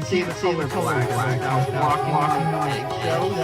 see the color black without blocking the eggshells.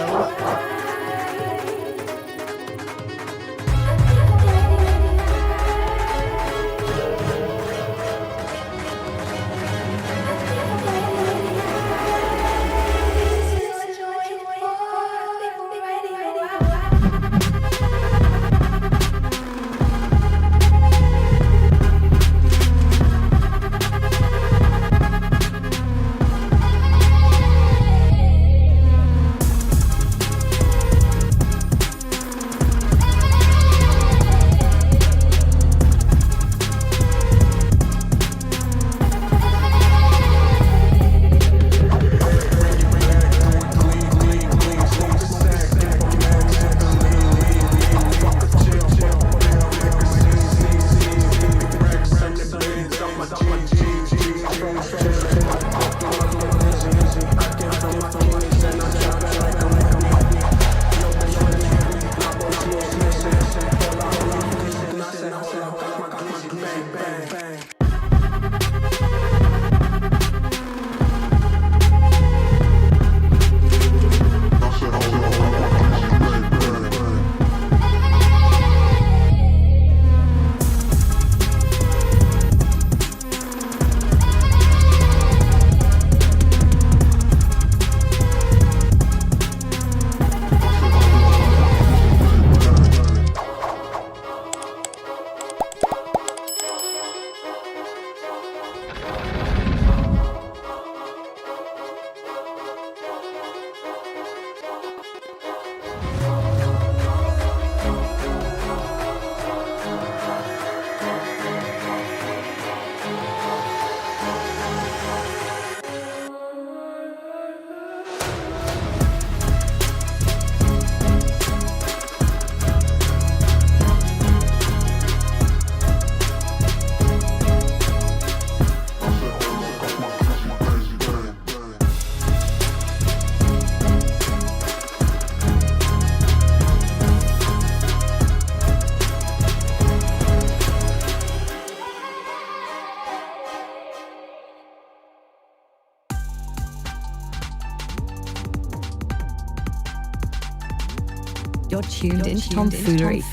You're tuned into Tomfoolery.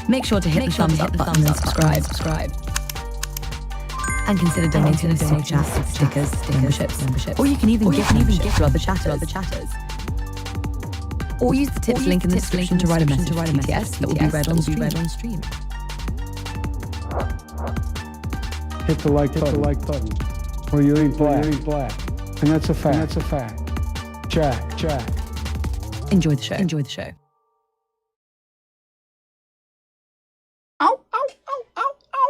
Make sure to hit the thumbs up button and subscribe. And consider donating to super chats, stickers, memberships. Or you can even gift to other chatters. Or use the tips link in the description to write a message to TTS that will be read on stream. Hit the like button, or you ain't black. And that's a fact. Jack. Enjoy the show. Ow, ow, ow, ow, ow.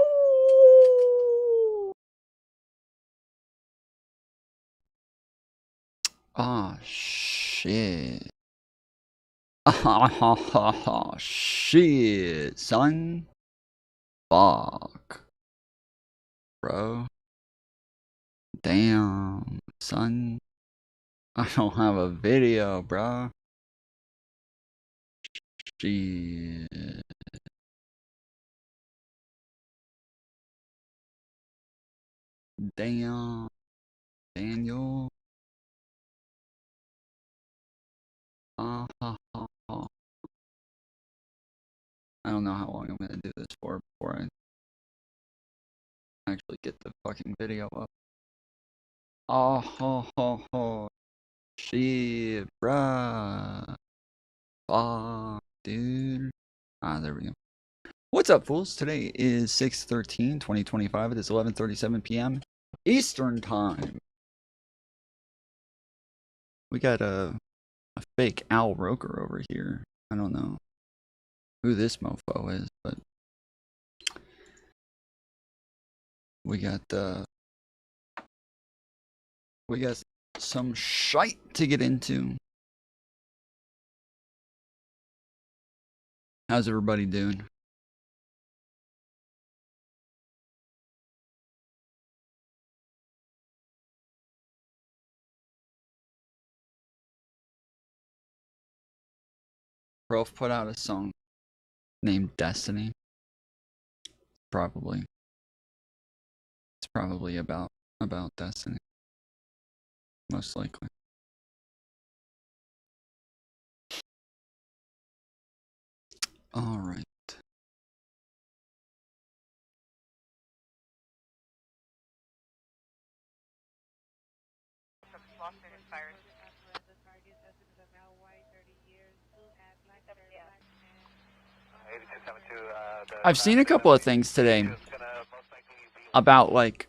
Ah, shit. Ah, shit, son. Fuck. Bro. Damn, son. I don't have a video, bro. Shit. Damn. Daniel. I don't know how long I'm gonna do this for before I actually get the fucking video up. Oh, shit, bruh. Fuck, dude. Ah, there we go. What's up, fools? Today is 6/13/2025. It is 11:37 p.m. Eastern Time. We got a fake Al Roker over here. I don't know who this mofo is, but we got some shite to get into. How's everybody doing? Prof put out a song named Destiny. It's probably about about Destiny. Most likely. Alright. I've seen a couple of things today about like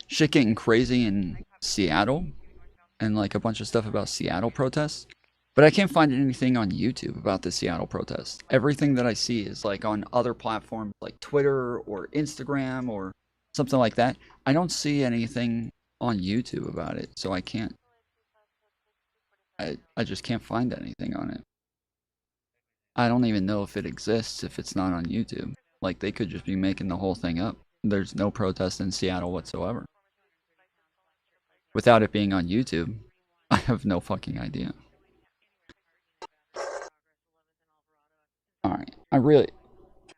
shit getting crazy in Seattle and like a bunch of stuff about Seattle protests, but I can't find anything on YouTube about the Seattle protests. Everything that I see is like on other platforms like Twitter or Instagram or something like that. I don't see anything on YouTube about it, so I can't. I just can't find anything on it. I don't even know if it exists if it's not on YouTube. Like, they could just be making the whole thing up. There's no protest in Seattle whatsoever. Without it being on YouTube, I have no fucking idea. Alright,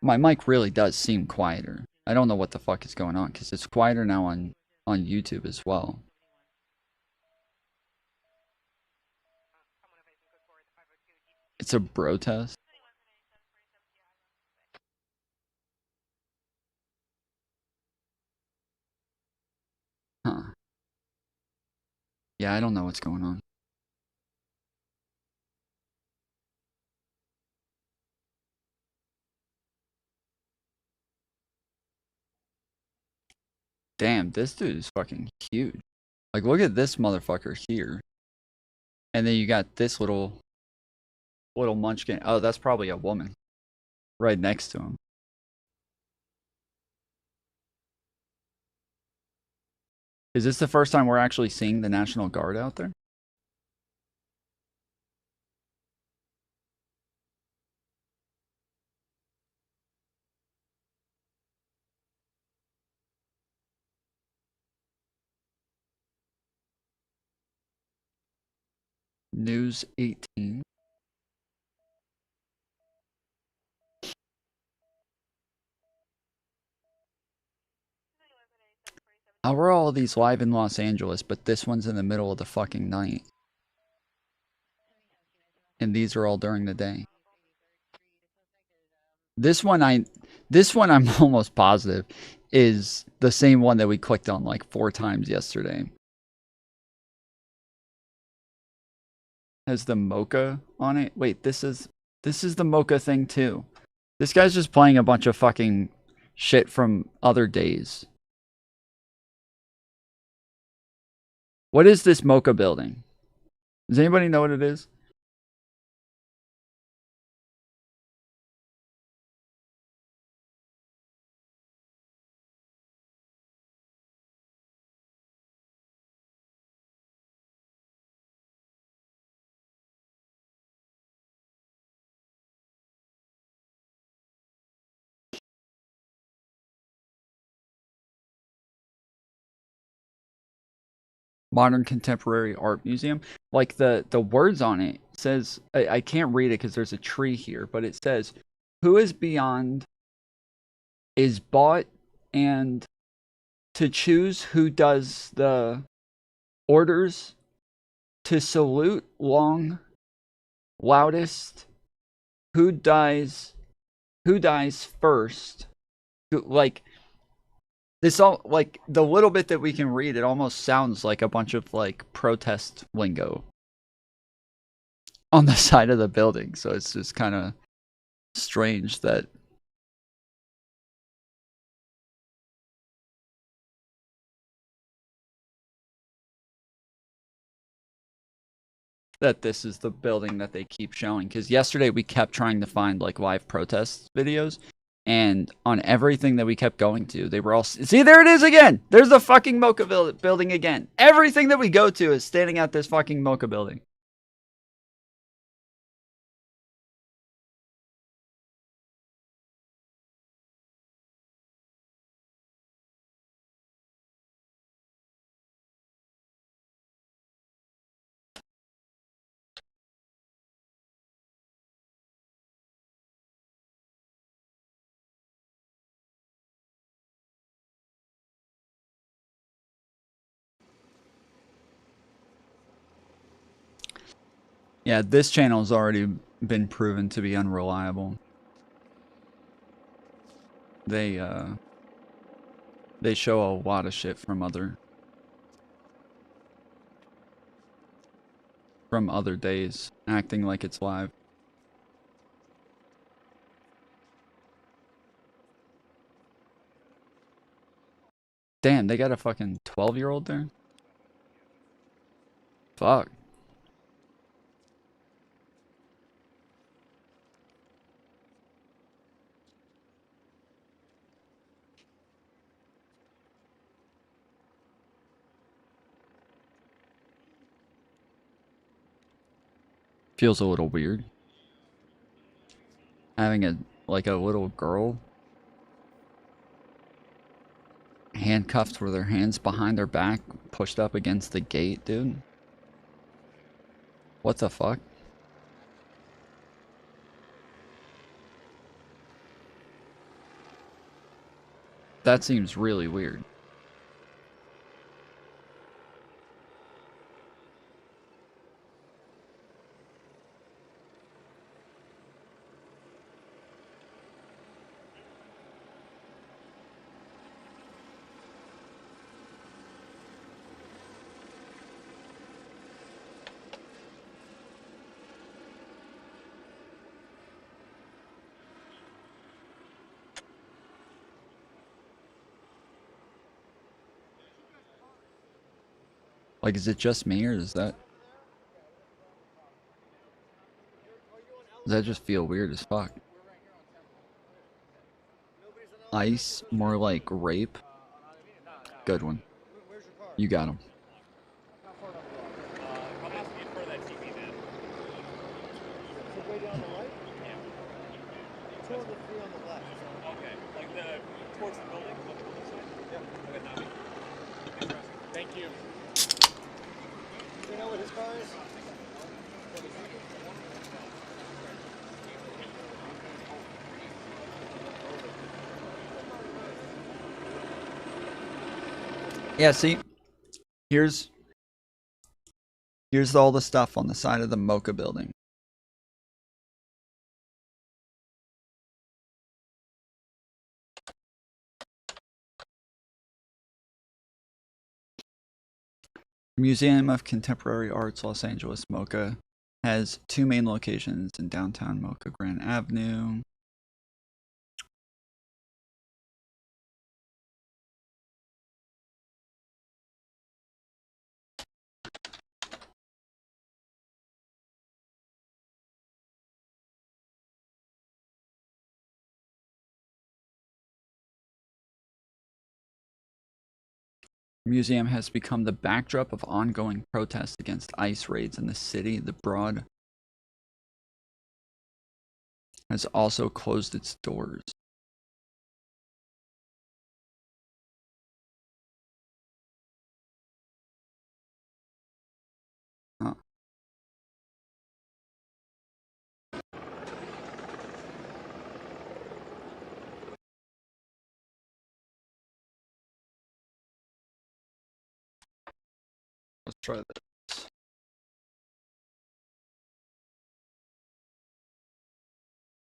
my mic really does seem quieter. I don't know what the fuck is going on, because it's quieter now on YouTube as well. It's a protest. Huh. Yeah, I don't know what's going on. Damn, this dude is fucking huge. Like, look at this motherfucker here. And then you got this little munchkin. Oh, that's probably a woman. Right next to him. Is this the first time we're actually seeing the National Guard out there? News 18. How are all these live in Los Angeles, but this one's in the middle of the fucking night? And these are all during the day. This one I'm almost positive is the same one that we clicked on like 4 times yesterday. Has the mocha on it. Wait, this is the mocha thing too. This guy's just playing a bunch of fucking shit from other days. What is this mocha building? Does anybody know what it is? Modern Contemporary Art Museum. Like the words on it says, I can't read it because there's a tree here, but it says, "Who is beyond is bought, and to choose who does the orders, to salute long loudest, who dies first." Like, this all, like, the little bit that we can read, it almost sounds like a bunch of like protest lingo on the side of the building. So it's just kind of strange that this is the building that they keep showing. Because yesterday we kept trying to find like live protest videos, and on everything that we kept going to, they were all, see, there it is again. There's the fucking mocha building again. Everything that we go to is standing at this fucking mocha building. Yeah, this channel's already been proven to be unreliable. They show a lot of shit from other days, acting like it's live. Damn, they got a fucking 12-year-old there? Fuck. Feels a little weird. Having a little girl handcuffed with their hands behind their back, pushed up against the gate, dude. What the fuck? That seems really weird. Like, is it just me, or does that just feel weird as fuck? Ice, more like rape. Good one. You got him. Thank you. Do you know what his car is? Yeah, see? Here's all the stuff on the side of the Mocha building. Museum of Contemporary Arts, Los Angeles, Mocha, has two main locations in downtown Mocha, Grand Avenue. The museum has become the backdrop of ongoing protests against ICE raids in the city. The Broad has also closed its doors. Huh. Let's try this.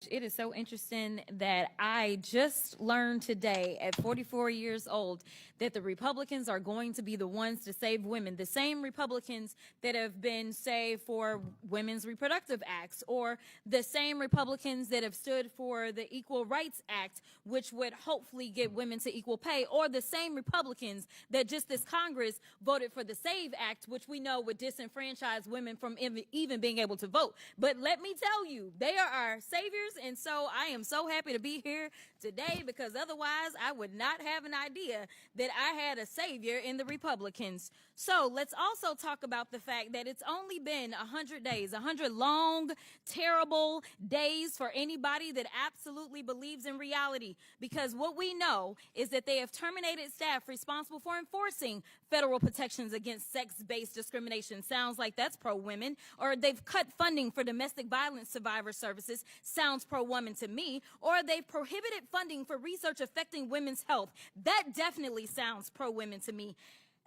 It is so interesting that I just learned today at 44 years old that the Republicans are going to be the ones to save women. The same Republicans that have been saved for women's reproductive acts, or the same Republicans that have stood for the Equal Rights Act, which would hopefully get women to equal pay, or the same Republicans that just this Congress voted for the SAVE Act, which we know would disenfranchise women from even being able to vote. But let me tell you, they are our saviors. And so I am so happy to be here today, because otherwise I would not have an idea that I had a savior in the Republicans. So let's also talk about the fact that it's only been 100 days, 100 long, terrible days for anybody that absolutely believes in reality. Because what we know is that they have terminated staff responsible for enforcing federal protections against sex-based discrimination. Sounds like that's pro-women. Or they've cut funding for domestic violence survivor services. Sounds pro-woman to me. Or they've prohibited funding for research affecting women's health. That definitely sounds pro-women to me.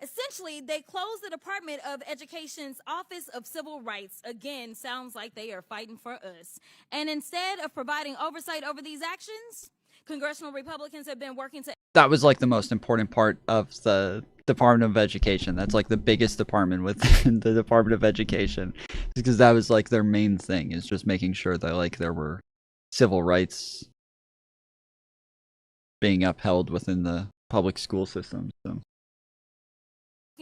Essentially, they closed the Department of Education's Office of Civil Rights. Again, sounds like they are fighting for us. And instead of providing oversight over these actions, congressional Republicans have been working to... That was like the most important part of the Department of Education. That's like the biggest department within the Department of Education, because that was like their main thing, is just making sure that like there were civil rights being upheld within the public school system. So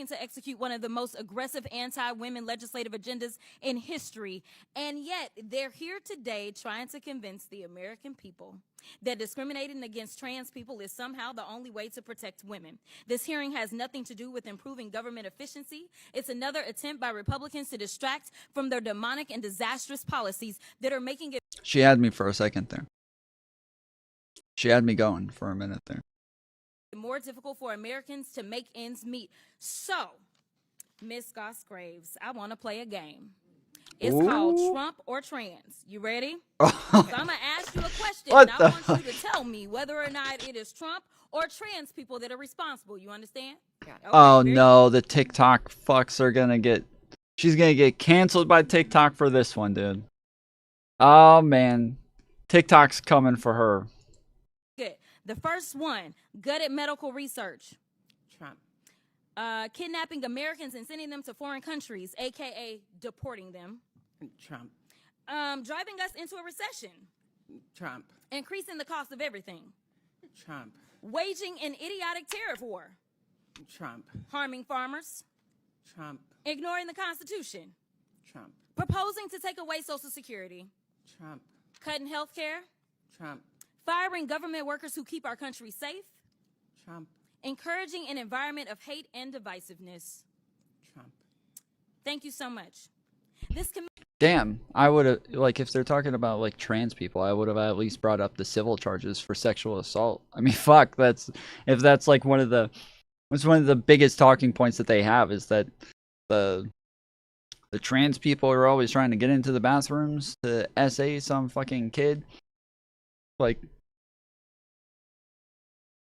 to execute one of the most aggressive anti-women legislative agendas in history, and yet they're here today trying to convince the American people that discriminating against trans people is somehow the only way to protect women. This hearing has nothing to do with improving government efficiency. It's another attempt by Republicans to distract from their demonic and disastrous policies that are making it... She had me for a second there. She had me going for a minute there. More difficult for Americans to make ends meet. So, Miss Goss Graves, I want to play a game. It's called Trump or Trans. You ready? So I'm going to ask you a question, and I want you to tell me whether or not it is Trump or trans people that are responsible. You understand? Okay, oh no, the TikTok fucks are going to get... She's going to get canceled by TikTok for this one, dude. Oh man. TikTok's coming for her. Good. The first one, gutted medical research. Trump. Kidnapping Americans and sending them to foreign countries, a.k.a. deporting them. Trump. Driving us into a recession. Trump. Increasing the cost of everything. Trump. Waging an idiotic tariff war. Trump. Harming farmers. Trump. Ignoring the Constitution. Trump. Proposing to take away Social Security. Trump. Cutting health care. Trump. Firing government workers who keep our country safe. Trump. Encouraging an environment of hate and divisiveness. Trump. Thank you so much. This Damn, I would have, like, if they're talking about like trans people, I would have at least brought up the civil charges for sexual assault. I mean, fuck, if that's like one of the biggest talking points that they have, is that the trans people are always trying to get into the bathrooms to SA some fucking kid. Like,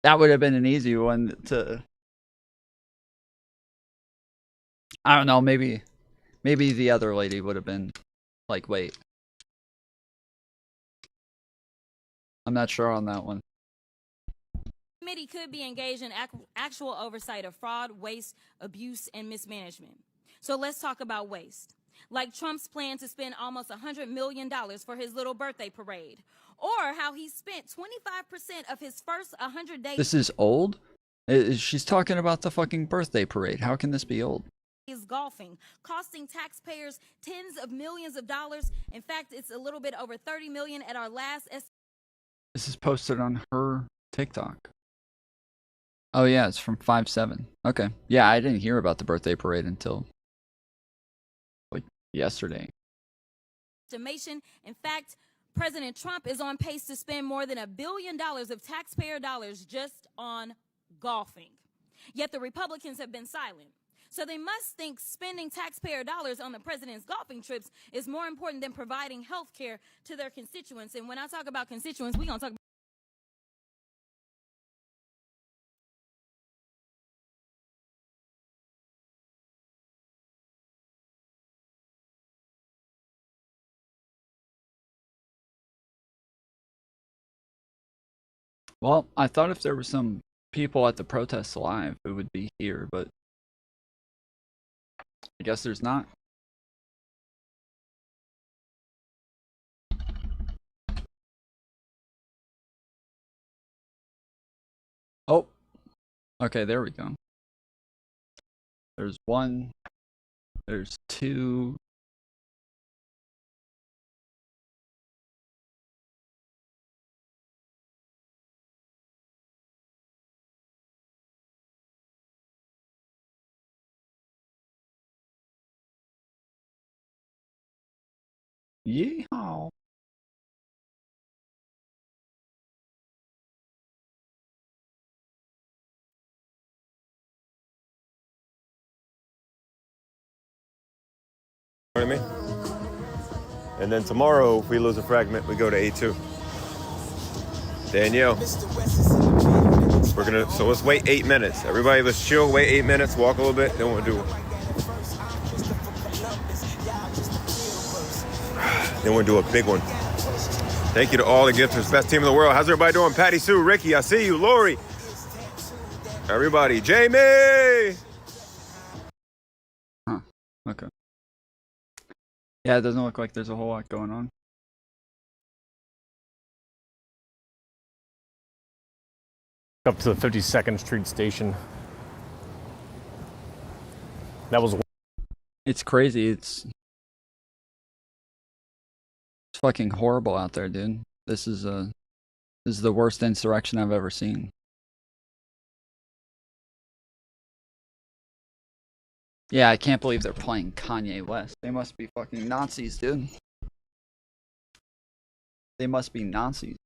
that would have been an easy one to... I don't know, maybe the other lady would have been like, wait. I'm not sure on that one. committee could be engaged in actual oversight of fraud, waste, abuse, and mismanagement. So let's talk about waste. Like Trump's plan to spend almost $100 million for his little birthday parade. Or how he spent 25% of his first 100 days... This is old? She's talking about the fucking birthday parade. How can this be old? ...is golfing, costing taxpayers tens of millions of dollars. In fact, it's a little bit over $30 million at our last... This is posted on her TikTok. Oh yeah, it's from 5/7. Okay. Yeah, I didn't hear about the birthday parade until like yesterday. ...estimation. In fact, President Trump is on pace to spend more than $1 billion of taxpayer dollars just on golfing. Yet the Republicans have been silent. So they must think spending taxpayer dollars on the president's golfing trips is more important than providing health care to their constituents. And when I talk about constituents, we're going to talk about... Well, I thought if there were some people at the protest live, it would be here, but I guess there's not. Oh, okay, there we go. There's one, there's two. Yeehaw. You know what I mean? And then tomorrow, if we lose a fragment, we go to A2. Danielle. So let's wait 8 minutes. Everybody, let's chill, wait 8 minutes, walk a little bit, then we'll do a big one. Thank you to all the gifters, best team in the world. How's everybody doing? Patty Sue, Ricky, I see you, Lori. Everybody, Jamie! Huh, okay. Yeah, it doesn't look like there's a whole lot going on. Up to the 52nd Street station. That was... It's crazy, it's fucking horrible out there, dude. This is the worst insurrection I've ever seen. Yeah, I can't believe they're playing Kanye West. They must be fucking Nazis, dude. They must be Nazis.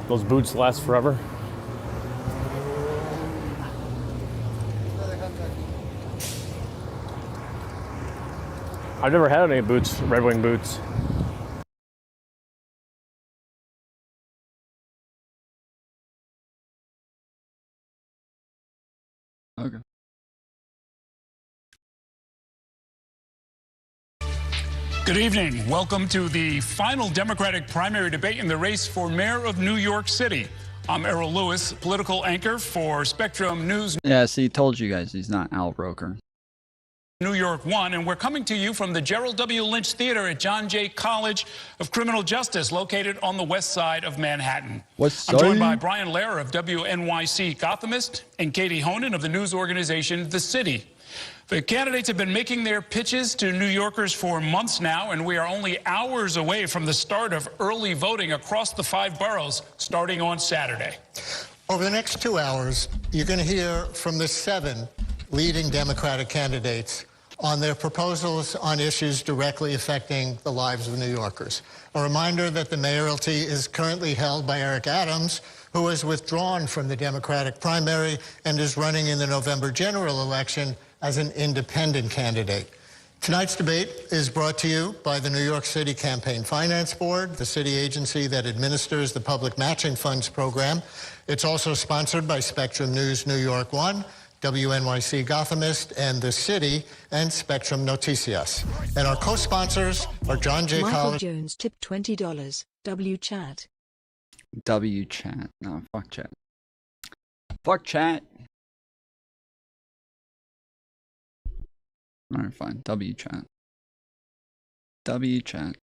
Those boots last forever. I've never had any boots, Red Wing boots. Okay. Good evening. Welcome to the final Democratic primary debate in the race for mayor of New York City. I'm Errol Lewis, political anchor for Spectrum News. Yeah, see, told you guys he's not Al Roker. New York 1, and we're coming to you from the Gerald W. Lynch Theater at John Jay College of Criminal Justice, located on the west side of Manhattan. I'm joined by Brian Lehrer of WNYC Gothamist and Katie Honan of the news organization The City. The candidates have been making their pitches to New Yorkers for months now, and we are only hours away from the start of early voting across the 5 boroughs, starting on Saturday. Over the next 2 hours, you're going to hear from the 7 leading Democratic candidates on their proposals on issues directly affecting the lives of New Yorkers. A reminder that the mayoralty is currently held by Eric Adams, who has withdrawn from the Democratic primary and is running in the November general election as an independent candidate. Tonight's debate is brought to you by the New York City Campaign Finance Board, the city agency that administers the Public Matching Funds program. It's also sponsored by Spectrum News New York 1, WNYC Gothamist, and The City, and Spectrum Noticias. And our co-sponsors are John Jay Michael College. Jones tipped $20. WChat. WChat. No, fuck chat. Fuck chat. Alright, fine. WChat. WChat.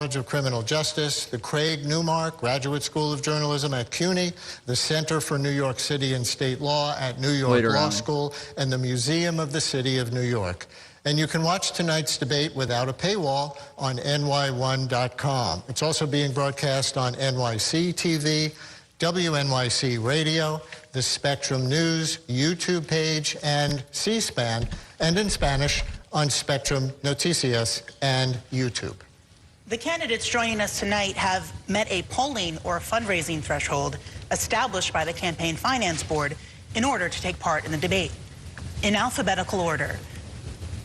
College of Criminal Justice, the Craig Newmark Graduate School of Journalism at CUNY, the Center for New York City and State Law at New York Law School, and the Museum of the City of New York. And you can watch tonight's debate without a paywall on ny1.com. It's also being broadcast on NYC TV, WNYC Radio, the Spectrum News YouTube page, and C-SPAN, and in Spanish on Spectrum Noticias and YouTube. The candidates joining us tonight have met a polling or fundraising threshold established by the Campaign Finance Board in order to take part in the debate. In alphabetical order,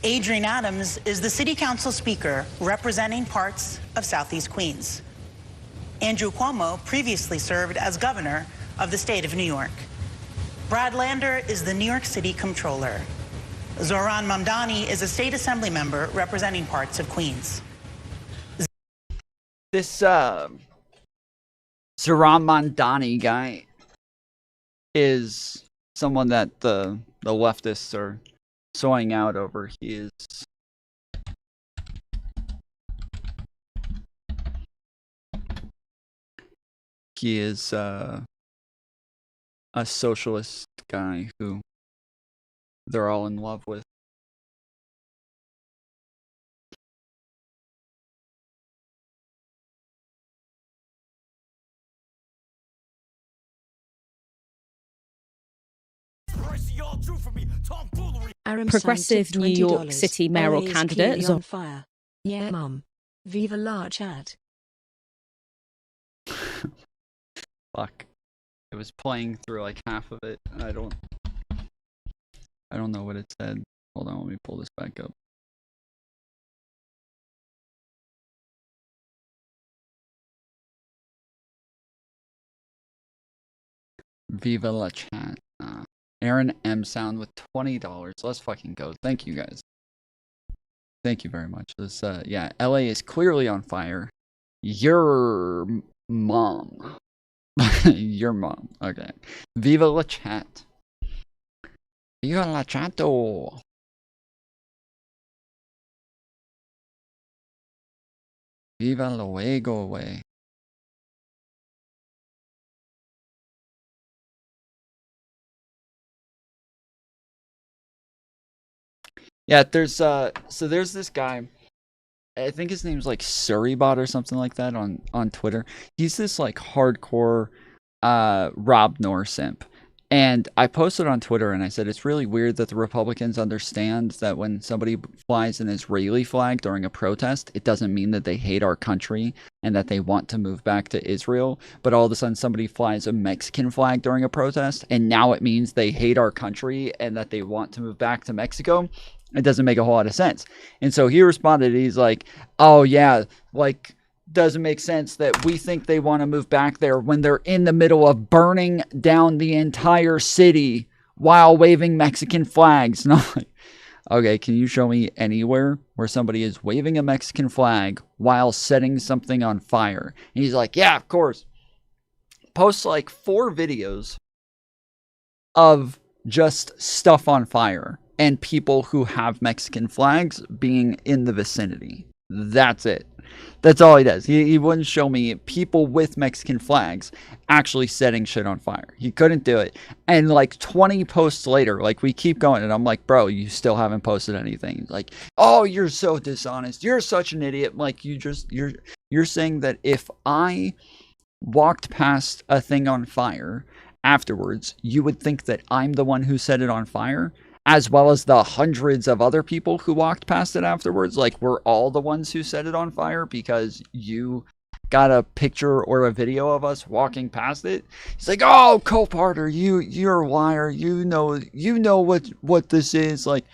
Adrienne Adams is the City Council Speaker representing parts of Southeast Queens. Andrew Cuomo previously served as governor of the state of New York. Brad Lander is the New York City Comptroller. Zohran Mamdani is a state assembly member representing parts of Queens. This Zohran Mamdani guy is someone that the leftists are soying out over. He is a socialist guy who they're all in love with. Progressive New York City mayoral candidate on fire. Yeah, mum. Viva la chat. Fuck. It was playing through like half of it. I don't know what it said. Hold on, let me pull this back up. Viva la chat. Aaron M. Sound with $20. Let's fucking go. Thank you guys. Thank you very much. This, yeah, LA is clearly on fire. Your mom. Your mom. Okay. Viva la chat. Viva la chato. Viva luego, way. Yeah, there's so there's this guy. I think his name's like Surreybot or something like that on Twitter. He's this like hardcore Rob Noor simp. And I posted on Twitter and I said it's really weird that the Republicans understand that when somebody flies an Israeli flag during a protest, it doesn't mean that they hate our country and that they want to move back to Israel. But all of a sudden somebody flies a Mexican flag during a protest and now it means they hate our country and that they want to move back to Mexico. It doesn't make a whole lot of sense. And so he responded, he's like, oh yeah, like, doesn't make sense that we think they want to move back there when they're in the middle of burning down the entire city while waving Mexican flags. And I'm like, okay, can you show me anywhere where somebody is waving a Mexican flag while setting something on fire? And he's like, yeah, of course. Posts like 4 videos of just stuff on fire and people who have Mexican flags being in the vicinity. That's it. That's all he does. He wouldn't show me people with Mexican flags actually setting shit on fire. He couldn't do it. And like 20 posts later, like we keep going and I'm like, bro, you still haven't posted anything. Like, oh, you're so dishonest. You're such an idiot. Like you're saying that if I walked past a thing on fire afterwards, you would think that I'm the one who set it on fire? As well as the hundreds of other people who walked past it afterwards, like we're all the ones who set it on fire because you got a picture or a video of us walking past it. He's like, oh, co-partner, you're a liar. You know what this is. Like,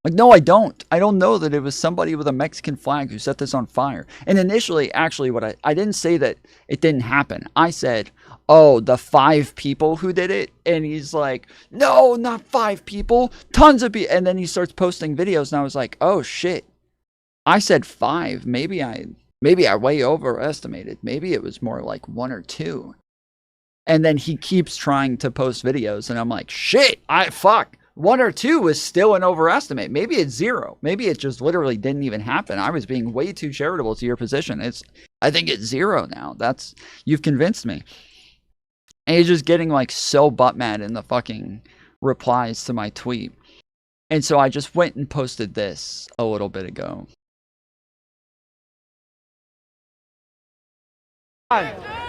no, I don't. I don't know that it was somebody with a Mexican flag who set this on fire. And initially, actually, what I didn't say that it didn't happen. I said, oh, the 5 people who did it. And he's like, no, not 5 people. Tons of people. And then he starts posting videos. And I was like, oh, shit. I said 5. Maybe I way overestimated. Maybe it was more like 1 or 2. And then he keeps trying to post videos. And I'm like, shit, fuck. 1 or 2 is still an overestimate. Maybe it's 0. Maybe it just literally didn't even happen. I was being way too charitable to your position. I think it's 0 now. You've convinced me. And he's just getting like so butt mad in the fucking replies to my tweet. And so I just went and posted this a little bit ago.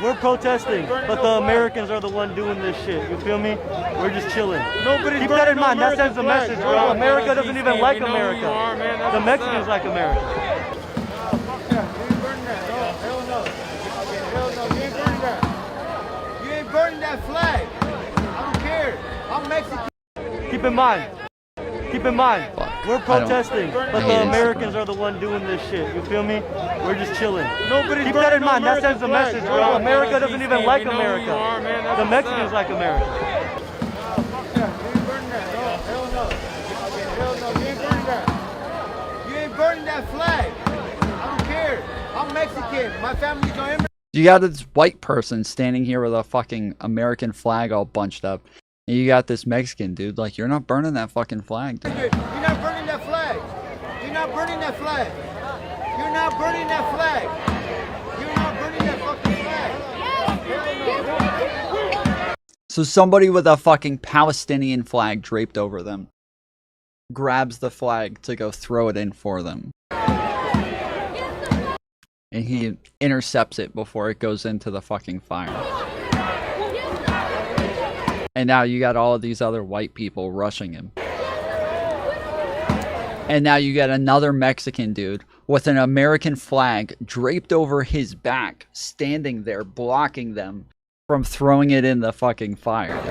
We're protesting, but the Americans are the one doing this shit. You feel me? We're just chilling. Keep that in mind. That sends a message, bro. America doesn't even like America. The Mexicans like America. You ain't burning that flag. I don't care. I'm Mexican. Keep in mind. We're protesting, but the Americans are the one doing this shit. You feel me? We're just chilling. Keep that in mind. That sends a message, bro. America doesn't even like America. The Mexicans like America. You ain't burning that flag. I don't care. I'm Mexican. My family's on immigrant. You got this white person standing here with a fucking American flag all bunched up. And you got this Mexican dude, like, you're not burning that fucking flag, dude. You're not burning that flag. You're not burning that flag. You're not burning that flag. You're not burning that fucking flag. So somebody with a fucking Palestinian flag draped over them grabs the flag to go throw it in for them. And he intercepts it before it goes into the fucking fire. And now you got all of these other white people rushing him. And now you got another Mexican dude with an American flag draped over his back, standing there, blocking them from throwing it in the fucking fire.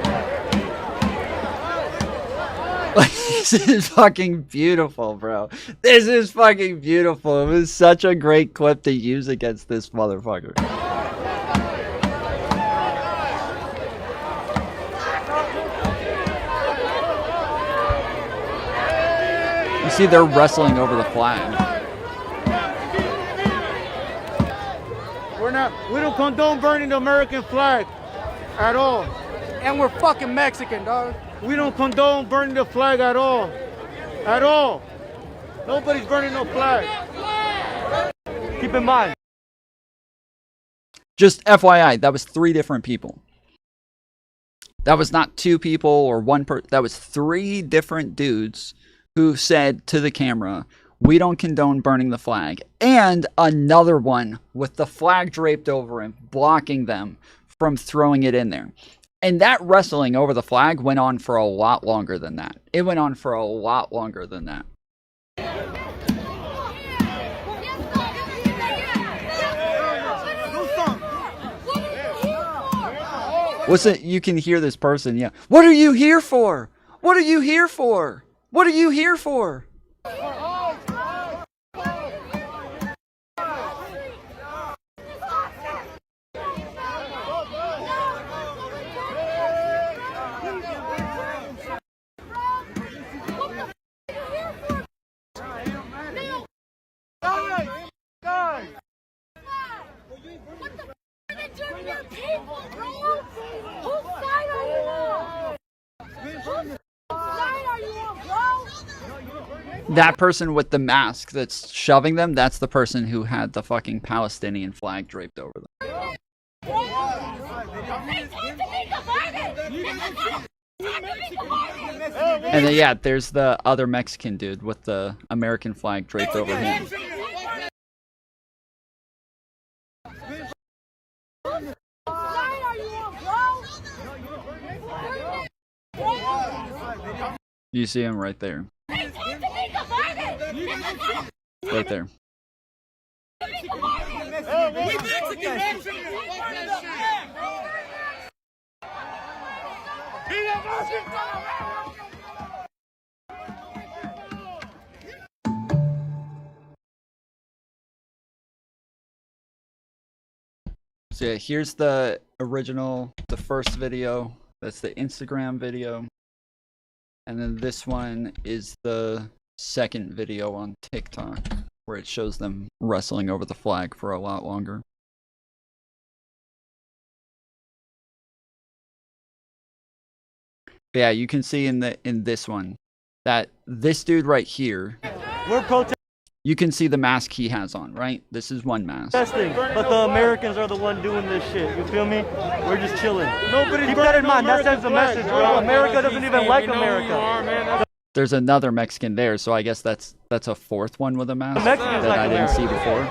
This is fucking beautiful, bro. This is fucking beautiful. It was such a great clip to use against this motherfucker. You see, they're wrestling over the flag. We don't condone burning the American flag at all. And we're fucking Mexican, dog. We don't condone burning the flag at all. At all. Nobody's burning no flag. Keep in mind. Just FYI, that was 3 different people. That was not 2 people or 1 person. That was 3 different dudes who said to the camera, we don't condone burning the flag. And another one with the flag draped over him, blocking them from throwing it in there. And that wrestling over the flag went on for a lot longer than that. It went on for a lot longer than that. Listen, you can hear this person, yeah. What are you here for? What are you here for? What are you here for? That person with the mask that's shoving them, that's the person who had the fucking Palestinian flag draped over them. And then, yeah, there's the other Mexican dude with the American flag draped over him. You see him right there. Right there. So yeah, here's the original, the first video. That's the Instagram video. And then this one is the second video on TikTok, where it shows them wrestling over the flag for a lot longer. But yeah, you can see in this one that this dude right here, We're protesting, you can see the mask he has on, right? This is one mask. but the Americans are the one doing this shit. You feel me? We're just chilling. Keep that in mind. That sends a message, bro. America doesn't even like America. There's another Mexican there, so I guess that's a fourth one with a mask that I didn't see before.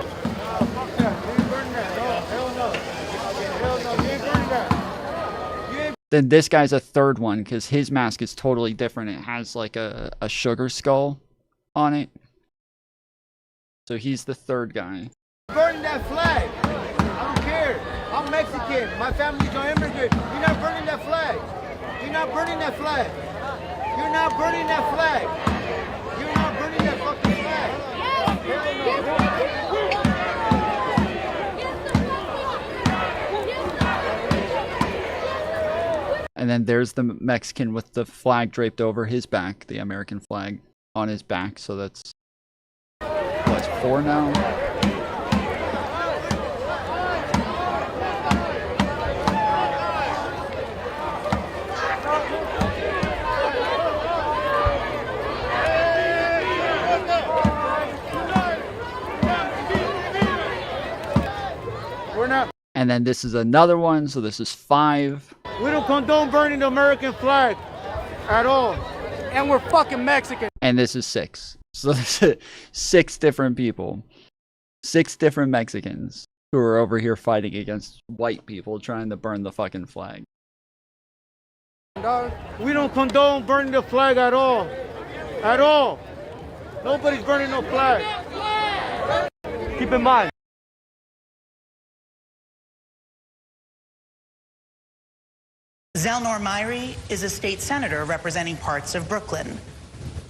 Then this guy's a third one because his mask is totally different. It has like a sugar skull on it. So he's the third guy. Burning that flag. I don't care. I'm Mexican. My family's an immigrant. You're not burning that flag. You're not burning that flag. You're not burning that flag. You're not burning that fucking flag. And then there's the Mexican with the flag draped over his back, the American flag on his back. So that's 4 now. And then this is another one, so this is 5. We don't condone burning the American flag at all. And we're fucking Mexican. And this is 6. So this is 6 different people. 6 different Mexicans who are over here fighting against white people trying to burn the fucking flag. We don't condone burning the flag at all. At all. Nobody's burning no flag. Keep in mind. Zelnor Myrie is a state senator representing parts of Brooklyn.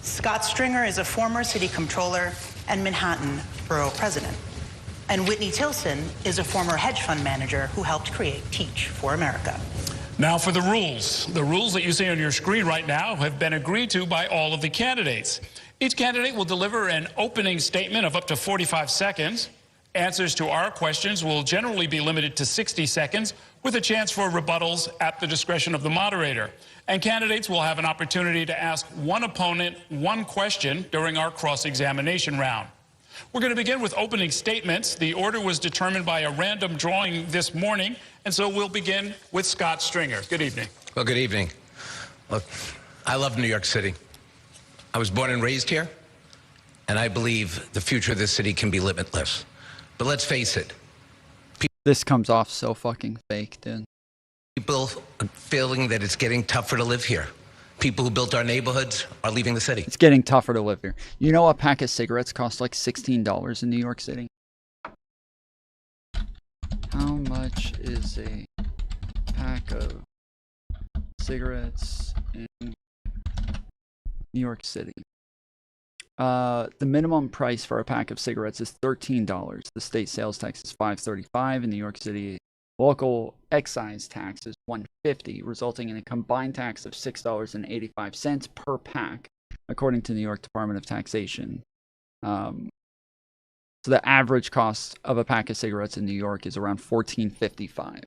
Scott Stringer is a former city comptroller and Manhattan borough president. And Whitney Tilson is a former hedge fund manager who helped create Teach for America. Now for the rules. The rules that you see on your screen right now have been agreed to by all of the candidates. Each candidate will deliver an opening statement of up to 45 seconds. Answers to our questions will generally be limited to 60 seconds, with a chance for rebuttals at the discretion of the moderator. And candidates will have an opportunity to ask one opponent one question during our cross-examination round. We're going to begin with opening statements. The order was determined by a random drawing this morning, and so we'll begin with Scott Stringer. Good evening. Well, good evening. Look, I love New York City. I was born and raised here, and I believe the future of this city can be limitless. But let's face it. This comes off so fucking fake, dude. People are feeling that it's getting tougher to live here. People who built our neighborhoods are leaving the city. It's getting tougher to live here. You know a pack of cigarettes costs like $16 in New York City? How much is a pack of cigarettes in New York City? The minimum price for a pack of cigarettes is $13. The state sales tax is $5.35 in New York City. Local excise tax is $1.50, resulting in a combined tax of $6.85 per pack, according to the New York Department of Taxation. So the average cost of a pack of cigarettes in New York is around $14.55.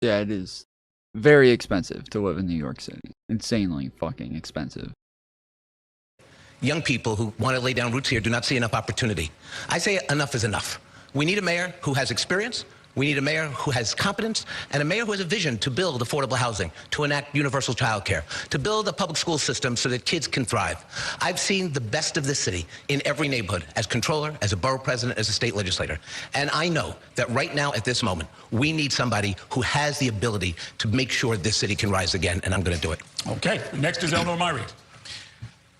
Yeah, it is very expensive to live in New York City. Insanely fucking expensive. Young people who want to lay down roots here do not see enough opportunity. I say enough is enough. We need a mayor who has experience. We need a mayor who has competence, and a mayor who has a vision to build affordable housing, to enact universal child care, to build a public school system so that kids can thrive. I've seen the best of this city in every neighborhood, as controller, as a borough president, as a state legislator. And I know that right now, at this moment, we need somebody who has the ability to make sure this city can rise again, and I'm going to do it. Okay, next is Zelnor Myrie.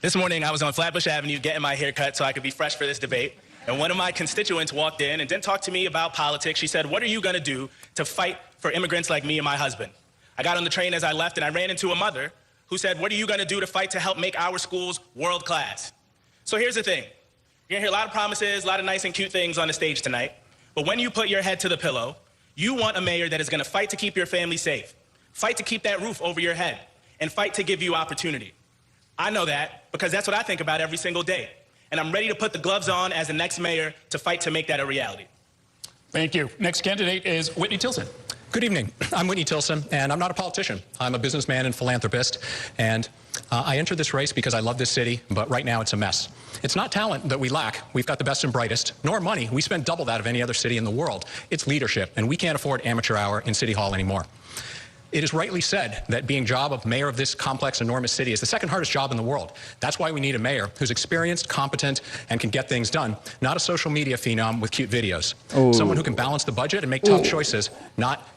This morning, I was on Flatbush Avenue getting my hair cut so I could be fresh for this debate. And one of my constituents walked in and didn't talk to me about politics. She said, "What are you going to do to fight for immigrants like me and my husband?" I got on the train as I left, and I ran into a mother who said, "What are you going to do to fight to help make our schools world class?" So here's the thing. You're going to hear a lot of promises, a lot of nice and cute things on the stage tonight. But when you put your head to the pillow, you want a mayor that is going to fight to keep your family safe, fight to keep that roof over your head, and fight to give you opportunity. I know that because that's what I think about every single day. And I'm ready to put the gloves on as the next mayor to fight to make that a reality. Thank you. Next candidate is Whitney Tilson. Good evening. I'm Whitney Tilson, and I'm not a politician. I'm a businessman and philanthropist, and I entered this race because I love this city, but right now it's a mess. It's not talent that we lack. We've got the best and brightest, nor money. We spend double that of any other city in the world. It's leadership, and we can't afford amateur hour in City Hall anymore. It is rightly said that being job of mayor of this complex, enormous city is the second hardest job in the world. That's why we need a mayor who's experienced, competent, and can get things done, not a social media phenom with cute videos. Someone who can balance the budget and make tough choices, not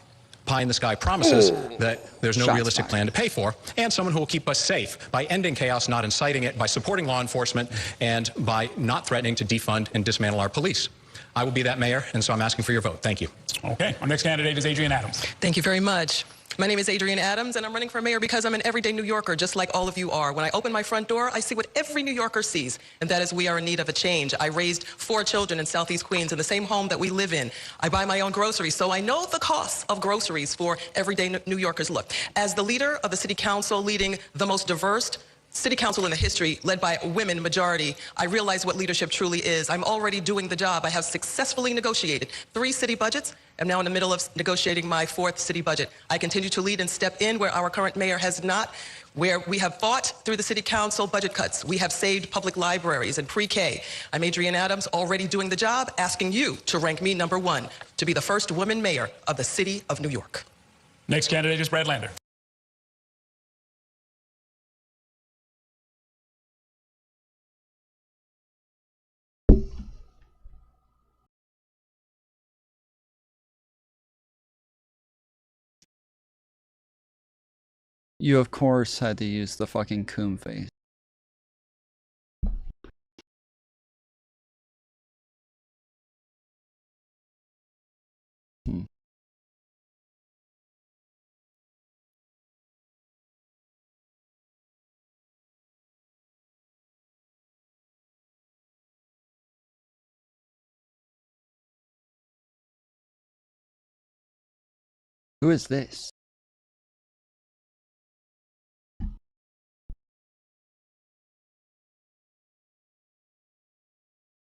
pie-in-the-sky promises that there's no realistic plan to pay for, and someone who will keep us safe by ending chaos, not inciting it, by supporting law enforcement, and by not threatening to defund and dismantle our police. I will be that mayor, and so I'm asking for your vote. Thank you. Okay, our next candidate is Adrienne Adams. Thank you very much. My name is Adrienne Adams, and I'm running for mayor because I'm an everyday New Yorker, just like all of you are. When I open my front door, I see what every New Yorker sees, and that is we are in need of a change. I raised 4 children in Southeast Queens in the same home that we live in. I buy my own groceries, so I know the costs of groceries for everyday New Yorkers. Look, as the leader of the city council leading the most diverse city council in the history, led by a women majority, I realize what leadership truly is. I'm already doing the job. I have successfully negotiated 3 city budgets. I'm now in the middle of negotiating my 4th city budget. I continue to lead and step in where our current mayor has not, where we have fought through the city council budget cuts. We have saved public libraries and pre-K. I'm Adrienne Adams, already doing the job, asking you to rank me #1 to be the first woman mayor of the city of New York. Next candidate is Brad Lander. You, of course, had to use the fucking coon face. Who is this?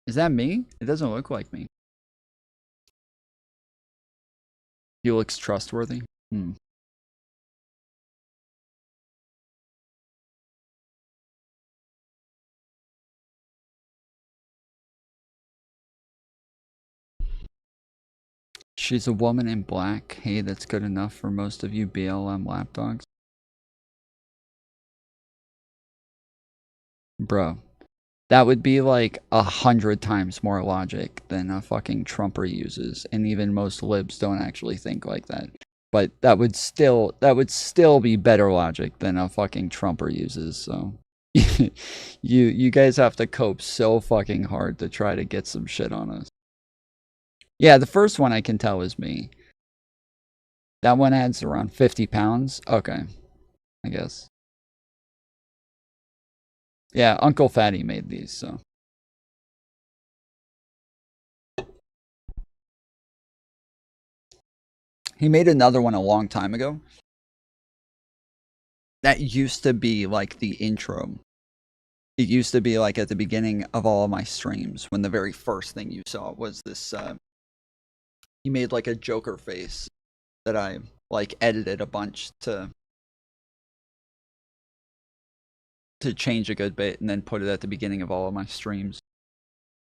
Is that me? It doesn't look like me. He looks trustworthy. Hmm. She's a woman in black. Hey, that's good enough for most of you BLM lapdogs. Bro, that would be like 100 times more logic than a fucking Trumper uses, and even most libs don't actually think like that. But that would still be better logic than a fucking Trumper uses. So you guys have to cope so fucking hard to try to get some shit on us. Yeah, the first one I can tell is me. That one adds around 50 pounds. Okay, I guess. Yeah, Uncle Fatty made these, so. He made another one a long time ago. That used to be like the intro. It used to be like at the beginning of all of my streams when the very first thing you saw was this, he made like a Joker face that I like edited a bunch to change a good bit and then put it at the beginning of all of my streams.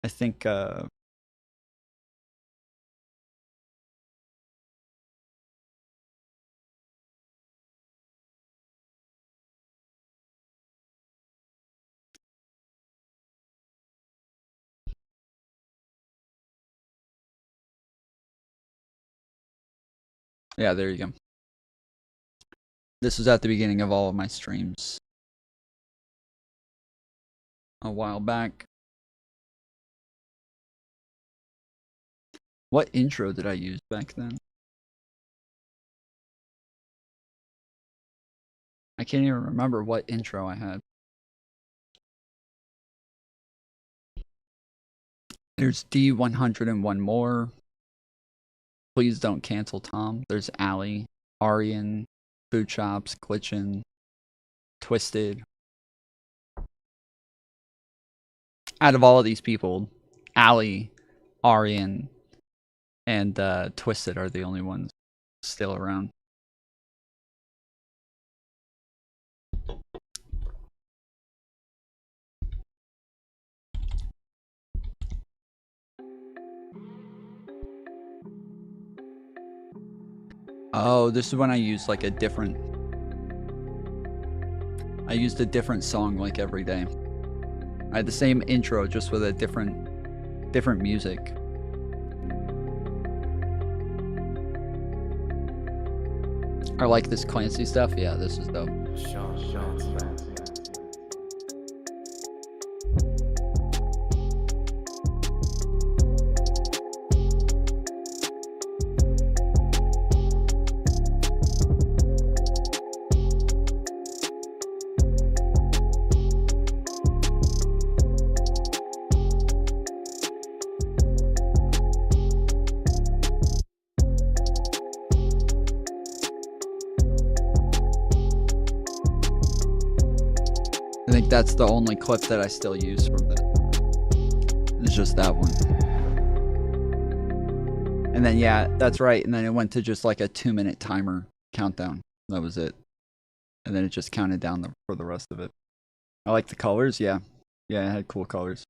I think, yeah, there you go. This was at the beginning of all of my streams a while back. What intro did I use back then? I can't even remember what intro I had. There's D101 more. Please don't cancel Tom. There's Allie, Arian, Food Shops, Glitchin', Twisted. Out of all of these people, Allie, Arian, and Twisted are the only ones still around. Oh, this is when I used like a different... I used a different song like every day. I had the same intro just with a different music. I like this Clancy stuff. Yeah, this is dope. I think that's the only clip that I still use from that. It's just that one. And then, yeah, that's right. And then it went to just like a 2-minute timer countdown. That was it. And then it just counted down for the rest of it. I like the colors. Yeah. Yeah, it had cool colors.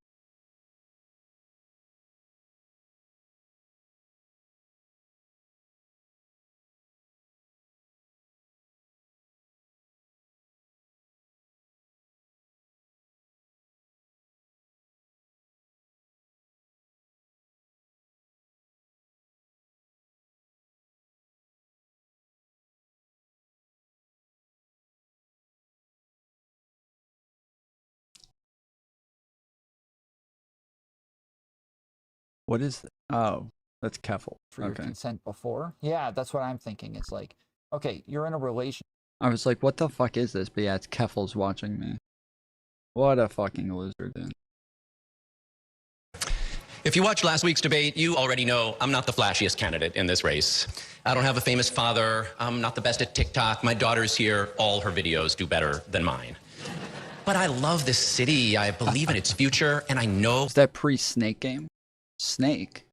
What is that? Oh, that's Keffel. For your consent before. Yeah, that's what I'm thinking. It's like, okay, you're in a relationship. I was like, what the fuck is this? But yeah, it's Keffel's watching me. What a fucking loser, dude. If you watched last week's debate, you already know I'm not the flashiest candidate in this race. I don't have a famous father. I'm not the best at TikTok. My daughter's here. All her videos do better than mine. But I love this city. I believe in its future, and I know... Is that pre-Snake game? Snake?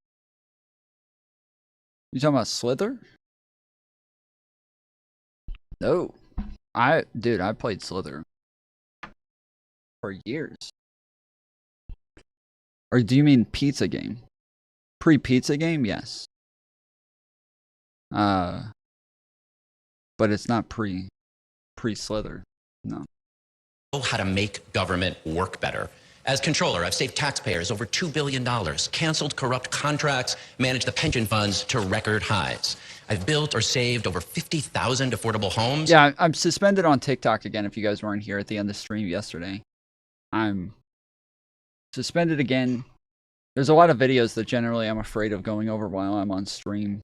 You talking about Slither? No. Dude, I played Slither for years. Or do you mean pizza game? Pre-pizza game? Yes. But it's not pre-Slither. No. How to make government work better. As controller, I've saved taxpayers over $2 billion, canceled corrupt contracts, managed the pension funds to record highs. I've built or saved over 50,000 affordable homes. Yeah, I'm suspended on TikTok again if you guys weren't here at the end of the stream yesterday. I'm suspended again. There's a lot of videos that generally I'm afraid of going over while I'm on stream.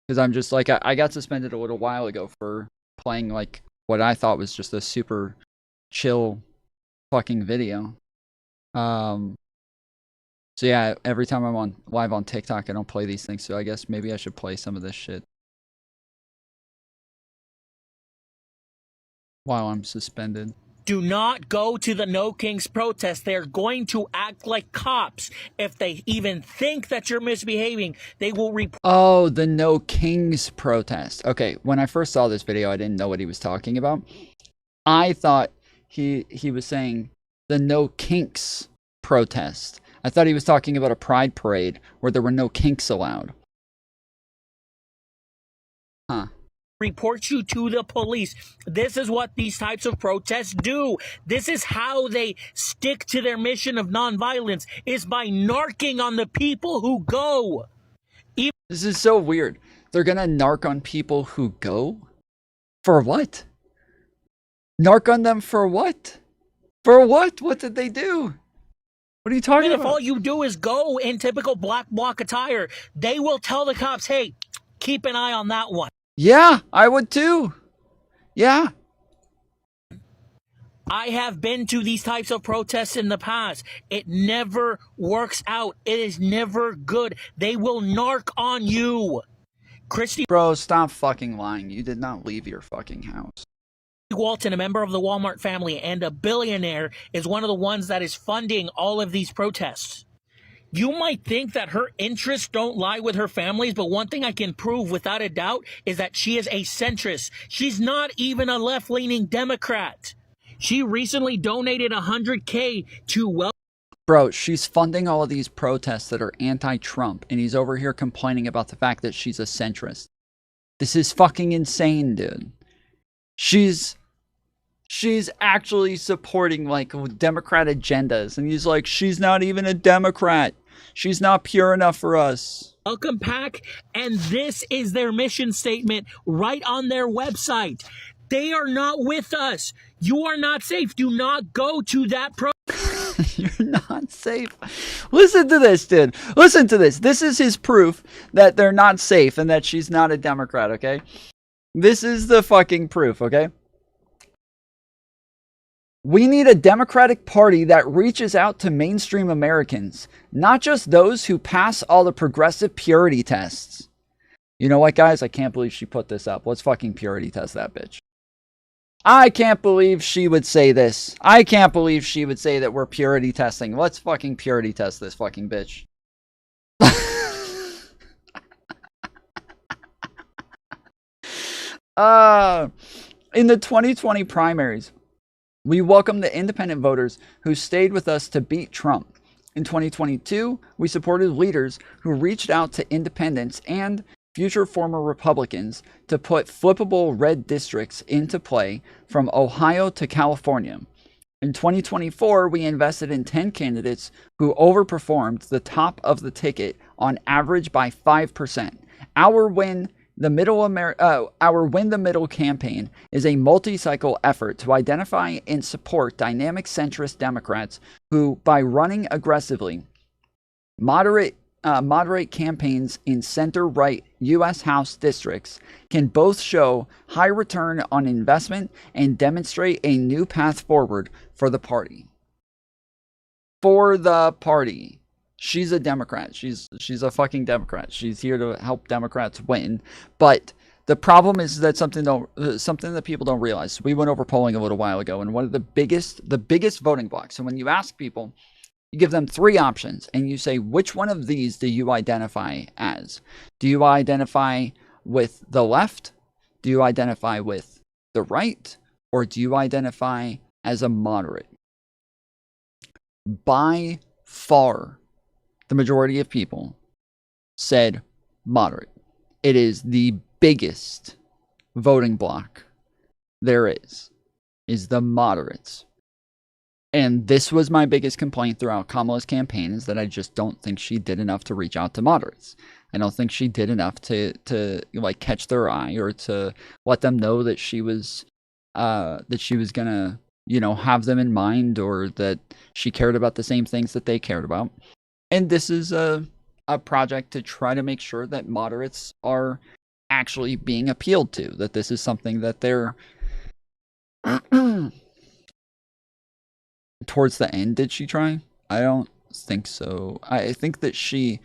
Because I'm just like, I got suspended a little while ago for playing like what I thought was just a super chill fucking video. So yeah, every time I'm on live on TikTok, I don't play these things. So I guess maybe I should play some of this shit while I'm suspended. Do not go to the No Kings protest. They're going to act like cops. If they even think that you're misbehaving, they will report. Oh, the No Kings protest. Okay, when I first saw this video, I didn't know what he was talking about. I thought he was saying the No Kinks protest. I thought he was talking about a pride parade where there were no kinks allowed. Huh. Report you to the police. This is what these types of protests do. This is how they stick to their mission of nonviolence, is by narking on the people who go. This is so weird. They're gonna narc on people who go? For what? Narc on them for what? For what? What did they do? What are you talking about? If all you do is go in typical black bloc attire, they will tell the cops, hey, keep an eye on that one. Yeah, I would too. Yeah. I have been to these types of protests in the past. It never works out. It is never good. They will narc on you. Christy Bro, stop fucking lying. You did not leave your fucking house. Walton, a member of the Walmart family and a billionaire, is one of the ones that is funding all of these protests. You might think that her interests don't lie with her family's, but one thing I can prove without a doubt is that she is a centrist. She's not even a left-leaning Democrat. She recently donated $100K to Bro, she's funding all of these protests that are anti-Trump, and he's over here complaining about the fact that she's a centrist. This is fucking insane, dude. She's actually supporting like Democrat agendas, and he's like, she's not even a Democrat. She's not pure enough for us. Welcome Pack, and this is their mission statement right on their website. They are not with us. You are not safe. Do not go to that You're not safe. Listen to this, dude. Listen to this. This is his proof that they're not safe and that she's not a Democrat, okay? This is the fucking proof, okay? We need a Democratic Party that reaches out to mainstream Americans, not just those who pass all the progressive purity tests. You know what, guys? I can't believe she put this up. Let's fucking purity test that bitch. I can't believe she would say this. I can't believe she would say that we're purity testing. Let's fucking purity test this fucking bitch. In the 2020 primaries, we welcome the independent voters who stayed with us to beat Trump. In 2022, we supported leaders who reached out to independents and future former Republicans to put flippable red districts into play from Ohio to California. In 2024, we invested in 10 candidates who overperformed the top of the ticket on average by 5%. Our Win the Middle campaign is a multi-cycle effort to identify and support dynamic centrist Democrats who, by running aggressively, moderate moderate campaigns in center-right U.S. House districts can both show high return on investment and demonstrate a new path forward for the party. For the party. She's a Democrat. She's a fucking Democrat. She's here to help Democrats win. But the problem is that something that people don't realize. We went over polling a little while ago, and one of the biggest voting blocks. So when you ask people, you give them 3 options, and you say, which one of these do you identify as? Do you identify with the left? Do you identify with the right? Or do you identify as a moderate? By far, the majority of people said moderate. It is the biggest voting bloc there is the moderates. And this was my biggest complaint throughout Kamala's campaign, is that I just don't think she did enough to reach out to moderates. I don't think she did enough to like catch their eye, or to let them know that she was gonna, you know, have them in mind, or that she cared about the same things that they cared about. And this is a project to try to make sure that moderates are actually being appealed to, that this is something that they're towards the end. Did she try? I don't think so. I think that she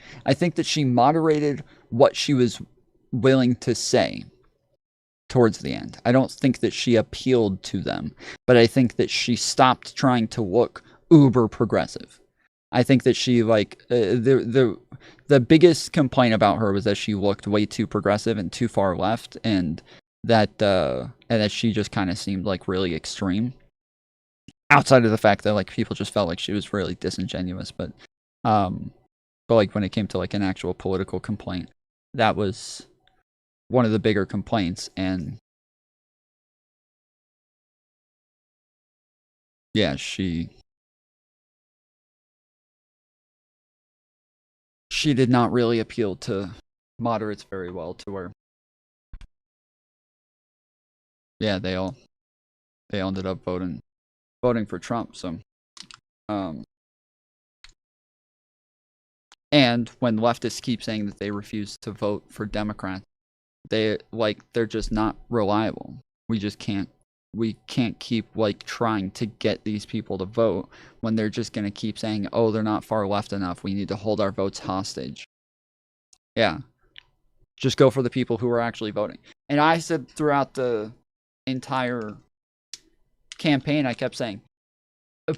moderated what she was willing to say towards the end. I don't think that she appealed to them, but I think that she stopped trying to look uber progressive. I think that she, like, the biggest complaint about her was that she looked way too progressive and too far left, and that she just kind of seemed like really extreme. Outside of the fact that, like, people just felt like she was really disingenuous, but like when it came to like an actual political complaint, that was one of the bigger complaints. And yeah, she did not really appeal to moderates very well, to where, yeah, they all ended up voting for Trump. So and when leftists keep saying that they refuse to vote for Democrats, they're just not reliable. We can't keep like trying to get these people to vote when they're just going to keep saying, oh, they're not far left enough, we need to hold our votes hostage. Yeah, just go for the people who are actually voting. And I said throughout the entire campaign, I kept saying,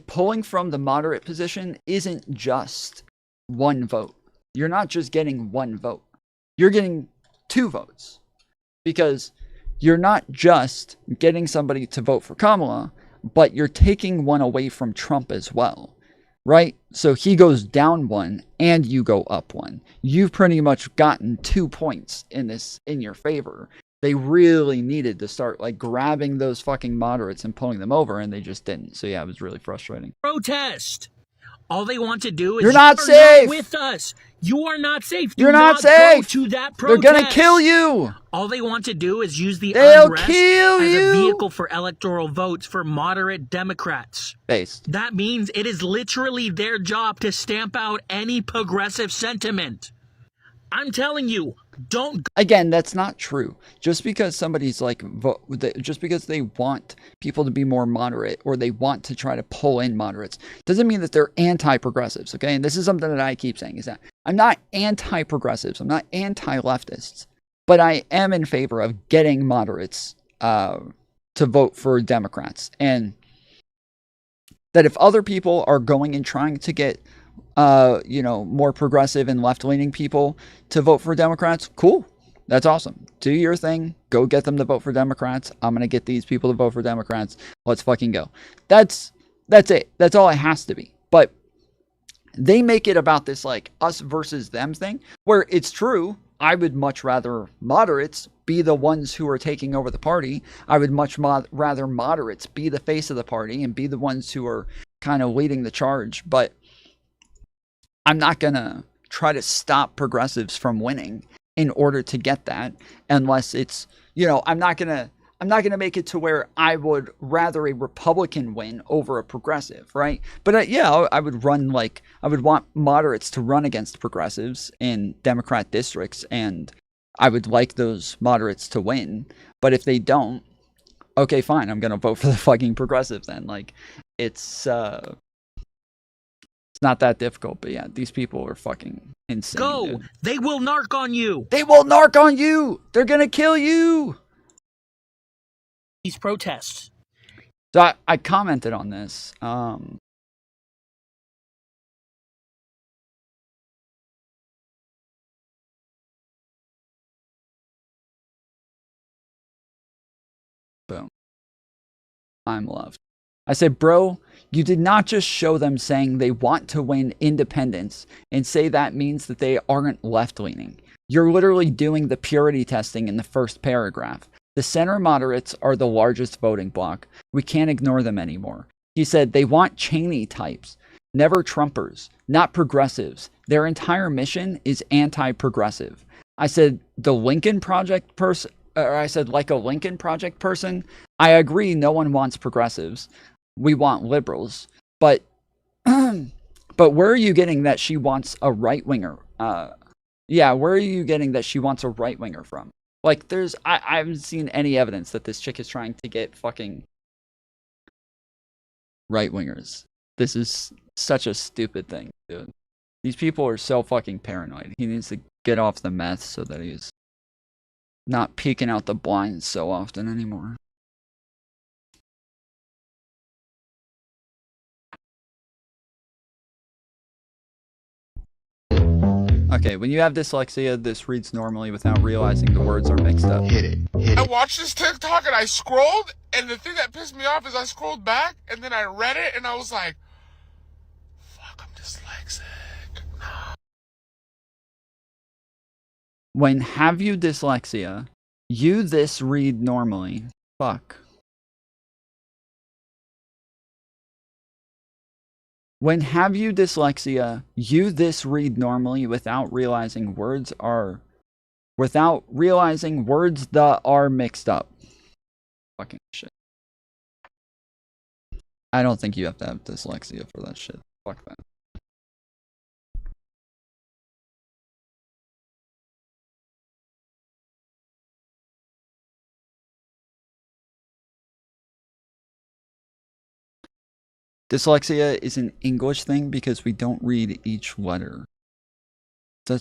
pulling from the moderate position isn't just one vote. You're not just getting one vote. You're getting 2 votes. Because you're not just getting somebody to vote for Kamala, but you're taking one away from Trump as well. Right? So he goes down 1 and you go up 1. You've pretty much gotten 2 points in your favor. They really needed to start like grabbing those fucking moderates and pulling them over, and they just didn't. So yeah, it was really frustrating. Protest. All they want to do is you're not safe with us. You are not safe. You're not safe. Go to that protest. They're gonna kill you. All they want to do is use the They'll unrest kill as you. a vehicle for electoral votes for moderate Democrats. Based. That means it is literally their job to stamp out any progressive sentiment. I'm telling you, don't. Again, that's not true. Just because somebody's like, just because they want people to be more moderate, or they want to try to pull in moderates, doesn't mean that they're anti-progressives. Okay, and this is something that I keep saying, is that I'm not anti-progressives, I'm not anti-leftists, but I am in favor of getting moderates to vote for Democrats, and that if other people are going and trying to get more progressive and left-leaning people to vote for Democrats, cool. That's awesome. Do your thing. Go get them to vote for Democrats. I'm going to get these people to vote for Democrats. Let's fucking go. That's it. That's all it has to be. But they make it about this like us versus them thing, where it's true. I would much rather moderates be the ones who are taking over the party. I would much rather moderates be the face of the party and be the ones who are kind of leading the charge. But I'm not going to try to stop progressives from winning in order to get that, unless it's, I'm not going I'm not going to make it to where I would rather a Republican win over a progressive, right? But yeah, I would run like, I would want moderates to run against progressives in Democrat districts, and I would like those moderates to win. But if they don't, okay, fine, I'm going to vote for the fucking progressive then. Like, it's not that difficult, but yeah, these people are fucking insane. Go! Dude. They will narc on you! They will narc on you! They're going to kill you! These protests. So I commented on this. Boom. I'm loved. I said, bro, you did not just show them saying they want to win independence and say that means that they aren't left-leaning. You're literally doing the purity testing in the first paragraph. The center moderates are the largest voting bloc. We can't ignore them anymore. He said they want Cheney types, never Trumpers, not progressives. Their entire mission is anti-progressive. I said the Lincoln Project person, or I said like a Lincoln Project person. I agree no one wants progressives. We want liberals. But where are you getting that she wants a right-winger? Yeah, where are you getting that she wants a right-winger from? Like, I haven't seen any evidence that this chick is trying to get fucking right-wingers. This is such a stupid thing, dude. These people are so fucking paranoid. He needs to get off the meth so that he's not peeking out the blinds so often anymore. Okay, when you have dyslexia, this reads normally without realizing the words are mixed up. Hit it. I watched this TikTok and I scrolled, and the thing that pissed me off is I scrolled back and then I read it and I was like, fuck, I'm dyslexic. When have you dyslexia, you this read normally. Fuck. When have you dyslexia, you this read normally without realizing words are that are mixed up. Fucking shit. I don't think you have to have dyslexia for that shit. Fuck that. Dyslexia is an English thing because we don't read each letter. I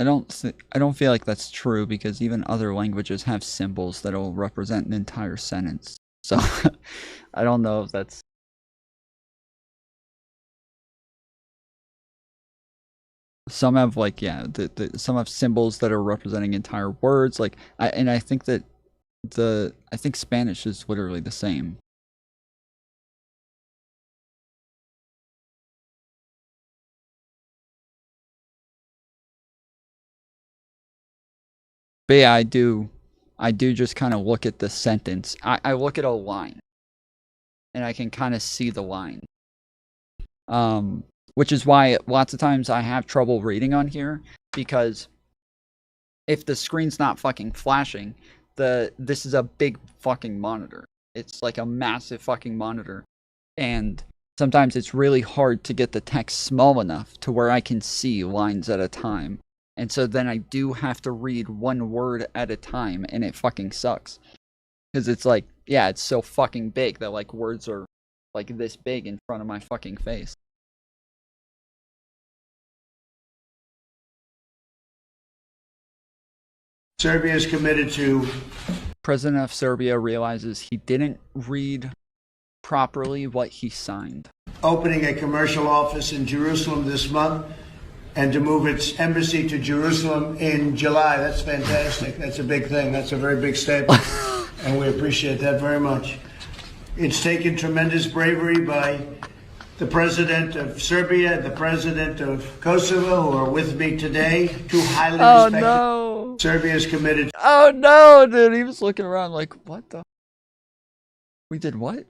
don't feel like that's true because even other languages have symbols that'll represent an entire sentence. So I don't know if that's some have like some have symbols that are representing entire words like I think that I think Spanish is literally the same. But yeah, I do just kind of look at the sentence. I look at a line and I can kind of see the line. Which is why lots of times I have trouble reading on here because if the screen's not fucking flashing, this is a big fucking monitor. It's like a massive fucking monitor. And sometimes it's really hard to get the text small enough to where I can see lines at a time. And so then I do have to read one word at a time, and it fucking sucks. Because it's like, yeah, it's so fucking big that, like, words are, like, this big in front of my fucking face. Serbia is committed to... President of Serbia realizes he didn't read properly what he signed. Opening a commercial office in Jerusalem this month, and to move its embassy to Jerusalem in July. That's fantastic. That's a big thing. That's a very big step. And we appreciate that very much. It's taken tremendous bravery by the president of Serbia and the president of Kosovo, who are with me today. Two highly respected. No. Serbia is committed. Oh no, dude. He was looking around like, what the? We did what?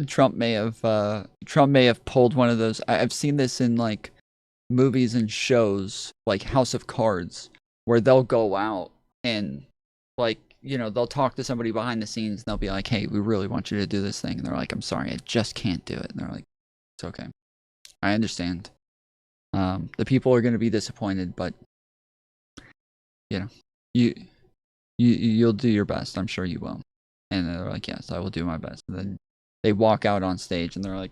Trump may have pulled one of those. I've seen this in like movies and shows like House of Cards where they'll go out and like, you know, they'll talk to somebody behind the scenes and they'll be like, hey, we really want you to do this thing. And they're like, I'm sorry, I just can't do it. And they're like, it's okay. I understand. The people are going to be disappointed, but you know, you'll do your best. I'm sure you will. And they're like, yes, I will do my best. And then they walk out on stage and they're like,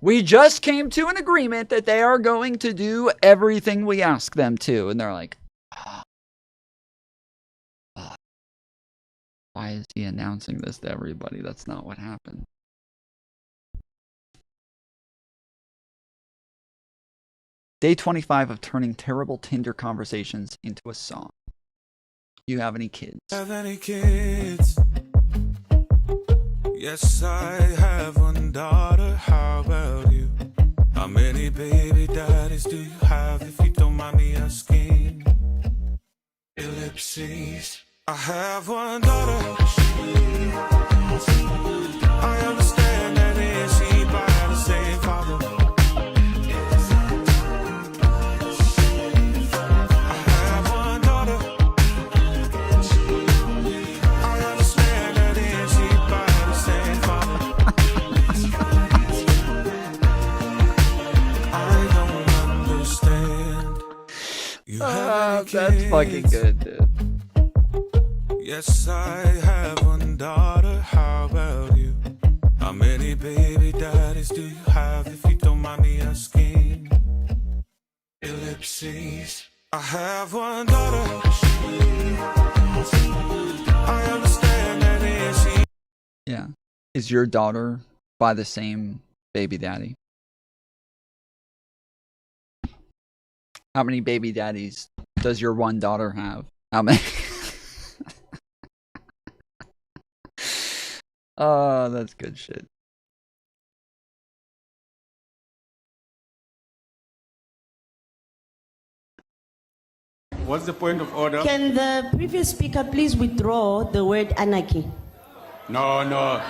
we just came to an agreement that they are going to do everything we ask them to. And they're like, why is he announcing this to everybody? That's not what happened. Day 25 of turning terrible Tinder conversations into a song. You have any kids? Have any kids? Yes, I have one daughter. How about you? How many baby daddies do you have, if you don't mind me asking? Ellipses. I have one daughter. I understand that is she by the same father. I have one daughter. I understand that is she by the same father. I don't understand. You have that's fucking good, dude. Yes, I have one daughter. How about you? How many baby daddies do you have, if you don't mind me asking? Ellipses. I have one daughter. I understand that is she. Yeah. Is your daughter by the same baby daddy? How many baby daddies does your one daughter have? How many? Oh, that's good shit. What's the point of order? Can the previous speaker please withdraw the word anarchy? No.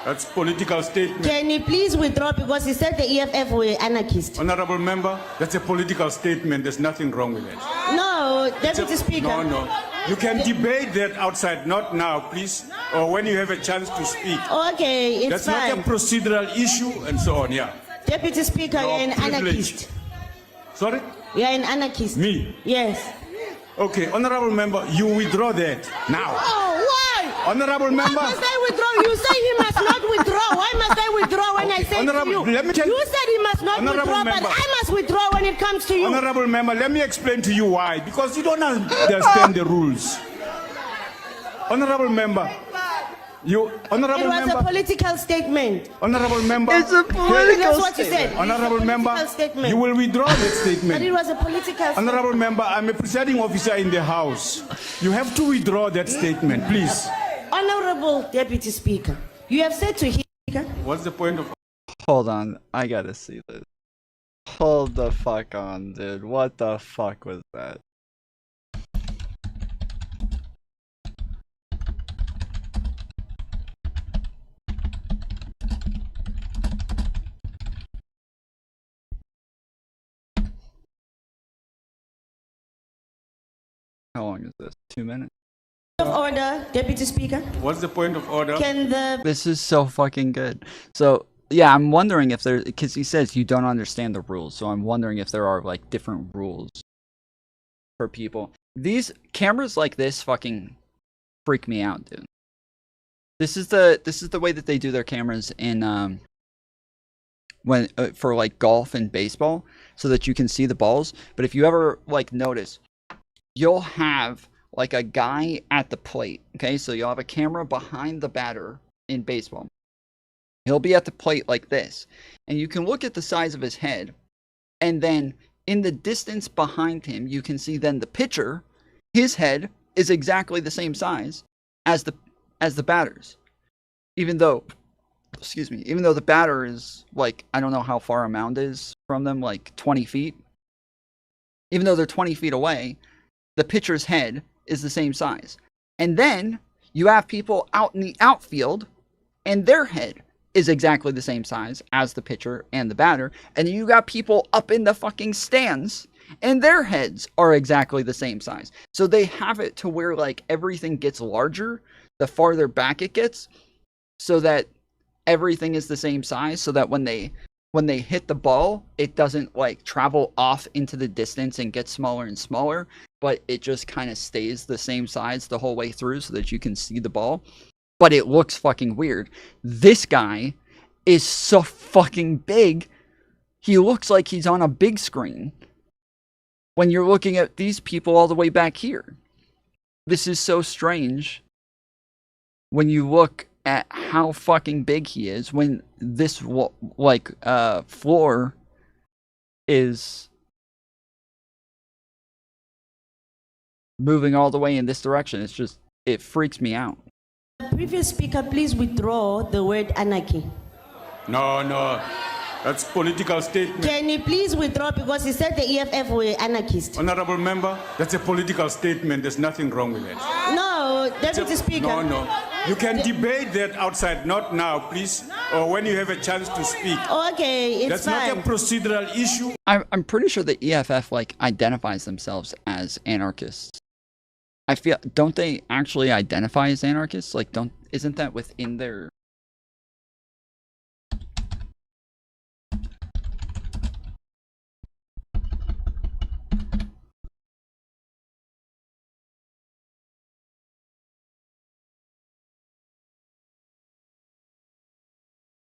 That's political statement. Can he please withdraw, because he said the EFF were anarchists? Honorable member, that's a political statement. There's nothing wrong with it. No, Deputy Speaker. No. You can debate that outside, not now, please, or when you have a chance to speak. Okay, it's That's fine. not a procedural issue and so on, yeah. Deputy Speaker, you're an anarchist. Sorry? You're an anarchist. Me? Yes. Okay, honorable member, you withdraw that now. Oh, why? Honorable member. Why must I withdraw? You say he must not withdraw. Why must I withdraw when I say to you? Let me tell You said he must not withdraw, but I must withdraw when it comes to you. Honorable member, let me explain to you why. Because you don't understand the rules. Honorable member. Honorable it was member. a political statement. Honorable member. It's a political That's what you said. Honorable member. Statement. You will withdraw that statement. But it was a political Honorable member, I'm a presiding officer in the House. You have to withdraw that statement, please. Honorable Deputy Speaker, you have said to him. What's the point of? Hold on, I gotta see this. Hold the fuck on, dude. What the fuck was that? How long is this? 2 minutes? Of order, Deputy Speaker. What's the point of order? This is so fucking good. So, yeah, I'm wondering if there, because he says you don't understand the rules, so I'm wondering if there are, like, different rules for people. These cameras like this fucking freak me out, dude. This is the way that they do their cameras in, when, for, like, golf and baseball, so that you can see the balls. But if you ever, like, notice, you'll have like a guy at the plate, okay? So you'll have a camera behind the batter in baseball. He'll be at the plate like this, and you can look at the size of his head, and then in the distance behind him, you can see then the pitcher, his head is exactly the same size as the batter's. Even though the batter is like, I don't know how far a mound is from them, like 20 feet. Even though they're 20 feet away, the pitcher's head is the same size. And then you have people out in the outfield, and their head is exactly the same size as the pitcher and the batter. And then you got people up in the fucking stands, and their heads are exactly the same size. So they have it to where like everything gets larger the farther back it gets, so that everything is the same size, so that when they hit the ball, it doesn't like travel off into the distance and get smaller and smaller, but it just kind of stays the same size the whole way through so that you can see the ball. But it looks fucking weird. This guy is so fucking big. He looks like he's on a big screen when you're looking at these people all the way back here. This is so strange when you look at how fucking big he is, when this floor is moving all the way in this direction. It's just, it freaks me out. Previous speaker, please withdraw the word anarchy. No, that's political statement. Can you please withdraw, because he said the EFF were anarchists. Honorable member, that's a political statement. There's nothing wrong with it. No, Deputy Speaker. No. You can debate that outside, not now, please, or when you have a chance to speak. Okay, it's That's fine. not a procedural issue. I'm pretty sure the EFF like identifies themselves as anarchists. I feel, don't they actually identify as anarchists? Like, isn't that within their...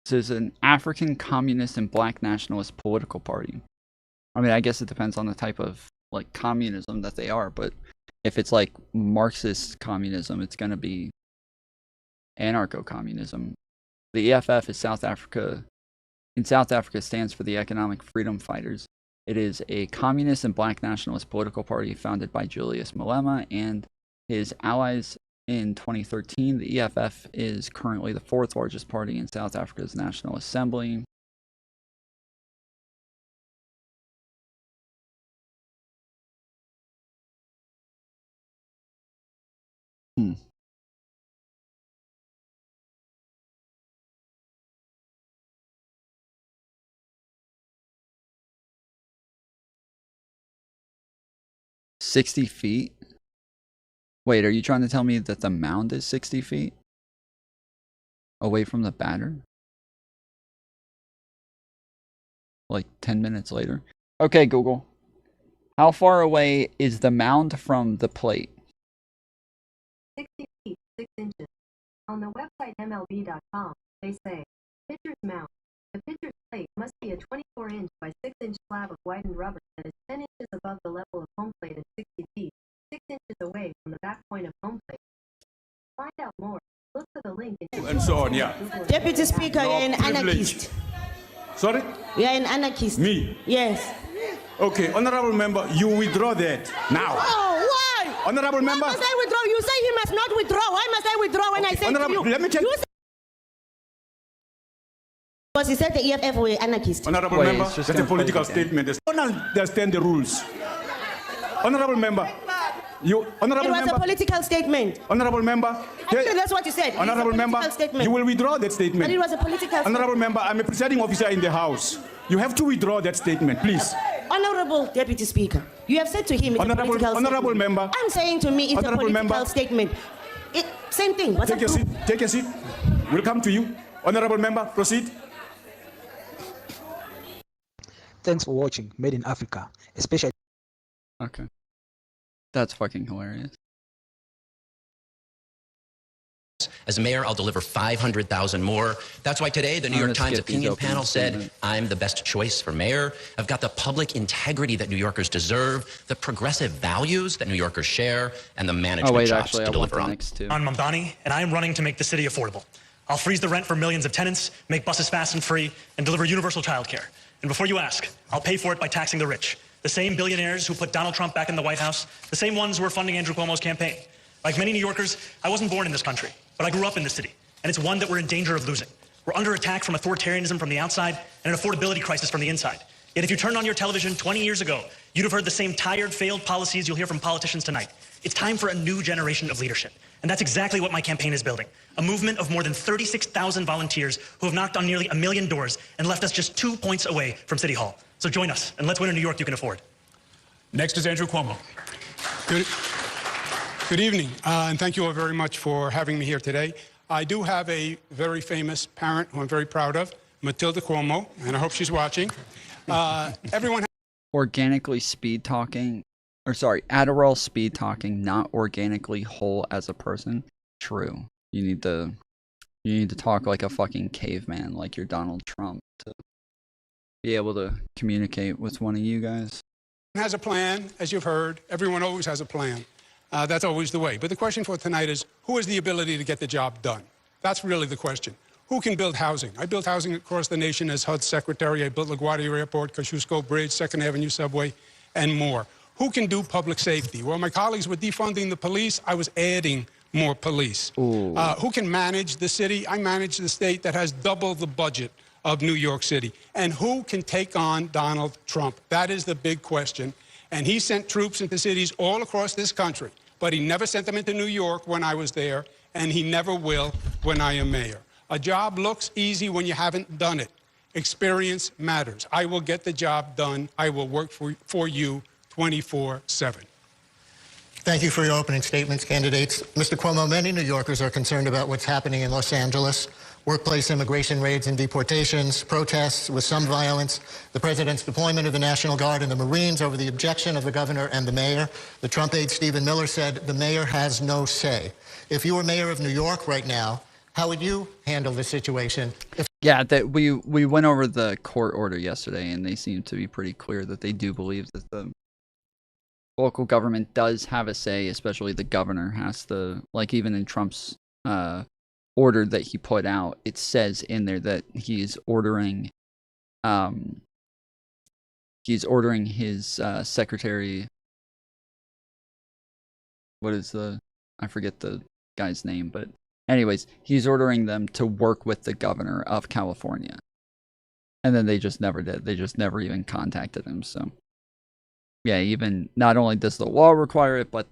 This is an African communist and black nationalist political party. I mean, I guess it depends on the type of like communism that they are, but if it's like Marxist communism, it's going to be anarcho-communism. The EFF is South Africa. In South Africa, stands for the Economic Freedom Fighters. It is a communist and black nationalist political party founded by Julius Malema and his allies. In 2013, the EFF is currently the 4th largest party in South Africa's National Assembly. Hmm. "60 feet? Wait, are you trying to tell me that the mound is 60 feet away from the batter? Like 10 minutes later? Okay, Google. How far away is the mound from the plate? 60 feet, 6 inches. On the website MLB.com, they say, pitcher's mound. The pitcher's plate must be a 24-inch by 6-inch slab of whitened rubber that is 10 inches above the level of home plate and 60 feet, 6 inches away from the back point of home plate. Find out more. Look for the link in and so on, yeah. Deputy Speaker, you're an anarchist. Sorry? You're an anarchist. Me? Yes. Okay, honorable member, you withdraw that now. Oh, why? Honorable member. Why must I withdraw? You say he must not withdraw. Why must I withdraw when I say to you? Let me check. Because he said the EFF were anarchists. Honorable member, that's a political statement. I don't understand the rules. Honorable member, it was a political statement. Honorable member. Actually, that's what you said. Honorable member, you will withdraw that statement. But it was a political statement. Honorable member, I'm a presiding officer in the House. You have to withdraw that statement, please. Honorable Deputy Speaker, you have said to him it's a political statement. Honorable member. I'm saying to me it's a political statement. Same thing. Take your seat. Take your seat. We'll come to you. Honorable member, proceed. Thanks for watching Made in Africa, especially. Okay. That's fucking hilarious. As mayor, I'll deliver 500,000 more. That's why today the New York Times opinion panel said, I'm the best choice for mayor. I've got the public integrity that New Yorkers deserve, the progressive values that New Yorkers share, and the management jobs to deliver on. I'm Mamdani, and I'm running to make the city affordable. I'll freeze the rent for millions of tenants, make buses fast and free, and deliver universal childcare. And before you ask, I'll pay for it by taxing the rich. The same billionaires who put Donald Trump back in the White House, the same ones who are funding Andrew Cuomo's campaign. Like many New Yorkers, I wasn't born in this country, but I grew up in this city, and it's one that we're in danger of losing. We're under attack from authoritarianism from the outside and an affordability crisis from the inside. Yet if you turned on your television 20 years ago, you'd have heard the same tired, failed policies you'll hear from politicians tonight. It's time for a new generation of leadership. And that's exactly what my campaign is building. A movement of more than 36,000 volunteers who have knocked on nearly 1 million doors and left us just 2 points away from City Hall. So join us, and let's win a New York you can afford. Next is Andrew Cuomo. Good evening, and thank you all very much for having me here today. I do have a very famous parent who I'm very proud of, Matilda Cuomo, and I hope she's watching. Everyone. Organically speed talking, or sorry, Adderall speed talking, not organically whole as a person. True. You need to talk like a fucking caveman, like you're Donald Trump, to be able to communicate with one of you guys. Has a plan, as you've heard. Everyone always has a plan. That's always the way. But the question for tonight is, who has the ability to get the job done? That's really the question. Who can build housing? I built housing across the nation as HUD secretary. I built LaGuardia Airport, Kosciuszko Bridge, 2nd Avenue Subway, and more. Who can do public safety? While my colleagues were defunding the police, I was adding more police. Who can manage the city? I manage the state that has double the budget of New York City. And who can take on Donald Trump? That is the big question. And he sent troops into cities all across this country, but he never sent them into New York when I was there, and he never will when I am mayor. A job looks easy when you haven't done it. Experience matters. I will get the job done. I will work for you 24/7. Thank you for your opening statements, candidates. Mr. Cuomo, many New Yorkers are concerned about what's happening in Los Angeles. Workplace immigration raids and deportations, protests with some violence, the president's deployment of the National Guard and the Marines over the objection of the governor and the mayor. The Trump aide Stephen Miller said the mayor has no say. If you were mayor of New York right now, how would you handle the situation? Yeah, that we went over the court order yesterday, and they seem to be pretty clear that they do believe that the local government does have a say, especially the governor has to, like even in Trump's order that he put out, it says in there that he's ordering his secretary, I forget the guy's name, but anyways, he's ordering them to work with the governor of California. And then they just never did. They just never even contacted him. So yeah, even not only does the law require it, but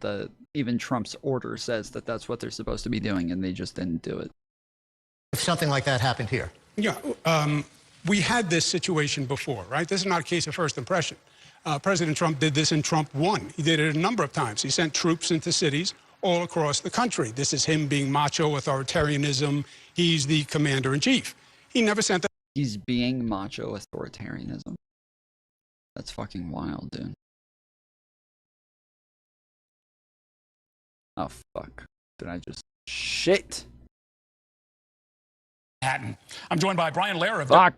even Trump's order says that that's what they're supposed to be doing, and they just didn't do it. If something like that happened here? Yeah, we had this situation before, right? This is not a case of first impression. President Trump did this in Trump 1. He did it a number of times. He sent troops into cities all across the country. This is him being macho authoritarianism. He's the commander-in-chief. He never sent them. He's being macho authoritarianism. That's fucking wild, dude. Oh, fuck. Did I just... Shit! Manhattan. I'm joined by Brian Lehrer of... Fuck!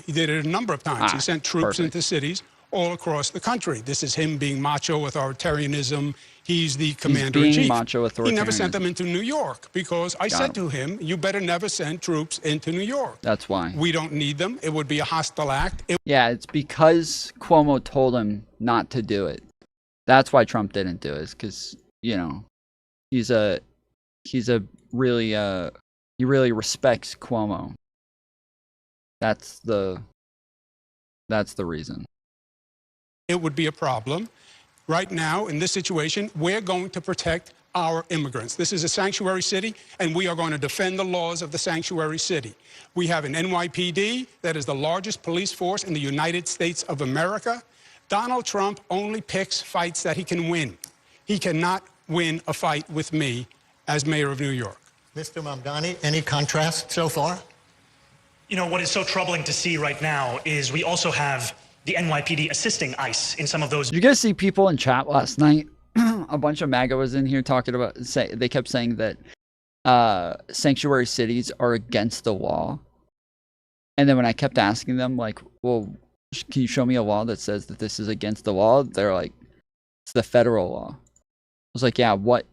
He did it a number of times. He sent troops into cities all across the country. This is him being macho authoritarianism. He's the commander-in-chief. Macho He never sent them into New York because I said to him, you better never send troops into New York. That's why. We don't need them. It would be a hostile act. Yeah, it's because Cuomo told him not to do it. That's why Trump didn't do it. It's because, you know, he really respects Cuomo. That's the reason. It would be a problem. Right now, in this situation, we're going to protect our immigrants. This is a sanctuary city, and we are going to defend the laws of the sanctuary city. We have an NYPD that is the largest police force in the United States of America. Donald Trump only picks fights that he can win. He cannot win a fight with me as mayor of New York. Mr. Mamdani, any contrast so far? You know, what is so troubling to see right now is we also have the NYPD assisting ICE in some of those. Did you guys see people in chat last night? A bunch of MAGA was in here talking about, they kept saying that sanctuary cities are against the law. And then when I kept asking them, like, well, can you show me a law that says that this is against the law? They're like, it's the federal law. I was like, yeah, what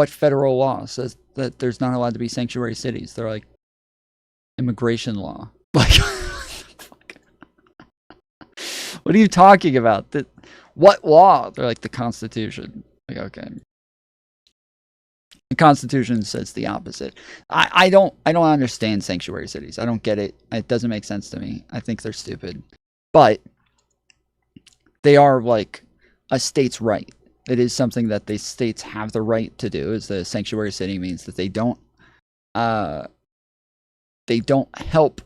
federal law says that there's not allowed to be sanctuary cities? They're like, immigration law. Like, what are you talking about? What law? They're like, the Constitution. Like, okay. The Constitution says the opposite. I don't understand sanctuary cities. I don't get it. It doesn't make sense to me. I think they're stupid. But they are like a state's right. It is something that the states have the right to do. Is the sanctuary city means that they don't they don't help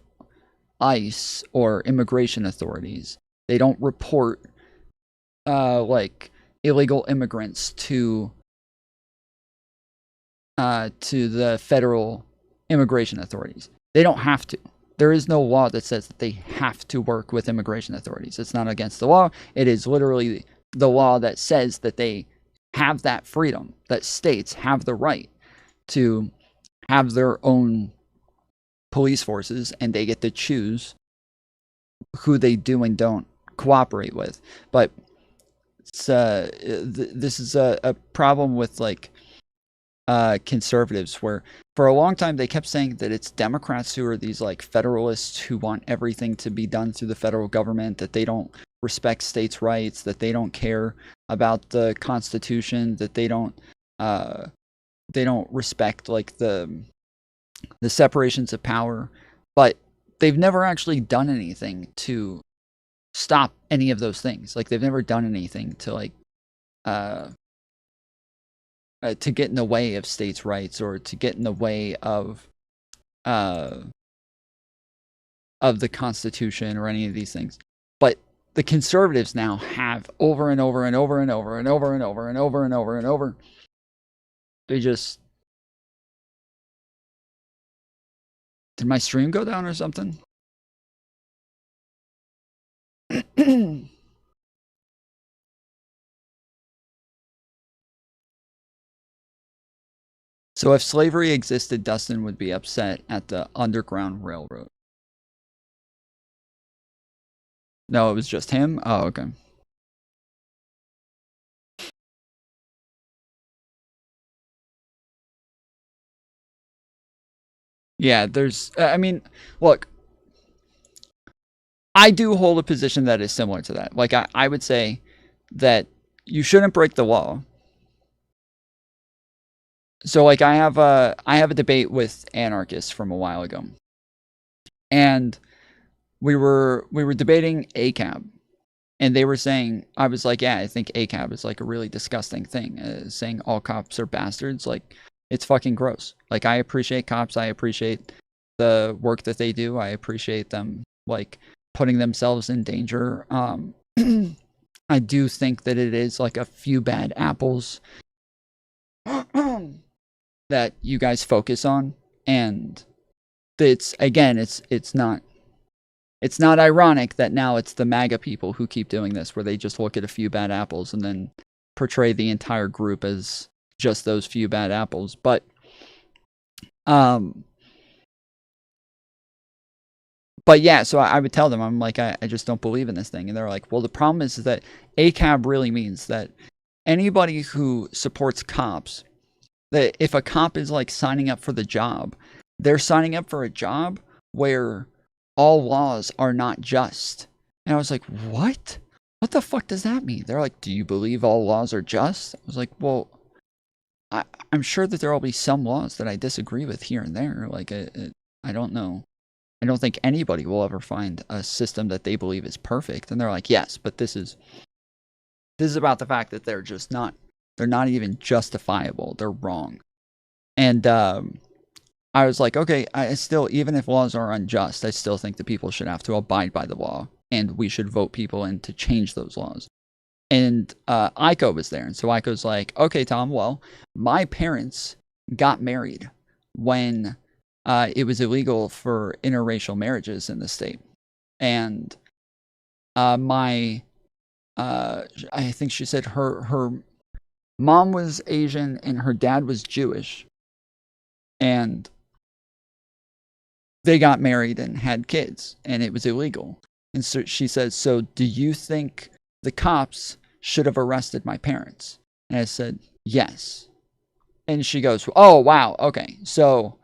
ICE or immigration authorities. They don't report like illegal immigrants to the federal immigration authorities. They don't have to. There is no law that says that they have to work with immigration authorities. It's not against the law. It is literally the law that says that they have that freedom, that states have the right to have their own police forces, and they get to choose who they do and don't cooperate with. But it's, this is a problem with like conservatives, where for a long time they kept saying that it's Democrats who are these like federalists who want everything to be done through the federal government, that they don't respect states' rights, that they don't care about the Constitution, that they don't respect like the separations of power. But they've never actually done anything to stop any of those things. Like they've never done anything to like to get in the way of states' rights, or to get in the way of the Constitution or any of these things. But the conservatives now have over and over and over and over and over and over and over and over and over. They just... Did my stream go down or something? So if slavery existed, Dustin would be upset at the Underground Railroad. No, it was just him? Oh, okay. Yeah, there's... I mean, look. I do hold a position that is similar to that. Like, I would say that you shouldn't break the law. So, like, I have a debate with anarchists from a while ago. And we were debating ACAB. And they were saying, I was like, yeah, I think ACAB is like a really disgusting thing. Saying all cops are bastards, like, it's fucking gross. Like, I appreciate cops. I appreciate the work that they do. I appreciate them, like, putting themselves in danger. I do think that it is like a few bad apples that you guys focus on, and it's not ironic that now it's the MAGA people who keep doing this, where they just look at a few bad apples and then portray the entire group as just those few bad apples. But yeah, so I would tell them, I'm like, I just don't believe in this thing. And they're like, well, the problem is that ACAB really means that anybody who supports cops, that if a cop is like signing up for the job, they're signing up for a job where all laws are not just. And I was like, what? What the fuck does that mean? They're like, do you believe all laws are just? I was like, well, I'm sure that there will be some laws that I disagree with here and there. Like, I don't know. I don't think anybody will ever find a system that they believe is perfect. And they're like, yes, but this is about the fact that they're not even justifiable. They're wrong. And I was like, okay, I still, even if laws are unjust, I still think that people should have to abide by the law, and we should vote people in to change those laws. And Aiko was there. And so Aiko's like, okay, Tom, well, my parents got married when it was illegal for interracial marriages in the state. And I think she said her mom was Asian and her dad was Jewish. And they got married and had kids, and it was illegal. And so she says, so do you think the cops should have arrested my parents? And I said, yes. And she goes, oh, wow, okay. So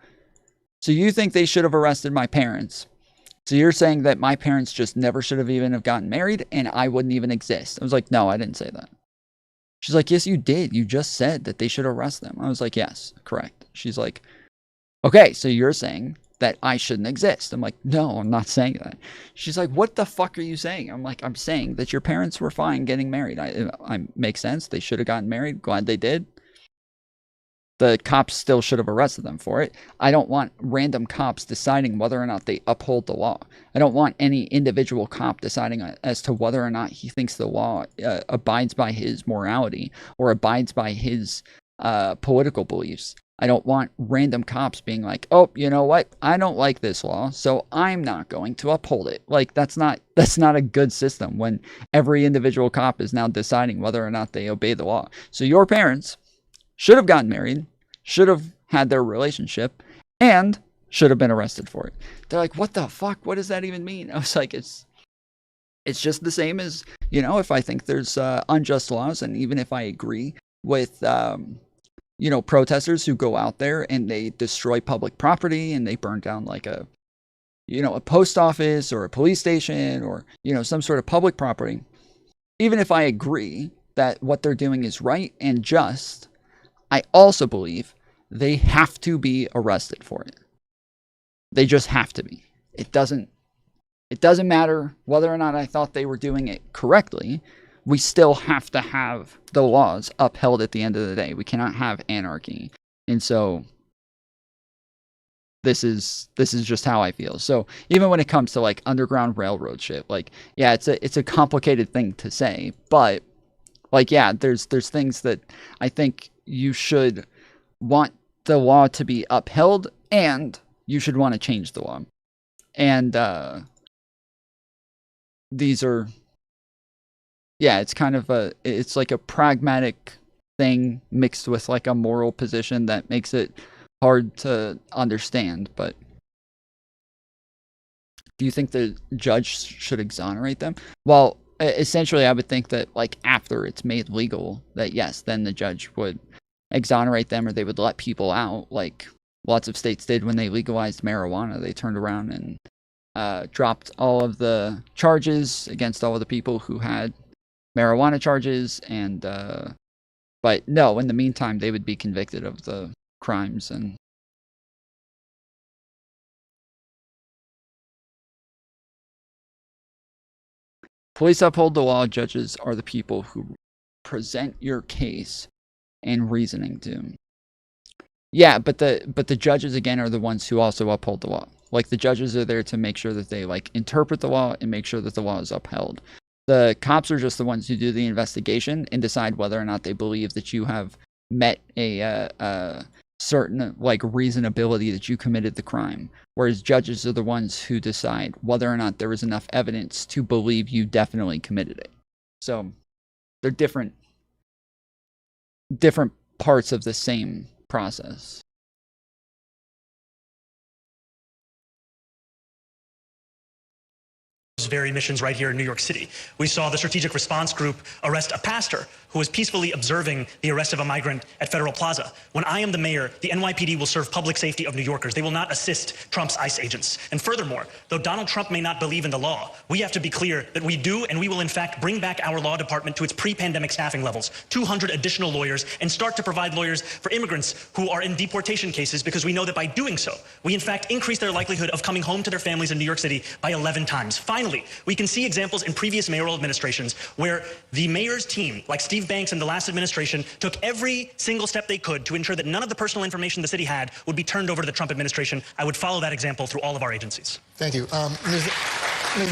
you think they should have arrested my parents. So you're saying that my parents just never should have even have gotten married and I wouldn't even exist. I was like, no, I didn't say that. She's like, yes, you did. You just said that they should arrest them. I was like, yes, correct. She's like, okay, so you're saying that I shouldn't exist. I'm like, no, I'm not saying that. She's like, what the fuck are you saying? I'm like, I'm saying that your parents were fine getting married. I makes sense. They should have gotten married. Glad they did. The cops still should have arrested them for it. I don't want random cops deciding whether or not they uphold the law. I don't want any individual cop deciding as to whether or not he thinks the law abides by his morality or abides by his political beliefs. I don't want random cops being like, oh, you know what? I don't like this law, so I'm not going to uphold it. Like, that's not a good system when every individual cop is now deciding whether or not they obey the law. So your parents should have gotten married, should have had their relationship, and should have been arrested for it. They're like, what the fuck? What does that even mean? I was like, it's just the same as, you know, if I think there's unjust laws, and even if I agree with, you know, protesters who go out there and they destroy public property and they burn down like a, you know, a post office or a police station or, you know, some sort of public property, even if I agree that what they're doing is right and just, I also believe they have to be arrested for it. They just have to be. It doesn't matter whether or not I thought they were doing it correctly. We still have to have the laws upheld at the end of the day. We cannot have anarchy. And so this is just how I feel. So even when it comes to like Underground Railroad shit, like, yeah, it's a complicated thing to say, but like, yeah, there's things that I think you should want the law to be upheld, and you should want to change the law. And these are, yeah, it's kind of it's like a pragmatic thing mixed with like a moral position that makes it hard to understand. But do you think the judge should exonerate them? Well, essentially, I would think that like after it's made legal, that yes, then the judge would exonerate them, or they would let people out, like lots of states did when they legalized marijuana. They turned around and dropped all of the charges against all of the people who had marijuana charges, and but no, in the meantime, they would be convicted of the crimes. And police uphold the law. Judges are the people who present your case and reasoning to. Yeah, but the judges again are the ones who also uphold the law. Like, the judges are there to make sure that they like interpret the law and make sure that the law is upheld. The cops are just the ones who do the investigation and decide whether or not they believe that you have met a certain like reasonability that you committed the crime. Whereas judges are the ones who decide whether or not there is enough evidence to believe you definitely committed it. So they're different parts of the same process. Very missions right here in New York City. We saw the Strategic Response Group arrest a pastor who was peacefully observing the arrest of a migrant at Federal Plaza. When I am the mayor, the NYPD will serve public safety of New Yorkers. They will not assist Trump's ICE agents. And furthermore, though Donald Trump may not believe in the law, we have to be clear that we do, and we will in fact bring back our law department to its pre-pandemic staffing levels, 200 additional lawyers, and start to provide lawyers for immigrants who are in deportation cases, because we know that by doing so, we in fact increase their likelihood of coming home to their families in New York City by 11 times. Finally, we can see examples in previous mayoral administrations where the mayor's team, like Steve Banks in the last administration, took every single step they could to ensure that none of the personal information the city had would be turned over to the Trump administration. I would follow that example through all of our agencies. Thank you. Ms.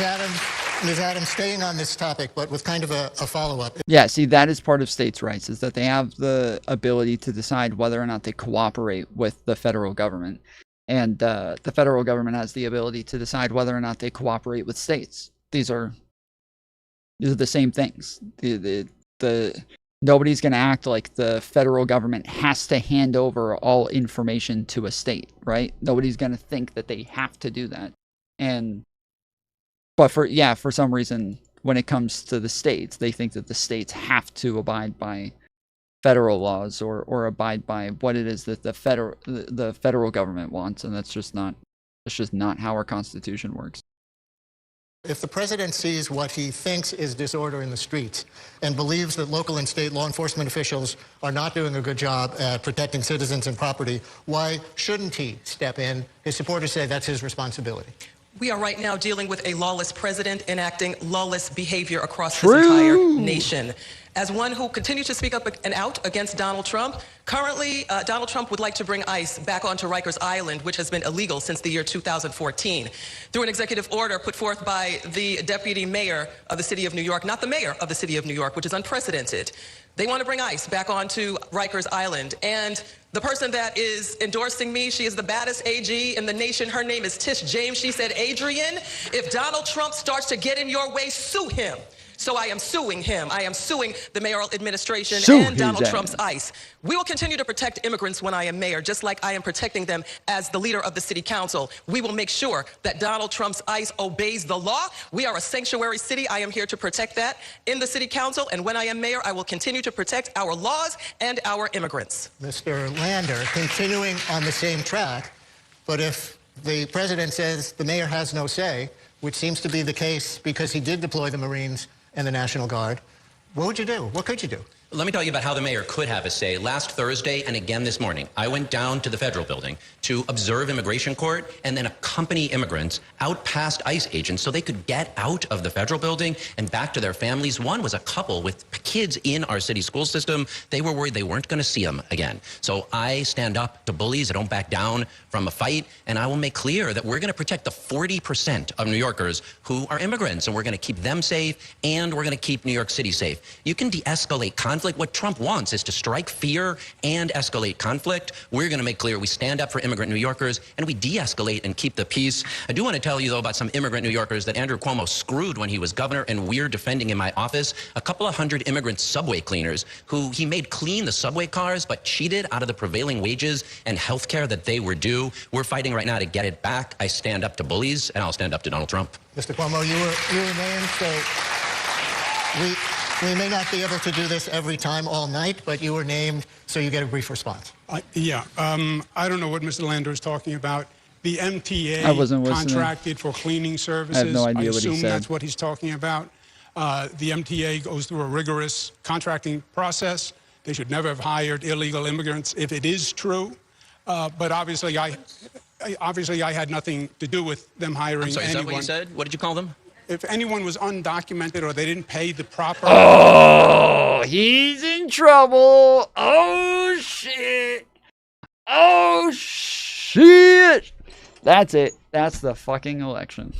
Adams, staying on this topic, but with kind of a follow-up. Yeah, see, that is part of states' rights, is that they have the ability to decide whether or not they cooperate with the federal government. And the federal government has the ability to decide whether or not they cooperate with states. These are the same things. Nobody's going to act like the federal government has to hand over all information to a state, right? Nobody's going to think that they have to do that. But for some reason, when it comes to the states, they think that the states have to abide by federal laws or abide by what it is that the federal government wants, and that's just not how our Constitution works. If the president sees what he thinks is disorder in the streets and believes that local and state law enforcement officials are not doing a good job at protecting citizens and property, why shouldn't he step in? His supporters say that's his responsibility. We are right now dealing with a lawless president enacting lawless behavior across this entire nation. As one who continues to speak up and out against Donald Trump, currently Donald Trump would like to bring ICE back onto Rikers Island, which has been illegal since the year 2014, through an executive order put forth by the deputy mayor of the city of New York, not the mayor of the city of New York, which is unprecedented. They want to bring ICE back onto Rikers Island. And the person that is endorsing me, she is the baddest AG in the nation. Her name is Tish James. She said, Adrian, if Donald Trump starts to get in your way, sue him. So I am suing him. I am suing the mayoral administration and Donald Trump's ICE. We will continue to protect immigrants when I am mayor, just like I am protecting them as the leader of the city council. We will make sure that Donald Trump's ICE obeys the law. We are a sanctuary city. I am here to protect that in the city council. And when I am mayor, I will continue to protect our laws and our immigrants. Mr. Lander, continuing on the same track, but if the president says the mayor has no say, which seems to be the case because he did deploy the Marines and the National Guard, what would you do? What could you do? Let me tell you about how the mayor could have a say. Last Thursday and again this morning, I went down to the federal building to observe immigration court and then accompany immigrants out past ICE agents so they could get out of the federal building and back to their families. One was a couple with kids in our city school system. They were worried they weren't going to see them again. So I stand up to bullies. I don't back down from a fight. And I will make clear that we're going to protect the 40% of New Yorkers who are immigrants. And we're going to keep them safe. And we're going to keep New York City safe. You can de-escalate conflict. What Trump wants is to strike fear and escalate conflict. We're going to make clear we stand up for immigrant New Yorkers and we de-escalate and keep the peace. I do want to tell you, though, about some immigrant New Yorkers that Andrew Cuomo screwed when he was governor, and we're defending in my office. A couple of hundred immigrant subway cleaners who he made clean the subway cars but cheated out of the prevailing wages and health care that they were due. We're fighting right now to get it back. I stand up to bullies, and I'll stand up to Donald Trump. Mr. Cuomo, you were named, so we may not be able to do this every time all night, but you were named, so you get a brief response. I don't know what Mr. Lander is talking about. The MTA contracted for cleaning services. I have no idea what he assume said. That's what he's talking about. The MTA goes through a rigorous contracting process. They should never have hired illegal immigrants if it is true. But obviously, I had nothing to do with them hiring anyone. I'm sorry, is that what you said? What did you call them? If anyone was undocumented or they didn't pay the proper... Oh, he's in trouble. Oh, shit. Oh, shit. That's it. That's the fucking election.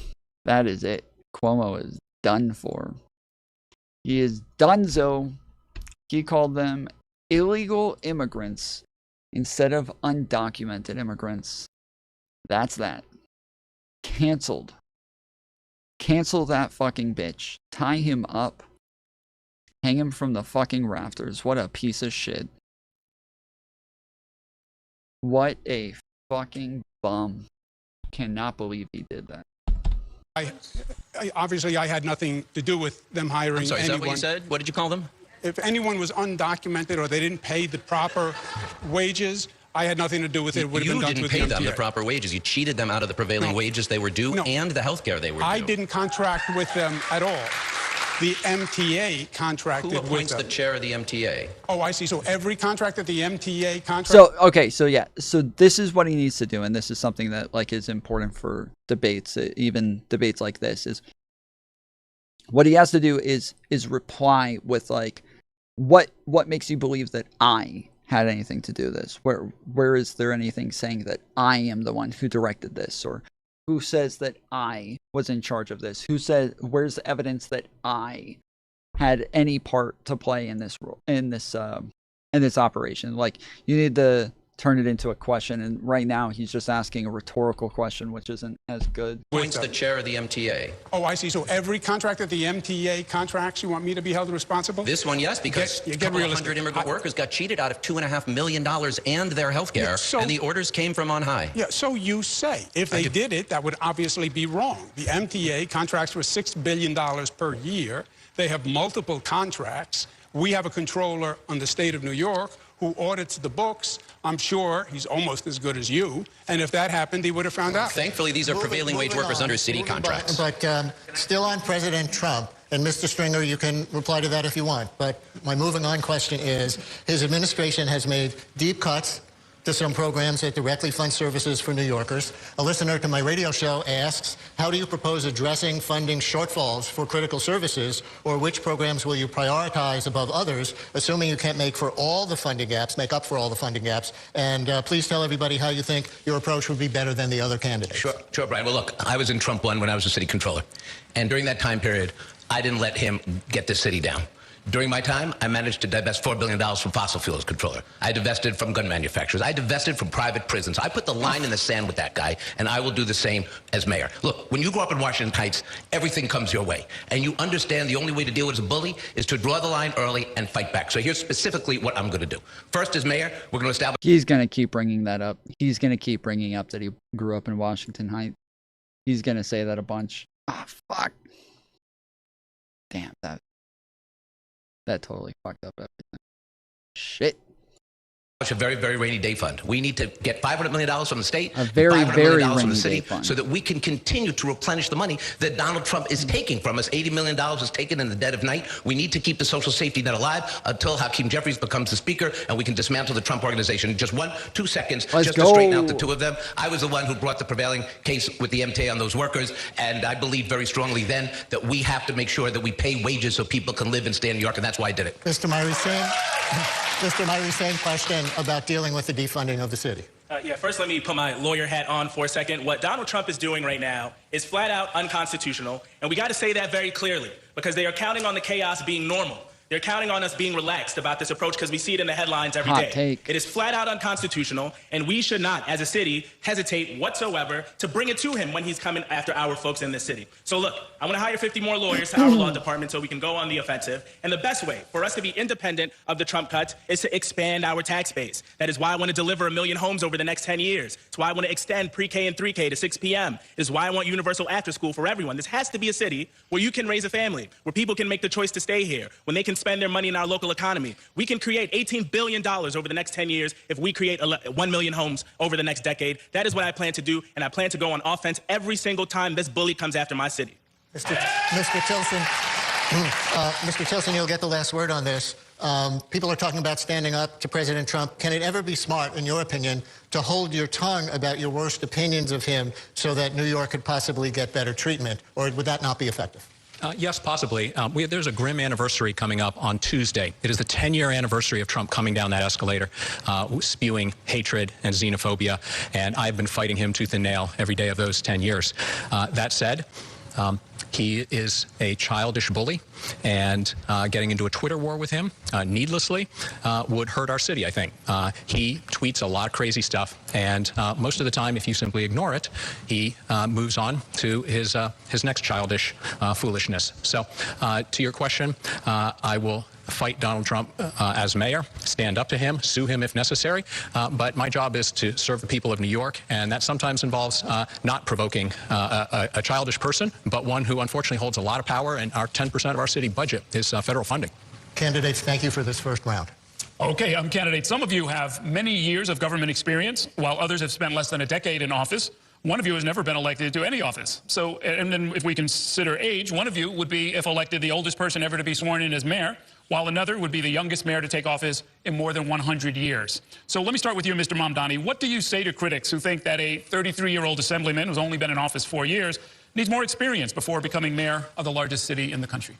That is it. Cuomo is done for. He is donezo. He called them illegal immigrants instead of undocumented immigrants. That's that. Canceled. Cancel that fucking bitch. Tie him up. Hang him from the fucking rafters. What a piece of shit. What a fucking bum. Cannot believe he did that. Obviously, I had nothing to do with them hiring anyone. I'm sorry, is that what you said? What did you call them? If anyone was undocumented or they didn't pay the proper wages, I had nothing to do with it. It would have been done You with didn't pay the them MTA. the proper wages. You cheated them out of the prevailing wages they were due and the health care they were due. I didn't contract with them at all. The MTA contracted with them. Who appoints the chair of the MTA? Oh, I see. So every contract that the MTA contract... So, okay, so yeah. So this is what he needs to do, and this is something that, like, is important for debates, even debates like this, is what he has to do is reply with, like, what makes you believe that I had anything to do this? Where is there anything saying that I am the one who directed this, or who says that I was in charge of this? Who says, where's the evidence that I had any part to play in this role, in this operation? Like, you need to turn it into a question, and right now he's just asking a rhetorical question, which isn't as good. Appoints the chair of the MTA. Oh, I see. So every contract that the MTA contracts, you want me to be held responsible? This one, yes, because a couple of hundred immigrant workers got cheated out of $2.5 million and their health care, and the orders came from on high. Yeah, so you say. If they did it, that would obviously be wrong. The MTA contracts for $6 billion per year. They have multiple contracts. We have a controller on the state of New York who audits the books. I'm sure he's almost as good as you. And if that happened, he would have found out. Thankfully, these are prevailing wage workers under city contracts. But still on President Trump, and Mr. Stringer, you can reply to that if you want. But my moving on question is, his administration has made deep cuts to some programs that directly fund services for New Yorkers. A listener to my radio show asks, how do you propose addressing funding shortfalls for critical services, or which programs will you prioritize above others, assuming you can't make up for all the funding gaps? And please tell everybody how you think your approach would be better than the other candidates. Sure, Brian. Well, look, I was in Trump 1 when I was a city controller. And during that time period, I didn't let him get the city down. During my time, I managed to divest $4 billion from fossil fuels controller. I divested from gun manufacturers. I divested from private prisons. I put the line in the sand with that guy, and I will do the same as mayor. Look, when you grow up in Washington Heights, everything comes your way. And you understand the only way to deal with a bully is to draw the line early and fight back. So here's specifically what I'm going to do. First, as mayor, we're going to establish... He's going to keep bringing that up. He's going to keep bringing up that he grew up in Washington Heights. He's going to say that a bunch. Ah, fuck. Damn, that totally fucked up everything. Shit. A very, very rainy day fund. We need to get $500 million from the state, a very, $500 very million from the rainy city, day fund, so that we can continue to replenish the money that Donald Trump is taking from us. $80 million is taken in the dead of night. We need to keep the social safety net alive until Hakeem Jeffries becomes the speaker, and we can dismantle the Trump organization. Just 2 seconds, Let's just go. to straighten out the two of them. I was the one who brought the prevailing case with the MTA on those workers, and I believed very strongly then that we have to make sure that we pay wages so people can live and stay in New York, and that's why I did it. Mr. Myrie, same question about dealing with the defunding of the city. Yeah, first let me put my lawyer hat on for a second. What Donald Trump is doing right now is flat out unconstitutional, and we got to say that very clearly, because they are counting on the chaos being normal. They're counting on us being relaxed about this approach because we see it in the headlines every day. Hot take. It is flat out unconstitutional, and we should not, as a city, hesitate whatsoever to bring it to him when he's coming after our folks in this city. So look, I want to hire 50 more lawyers to our law department so we can go on the offensive. And the best way for us to be independent of the Trump cuts is to expand our tax base. That is why I want to deliver 1 million homes over the next 10 years. It's why I want to extend pre-K and 3K to 6 p.m. It's why I want universal after school for everyone. This has to be a city where you can raise a family, where people can make the choice to stay here, when they can spend their money in our local economy. We can create $18 billion over the next 10 years if we create 1 million homes over the next decade. That is what I plan to do, and I plan to go on offense every single time this bully comes after my city. Mr. Tilson, you'll get the last word on this. People are talking about standing up to President Trump. Can it ever be smart, in your opinion, to hold your tongue about your worst opinions of him so that New York could possibly get better treatment, or would that not be effective? Yes, possibly. There's a grim anniversary coming up on Tuesday. It is the 10-year anniversary of Trump coming down that escalator, spewing hatred and xenophobia, and I've been fighting him tooth and nail every day of those 10 years. That said, he is a childish bully, and getting into a Twitter war with him needlessly would hurt our city, I think. He tweets a lot of crazy stuff, and most of the time, if you simply ignore it, he moves on to his next childish foolishness. So to your question, I will fight Donald Trump as mayor, stand up to him, sue him if necessary, but my job is to serve the people of New York, and that sometimes involves not provoking a childish person, but one who unfortunately holds a lot of power, and our 10% of our city budget is federal funding. Candidates, thank you for this first round. Okay, candidates. Some of you have many years of government experience, while others have spent less than a decade in office. One of you has never been elected to any office. So, and then if we consider age, one of you would be, if elected, the oldest person ever to be sworn in as mayor, while another would be the youngest mayor to take office in more than 100 years. So let me start with you, Mr. Mamdani. What do you say to critics who think that a 33-year-old assemblyman who's only been in office 4 years needs more experience before becoming mayor of the largest city in the country?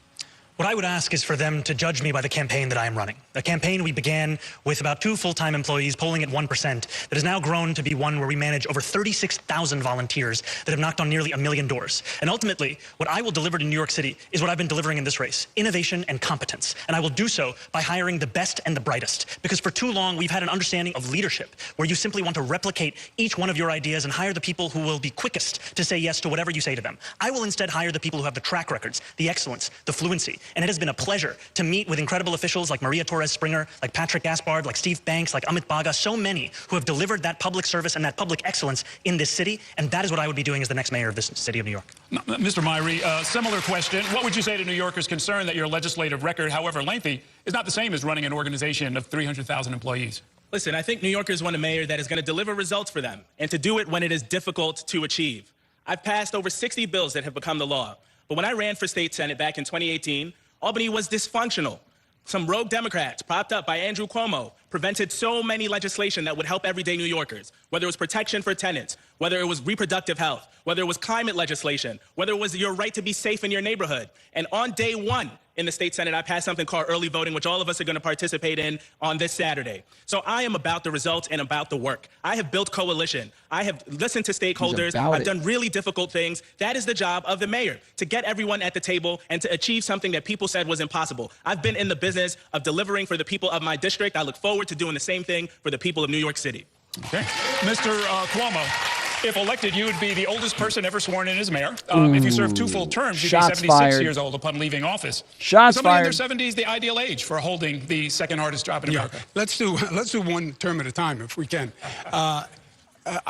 What I would ask is for them to judge me by the campaign that I am running. A campaign we began with about 2 full-time employees polling at 1% that has now grown to be one where we manage over 36,000 volunteers that have knocked on nearly 1 million doors. And ultimately, what I will deliver to New York City is what I've been delivering in this race: innovation and competence. And I will do so by hiring the best and the brightest. Because for too long, we've had an understanding of leadership where you simply want to replicate each one of your ideas and hire the people who will be quickest to say yes to whatever you say to them. I will instead hire the people who have the track records, the excellence, the fluency. And it has been a pleasure to meet with incredible officials like Maria Torres Springer, like Patrick Gaspard, like Steve Banks, like Amit Baga, so many who have delivered that public service and that public excellence in this city. And that is what I would be doing as the next mayor of this city of New York. Mr. Myrie, similar question. What would you say to New Yorkers concerned that your legislative record, however lengthy, is not the same as running an organization of 300,000 employees? Listen, I think New Yorkers want a mayor that is going to deliver results for them and to do it when it is difficult to achieve. I've passed over 60 bills that have become the law. But when I ran for state senate back in 2018, Albany was dysfunctional. Some rogue Democrats, propped up by Andrew Cuomo, prevented so many legislation that would help everyday New Yorkers, whether it was protection for tenants, whether it was reproductive health, whether it was climate legislation, whether it was your right to be safe in your neighborhood. And on day one in the state Senate, I passed something called early voting, which all of us are going to participate in on this Saturday. So I am about the results and about the work. I have built coalition. I have listened to stakeholders. I've done really difficult things. That is the job of the mayor, to get everyone at the table and to achieve something that people said was impossible. I've been in the business of delivering for the people of my district. I look forward to doing the same thing for the people of New York City. Okay. Mr. Cuomo, if elected, you would be the oldest person ever sworn in as mayor. If you serve 2 full terms, you'd be 76 years old upon leaving office. Shots Somebody fired. in their 70s, the ideal age for holding the second hardest job in America. Let's do one term at a time if we can. I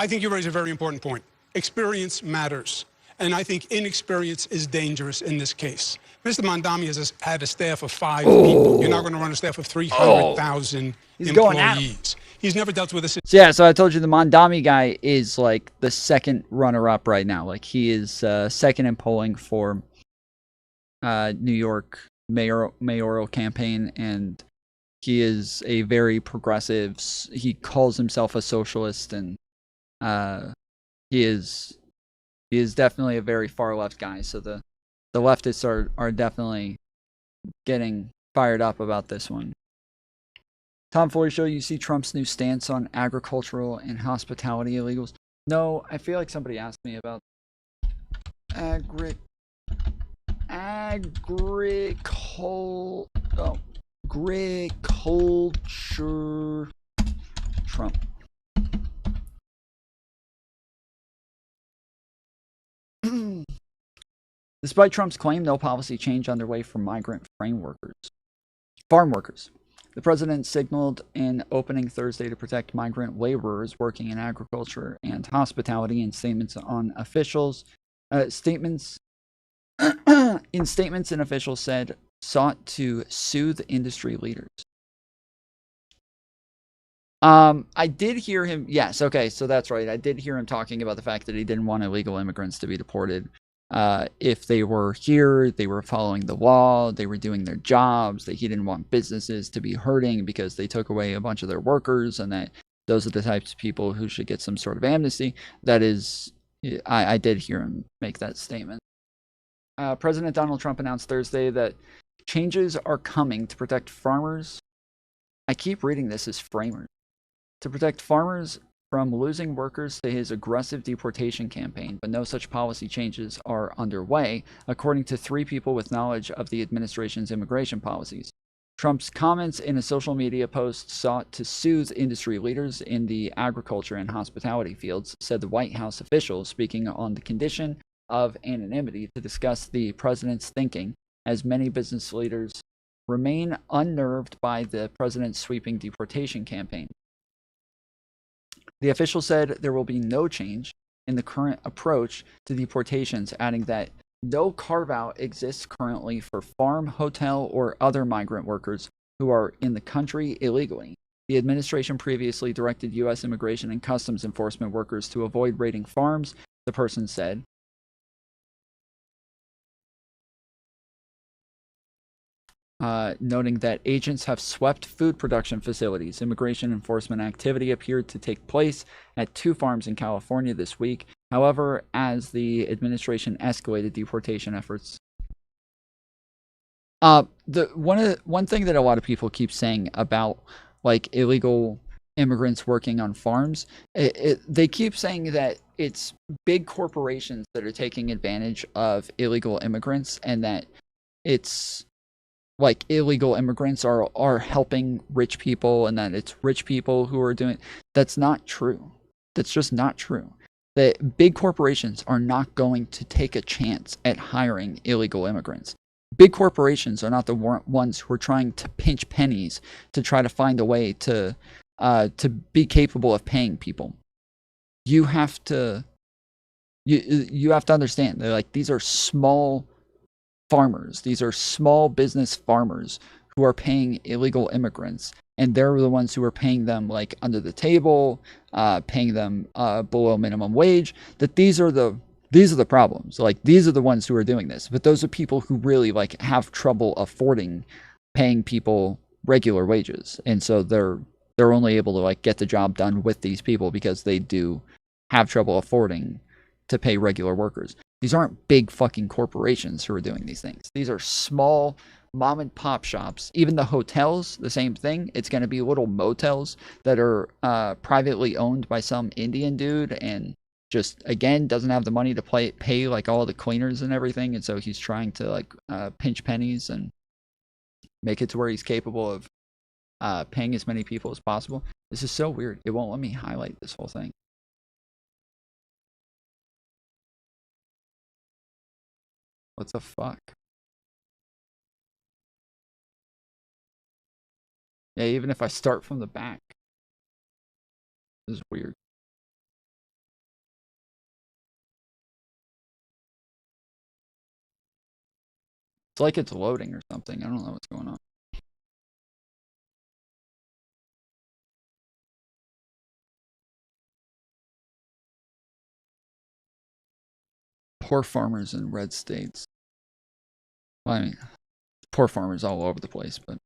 think you raise a very important point. Experience matters. And I think inexperience is dangerous in this case. Mr. Mamdani has had a staff of 5 people. You're not going to run a staff of 300,000 He's employees. going out. He's never dealt with a So yeah, so I told you the Mamdani guy is like the second runner-up right now. Like he is second in polling for New York mayoral campaign, and he is a very progressive. He calls himself a socialist, and he is definitely a very far left guy. So the leftists are definitely getting fired up about this one. Tom Foolery Show, you see Trump's new stance on agricultural and hospitality illegals? No, I feel like somebody asked me about agriculture. Trump. Despite Trump's claim, no policy change underway for migrant farm workers. The president signaled in opening Thursday to protect migrant laborers working in agriculture and hospitality in statements and officials said sought to soothe industry leaders. I did hear him. Yes, okay, so that's right. I did hear him talking about the fact that he didn't want illegal immigrants to be deported. If they were here, they were following the law, they were doing their jobs, that he didn't want businesses to be hurting because they took away a bunch of their workers, and that those are the types of people who should get some sort of amnesty. That is, I did hear him make that statement. President Donald Trump announced Thursday that changes are coming to protect farmers. I keep reading this as framers. To protect farmers from losing workers to his aggressive deportation campaign, but no such policy changes are underway, according to 3 people with knowledge of the administration's immigration policies. Trump's comments in a social media post sought to soothe industry leaders in the agriculture and hospitality fields, said the White House official, speaking on the condition of anonymity to discuss the president's thinking, as many business leaders remain unnerved by the president's sweeping deportation campaign. The official said there will be no change in the current approach to deportations, adding that no carve-out exists currently for farm, hotel, or other migrant workers who are in the country illegally. The administration previously directed U.S. Immigration and Customs Enforcement workers to avoid raiding farms, the person said. Noting that agents have swept food production facilities. Immigration enforcement activity appeared to take place at 2 farms in California this week. However, as the administration escalated deportation efforts, one thing that a lot of people keep saying about like illegal immigrants working on farms, they keep saying that it's big corporations that are taking advantage of illegal immigrants, and that it's like illegal immigrants are helping rich people, and that it's rich people who are doing. That's not true. That's just not true. The big corporations are not going to take a chance at hiring illegal immigrants. Big corporations are not the ones who are trying to pinch pennies to try to find a way to be capable of paying people. You have to understand that, like, these are small farmers. These are small business farmers who are paying illegal immigrants, and they're the ones who are paying them like under the table, paying them below minimum wage. That these are the problems. Like, these are the ones who are doing this. But those are people who really like have trouble affording paying people regular wages, and so they're only able to like get the job done with these people because they do have trouble affording to pay regular workers. These aren't big fucking corporations who are doing these things. These are small mom and pop shops. Even the hotels, the same thing. It's going to be little motels that are privately owned by some Indian dude, and just again doesn't have the money to pay like all the cleaners and everything, and so he's trying to like pinch pennies and make it to where he's capable of paying as many people as possible. This is so weird. It won't let me highlight this whole thing. What the fuck? Yeah, even if I start from the back. This is weird. It's like it's loading or something. I don't know what's going on. Poor farmers in red states. Well, I mean, poor farmers all over the place, but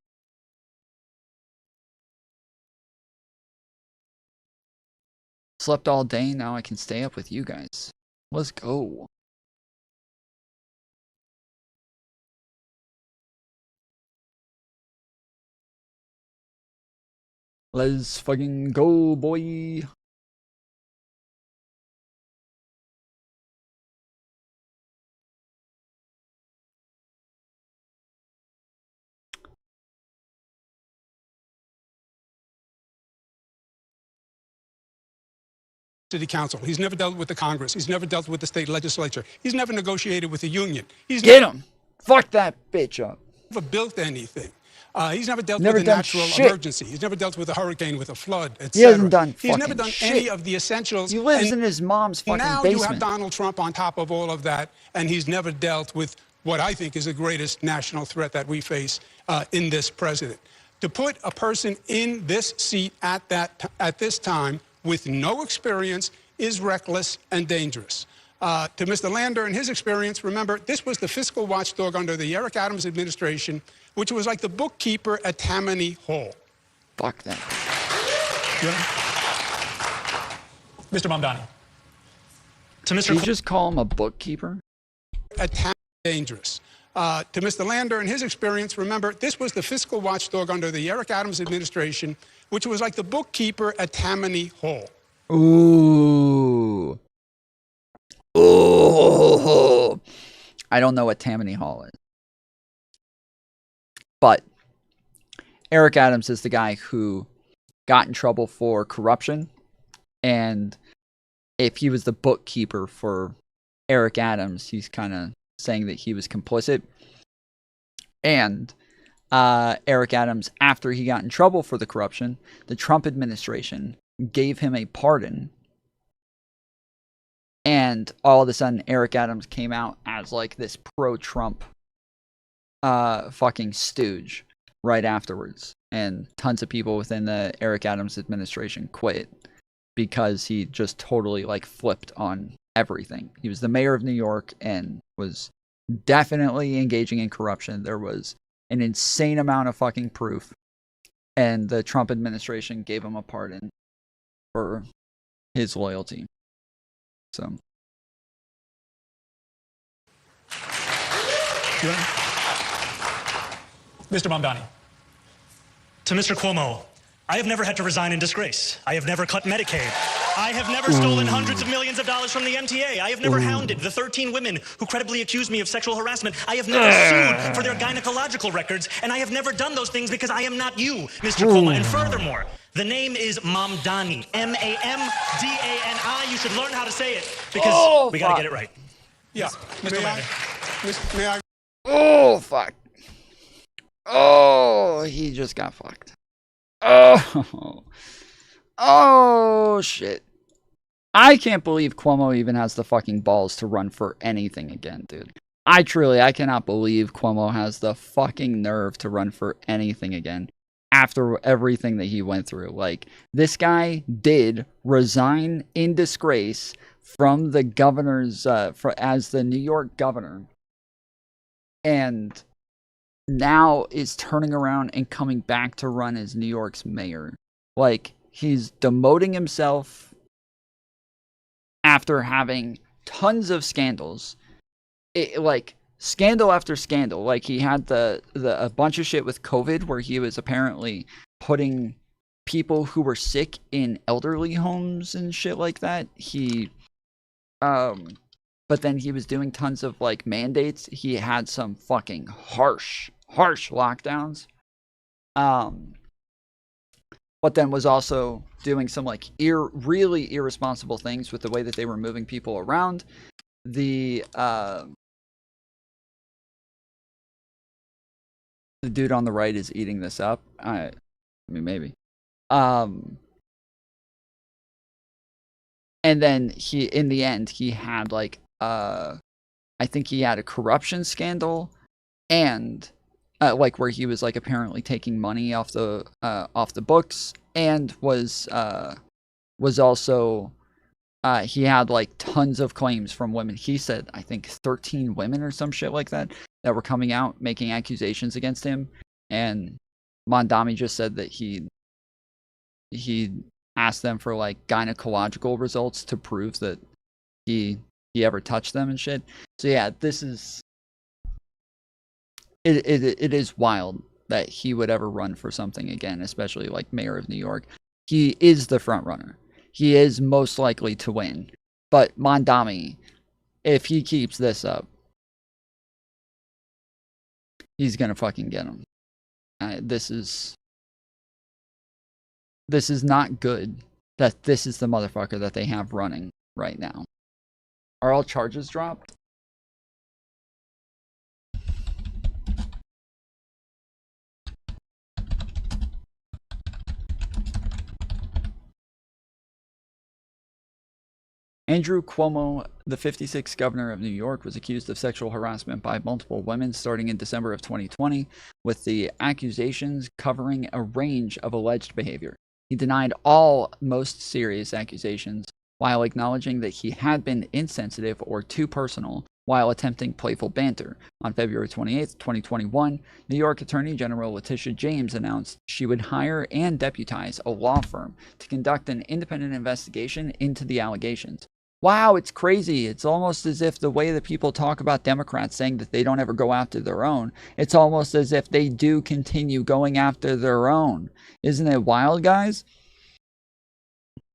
slept all day, now I can stay up with you guys. Let's go. Let's fucking go, boy. City Council. He's never dealt with the Congress. He's never dealt with the state legislature. He's never negotiated with the union. He's Get him! Fuck that bitch up. Never built anything. He's never dealt with a natural emergency. He's never dealt with a hurricane, with a flood, etc. He hasn't done He's fucking never done shit. any of the essentials. He lives in his mom's fucking now basement. you have Donald Trump on top of all of that, and he's never dealt with what I think is the greatest national threat that we face in this president. To put a person in this seat at this time with no experience is reckless and dangerous. To Mr. Lander and his experience, remember, this was the fiscal watchdog under the Eric Adams administration, which was like the bookkeeper at Tammany Hall. Fuck that. Mr. Mamdani. To Mr. Did you just call him a bookkeeper? At Tammany, dangerous. To Mr. Lander and his experience, remember, this was the fiscal watchdog under the Eric Adams administration, which was like the bookkeeper at Tammany Hall. Ooh. Ooh. I don't know what Tammany Hall is. But Eric Adams is the guy who got in trouble for corruption. And if he was the bookkeeper for Eric Adams, he's kind of saying that he was complicit. And Eric Adams, after he got in trouble for the corruption, the Trump administration gave him a pardon. And all of a sudden, Eric Adams came out as like this pro-Trump fucking stooge right afterwards. And tons of people within the Eric Adams administration quit because he just totally like flipped on everything. He was the mayor of New York and was definitely engaging in corruption. There was an insane amount of fucking proof. And the Trump administration gave him a pardon for his loyalty. So. Mr. Mamdani. To Mr. Cuomo, I have never had to resign in disgrace. I have never cut Medicaid. I have never stolen hundreds of millions of dollars from the MTA. I have never hounded the 13 women who credibly accused me of sexual harassment. I have never sued for their gynecological records, and I have never done those things because I am not you, Mr. Cuomo. And furthermore, the name is Mamdani. M-A-M-D-A-N-I. You should learn how to say it because we got to get it right. Yeah. Mr. Lander. May I? Oh, fuck. Oh, he just got fucked. Oh. Oh, shit. I can't believe Cuomo even has the fucking balls to run for anything again, dude. I cannot believe Cuomo has the fucking nerve to run for anything again after everything that he went through. Like, this guy did resign in disgrace from the governor's, as the New York governor. And now is turning around and coming back to run as New York's mayor. Like, he's demoting himself after having tons of scandals. Like, scandal after scandal. Like, he had a bunch of shit with COVID where he was apparently putting people who were sick in elderly homes and shit like that. But then he was doing tons of, like, mandates. He had some fucking harsh lockdowns. But then was also doing some, like, really irresponsible things with the way that they were moving people around. The dude on the right is eating this up. I mean, maybe. And then in the end, he had, like, I think he had a corruption scandal, and like, where he was, like, apparently taking money off the books, and was also he had, like, tons of claims from women. He said, I think 13 women or some shit like that were coming out making accusations against him, and Mamdani just said that he asked them for, like, gynecological results to prove that he ever touched them and shit. So yeah, this is it is wild that he would ever run for something again, especially, like, mayor of New York. He is the front runner. He is most likely to win. But Mamdani, if he keeps this up, he's gonna fucking get him. This is not good that this is the motherfucker that they have running right now. Are all charges dropped? Andrew Cuomo, the 56th governor of New York, was accused of sexual harassment by multiple women starting in December of 2020, with the accusations covering a range of alleged behavior. He denied all most serious accusations, while acknowledging that he had been insensitive or too personal while attempting playful banter. On February 28, 2021, New York Attorney General Letitia James announced she would hire and deputize a law firm to conduct an independent investigation into the allegations. Wow, it's crazy. It's almost as if the way that people talk about Democrats saying that they don't ever go after their own, it's almost as if they do continue going after their own. Isn't it wild, guys?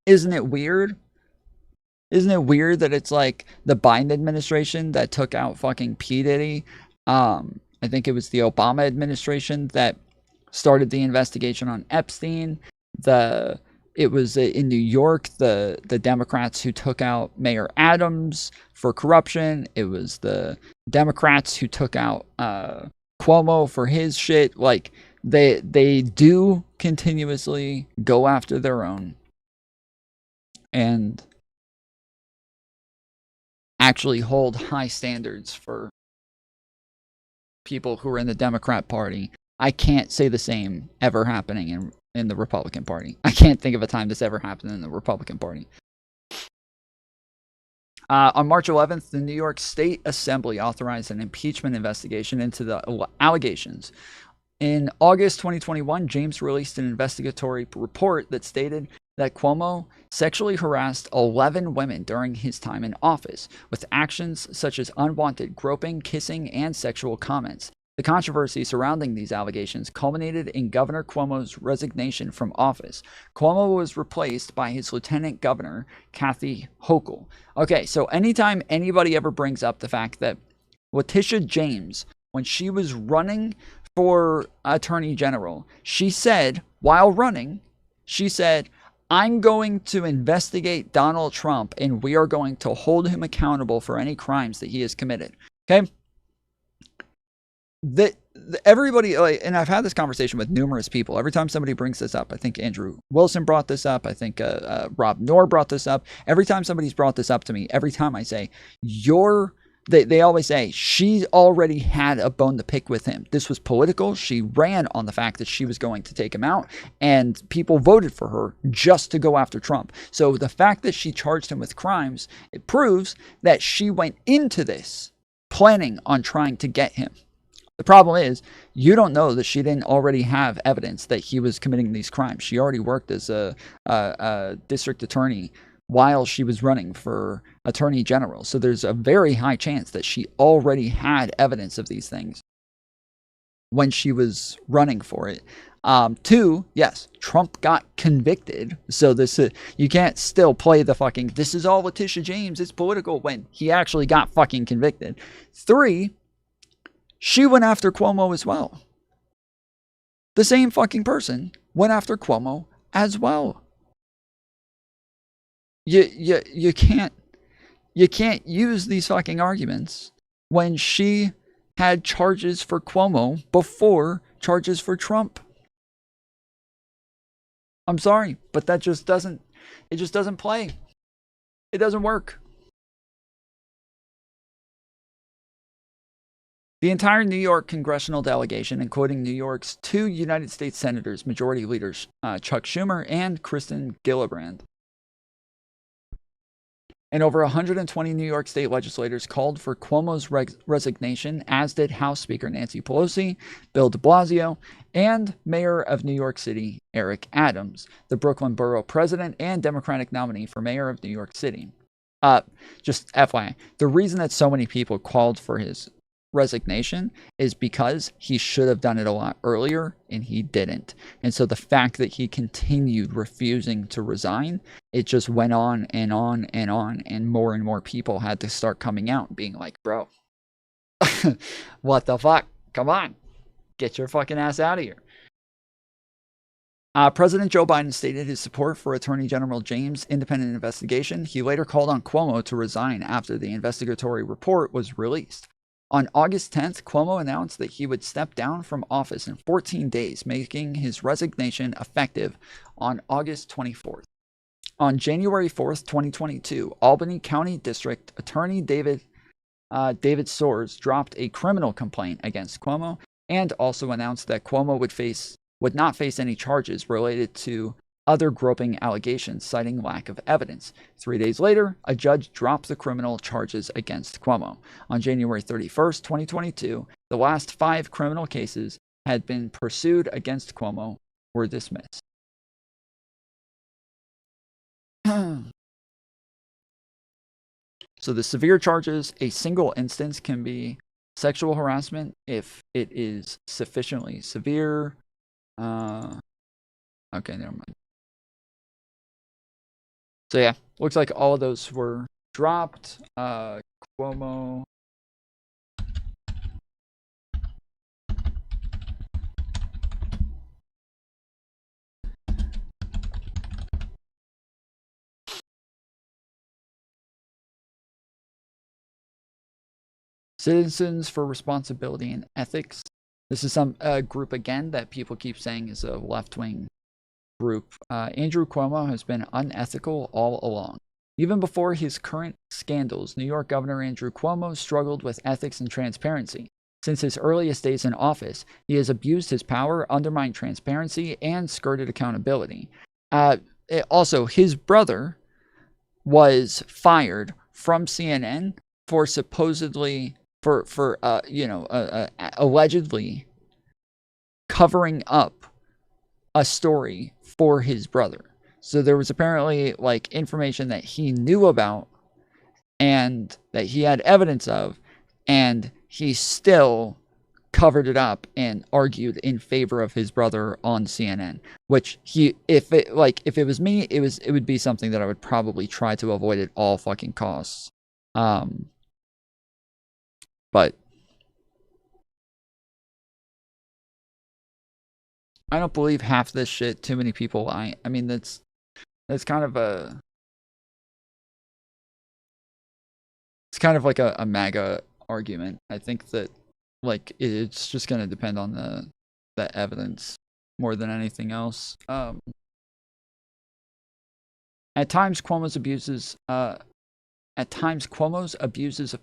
Isn't it weird? Isn't it weird that it's like the Biden administration that took out fucking P. Diddy? I think it was the Obama administration that started the investigation on Epstein. It was in New York, the Democrats who took out Mayor Adams for corruption. It was the Democrats who took out Cuomo for his shit. Like, they do continuously go after their own and actually hold high standards for people who are in the Democrat Party. I can't say the same ever happening in the Republican Party. I can't think of a time this ever happened in the Republican Party. On March 11th, the New York State Assembly authorized an impeachment investigation into the allegations. In August 2021, James released an investigatory report that stated that Cuomo sexually harassed 11 women during his time in office, with actions such as unwanted groping, kissing, and sexual comments. The controversy surrounding these allegations culminated in Governor Cuomo's resignation from office. Cuomo was replaced by his lieutenant governor, Kathy Hochul. Okay, so anytime anybody ever brings up the fact that Letitia James, when she was running for Attorney General, she said, while running, she said, I'm going to investigate Donald Trump and we are going to hold him accountable for any crimes that he has committed. Okay? Everybody, and I've had this conversation with numerous people. Every time somebody brings this up, I think Andrew Wilson brought this up. I think Rob Knorr brought this up. Every time somebody's brought this up to me, every time I say, they always say, she already had a bone to pick with him. This was political. She ran on the fact that she was going to take him out, and people voted for her just to go after Trump. So the fact that she charged him with crimes, it proves that she went into this planning on trying to get him. The problem is, you don't know that she didn't already have evidence that he was committing these crimes. She already worked as a district attorney while she was running for attorney general. So there's a very high chance that she already had evidence of these things when she was running for it. Two, yes, Trump got convicted. So this you can't still play the fucking, this is all Letitia James, it's political, when he actually got fucking convicted. Three, she went after Cuomo as well. The same fucking person went after Cuomo as well. You can't use these fucking arguments when she had charges for Cuomo before charges for Trump. I'm sorry, but that just doesn't play. It doesn't work. The entire New York congressional delegation, including New York's 2 United States senators, majority leaders Chuck Schumer and Kristen Gillibrand, and over 120 New York state legislators called for Cuomo's resignation, as did House Speaker Nancy Pelosi, Bill de Blasio, and Mayor of New York City, Eric Adams, the Brooklyn Borough President and Democratic nominee for Mayor of New York City. Just FYI, the reason that so many people called for his resignation is because he should have done it a lot earlier and he didn't. And so the fact that he continued refusing to resign, it just went on and on and on, and more people had to start coming out and being like, bro, what the fuck? Come on, get your fucking ass out of here. President Joe Biden stated his support for Attorney General James' independent investigation. He later called on Cuomo to resign after the investigatory report was released. On August 10th, Cuomo announced that he would step down from office in 14 days, making his resignation effective on August 24th. On January 4th, 2022, Albany County District Attorney David Soares dropped a criminal complaint against Cuomo and also announced that Cuomo would not face any charges related to other groping allegations, citing lack of evidence. 3 days later, a judge dropped the criminal charges against Cuomo. On January 31st, 2022, the last 5 criminal cases had been pursued against Cuomo were dismissed. So the severe charges, a single instance can be sexual harassment if it is sufficiently severe. Okay, never mind. So yeah, looks like all of those were dropped. Cuomo. Citizens for Responsibility and Ethics. This is some group again that people keep saying is a left-wing group. Andrew Cuomo has been unethical all along. Even before his current scandals, New York Governor Andrew Cuomo struggled with ethics and transparency. Since his earliest days in office, he has abused his power, undermined transparency, and skirted accountability. Also, his brother was fired from CNN for supposedly, allegedly covering up a story for his brother. So there was apparently like information that he knew about and that he had evidence of, and he still covered it up and argued in favor of his brother on CNN, which if it was me, it would be something that I would probably try to avoid at all fucking costs. But I don't believe half this shit. Too many people. I mean, that's kind of a. It's kind of like a MAGA argument. I think that like it's just going to depend on the evidence more than anything else. At times, Cuomo's abuses of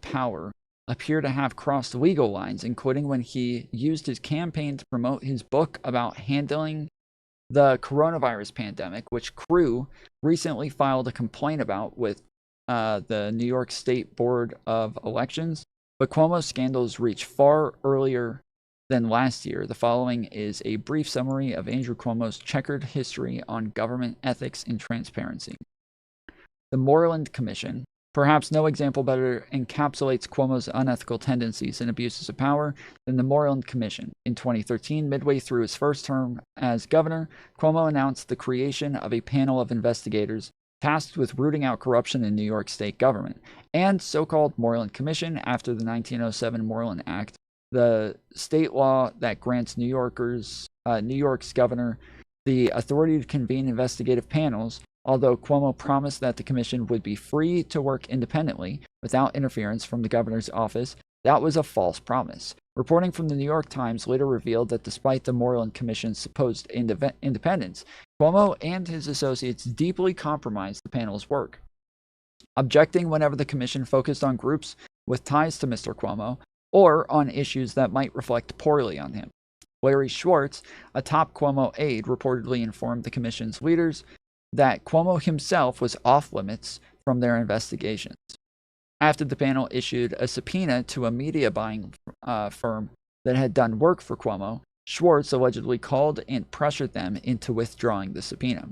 power appear to have crossed legal lines, including when he used his campaign to promote his book about handling the coronavirus pandemic, which Crew recently filed a complaint about with the New York State Board of Elections. But Cuomo's scandals reach far earlier than last year. The following is a brief summary of Andrew Cuomo's checkered history on government ethics and transparency. The Moreland Commission. Perhaps no example better encapsulates Cuomo's unethical tendencies and abuses of power than the Moreland Commission. In 2013, midway through his first term as governor, Cuomo announced the creation of a panel of investigators tasked with rooting out corruption in New York state government, and so-called Moreland Commission after the 1907 Moreland Act, the state law that grants New York's governor the authority to convene investigative panels. Although Cuomo promised that the commission would be free to work independently without interference from the governor's office, that was a false promise. Reporting from the New York Times later revealed that despite the Moreland Commission's supposed independence, Cuomo and his associates deeply compromised the panel's work, objecting whenever the commission focused on groups with ties to Mr. Cuomo or on issues that might reflect poorly on him. Larry Schwartz, a top Cuomo aide, reportedly informed the commission's leaders that Cuomo himself was off limits from their investigations. After the panel issued a subpoena to a media buying firm that had done work for Cuomo, Schwartz allegedly called and pressured them into withdrawing the subpoena.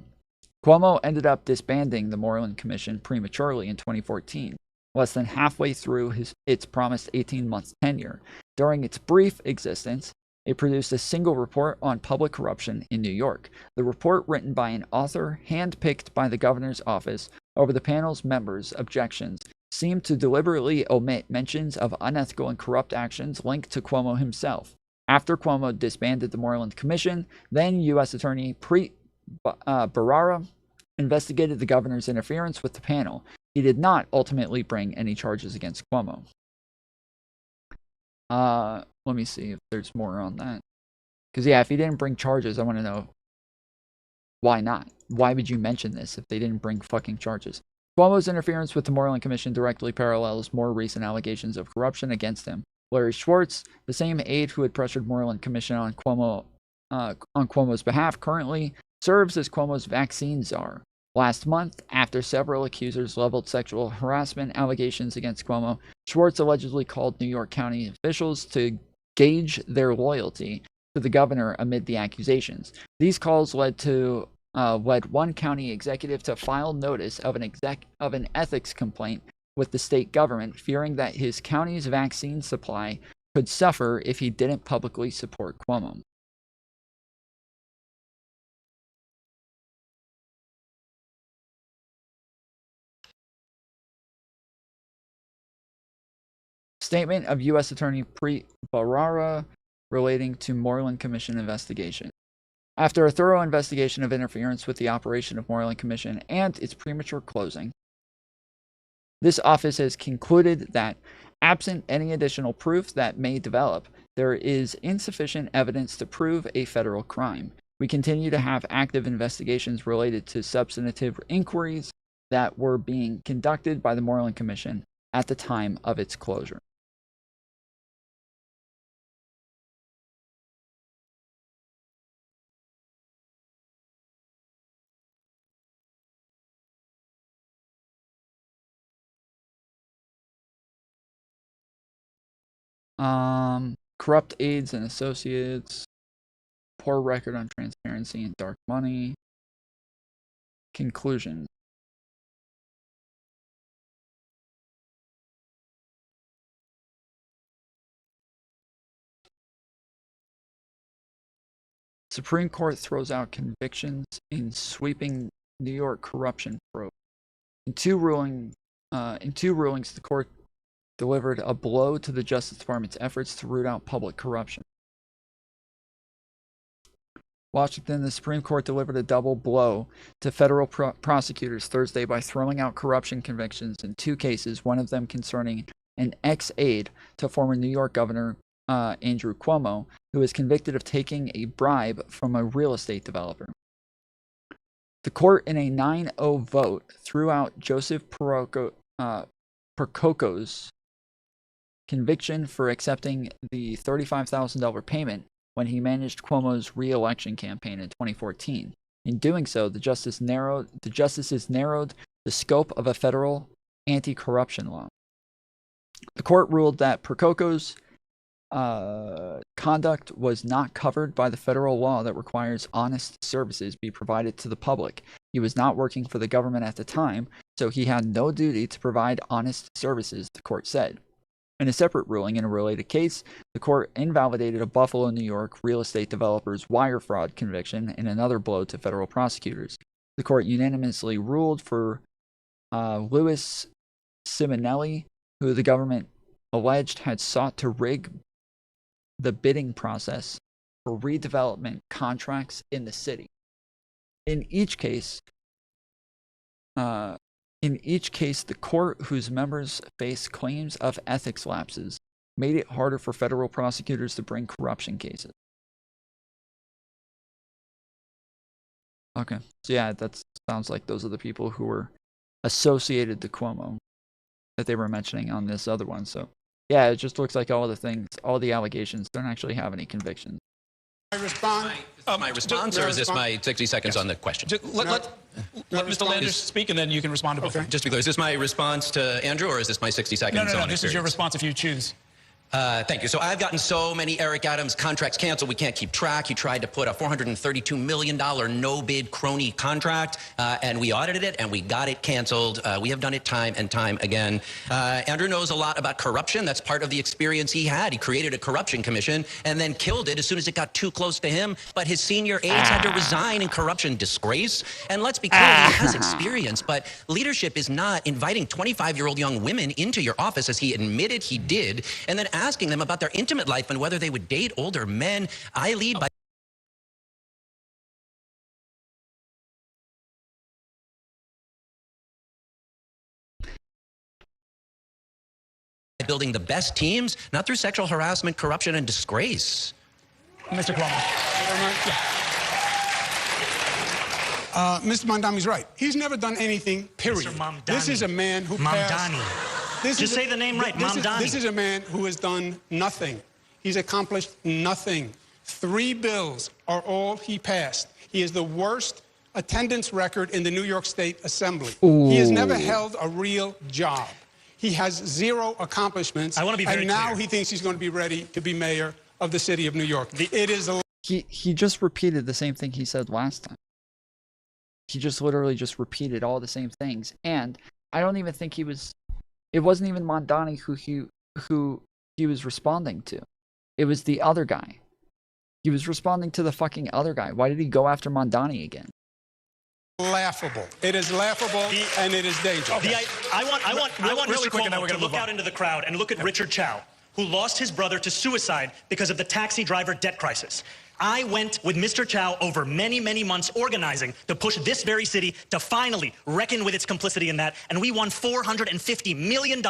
Cuomo ended up disbanding the Moreland Commission prematurely in 2014, less than halfway through its promised 18-month tenure. During its brief existence, it produced a single report on public corruption in New York. The report, written by an author handpicked by the governor's office over the panel's members' objections, seemed to deliberately omit mentions of unethical and corrupt actions linked to Cuomo himself. After Cuomo disbanded the Moreland Commission, then U.S. Attorney Barrara investigated the governor's interference with the panel. He did not ultimately bring any charges against Cuomo. Let me see if there's more on that. Because, yeah, if he didn't bring charges, I want to know why not? Why would you mention this if they didn't bring fucking charges? Cuomo's interference with the Moreland Commission directly parallels more recent allegations of corruption against him. Larry Schwartz, the same aide who had pressured Moreland Commission on Cuomo's behalf, currently serves as Cuomo's vaccine czar. Last month, after several accusers leveled sexual harassment allegations against Cuomo, Schwartz allegedly called New York County officials to gauge their loyalty to the governor amid the accusations. These calls led one county executive to file notice of an ethics complaint with the state government, fearing that his county's vaccine supply could suffer if he didn't publicly support Cuomo. Statement of U.S. Attorney Barrara relating to Moreland Commission investigation. After a thorough investigation of interference with the operation of Moreland Commission and its premature closing, this office has concluded that, absent any additional proof that may develop, there is insufficient evidence to prove a federal crime. We continue to have active investigations related to substantive inquiries that were being conducted by the Moreland Commission at the time of its closure. Corrupt aides and associates, poor record on transparency and dark money. Conclusion. Supreme Court throws out convictions in sweeping New York corruption probe. In two rulings, the court delivered a blow to the Justice Department's efforts to root out public corruption. Washington, the Supreme Court delivered a double blow to federal prosecutors Thursday by throwing out corruption convictions in two cases, one of them concerning an ex-aide to former New York Governor Andrew Cuomo, who was convicted of taking a bribe from a real estate developer. The court, in a 9-0 vote, threw out Joseph Percoco's conviction for accepting the $35,000 payment when he managed Cuomo's re-election campaign in 2014. In doing so, the justices narrowed the scope of a federal anti-corruption law. The court ruled that Percoco's conduct was not covered by the federal law that requires honest services be provided to the public. He was not working for the government at the time, so he had no duty to provide honest services, the court said. In a separate ruling in a related case, the court invalidated a Buffalo, New York real estate developer's wire fraud conviction in another blow to federal prosecutors. The court unanimously ruled for Louis Simonelli, who the government alleged had sought to rig the bidding process for redevelopment contracts in the city. In each case, the court, whose members face claims of ethics lapses, made it harder for federal prosecutors to bring corruption cases. Okay, so yeah, that sounds like those are the people who were associated to Cuomo that they were mentioning on this other one. So yeah, it just looks like all the things, all the allegations don't actually have any convictions. I respond. My response, or is this my 60 seconds on the question? Let Mr. Landers speak, and then you can respond to both. Okay. Just to be clear, is this my response to Andrew, or is this my 60 seconds No. on This is your experience? response if you choose. Thank you. So I've gotten so many Eric Adams contracts canceled, we can't keep track. He tried to put a $432 million no-bid crony contract, and we audited it, and we got it canceled. We have done it time and time again. Andrew knows a lot about corruption. That's part of the experience he had. He created a corruption commission and then killed it as soon as it got too close to him. But his senior aides had to resign in corruption disgrace. And let's be clear, he has experience, but leadership is not inviting 25-year-old young women into your office, as he admitted he did, and then asking them about their intimate life and whether they would date older men. I lead by building the best teams, not through sexual harassment, corruption, and disgrace. Mr. Cuomo. Mr. Mamdani's right. He's never done anything, period. Mr. Mamdani. This is a man who Mamdani. Just say the name right, Mamdani. This is a man who has done nothing. He's accomplished nothing. 3 bills are all he passed. He is the worst attendance record in the New York State Assembly. He has never held a real job. He has 0 accomplishments. I want to be very And now clear. he thinks he's going to be ready to be mayor of the city of New York. It is a... He just repeated the same thing he said last time. He just literally just repeated all the same things. And I don't even think it wasn't even Mamdani who he was responding to. It was the other guy. He was responding to the fucking other guy. Why did he go after Mamdani again? Laughable. It is laughable, and it is dangerous. I want Really Mr. quick, and then Cuomo we're to gonna look move on. out into the crowd and look at Richard Chow, who lost his brother to suicide because of the taxi driver debt crisis. I went with Mr. Chow over many, many months organizing to push this very city to finally reckon with its complicity in that, and we won $450 million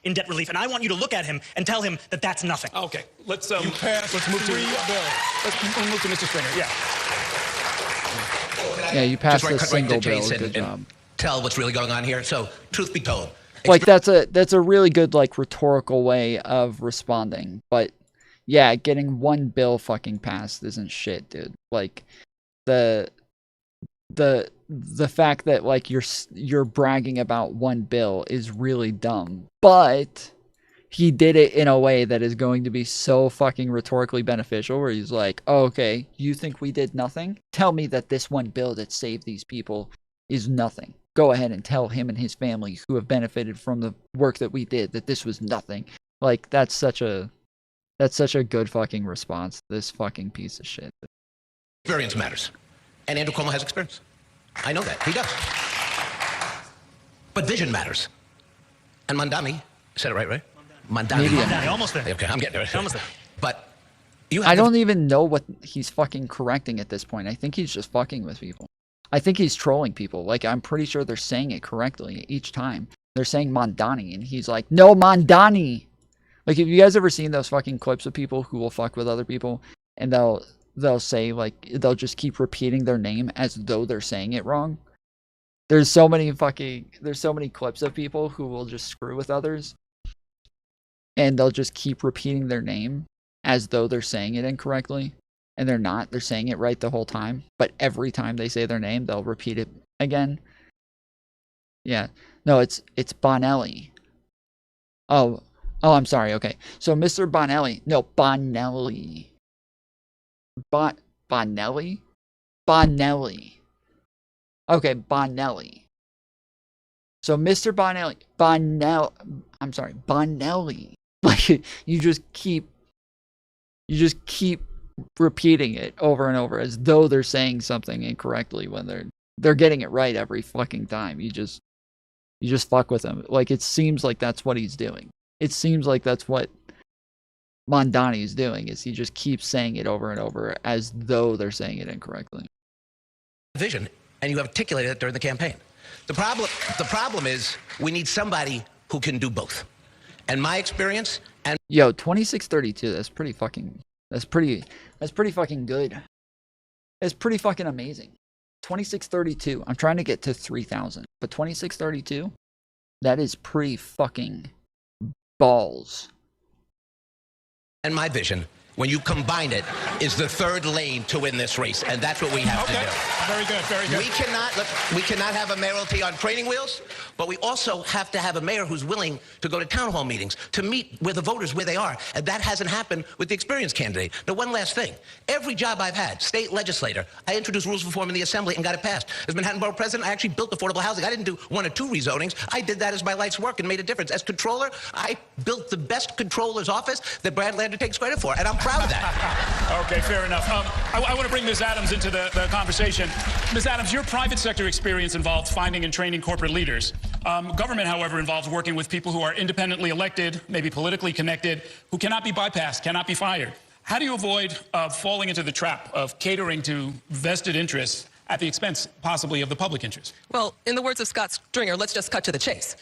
in debt relief. And I want you to look at him and tell him that that's nothing. Okay, let's You passed let's move to 3 bills. let's move to Mr. Stringer. Yeah. Yeah, you passed Just the cut right single to bill. chase Good and job. tell what's really going on here. So, truth be told, Like that's a really good like rhetorical way of responding. But yeah, getting 1 bill fucking passed isn't shit, dude. Like the fact that like you're bragging about 1 bill is really dumb. But he did it in a way that is going to be so fucking rhetorically beneficial, where he's like, oh, okay, you think we did nothing? Tell me that this 1 bill that saved these people is nothing. Go ahead and tell him and his family who have benefited from the work that we did that this was nothing. Like, that's such a good fucking response to this fucking piece of shit. experience matters. And Andrew Cuomo has experience. I know that. He does. But vision matters. And Mamdani said it right? Mamdani. Mamdani, almost there. Okay, I'm getting there. Almost there. But you have I don't even know what he's fucking correcting at this point. I think he's just fucking with people. I think he's trolling people. Like, I'm pretty sure they're saying it correctly each time. They're saying Mamdani, and he's like, no, Mamdani! Like, have you guys ever seen those fucking clips of people who will fuck with other people, and they'll say, like, they'll just keep repeating their name as though they're saying it wrong? There's so many clips of people who will just screw with others, and they'll just keep repeating their name as though they're saying it incorrectly. And they're not. They're saying it right the whole time. But every time they say their name, they'll repeat it again. Yeah. No, it's Bonelli. Oh, Oh, I'm sorry. Okay. So Mr. Bonelli. No, Bonelli. Bonelli? Bonelli. Okay, Bonelli. So Mr. Bonelli. I'm sorry. Bonelli. Like, you just keep repeating it over and over as though they're saying something incorrectly when they're getting it right every fucking time. You just fuck with them. Like, it seems like that's what he's doing. It seems like that's what Mamdani is doing, is he just keeps saying it over and over as though they're saying it incorrectly. Vision, and you articulated it during the campaign. The problem is we need somebody who can do both. And my experience and 2632, that's pretty fucking good. That's pretty fucking amazing. 2632. I'm trying to get to 3,000, but 2632, that is pretty fucking balls. and my vision, when you combine it, is the third lane to win this race, and that's what we have to do. Very good, very good. We cannot have a mayoralty on training wheels, but we also have to have a mayor who's willing to go to town hall meetings, to meet with the voters where they are, and that hasn't happened with the experienced candidate. Now, one last thing. Every job I've had, state legislator, I introduced rules of reform in the assembly and got it passed. As Manhattan Borough president, I actually built affordable housing. I didn't do 1 or 2 rezonings. I did that as my life's work and made a difference. As controller, I built the best controller's office that Brad Lander takes credit for, and I'm proud of that. Okay, fair enough. I want to bring Ms. Adams into the conversation. Ms. Adams, your private sector experience involved finding and training corporate leaders. Government, however, involves working with people who are independently elected, maybe politically connected, who cannot be bypassed, cannot be fired. How do you avoid falling into the trap of catering to vested interests at the expense, possibly, of the public interest? Well, in the words of Scott Stringer, let's just cut to the chase.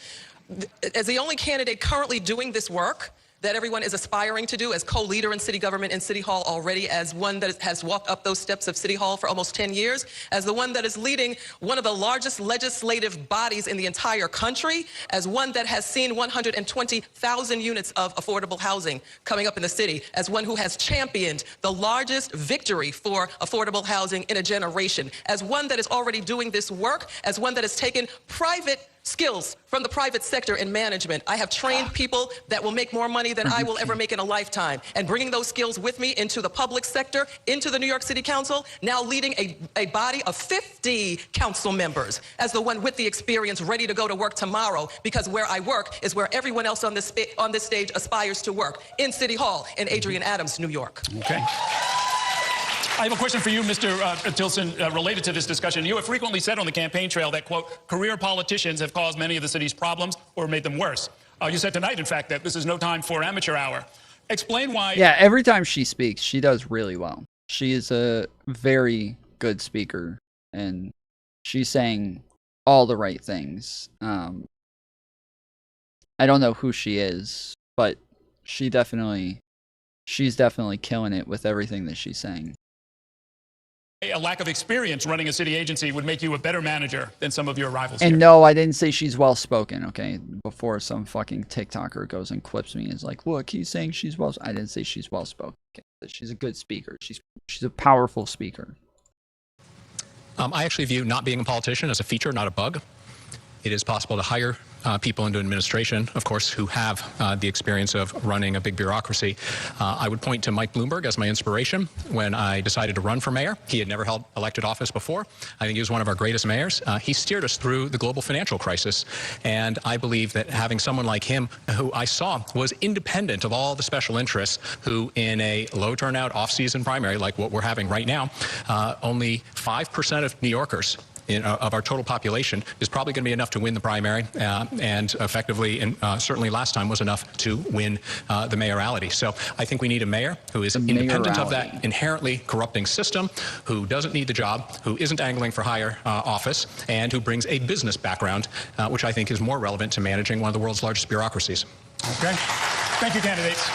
As the only candidate currently doing this work that everyone is aspiring to do, as co-leader in city government and city hall already, as one that has walked up those steps of city hall for almost 10 years, as the one that is leading one of the largest legislative bodies in the entire country, as one that has seen 120,000 units of affordable housing coming up in the city, as one who has championed the largest victory for affordable housing in a generation, as one that is already doing this work, as one that has taken private skills from the private sector in management. I have trained people that will make more money than I will ever make in a lifetime. And bringing those skills with me into the public sector, into the New York City Council, now leading a body of 50 council members as the one with the experience ready to go to work tomorrow, because where I work is where everyone else on this stage aspires to work, in City Hall in Adrian Adams, New York. Okay. I have a question for you, Mr. Tilson, related to this discussion. You have frequently said on the campaign trail that, quote, career politicians have caused many of the city's problems or made them worse. You said tonight, in fact, that this is no time for amateur hour. Explain why... Yeah, every time she speaks, she does really well. She is a very good speaker, and she's saying all the right things. I don't know who she is, but she's definitely killing it with everything that she's saying. A lack of experience running a city agency would make you a better manager than some of your rivals. And here. no, I didn't say she's well-spoken, okay? Before some fucking TikToker goes and clips me and is like, look, he's saying she's well... I didn't say she's well-spoken. Okay? She's a good speaker. She's a powerful speaker. I actually view not being a politician as a feature, not a bug. It is possible to hire people into administration, of course, who have the experience of running a big bureaucracy. I would point to Mike Bloomberg as my inspiration when I decided to run for mayor. He had never held elected office before. I think he was one of our greatest mayors. He steered us through the global financial crisis, and I believe that having someone like him, who I saw was independent of all the special interests, who in a low turnout off-season primary like what we're having right now, only 5% of New Yorkers of our total population is probably going to be enough to win the primary, and effectively, and certainly last time was enough to win the mayoralty. So I think we need a mayor who is independent of that inherently corrupting system, who doesn't need the job, who isn't angling for higher office, and who brings a business background, which I think is more relevant to managing one of the world's largest bureaucracies. Okay. Thank you, candidates.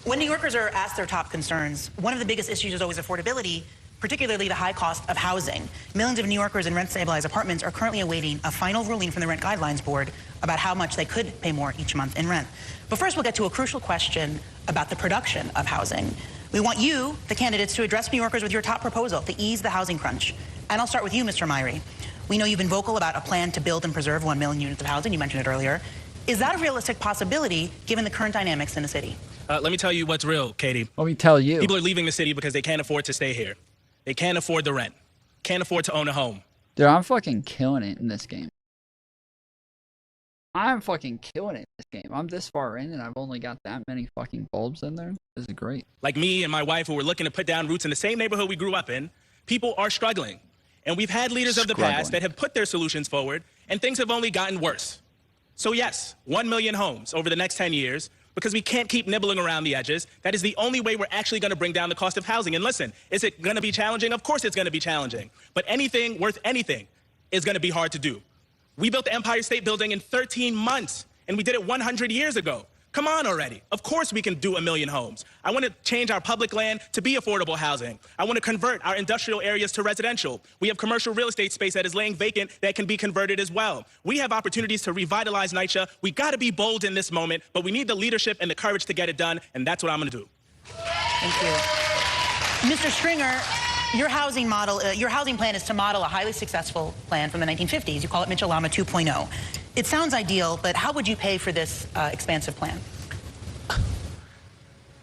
When New Yorkers are asked their top concerns, one of the biggest issues is always affordability, particularly the high cost of housing. Millions of New Yorkers in rent-stabilized apartments are currently awaiting a final ruling from the Rent Guidelines Board about how much they could pay more each month in rent. But first, we'll get to a crucial question about the production of housing. We want you, the candidates, to address New Yorkers with your top proposal to ease the housing crunch. And I'll start with you, Mr. Myrie. We know you've been vocal about a plan to build and preserve 1 million units of housing. You mentioned it earlier. Is that a realistic possibility given the current dynamics in the city? Let me tell you what's real, Katie. Let me tell you. People are leaving the city because they can't afford to stay here. They can't afford the rent. Can't afford to own a home. Dude, I'm fucking killing it in this game. I'm fucking killing it in this game. I'm this far in and I've only got that many fucking bulbs in there. This is great. Like me and my wife who were looking to put down roots in the same neighborhood we grew up in, people are struggling. And we've had leaders of the past that have put their solutions forward, and things have only gotten worse. So yes, 1 million homes over the next 10 years, because we can't keep nibbling around the edges. That is the only way we're actually going to bring down the cost of housing. And listen, is it going to be challenging? Of course it's going to be challenging. But anything worth anything is going to be hard to do. We built the Empire State Building in 13 months, and we did it 100 years ago. Come on already. Of course we can do 1 million homes. I want to change our public land to be affordable housing. I want to convert our industrial areas to residential. We have commercial real estate space that is laying vacant that can be converted as well. We have opportunities to revitalize NYCHA. We got to be bold in this moment, but we need the leadership and the courage to get it done, and that's what I'm going to do. Thank you. Mr. Stringer, your housing model, your housing plan is to model a highly successful plan from the 1950s. You call it Mitchell-Lama 2.0. It sounds ideal, but how would you pay for this expansive plan?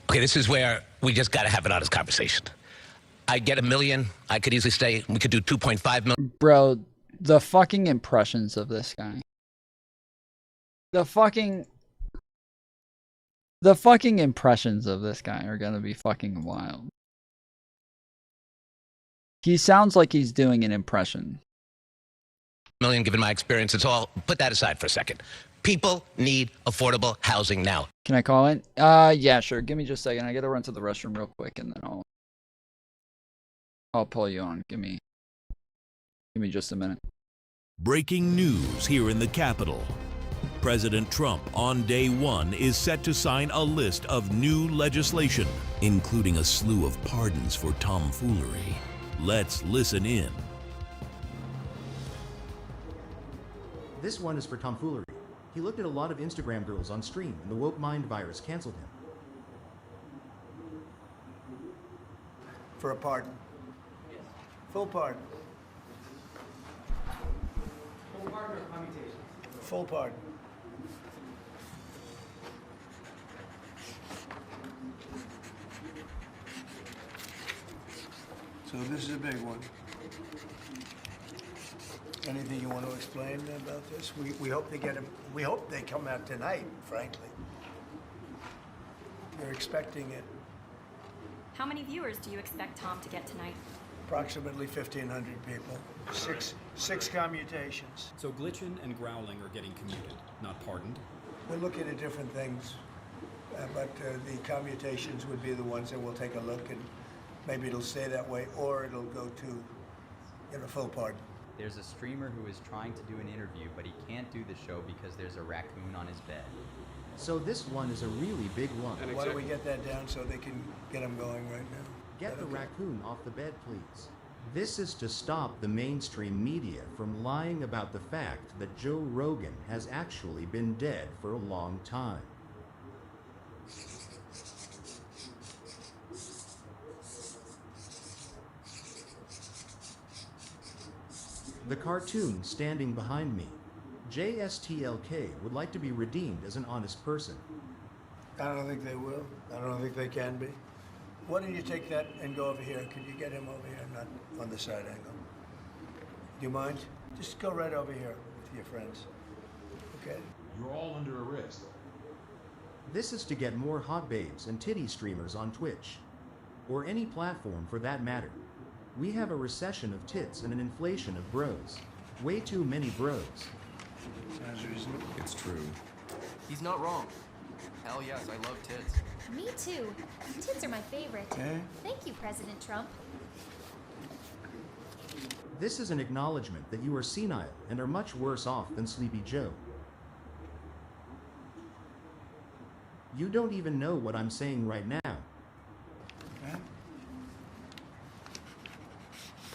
Okay, this is where we just got to have an honest conversation. I get 1 million. I could easily stay. We could do 2.5 million. Bro, the fucking impressions of this guy. The fucking impressions of this guy are gonna be fucking wild. He sounds like he's doing an impression. Million, given my experience, it's all. Put that aside for a second. People need affordable housing now. Can I call it? Yeah, sure. Give me just a second. I gotta run to the restroom real quick, and then I'll pull you on. Give me just a minute. Breaking news here in the Capitol. President Trump on day one is set to sign a list of new legislation, including a slew of pardons for tomfoolery. Let's listen in. This one is for tomfoolery. He looked at a lot of Instagram girls on stream and the woke mind virus canceled him. For a pardon. Yes. Full pardon. Full pardon or commutation? Full pardon. So this is a big one. Anything you want to explain about this? We hope they get him. We hope they come out tonight, frankly. We're expecting it. How many viewers do you expect Tom to get tonight? Approximately 1,500 people. Six commutations. So glitching and growling are getting commuted, not pardoned? We're looking at different things, but the commutations would be the ones that we'll take a look, and maybe it'll stay that way, or it'll go to, full pardon. There's a streamer who is trying to do an interview, but he can't do the show because there's a raccoon on his bed. So this one is a really big one. Why don't we get that down so they can get them going right now? Get the raccoon off the bed, please. This is to stop the mainstream media from lying about the fact that Joe Rogan has actually been dead for a long time. The cartoon standing behind me. JSTLK would like to be redeemed as an honest person. I don't think they will. I don't think they can be. Why don't you take that and go over here? Could you get him over here, not on the side angle? Do you mind? Just go right over here with your friends. Okay? You're all under arrest. This is to get more hot babes and titty streamers on Twitch. Or any platform for that matter. We have a recession of tits and an inflation of bros. Way too many bros. Sounds reasonable. It's true. He's not wrong. Hell yes, I love tits. Me too. Tits are my favorite. Okay. Thank you, President Trump. This is an acknowledgement that you are senile and are much worse off than Sleepy Joe. You don't even know what I'm saying right now. Okay.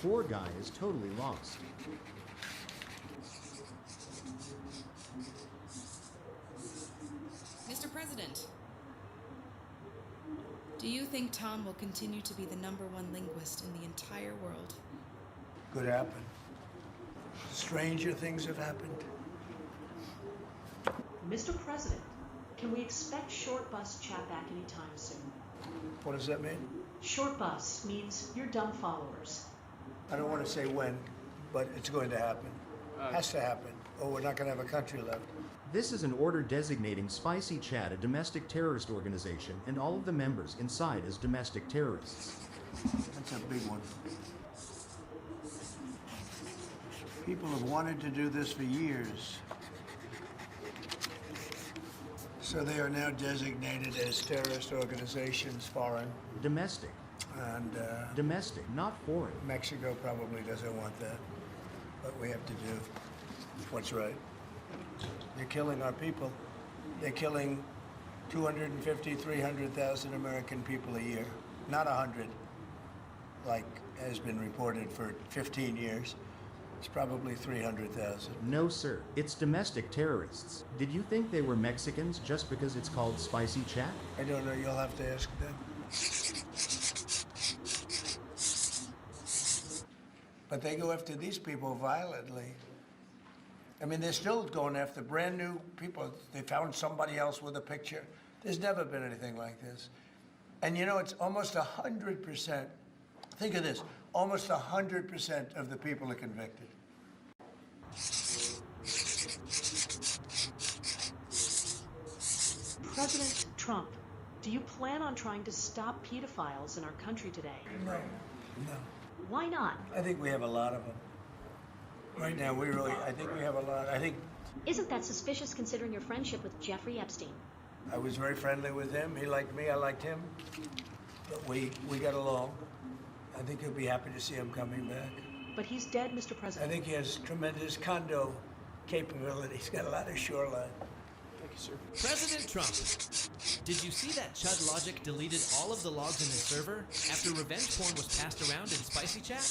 Poor guy is totally lost. Mr. President, do you think Tom will continue to be the #1 linguist in the entire world? Could happen. Stranger things have happened. Mr. President, can we expect short bus chat back anytime soon? What does that mean? Short bus means your dumb followers. I don't want to say when, but it's going to happen. Has to happen, or we're not going to have a country left. This is an order designating Spicy Chat a domestic terrorist organization and all of the members inside as domestic terrorists. That's a big one. People have wanted to do this for years. So they are now designated as terrorist organizations, foreign. Domestic. And domestic, not foreign. Mexico probably doesn't want that. But we have to do what's right. They're killing our people. They're killing 250, 300,000 American people a year. Not 100, like has been reported for 15 years. It's probably 300,000. No, sir. It's domestic terrorists. Did you think they were Mexicans just because it's called Spicy Chat? I don't know. You'll have to ask them. But they go after these people violently. I mean, they're still going after brand new people. They found somebody else with a picture. There's never been anything like this. And you know, it's almost 100%. Think of this. Almost 100% of the people are convicted. President Trump, do you plan on trying to stop pedophiles in our country today? No, no. Why not? I think we have a lot of them. Right now, I think we have a lot. Isn't that suspicious considering your friendship with Jeffrey Epstein? I was very friendly with him. He liked me, I liked him. But we got along. I think he'll be happy to see him coming back. But he's dead, Mr. President. I think he has tremendous condo capability. He's got a lot of shoreline. Thank you, sir. President Trump, did you see that Chud Logic deleted all of the logs in his server after revenge porn was passed around in Spicy Chat?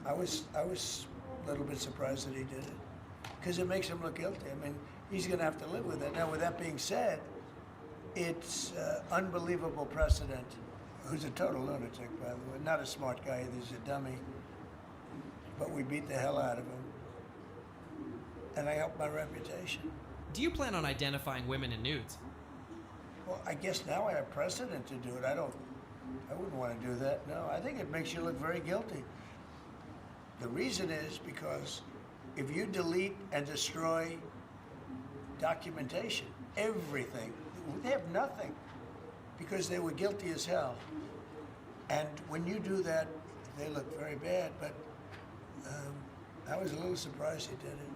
I was a little bit surprised that he did it, because it makes him look guilty. I mean, he's going to have to live with it. Now, with that being said, it's unbelievable precedent. Who's a total lunatic, by the way. Not a smart guy, he's a dummy. But we beat the hell out of him. And I helped my reputation. Do you plan on identifying women in nudes? Well, I guess now I have precedent to do it. I wouldn't want to do that, no. I think it makes you look very guilty. The reason is because if you delete and destroy documentation, everything, they have nothing, because they were guilty as hell. And when you do that, they look very bad, but I was a little surprised he did it.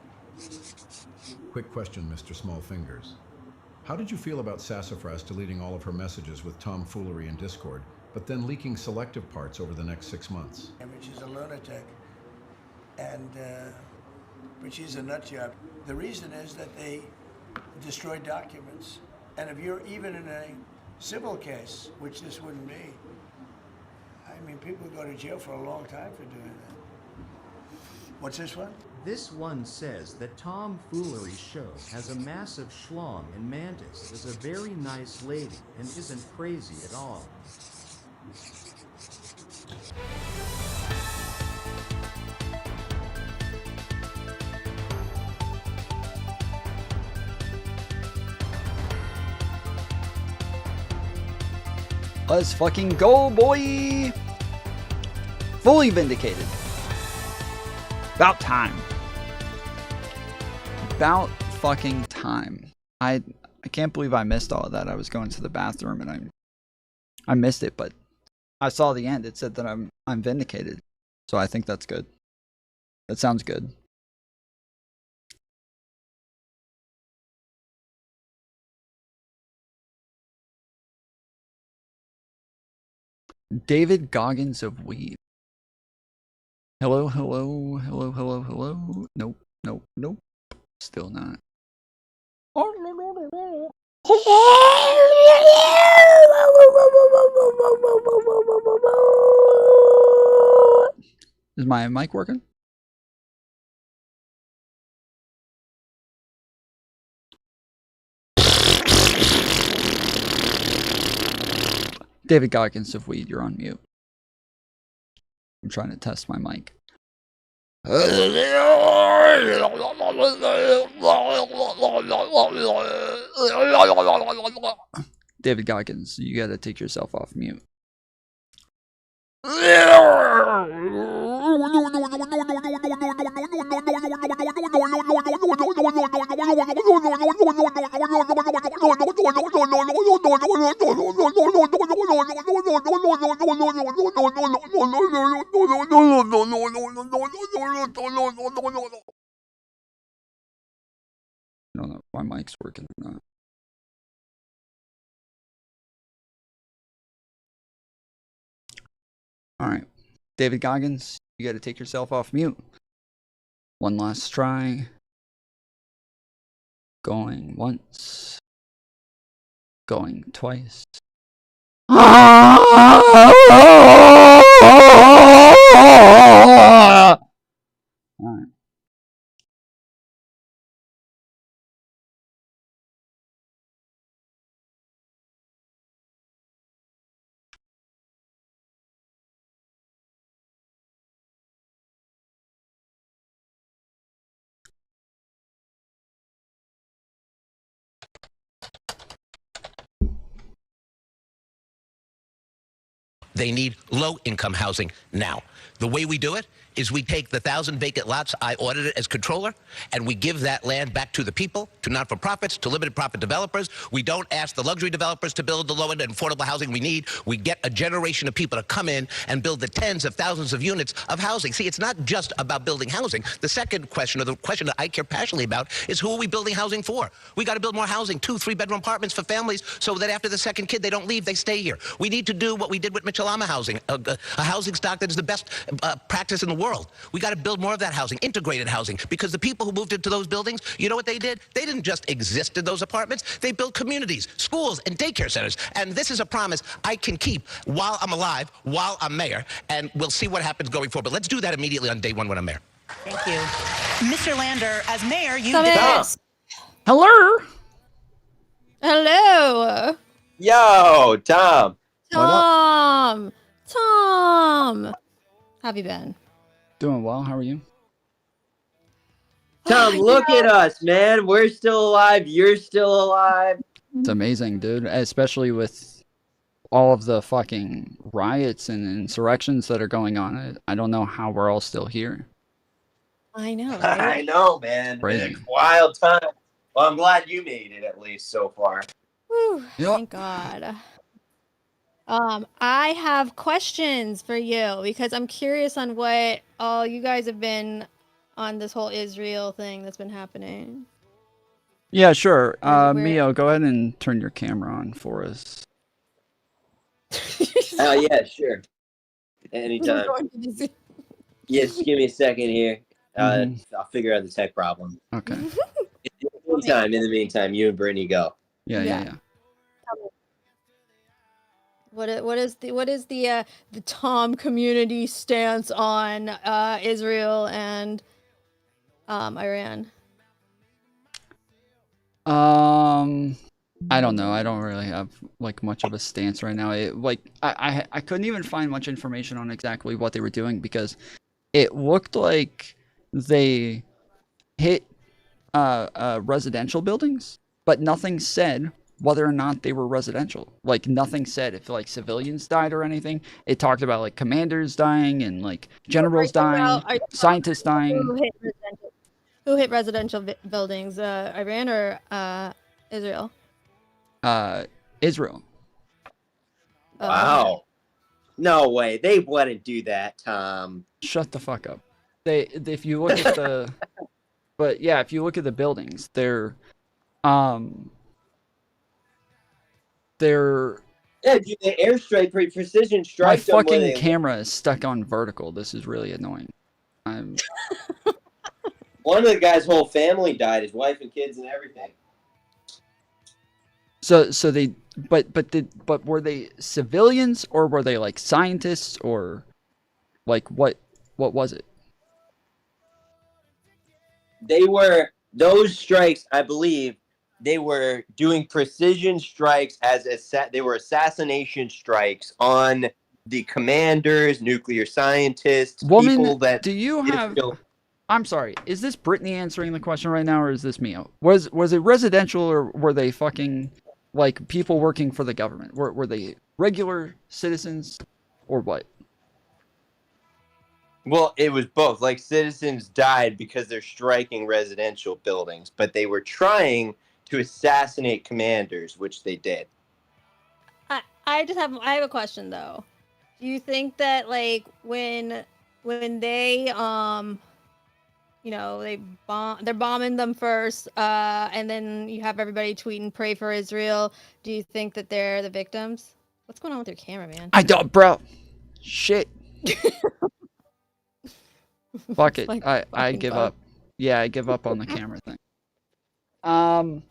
Quick question, Mr. Smallfingers. How did you feel about Sassafras deleting all of her messages with Foolery in Discord, but then leaking selective parts over the next 6 months? I mean, she's a lunatic, and but she's a nut job. The reason is that they destroy documents, and if you're even in a civil case, which this wouldn't be, I mean, people go to jail for a long time for doing that. What's this one? This one says that Foolery's show has a massive schlong, and Mantis is a very nice lady and isn't crazy at all. Let's fucking go, boy! Fully vindicated. About time. About fucking time. I can't believe I missed all of that. I was going to the bathroom and I missed it, but I saw the end. It said that I'm vindicated. So I think that's good. That sounds good. David Goggins of Weed. Hello, hello, hello, hello, hello. Nope, nope, nope. Still not. Is my mic working? David Goggins of Weed, you're on mute. I'm trying to test my mic. David Goggins, you gotta take yourself off mute. I don't know if my mic's working or not. All right, David Goggins, you got to take yourself off mute. One last try. Going once. Going twice. All right. They need low-income housing now. The way we do it is we take the 1,000 vacant lots I audited as controller, and we give that land back to the people, to not-for-profits, to limited profit developers. We don't ask the luxury developers to build the low-end and affordable housing we need. We get a generation of people to come in and build the tens of thousands of units of housing. See, it's not just about building housing. The second question, or the question that I care passionately about, is who are we building housing for? We got to build more housing, 2-, 3-bedroom apartments for families, so that after the second kid, they don't leave, they stay here. We need to do what we did with Mitchell-Ama housing, a housing stock that is the best practice in the world. We got to build more of that housing, integrated housing, because the people who moved into those buildings, you know what they did? They didn't just exist in those apartments. They built communities, schools, and daycare centers. And this is a promise I can keep while I'm alive, while I'm mayor, and we'll see what happens going forward. But let's do that immediately on day one when I'm mayor. Thank you. Mr. Lander, as mayor, you Come did in. this. Hello. Hello. Yo, Tom. Tom. Tom. How have you been? Doing well. How are you? Tom, look at us, man. We're still alive. You're still alive. It's amazing, dude. Especially with all of the fucking riots and insurrections that are going on. I don't know how we're all still here. I know. I Right? know, man. Crazy. It's a wild time. Well, I'm glad you made it at least so far. Whew, thank God. I have questions for you because I'm curious on what all you guys have been on this whole Israel thing that's been happening. Yeah, sure. Where- Mio, go ahead and turn your camera on for us. Oh, yeah, sure. Anytime. Yeah, just give me a second here. I'll figure out the tech problem. Okay. In the meantime, you and Brittany go. Yeah. What is the Tom community stance on Israel and Iran? I don't know. I don't really have like much of a stance right now. I couldn't even find much information on exactly what they were doing because it looked like they hit residential buildings, but nothing said whether or not they were residential. Like nothing said if like civilians died or anything. It talked about like commanders dying and like generals dying, scientists dying. Who hit residential buildings? Iran or Israel? Israel. Wow. No way. They wouldn't do that, Tom. Shut the fuck up. If you look at the but yeah, if you look at the buildings, they're Yeah, dude, the airstrike, precision strike. my fucking camera is stuck on vertical. This is really annoying. One of the guy's whole family died, his wife and kids and everything. So they but were they civilians or were they like scientists or like what was it? They were those strikes, I believe. They were doing precision strikes they were assassination strikes on the commanders, nuclear scientists, Woman, people that do you have I'm sorry. Is this Brittany answering the question right now, or is this Mio? Was it residential, or were they fucking like people working for the government? Were they regular citizens, or what? Well, it was both. Like, citizens died because they're striking residential buildings, but they were trying to assassinate commanders, which they did. I have a question though. Do you think that like when they they're bombing them first, and then you have everybody tweeting "Pray for Israel"? Do you think that they're the victims? What's going on with your camera, man? I don't, bro. Shit. Fuck it. Like I give bug. up. Yeah, I give up on the camera thing. I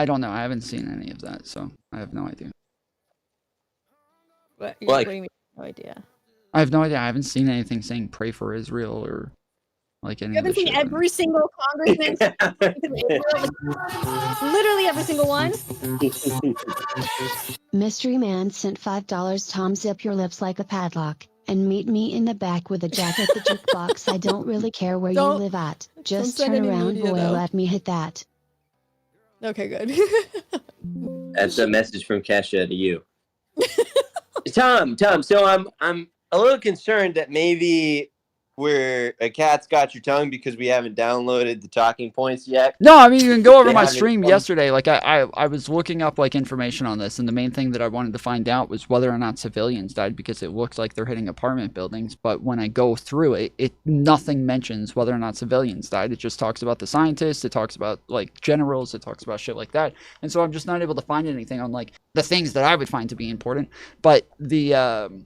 don't know. I haven't seen any of that, so I have no idea. What do you mean? No idea. I have no idea. I haven't seen anything saying "Pray for Israel" or like any. You haven't seen every single congressman, literally every single one. Mystery man sent $5. Tom, zip your lips like a padlock, and meet me in the back with a jack at the jukebox. I don't really care where you live at. Just turn around, boy. Let me hit that. Okay, good. That's a message from Kesha to you. Tom, so I'm a little concerned that maybe a cat's got your tongue because we haven't downloaded the talking points yet. No, I mean, you can go over my stream yesterday. Like I was looking up like information on this, and the main thing that I wanted to find out was whether or not civilians died, because it looks like they're hitting apartment buildings. But when I go through it nothing mentions whether or not civilians died. It just talks about the scientists. It talks about like generals. It talks about shit like that. And so I'm just not able to find anything on like the things that I would find to be important. But I'm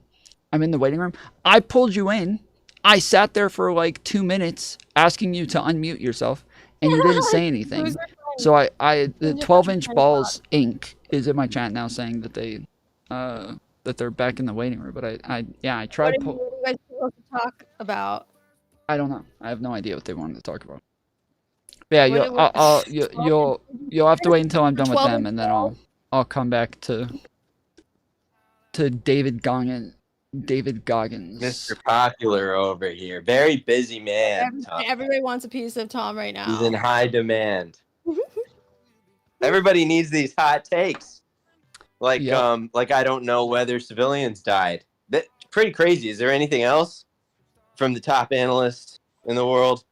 in the waiting room. I pulled you in. I sat there for like 2 minutes asking you to unmute yourself, and you didn't say anything. So the 12-inch balls Inc. is in my chat now saying that they're back in the waiting room. But I tried. What are you guys supposed to talk about? I don't know. I have no idea what they wanted to talk about. But yeah, you'll have to wait until I'm done with them, and then I'll come back to David Goggins. Mr. Popular over here. Very busy man. Everybody wants a piece of Tom right now. He's in high demand. Everybody needs these hot takes. Like I don't know whether civilians died. That's pretty crazy. Is there anything else from the top analyst in the world?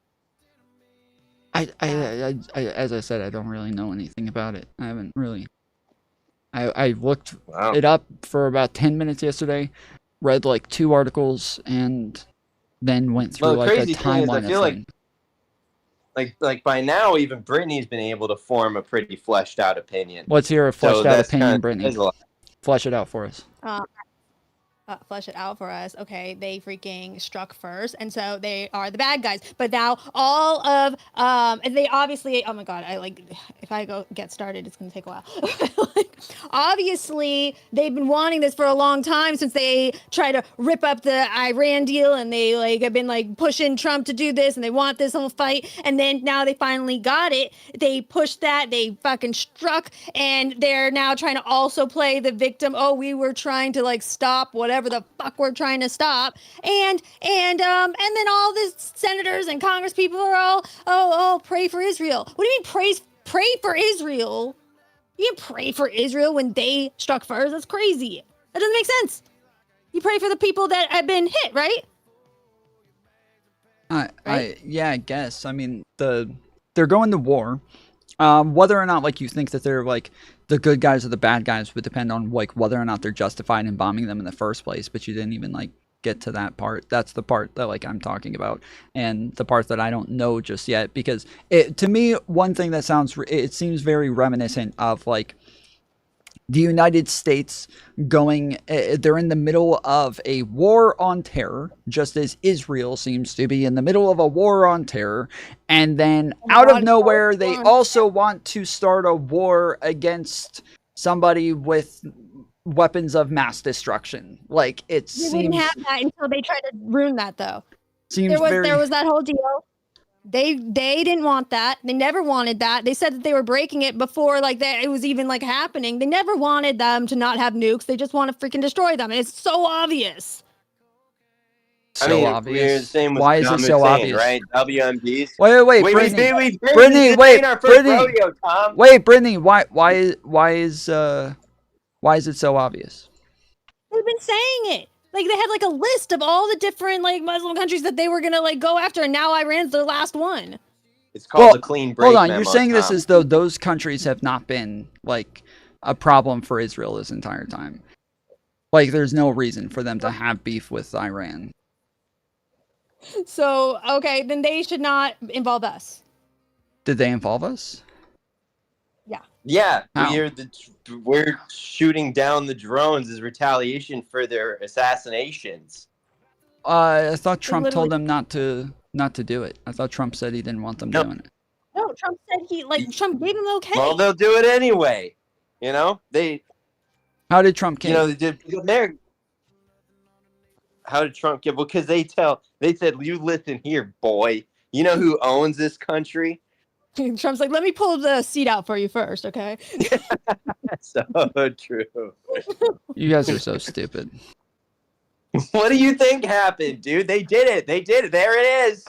As I said, I don't really know anything about it. I haven't really. I looked it up for about 10 minutes yesterday. Read like 2 articles and then went through like a timeline. I feel like by now even Brittany's been able to form a pretty fleshed out opinion. Let's hear a fleshed out opinion, Brittany. Flesh it out for us. Flesh it out for us. Okay, they freaking struck first, and so they are the bad guys. But now all of they obviously, oh my god, if I go get started, it's gonna take a while. Obviously, they've been wanting this for a long time since they tried to rip up the Iran deal, and they have been pushing Trump to do this, and they want this whole fight, and then now they finally got it. They pushed that, they fucking struck, and they're now trying to also play the victim. Oh, we were trying to stop whatever the fuck we're trying to stop, and then all these senators and Congress people are all pray for Israel. What do you mean pray for Israel? You can't pray for Israel when they struck first. That's crazy. That doesn't make sense. You pray for the people that have been hit, right? Yeah, I guess. I mean, they're going to war. Whether or not you think that they're the good guys or the bad guys would depend on whether or not they're justified in bombing them in the first place. But you didn't even get to that part. That's the part that I'm talking about, and the part that I don't know just yet, because to me, one thing that seems very reminiscent of the United States going, they're in the middle of a war on terror, just as Israel seems to be in the middle of a war on terror. And then out of nowhere, they also want to start a war against somebody with weapons of mass destruction. We didn't have that until they tried to ruin that, though. There was that whole deal. They didn't want that. They never wanted that. They said that they were breaking it before it was even happening. They never wanted them to not have nukes. They just want to freaking destroy them. And it's so obvious. So obvious. The same with Why is Saddam it so Hussein, obvious? right? WMDs. Wait, Brittany. Brittany, wait, Brittany. Rodeo, Tom. Wait, Brittany. Why is it so obvious? They've been saying it. Like they had like a list of all the different like Muslim countries that they were gonna like go after, and now Iran's their last one. It's called the clean break. Hold on, memo, you're saying this Tom. as though those countries have not been like a problem for Israel this entire time. Like there's no reason for them to have beef with Iran. So okay, then they should not involve us. Did they involve us? Yeah. Yeah, How? we're shooting down the drones as retaliation for their assassinations. I thought Trump literally- told them not to do it. I thought Trump said he didn't want them doing it. No, Trump said Trump gave him the okay. Well, they'll do it anyway. You know, How did Trump You cave? know, they did. How did Trump get? Well, because they said, "You listen here, boy. You know who owns this country?" Trump's like, let me pull the seat out for you first, okay? So true. You guys are so stupid. What do you think happened, dude? They did it. There it is.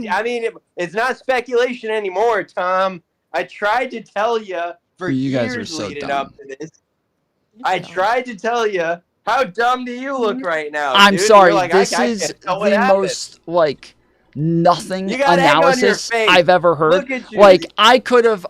I mean, it's not speculation anymore, Tom. I tried to tell you for You guys years are so leading dumb. up to this. I tried to tell you. How dumb do you look right now? I'm dude? sorry. You're like, This I is can't tell what the happened. most like nothing You got egg on your analysis face. I've ever heard. Look at you. Like I could have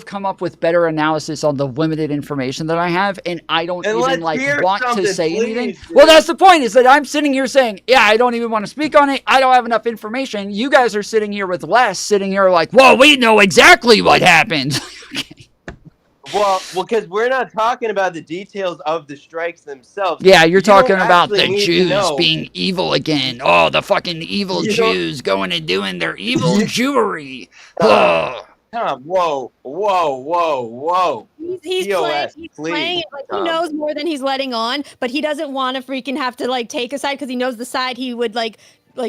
come up with better analysis on the limited information that I have, and I don't And even let's like hear want to something, say please, anything. dude. Well, that's the point. Is that I'm sitting here saying, yeah, I don't even want to speak on it. I don't have enough information. You guys are sitting here with less, sitting here like, well, we know exactly what happened. Well, because we're not talking about the details of the strikes themselves. Yeah, you're You don't talking about actually the need to Jews know. being evil again. Oh, the fucking evil You don't- Jews going and doing their evil Jewery. Ugh. Tom, whoa. He's TOS, playing please, it like he Tom. knows more than he's letting on, but he doesn't want to freaking have to like take a side because he knows the side he would like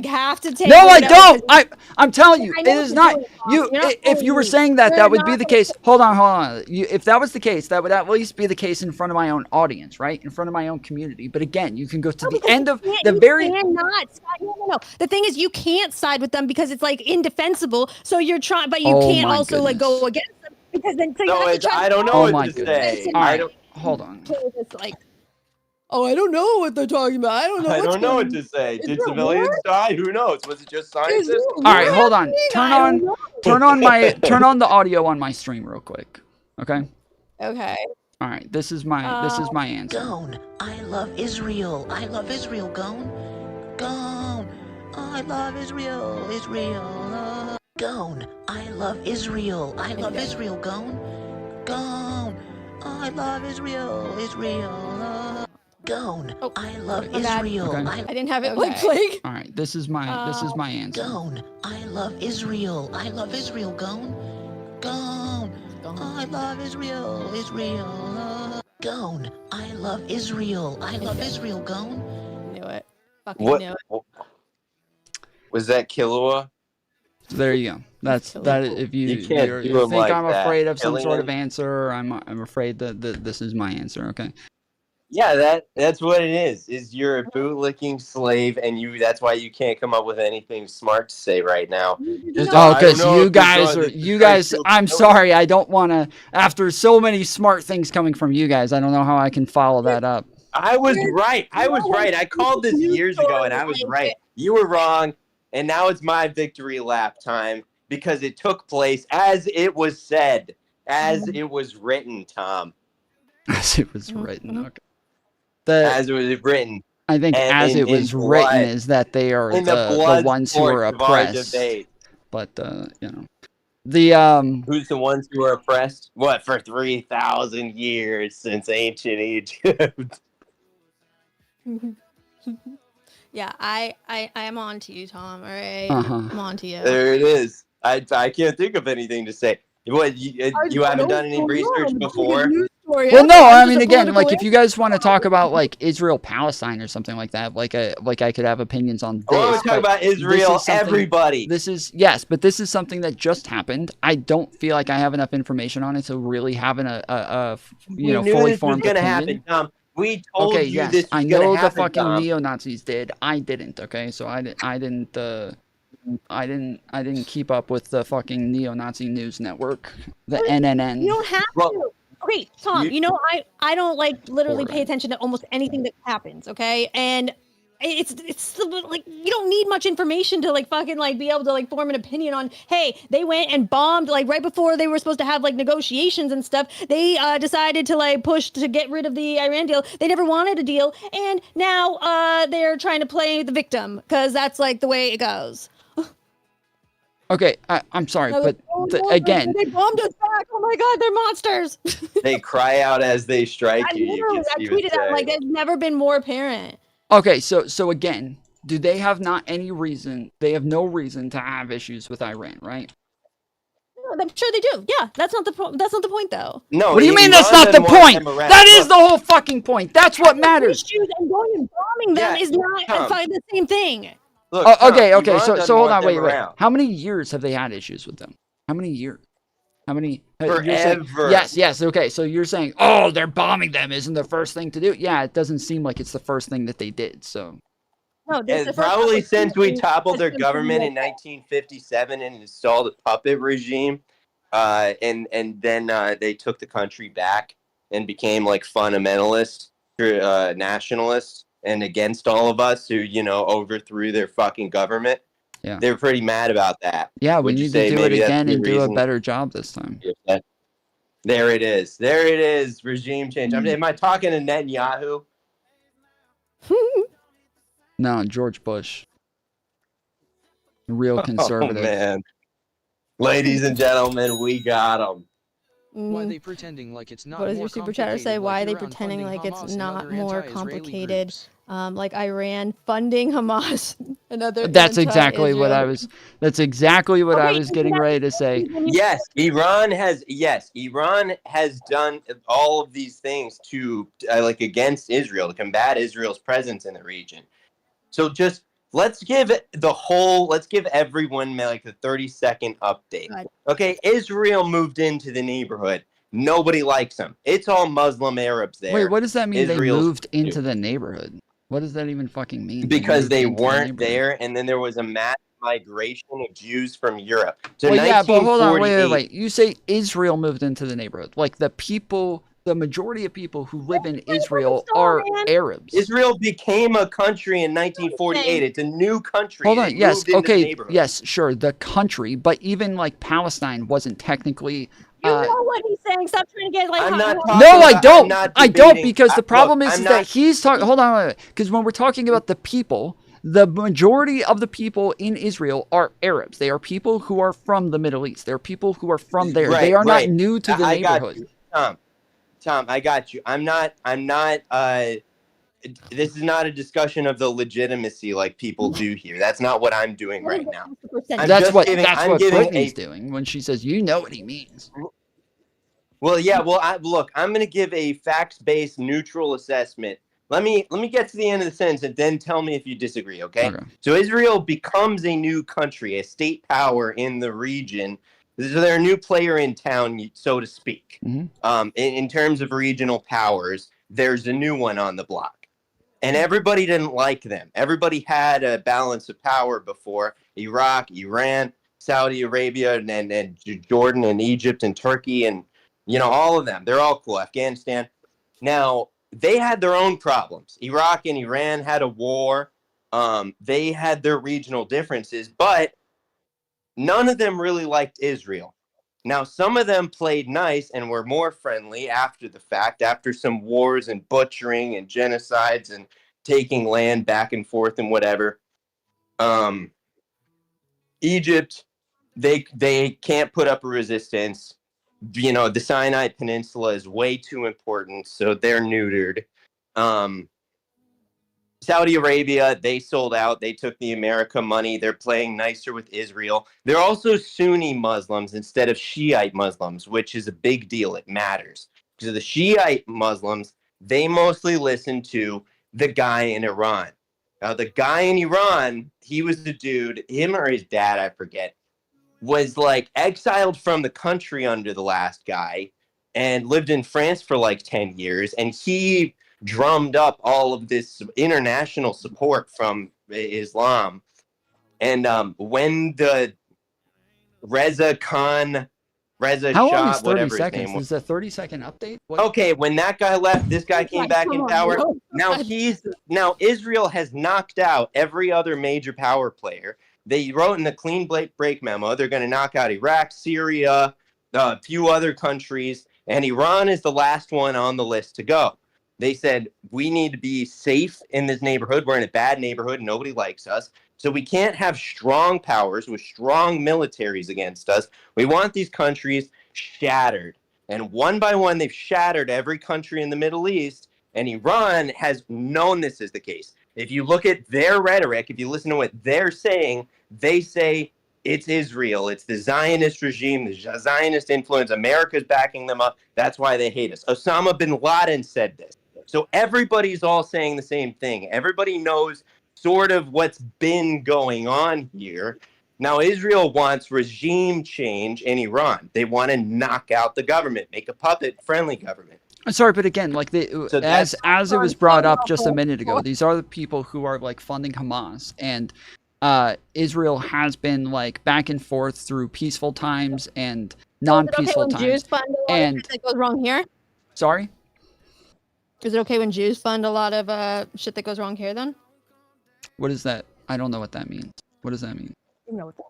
have to take. No, or I whatever, don't. 'cause I'm telling you, I it know is what not. you're doing, Tom. You, You're not if you were fooling me. saying that, You're that would not be the gonna- case. Hold on. If that was the case, that would at least be the case in front of my own audience, right? In front of my own community. But again, you can go to the end of the very. You cannot side. No. The thing is, you can't side with them because it's like indefensible. So you're trying, but you Oh can't my also like go goodness. against them because then so you No, have to it's, try I don't know Oh what my to goodness. say. All I right, don't. hold on. It's like, oh, I don't know what they're talking about. I don't know. I what's don't know going what to say. Is Did there civilians war? die? Who knows? Was it just scientists? there All right, war hold on. happening? Turn on the audio on my stream real quick. Okay. Okay. All right. This is my answer. Gone. I love Israel. I love Israel. Gone. Gone. I love Israel. Israel. Gone. I love Israel. I love Israel. Gone. Gone. I love Israel. Israel. Gone. I love my bad. Israel. Okay. I didn't have it like playing. All right. This is my answer. Gone. I love Israel. I love Israel. Gone. Gone. I love Israel. Israel. Gone. I love Israel. I love Israel. Gone. Knew it. Fucking What knew it. was that? Killua? So there you go. That's that. If you can't you're- do you them think like I'm that. afraid of some sort of Killing- answer, I'm afraid that this is my answer. Okay. Yeah, that's what it is. Is you're a bootlicking slave, and that's why you can't come up with anything smart to say right now. Just, Oh, I don't because know you if this guys one- are you guys. I'm sorry. I don't want to. After so many smart things coming from you guys, I don't know how I can follow that up. I was right. I called this years ago, and I was right. You were wrong, and now it's my victory lap time because it took place as it was said, as it was written, Tom. As it was written. Okay. As it was written. I think and as it in was written blood. is that they are In the ones who are sports of our oppressed. debate. But you know, the Who's the ones who are oppressed? What, for 3,000 years since ancient Egypt? Yeah, I am on to you, Tom. All right, Uh-huh. I'm on to you. There it is. I can't think of anything to say. What, you haven't done any research before? Well, no, I mean, again, like if you guys want to talk about like Israel Palestine or something like that, like I could have opinions on this. I want to talk but about this Israel, is something- everybody. This is yes, but this is something that just happened. I don't feel like I have enough information on it to really have a You knew fully this was formed going to opinion. happen, Tom. We told Okay, you yes, this I was gonna know the happen, fucking Tom. neo-Nazis did. I didn't, okay? So I didn't keep up with the fucking neo-Nazi news network, the You NNN. don't have to. Okay, Tom, I don't like literally pay Or- attention to almost anything that happens, okay? And it's like you don't need much information to like fucking like be able to like form an opinion on, hey, they went and bombed like right before they were supposed to have like negotiations and stuff. They decided to like push to get rid of the Iran deal. They never wanted a deal, and now they're trying to play the victim because that's like the way it goes. Okay, I'm sorry, but again, they bombed us back. Oh my god, they're monsters. They cry out as they strike I you. literally, I tweeted that like it's never been more apparent. okay, so again, do they have not any reason? They have no reason to have issues with Iran, right? I'm sure they do. Yeah, that's not the that's not the point though. No. What do you mean that's not the point? That is the whole fucking point. That's what matters. Issues and going and bombing them is not the same thing. Look, okay, Tom, okay. Iran So doesn't hold want on, wait, them wait. around. How many years have they had issues with them? How many years? How many? you're saying- Forever. yes. Okay, so you're saying, oh, they're bombing them isn't the first thing to do. Yeah, it doesn't seem like it's the first thing that they did. So. No, And probably since we toppled their government in 1957 and installed a puppet regime, and then they took the country back and became like fundamentalists, nationalists, and against all of us who overthrew their fucking government. Yeah, they're pretty mad about that. Yeah, we Would you need say to do it maybe that's again the and do a reason? better job this time. There it is. There it is. Regime change. Am I talking to Netanyahu? No, George Bush. Real conservative. Oh, man. Ladies and gentlemen, we got them. Why are they pretending like it's not What does more your super chatter say? complicated, Why are like they Iran pretending funding like it's Hamas and not other more anti-Israeli complicated? groups? Like Iran funding Hamas. Another. That's exactly what I anti-Israel. was. That's exactly what I Okay, was getting ready to say. Yes, Iran has done all of these things to like against Israel to combat Israel's presence in the region. So just let's give everyone like the 30-second update. Okay, Israel moved into the neighborhood. Nobody likes them. It's all Muslim Arabs there. Wait, what does that mean? Israel's they moved into the neighborhood. What does that even fucking mean? because moved they into the weren't neighborhood? there, and then there was a mass migration of Jews from Europe. So Well, yeah, but hold on, 1948 wait. You say Israel moved into the neighborhood. Like the majority of people who live in Israel are Arabs. Israel became a country in 1948. It's a new country. Hold on, It yes, moved into the okay, neighborhood. yes, sure, the country, but even like Palestine wasn't technically. You know what he's saying. Stop trying to get like. I'm not No, I I'm don't. not I don't debating- because the look, problem is, I'm is not- that he's talking. Hold on, because when we're talking about the people, the majority of the people in Israel are Arabs. They are people who are from the Middle East. They're people who are from there. They are not new to the I got neighborhood. you. Tom, I got you. I'm not. This is not a discussion of the legitimacy like people do here. That's not what I'm doing right now. That's what I'm giving Brittany's doing when she says, "You know what he means." Well, yeah. Well, look, I'm going to give a facts-based, neutral assessment. Let me get to the end of the sentence and then tell me if you disagree. Okay. So Israel becomes a new country, a state power in the region. So they're a new player in town, so to speak. In terms of regional powers, there's a new one on the block. And everybody didn't like them. Everybody had a balance of power before. Iraq, Iran, Saudi Arabia, and Jordan and Egypt and Turkey and, all of them. They're all cool. Afghanistan. Now, they had their own problems. Iraq and Iran had a war. They had their regional differences, but none of them really liked Israel. Now, some of them played nice and were more friendly after the fact, after some wars and butchering and genocides and taking land back and forth and whatever. Egypt, they can't put up a resistance. The Sinai Peninsula is way too important, so they're neutered. Saudi Arabia, they sold out. They took the America money. They're playing nicer with Israel. They're also Sunni Muslims instead of Shiite Muslims, which is a big deal. It matters. Because the Shiite Muslims, they mostly listen to the guy in Iran. Now, the guy in Iran, he was the dude, him or his dad, I forget, was like exiled from the country under the last guy and lived in France for like 10 years. And he drummed up all of this international support from Islam. And when the Reza Khan, Reza How long Shah, is 30 whatever his seconds? name was. Is a 30-second update? What? Okay, when that guy left, this guy came back in power. bro. Now Israel has knocked out every other major power player. They wrote in the clean break memo they're going to knock out Iraq, Syria, a few other countries, and Iran is the last one on the list to go. They said, we need to be safe in this neighborhood. We're in a bad neighborhood. Nobody likes us. So we can't have strong powers with strong militaries against us. We want these countries shattered. And one by one, they've shattered every country in the Middle East. And Iran has known this is the case. If you look at their rhetoric, if you listen to what they're saying, they say it's Israel. It's the Zionist regime, the Zionist influence. America's backing them up. That's why they hate us. Osama bin Laden said this. So everybody's all saying the same thing. Everybody knows sort of what's been going on here. Now, Israel wants regime change in Iran. They want to knock out the government, make a puppet-friendly government. Sorry, but again, like So as it was brought up just a minute ago, these are the people who are like funding Hamas, and Israel has been like back and forth through peaceful times and non-peaceful times. Jews fund a lot of shit that goes wrong here? Sorry? Is it okay when Jews fund a lot of shit that goes wrong here then? What is that? I don't know what that means. What does that mean? You know what that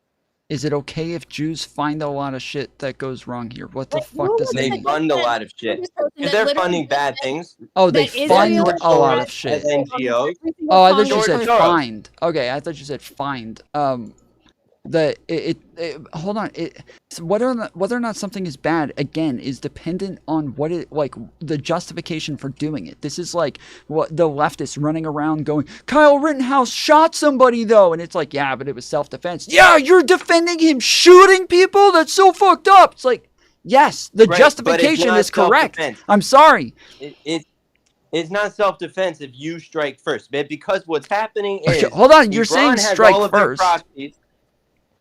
Is it okay if Jews find a lot of shit that goes wrong here? What the fuck does that They mean? fund a lot of shit. Because they're funding bad things. Oh, they fund a lot of As shit. NGOs. Oh, I thought you said George Soros. find. Okay, I thought you said find. Hold on. So whether or not something is bad, again, is dependent on what it, like, the justification for doing it. This is like what the leftists running around going, Kyle Rittenhouse shot somebody though, and it's like, yeah, but it was self-defense. Yeah, you're defending him shooting people? That's so fucked up. It's like, yes, the Right, justification but it's is correct. self-defense. I'm sorry. It's not self-defense if you strike first, but because what's happening is Okay, hold on, you're Iran saying has strike all of their first. proxies.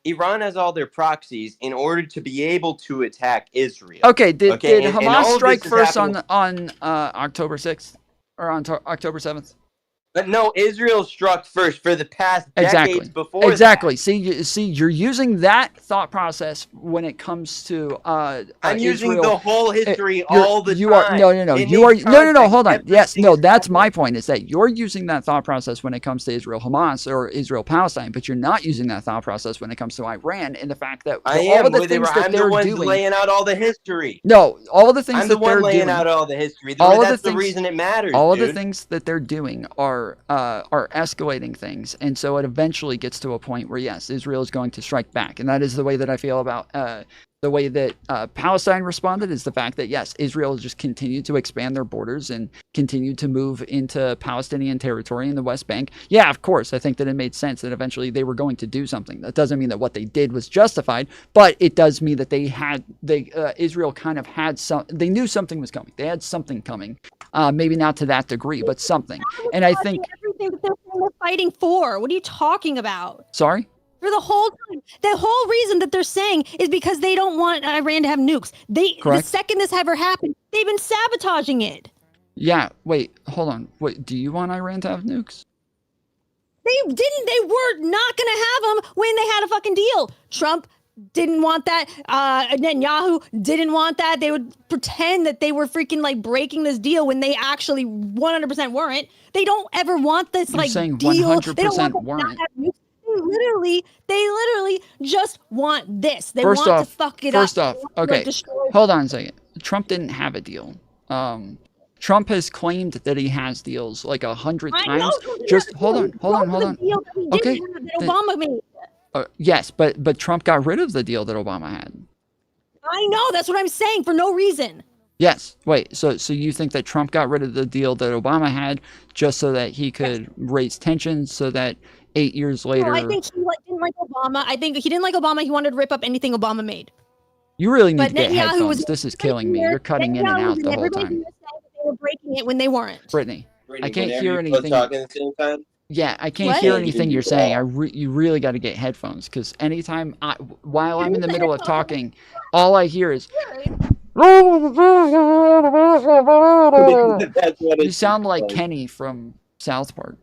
Iran has all their proxies in order to be able to attack Israel. Okay, did and Hamas all of strike this is first happening- on October 6th or on October 7th? But no, Israel struck first for the past decades before Exactly. See, you're using that thought process when it comes to I'm using Israel. the whole history You're- all the you time. Are no. It You are makes no. context. Hold on. Yes, Everything no. is That's my point. Is that you're using that thought process when it comes to Israel Hamas or Israel Palestine, but you're not using that thought process when it comes to Iran and the fact that I all am of the with things Iran. that I'm the they're one doing. laying out all the history. No, all of the things I'm the that they're one laying doing. out all the history. All of That's the the things, reason it matters. all of dude. the things that they're doing are escalating things, and so it eventually gets to a point where yes, Israel is going to strike back, and that is the way that I feel about the way that Palestine responded. Is the fact that yes, Israel has just continued to expand their borders and continued to move into Palestinian territory in the West Bank. Yeah, of course, I think that it made sense that eventually they were going to do something. That doesn't mean that what they did was justified, but it does mean that Israel kind of had some. They knew something was coming. They had something coming. Maybe not to that degree, but something. And I think everything that they're fighting for. What are you talking about? Sorry? For the whole time. The whole reason that they're saying is because they don't want Iran to have nukes. Correct. The second this ever happened, they've been sabotaging it. Yeah, wait, hold on. Wait, do you want Iran to have nukes? They were not going to have them when they had a fucking deal. Trump didn't want that. Netanyahu didn't want that. They would pretend that they were freaking like breaking this deal when they actually 100% weren't. They don't ever want this You're like saying deal. 100% They don't want them weren't. to have nukes. They literally just want this. They First want off, to fuck it first up. off, They want to, okay, like, destroy- hold on a second. Trump didn't have a deal. Trump has claimed that he has deals like 100 I times. know Trump didn't Just have a hold deal. on, hold on, hold on. The deal that he Okay, didn't have that Obama made. yes, but Trump got rid of the deal that Obama had. I know, that's what I'm saying, for no reason. Yes. Wait. So you think that Trump got rid of the deal that Obama had just so that he could raise tensions, so that 8 years later? No, I think he didn't like Obama. I think he didn't like Obama. He wanted to rip up anything Obama made. You really need But to get Netanyahu headphones. was This is killing me. You're cutting in and out the whole time. They were breaking it when they weren't. Brittany, I can't whenever hear you anything. talking at the same time? Yeah, I can't What? hear anything you're saying. You really got to get headphones, because anytime while I'm in the middle of talking, all I hear is That's what You it sound sounds like Kenny from South Park.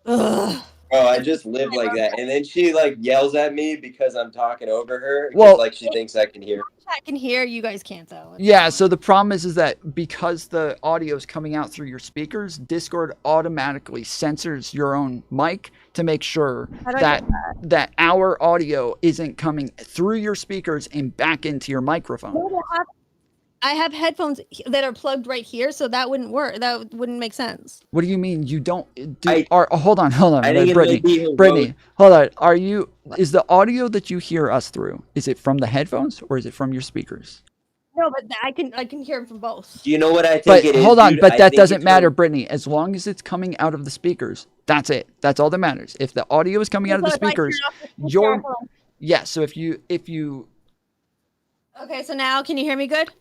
Ugh. Oh, I just live like that. And then she like yells at me because I'm talking over her because Well, like she thinks I can hear. I can hear you guys can't though. yeah, so the problem is that because the audio is coming out through your speakers, Discord automatically censors your own mic to make sure How do I that get that our audio isn't coming through your speakers and back into your microphone. No, I have headphones that are plugged right here, so that wouldn't work. That wouldn't make sense. What do you mean you don't do? Hold on, I think it Brittany, might be her Brittany, hold on. Is the audio that you hear us through? Is it from the headphones or is it from your speakers? No, but I can hear them from both. Do you know what I think But it is? hold on, dude? but I that think doesn't it's matter, her- Brittany. As long as it's coming out of the speakers, that's it. That's all that matters. If the audio is coming out of the So if I turn speakers, off the speaker, hold on. yeah. So if you Okay, so now can you hear me good?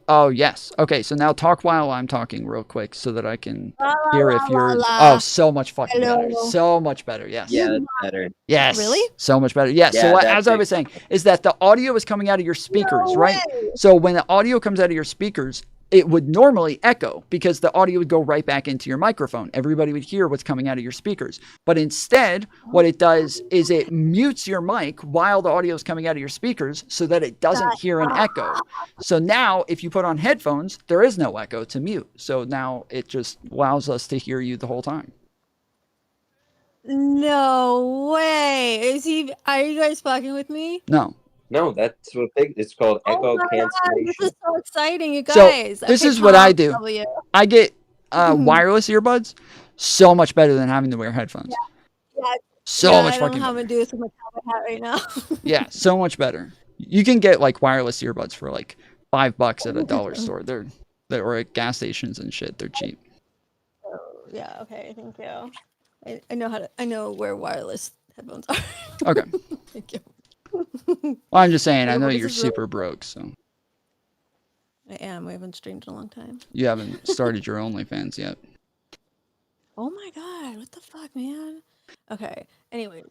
oh yes. Okay, so now talk while I'm talking real quick so that I can La, la, hear la, if you're la. oh so much fucking better. Hello. So much better. Yes. Yeah, that's better. Yes. Really? So much better. Yes. Yeah, So what, that's as I was saying is that the audio is coming out of your speakers, No right? way. So when the audio comes out of your speakers, it would normally echo because the audio would go right back into your microphone. Everybody would hear what's coming out of your speakers. But instead, what it does is it mutes your mic while the audio is coming out of your speakers so that it doesn't hear an echo. So now if you put on headphones, there is no echo to mute. So now it just allows us to hear you the whole time. No way. Are you guys fucking with me? No. No, that's what it's called. Echo Oh my God, cancellation. this is so exciting, you So guys. this Okay, is what I Tom do. W. I get wireless earbuds, so much better than having to wear headphones. Yeah, So much I don't fucking know how I'm better. gonna do this with my top hat right now. Yeah, so much better. You can get like wireless earbuds for like $5 at a dollar store. They're or at gas stations and shit. They're cheap. Oh, yeah, okay, thank you. I know where wireless headphones are. Okay. Thank you. Well, I'm just saying. I know This you're is really- super broke, so I am. We haven't streamed in a long time. you haven't started your OnlyFans yet. Oh my God, what the fuck, man? Okay. Anyway.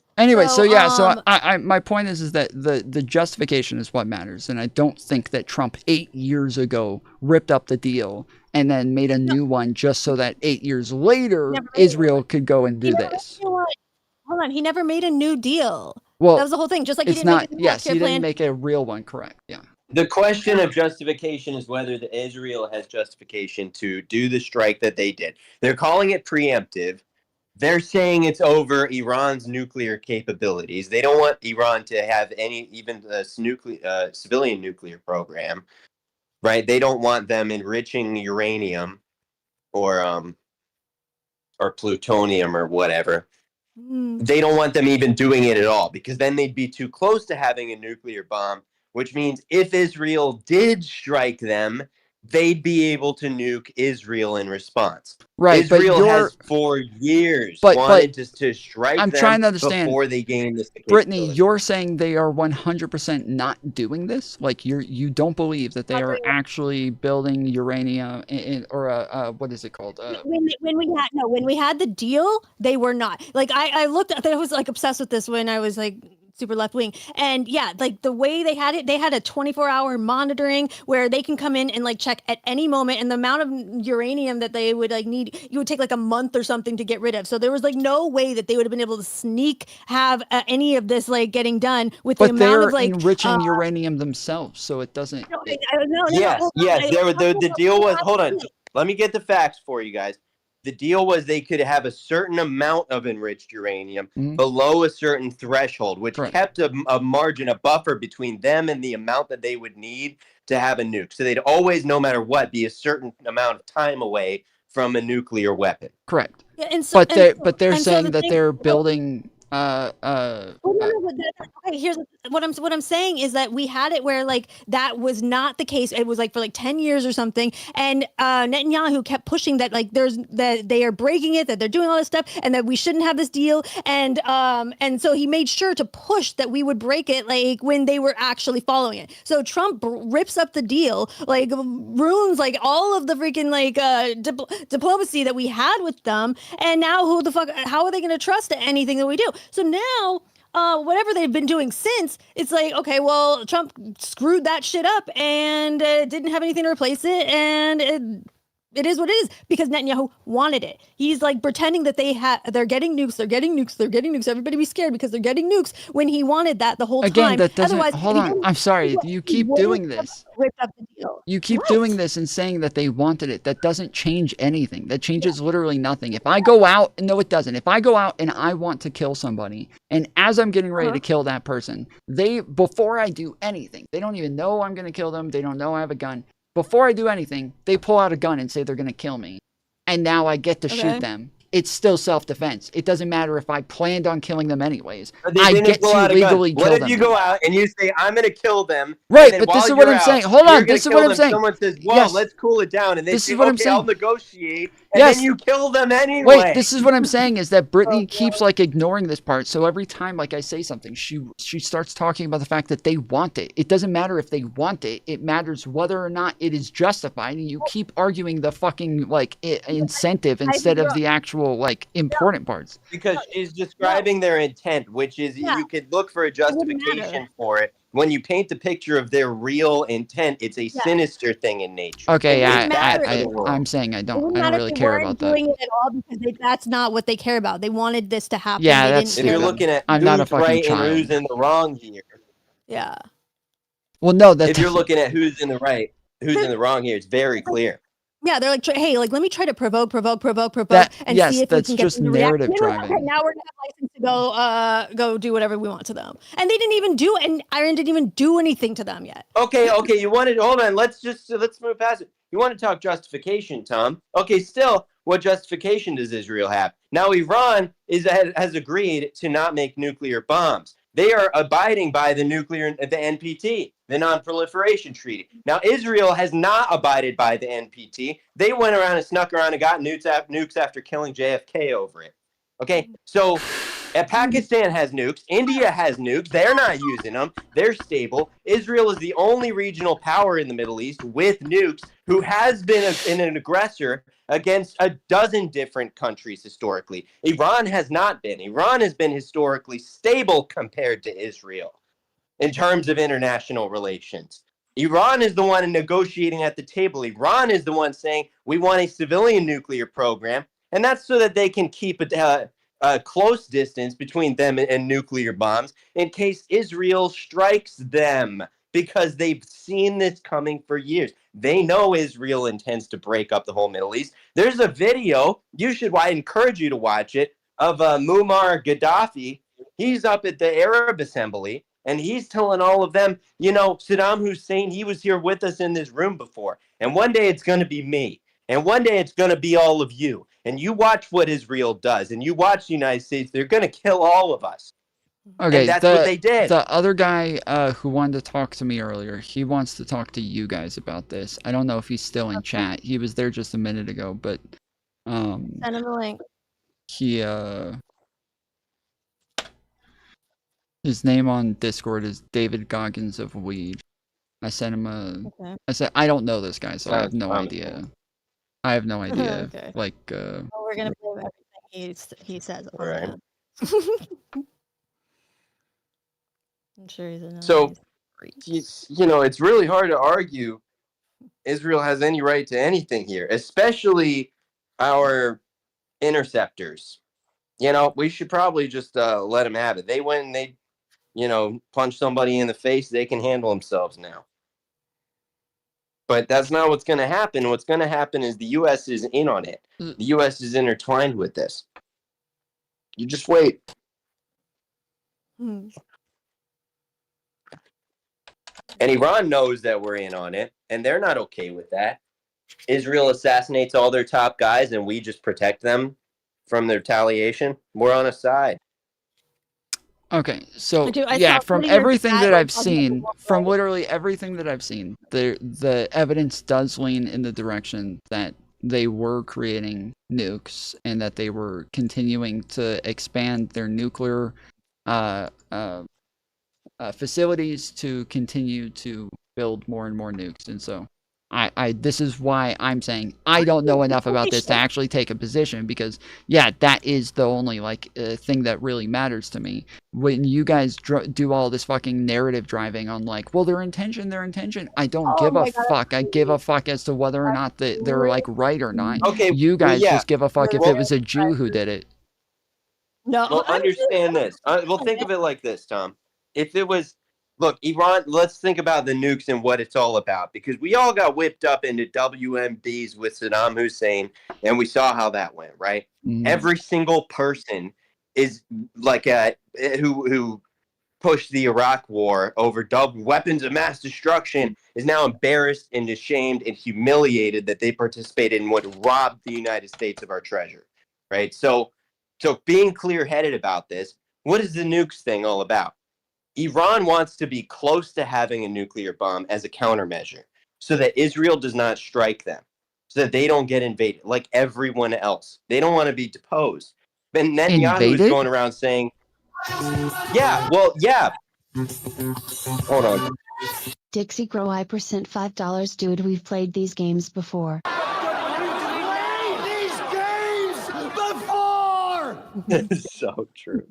So yeah, so I my point is that the justification is what matters, and I don't think that Trump 8 years ago ripped up the deal and then made a new one just so that 8 years later Israel could go and do this. Hold on, he never made a new deal. Well, that was the whole thing. Just like he it's didn't not. make a new Yes, healthcare he didn't plan. make a real one. Correct. Yeah. The question of justification is whether Israel has justification to do the strike that they did. They're calling it preemptive. They're saying it's over Iran's nuclear capabilities. They don't want Iran to have even a civilian nuclear program, right? They don't want them enriching uranium or plutonium or whatever. They don't want them even doing it at all because then they'd be too close to having a nuclear bomb, which means if Israel did strike them, they'd be able to nuke Israel in response. Right, but Israel you're- has for years But- wanted to strike I'm them trying to understand. before they gain this Brittany, capability. you're saying they are 100% not doing this? Like you don't believe that they are actually building uranium or what is it called? When we had the deal, they were not. Like I looked at, I was like obsessed with this when I was like super left wing, and yeah, like the way they had it, they had a 24-hour monitoring where they can come in and like check at any moment, and the amount of uranium that they would like need, you would take like a month or something to get rid of. So there was like no way that they would have been able to have any of this like getting done with the But amount they're of like enriching uranium themselves, so it doesn't. Yes. The deal was. Hold on. Let me get the facts for you guys. The deal was they could have a certain amount of enriched uranium below a certain threshold, which kept a margin, a buffer between them and the amount that they would need to have a nuke. So they'd always, no matter what, be a certain amount of time away from a nuclear weapon. Correct. Yeah, and so, But they're and so saying the that thing- they're building. Okay, here's what I'm saying is that we had it where like that was not the case. It was like for like 10 years or something, and Netanyahu kept pushing that like that they are breaking it, that they're doing all this stuff, and that we shouldn't have this deal, and so he made sure to push that we would break it like when they were actually following it. So Trump rips up the deal, like ruins like all of the freaking like diplomacy that we had with them, and now how are they going to trust anything that we do? So now whatever they've been doing since, it's like, okay, well, Trump screwed that shit up and didn't have anything to replace it, and it is what it is because Netanyahu wanted it. He's like pretending that they're getting nukes, they're getting nukes, they're getting nukes. Everybody be scared because they're getting nukes when he wanted that the whole Again, time. that doesn't. Otherwise, Hold on. I'm sorry. You keep doing this. Ripped up the deal. You keep What? doing this and saying that they wanted it. That doesn't change anything. That changes literally nothing. If I go out, no, it doesn't. If I go out and I want to kill somebody, and as I'm getting ready to kill that person, before I do anything, they don't even know I'm going to kill them. They don't know I have a gun. Before I do anything, they pull out a gun and say they're going to kill me. And now I get to shoot them. It's still self-defense. It doesn't matter if I planned on killing them anyways. I get to legally kill them. What if you go out and you say, I'm going to kill them? Right, but this is what I'm saying. Hold on, this is what I'm saying. Someone says, well, let's cool it down. And they say, okay, I'll negotiate. And then you kill them anyway. Wait, this is what I'm saying is that Brittany keeps like ignoring this part. So every time like I say something, she starts talking about the fact that they want it. It doesn't matter if they want it. It matters whether or not it is justified. And you keep arguing the fucking like incentive instead of the actual like important parts. Because she's describing their intent, which is you could look for a justification for it. When you paint the picture of their real intent, it's a sinister thing in nature. Okay, I'm saying I don't really care about that. Doing it at all because that's not what they care about. They wanted this to happen. Yeah, that's. If you're looking at who's right and who's in the wrong here. Yeah. Well, no, that's. If you're looking at who's in the right, who's in the wrong here, it's very clear. Yeah, they're like, hey, like, let me try to provoke, and see if we can just get them to narrative react. driving. Okay, now we're gonna have license to go do whatever we want to them, and they didn't even do, and Iran didn't even do anything to them yet. Okay, you wanted. Hold on, let's move past it. You want to talk justification, Tom? Okay, still, what justification does Israel have? Now, Iran has agreed to not make nuclear bombs. They are abiding by the NPT, the Non-Proliferation Treaty. Now, Israel has not abided by the NPT. They went around and snuck around and got nukes after killing JFK over it. Okay, so Pakistan has nukes. India has nukes. They're not using them. They're stable. Israel is the only regional power in the Middle East with nukes who has been an aggressor against a dozen different countries historically. Iran has not been. Iran has been historically stable compared to Israel in terms of international relations. Iran is the one negotiating at the table. Iran is the one saying, we want a civilian nuclear program, and that's so that they can keep a close distance between them and nuclear bombs in case Israel strikes them, because they've seen this coming for years. They know Israel intends to break up the whole Middle East. There's a video, I encourage you to watch it, of Muammar Gaddafi. He's up at the Arab Assembly, and he's telling all of them, Saddam Hussein, he was here with us in this room before. And one day it's going to be me. And one day it's going to be all of you. And you watch what Israel does. And you watch the United States. They're going to kill all of us. Okay, and that's what they did. The other guy who wanted to talk to me earlier, he wants to talk to you guys about this. I don't know if he's still in chat. He was there just a minute ago, but send him the link. He his name on Discord is David Goggins of Weed. I sent him I said I don't know this guy, so I have no idea. I have no idea. Okay. Like Well, we're gonna believe everything he says. Right. I'm sure he's a So, it's really hard to argue Israel has any right to anything here, especially our interceptors. We should probably just let them have it. They went and they, punched somebody in the face. They can handle themselves now. But that's not what's going to happen. What's going to happen is the U.S. is in on it. The U.S. is intertwined with this. You just wait. And Iran knows that we're in on it, and they're not okay with that. Israel assassinates all their top guys, and we just protect them from the retaliation. We're on a side. Okay, so I from everything that I've seen, from literally everything that I've seen, the evidence does lean in the direction that they were creating nukes and that they were continuing to expand their nuclear facilities to continue to build more and more nukes. And so this is why I'm saying I don't know enough about this to actually take a position, because yeah, that is the only like thing that really matters to me. When you guys do all this fucking narrative driving on like, well, their intention, I don't give a fuck. I give a fuck as to whether or not they're like right or not. Okay, You well, guys yeah. just give a fuck if it was a Jew who did it. No, Well, understand this. Well, think of it like this, Tom. If it was, look, Iran, let's think about the nukes and what it's all about, because we all got whipped up into WMDs with Saddam Hussein, and we saw how that went, right? Every single person is like who pushed the Iraq war over weapons of mass destruction is now embarrassed and ashamed and humiliated that they participated in what robbed the United States of our treasure, right? So being clear-headed about this, what is the nukes thing all about? Iran wants to be close to having a nuclear bomb as a countermeasure so that Israel does not strike them, so that they don't get invaded like everyone else. They don't want to be deposed. But Netanyahu is going around saying, yeah, well, yeah. Hold on. Dixie Grow I percent $5. Dude, we've played these games before. That's so true.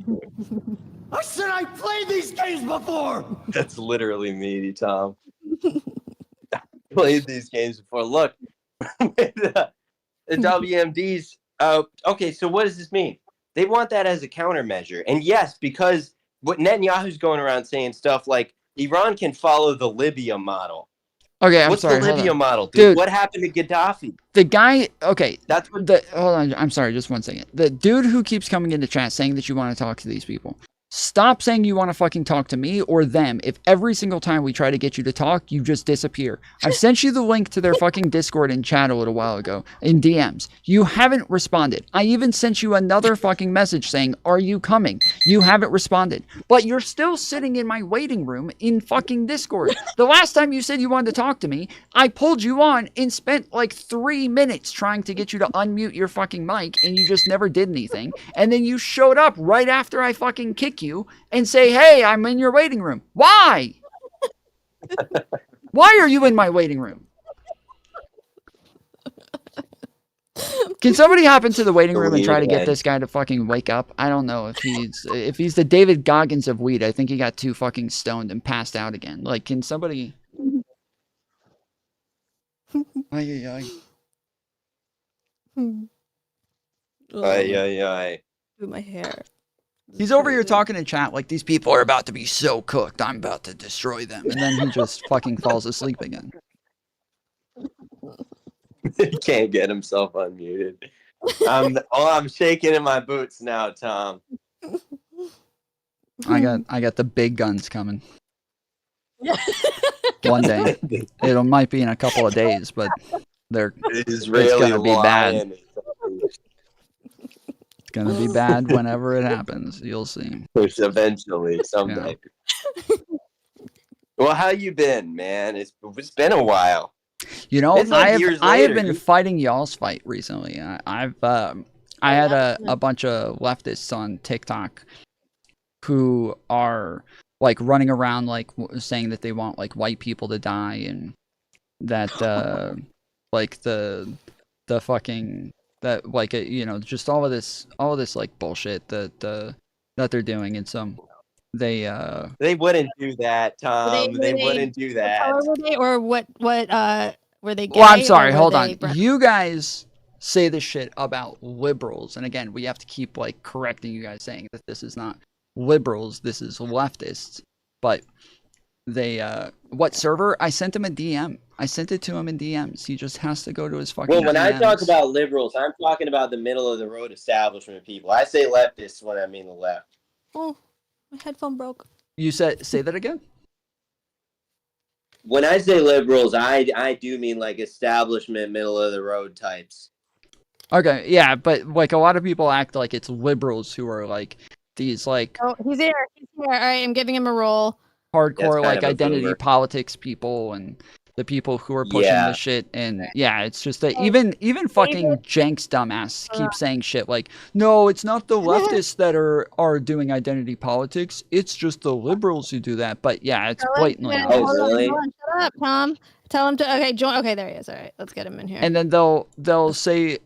I said I played these games before. That's literally me, Tom. I played these games before. Look, the WMDs. Okay, so what does this mean? They want that as a countermeasure. And yes, because what Netanyahu's going around saying stuff like Iran can follow the Libya model. Okay, I'm What's sorry. the Libya model, Dude, what happened to Gaddafi? The guy, okay. That's what. Hold on, I'm sorry, just 1 second. The dude who keeps coming into chat saying that you want to talk to these people. Stop saying you want to fucking talk to me or them if every single time we try to get you to talk, you just disappear. I've sent you the link to their fucking Discord in chat a little while ago in DMs. You haven't responded. I even sent you another fucking message saying, are you coming? You haven't responded. But you're still sitting in my waiting room in fucking Discord. The last time you said you wanted to talk to me, I pulled you on and spent like 3 minutes trying to get you to unmute your fucking mic, and you just never did anything. And then you showed up right after I fucking kicked you and say, hey, I'm in your waiting room. Why? Why are you in my waiting room? Can somebody hop into the waiting room and try to get this guy to fucking wake up? I don't know if he's the David Goggins of weed. I think he got too fucking stoned and passed out again. Like, can somebody? Ay, ay, ay. Do my hair. He's over here talking in chat like these people are about to be so cooked. I'm about to destroy them. And then he just fucking falls asleep again. He can't get himself unmuted. I'm shaking in my boots now, Tom. I got the big guns coming. One day. It might be in a couple of days, but it's gonna be bad. It's gonna be bad whenever it happens. You'll see. Eventually, someday. Yeah. Well, how you been, man? It's been a while. You know, like I have been fighting y'all's fight recently. I had a bunch of leftists on TikTok who are like running around like saying that they want like white people to die and that like the fucking that like you know, just all of this like bullshit that they're doing. And so they wouldn't do that, Tom. They wouldn't do that. What color were they, or what were they gay? Well, I'm sorry, hold on. Brown? You guys say this shit about liberals, and again, we have to keep like correcting you guys, saying that this is not liberals, this is leftists. But they what server? I sent him a DM. I sent it to him in DMs. He just has to go to his fucking Well, when DMs. I talk about liberals, I'm talking about the middle of the road establishment people. I say leftists when I mean the left. Oh, my headphone broke. You say that again? When I say liberals, I do mean like establishment, middle of the road types. Okay, yeah, but like a lot of people act like it's liberals who are like these like Oh, he's here. All right, I'm giving him a roll. Hardcore like identity politics people and the people who are pushing the shit. And yeah, it's just that even fucking Jenks dumbass keep saying shit like, no, it's not the leftists that are doing identity politics, it's just the liberals who do that. But yeah, it's blatantly Hold on, shut up, Tom? Tell him to. Okay, join. Okay, there he is. All right, let's get him in here. And then they'll say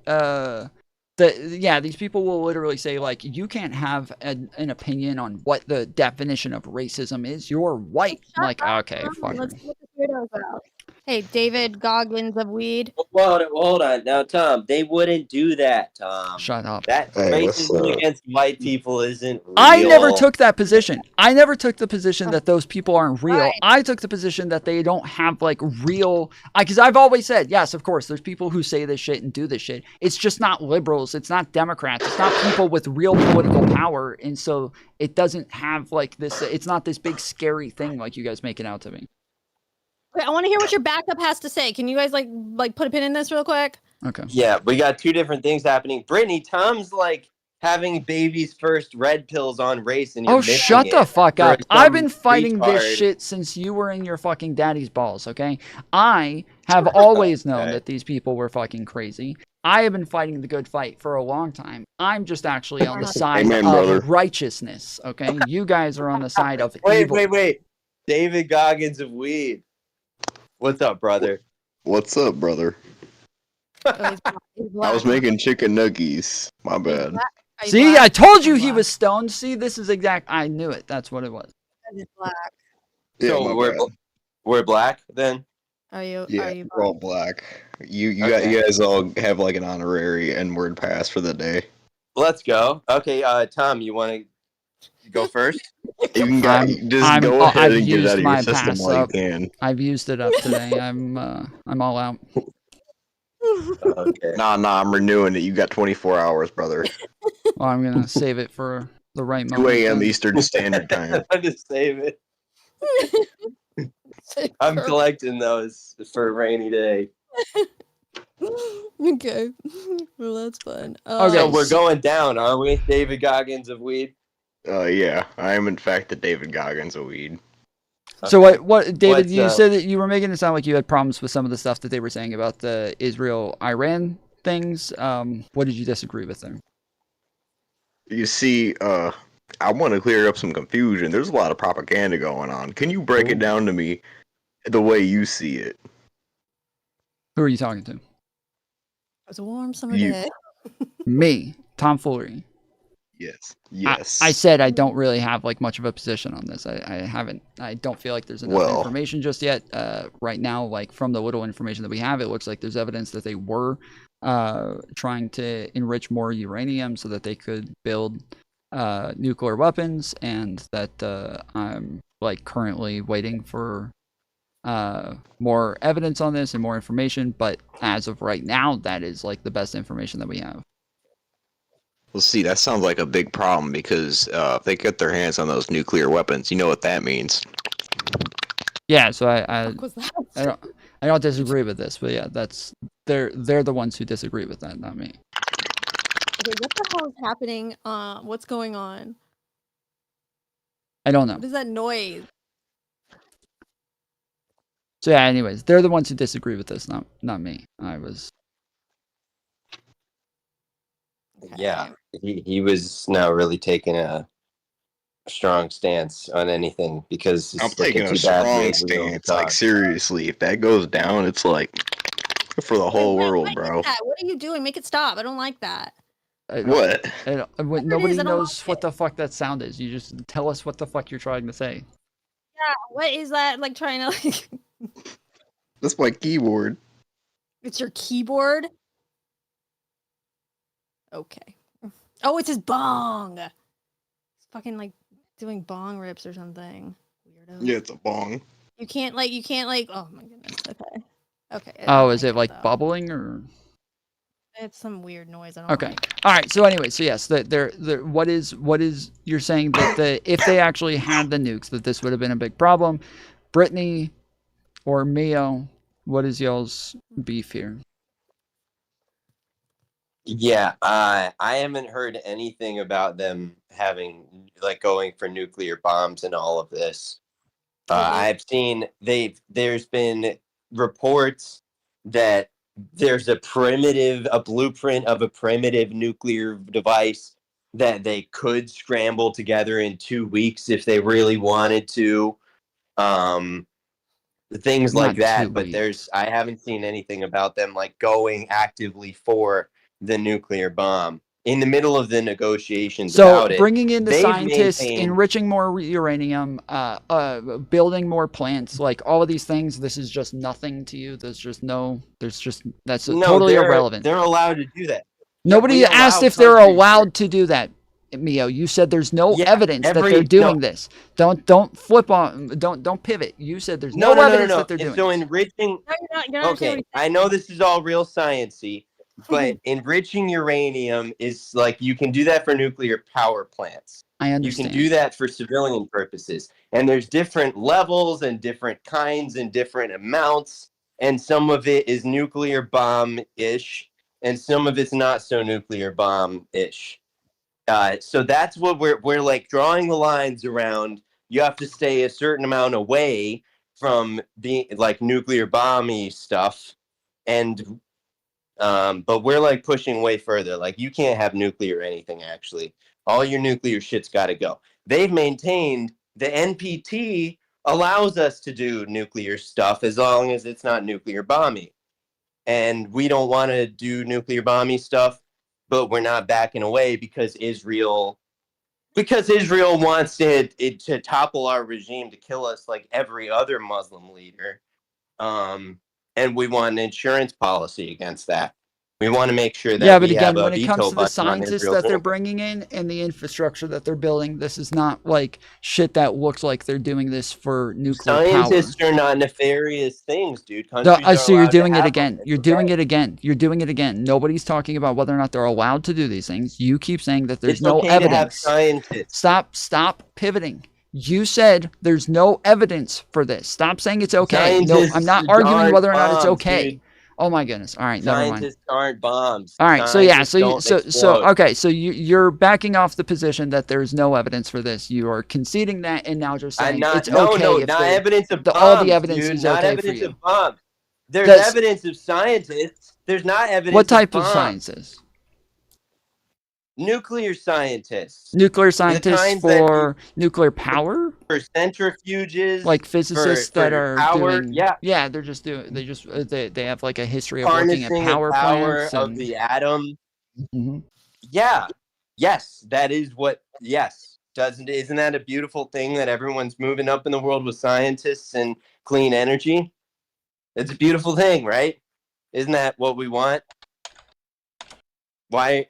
these people will literally say like, you can't have an opinion on what the definition of racism is. You're white. I'm like, okay, fuck. Let's get the weirdos out. Hey, David Goggins of Weed. Well, hold on. Now, Tom, they wouldn't do that, Tom. Shut up. That racism against white people isn't real. I never took that position. I never took the position that those people aren't real. Right. I took the position that they don't have like real. Because I've always said, yes, of course, there's people who say this shit and do this shit. It's just not liberals. It's not Democrats. It's not people with real political power. And so it doesn't have like this. It's not this big scary thing like you guys make it out to be. Wait, I want to hear what your backup has to say. Can you guys like put a pin in this real quick? Okay. Yeah, we got two different things happening. Brittany, Tom's like having baby's first red pills on race, and you're missing shut the it fuck for up. some I've been fighting this retard. shit since you were in your fucking daddy's balls, okay? I have always known that these people were fucking crazy. I have been fighting the good fight for a long time. I'm just actually on the side Amen, of brother. righteousness, okay? You guys are on the side of evil. Wait. David Goggins of Weed. What's up, brother? What's up, brother? Oh, I was making chicken nuggets. My bad. See, I told you he was stoned. See, this is exact. I knew it. That's what it was. Black. Yeah, So my we're bad. we're black then? Are you? Yeah, Are you? we're all black. You Okay. you guys all have like an honorary N-word pass for the day. Let's go. Okay, Tom, you want to go first? You can go ahead I've and get it used out of your my system pass while you up. can. I've used it up today. I'm all out. Okay. Nah, I'm renewing it. You got 24 hours, brother. Well, I'm gonna save it for the right 2 moment. a.m. then. Eastern Standard Time. I just save it. I'm collecting those for a rainy day. Okay. Well, that's fun. So we're going down, aren't we? David Goggins of Weed. Yeah, I am in fact the David Goggins of weed. So what, David? What's You up? said that you were making it sound like you had problems with some of the stuff that they were saying about the Israel-Iran things. What did you disagree with there? You see, I want to clear up some confusion. There's a lot of propaganda going on. Can you break it down to me the way you see it? Who are you talking to? It was a warm summer You. day. Me, Tom Foolery. Yes. Yes. I said I don't really have like much of a position on this. I don't feel like there's enough information just yet. Right now, like from the little information that we have, it looks like there's evidence that they were trying to enrich more uranium so that they could build nuclear weapons, and that I'm like currently waiting for more evidence on this and more information. But as of right now, that is like the best information that we have. Well, see, that sounds like a big problem because if they get their hands on those nuclear weapons, you know what that means. Yeah, so I don't disagree with this, but yeah, they're the ones who disagree with that, not me. Okay, what the hell is happening? What's going on? I don't know. What is that noise? So yeah, anyways, they're the ones who disagree with this, not me. I was. Yeah, he was now really taking a strong stance on anything because I'm taking a strong stance. Like seriously, if that goes down, it's like for the whole world, bro. What are you doing? Make it stop. I don't like that. What? Nobody knows what the fuck that sound is. You just tell us what the fuck you're trying to say. Yeah, what is that like trying to like? That's my keyboard. It's your keyboard? Okay. Oh, it's his bong. He's fucking like doing bong rips or something. Weirdo. Yeah, it's a bong. You can't like oh my goodness. Okay. Okay. Oh, is it like bubbling or? It's some weird noise. I don't Okay. like. All right. So anyway, so yes, what is you're saying that if they actually had the nukes, that this would have been a big problem. Brittany or Mio, what is y'all's beef here? Yeah, I haven't heard anything about them having like going for nuclear bombs and all of this. I've seen there's been reports that there's a blueprint of a primitive nuclear device that they could scramble together in 2 weeks if they really wanted to. things like Not that. 2 But weeks. I haven't seen anything about them like going actively for the nuclear bomb in the middle of the negotiations So about it. bringing in the They've scientists, maintained enriching more uranium, building more plants, like all of these things, this is just nothing to you. That's no, totally irrelevant. they're allowed to do that. Nobody we asked allow if they're countries allowed to do that, Mio. You said there's no Yeah, evidence that they're doing this. Don't flip on. Don't pivot. You said there's no evidence that they're doing So this. enriching. No, you're not Okay, I know this is all real sciencey, but enriching uranium is like you can do that for nuclear power plants. I You understand. can do that for civilian purposes, and there's different levels and different kinds and different amounts, and some of it is nuclear bomb-ish, and some of it's not so nuclear bomb-ish. So that's what we're like drawing the lines around. You have to stay a certain amount away from being like nuclear bomby stuff, and but we're like pushing way further. Like you can't have nuclear anything actually. All your nuclear shit's got to go. They've maintained the NPT allows us to do nuclear stuff as long as it's not nuclear bombing, and we don't want to do nuclear bombing stuff, but we're not backing away because Israel wants it to topple our regime, to kill us like every other Muslim leader. And we want an insurance policy against that. We want to make sure that Yeah, but we have again, a when it comes veto to the button on scientists Israel's that they're nuclear. bringing in and the infrastructure that they're building, this is not like shit that looks like they're doing this for nuclear power. Scientists are not nefarious things, dude. Countries are So you're allowed to doing it have again. them. You're doing it again. You're doing it again. Nobody's talking about whether or not they're allowed to do these things. You keep saying that there's It's no okay to have evidence. scientists. Stop pivoting. You said there's no evidence for this. Stop saying it's okay. No, I'm Scientists not arguing aren't whether or not it's bombs, okay. dude. Oh my goodness. All right, never mind. Scientists aren't bombs. All right, so yeah, Scientists don't explode. okay, so you're backing off the position that there's no evidence for this. You are conceding that, and now just saying it's okay if not they're- evidence of bombs, all the evidence dude, is not okay evidence for you. of bombs. There's Does- evidence of scientists. There's not evidence. What type of bombs. sciences? Nuclear scientists. Nuclear The scientists kinds that for nuclear power, for centrifuges, like physicists that for are power, doing. yeah, they're just doing. They have like a history of working at harnessing power the power plants of and. the atom. Mhm. Yeah, yes, that is what. Yes, isn't that a beautiful thing that everyone's moving up in the world with scientists and clean energy? It's a beautiful thing, right? Isn't that what we want? Why?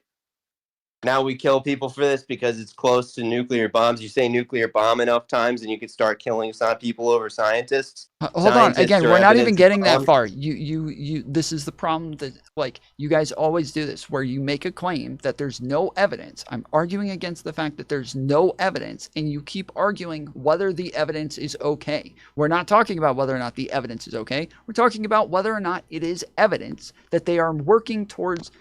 Now we kill people for this because it's close to nuclear bombs. You say nuclear bomb enough times and you could start killing some people over scientists. Hold on. Scientists Again, are we're not even evidence of getting that bombs. far. You. This is the problem that like you guys always do this, where you make a claim that there's no evidence. I'm arguing against the fact that there's no evidence, and you keep arguing whether the evidence is okay. We're not talking about whether or not the evidence is okay. We're talking about whether or not it is evidence that they are working towards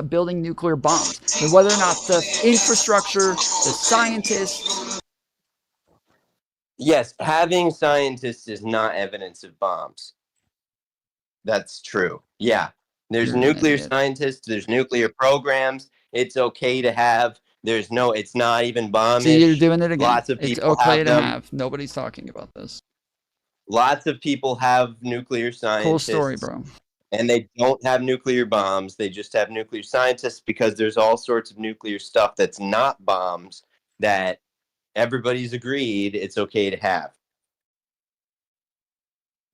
building nuclear bombs, and whether or not the infrastructure, the scientists. Yes, having scientists is not evidence of bombs. That's true. Yeah. There's You're an nuclear idiot. scientists, there's nuclear programs. It's okay to have. It's not even bomb. See, you're doing it again. Lots of It's people okay have to them. have. Nobody's talking about this. Lots of people have nuclear scientists. Cool story, bro. And they don't have nuclear bombs. They just have nuclear scientists because there's all sorts of nuclear stuff that's not bombs that everybody's agreed it's okay to have.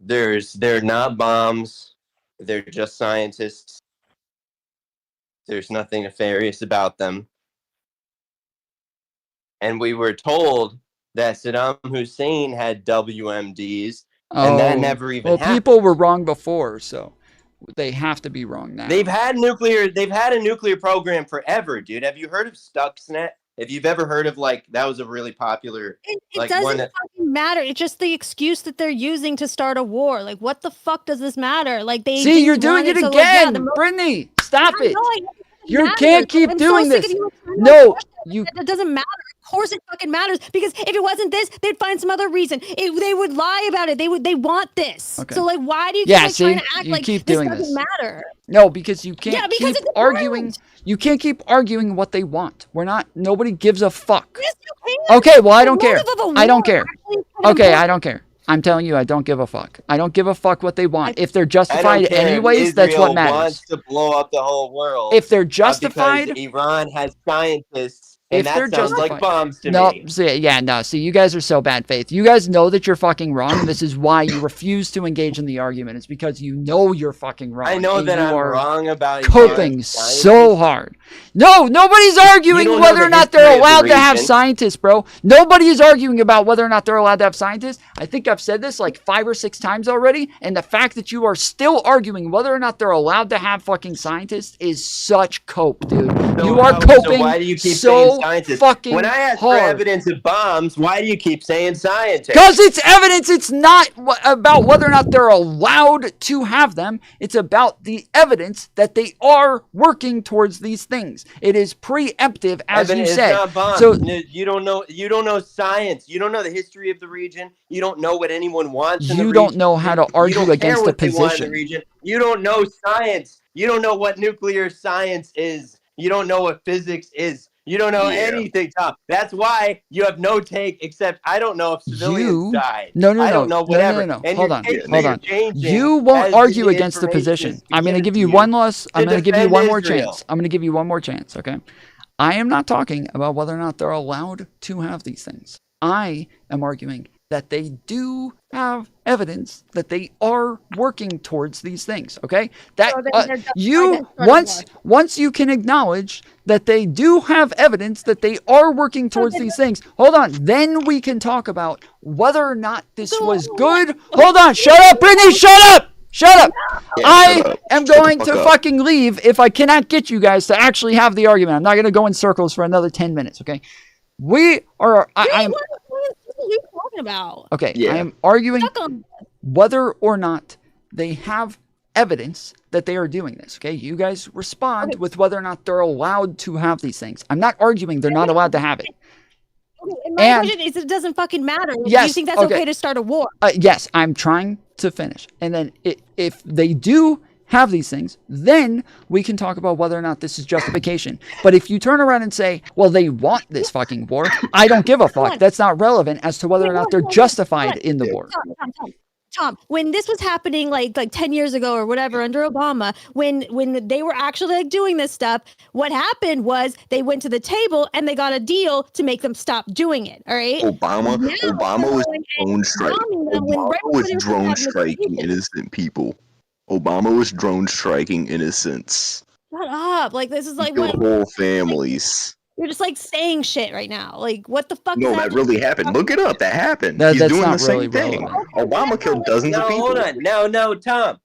They're not bombs. They're just scientists. There's nothing nefarious about them. And we were told that Saddam Hussein had WMDs, and that never even happened. People were wrong before, so they have to be wrong now. They've had a nuclear program forever, dude. Have you heard of Stuxnet? If you've ever heard of that was a really popular It like doesn't one that, fucking matter. It's just the excuse that they're using to start a war. Like, what the fuck does this matter? Like, they See, you're didn't doing want it so, again, the Brittany. Stop I it. know, I know it You matters. can't keep I'm doing so sick this. of you trying to No, push that. you. It doesn't matter. Of course, it fucking matters because if it wasn't this, they'd find some other reason. They would lie about it. They want this. Okay. So like, why do you Yeah, keep trying see? to act You like keep this doing doesn't this. matter? No, because you can't Yeah, because keep it's arguing. important. You can't keep arguing what they want. We're not. Nobody gives a fuck. Yes, you can. Okay, well, I The don't care. motive of a I don't war care. actually is quite Okay, I important. don't care. I'm telling you, I don't give a fuck. I don't give a fuck what they want. If they're I justified don't care if anyways, that's what Israel matters. wants to blow up the whole world. If they're justified, because Iran has scientists, and if they're that sounds justified, like bombs to no, me. see, yeah, no. See, you guys are so bad faith. You guys know that you're fucking wrong, and this is why you refuse to engage in the argument. It's because you know you're fucking wrong. I know and that you I'm are wrong about coping Iran so hard. No, nobody's arguing don't know whether the or not history they're of the allowed to have region. scientists, bro. Nobody is arguing about whether or not they're allowed to have scientists. I think I've said this like 5 or 6 times already, and the fact that you are still arguing whether or not they're allowed to have fucking scientists is such cope, dude. You are coping So why do you keep so saying scientists? fucking When I ask hard. for evidence of bombs, why do you keep saying scientists? Because it's evidence. It's not about whether or not they're allowed to have them. It's about the evidence that they are working towards these things. It is preemptive, as you Evidence, said. it's not bombs. So No, you don't know science. You don't know the history of the region. You don't know what anyone wants in the you region. don't know how to You argue don't care against a what they want in the position. region. You don't know science. You don't know what nuclear science is. You don't know what physics is. You don't know anything, Tom. That's why you have no take, except I don't know if civilians died. No. I don't know whatever. No. And Hold your on. take Hold is on. changing You won't as argue the against the information position. is I'm going to given give to you one last. I'm going to give you defend one more Israel. chance. I'm going to give you one more chance. Okay. I am not talking about whether or not they're allowed to have these things. I am arguing that they do have evidence that they are working towards these things. Okay, that you once you can acknowledge that they do have evidence that they are working towards these things. Hold on, then we can talk about whether or not this was good. Hold on, shut up, Brittany, shut up. Shut up! Yeah, I am going to fucking leave if I cannot get you guys to actually have the argument. I'm not going to go in circles for another 10 minutes, okay? We are... I'm What are you talking about? okay, I am arguing whether or not they have evidence that they are doing this, okay? You guys respond with whether or not they're allowed to have these things. I'm not arguing they're not allowed to have it. And my question is, it doesn't fucking matter. Yes, You think that's okay to start a war? Yes, I'm trying to finish. And then if they do have these things, then we can talk about whether or not this is justification. But if you turn around and say, well, they want this fucking war, I don't give a fuck. That's not relevant as to whether or not they're justified in the war. Tom, when this was happening like 10 years ago or whatever under Obama, when they were actually like doing this stuff, what happened was they went to the table and they got a deal to make them stop doing it. All right. Obama was drone striking. Obama was drone striking innocent people. Obama was drone striking innocents. Shut up. Like, this is like Your what whole families. you're just like saying shit right now. Like, what the fuck? No, is that really happened. Look it up. That happened. That- He's that's doing not the same really thing. relevant. Obama killed dozens of people. Hold on. No, Tom.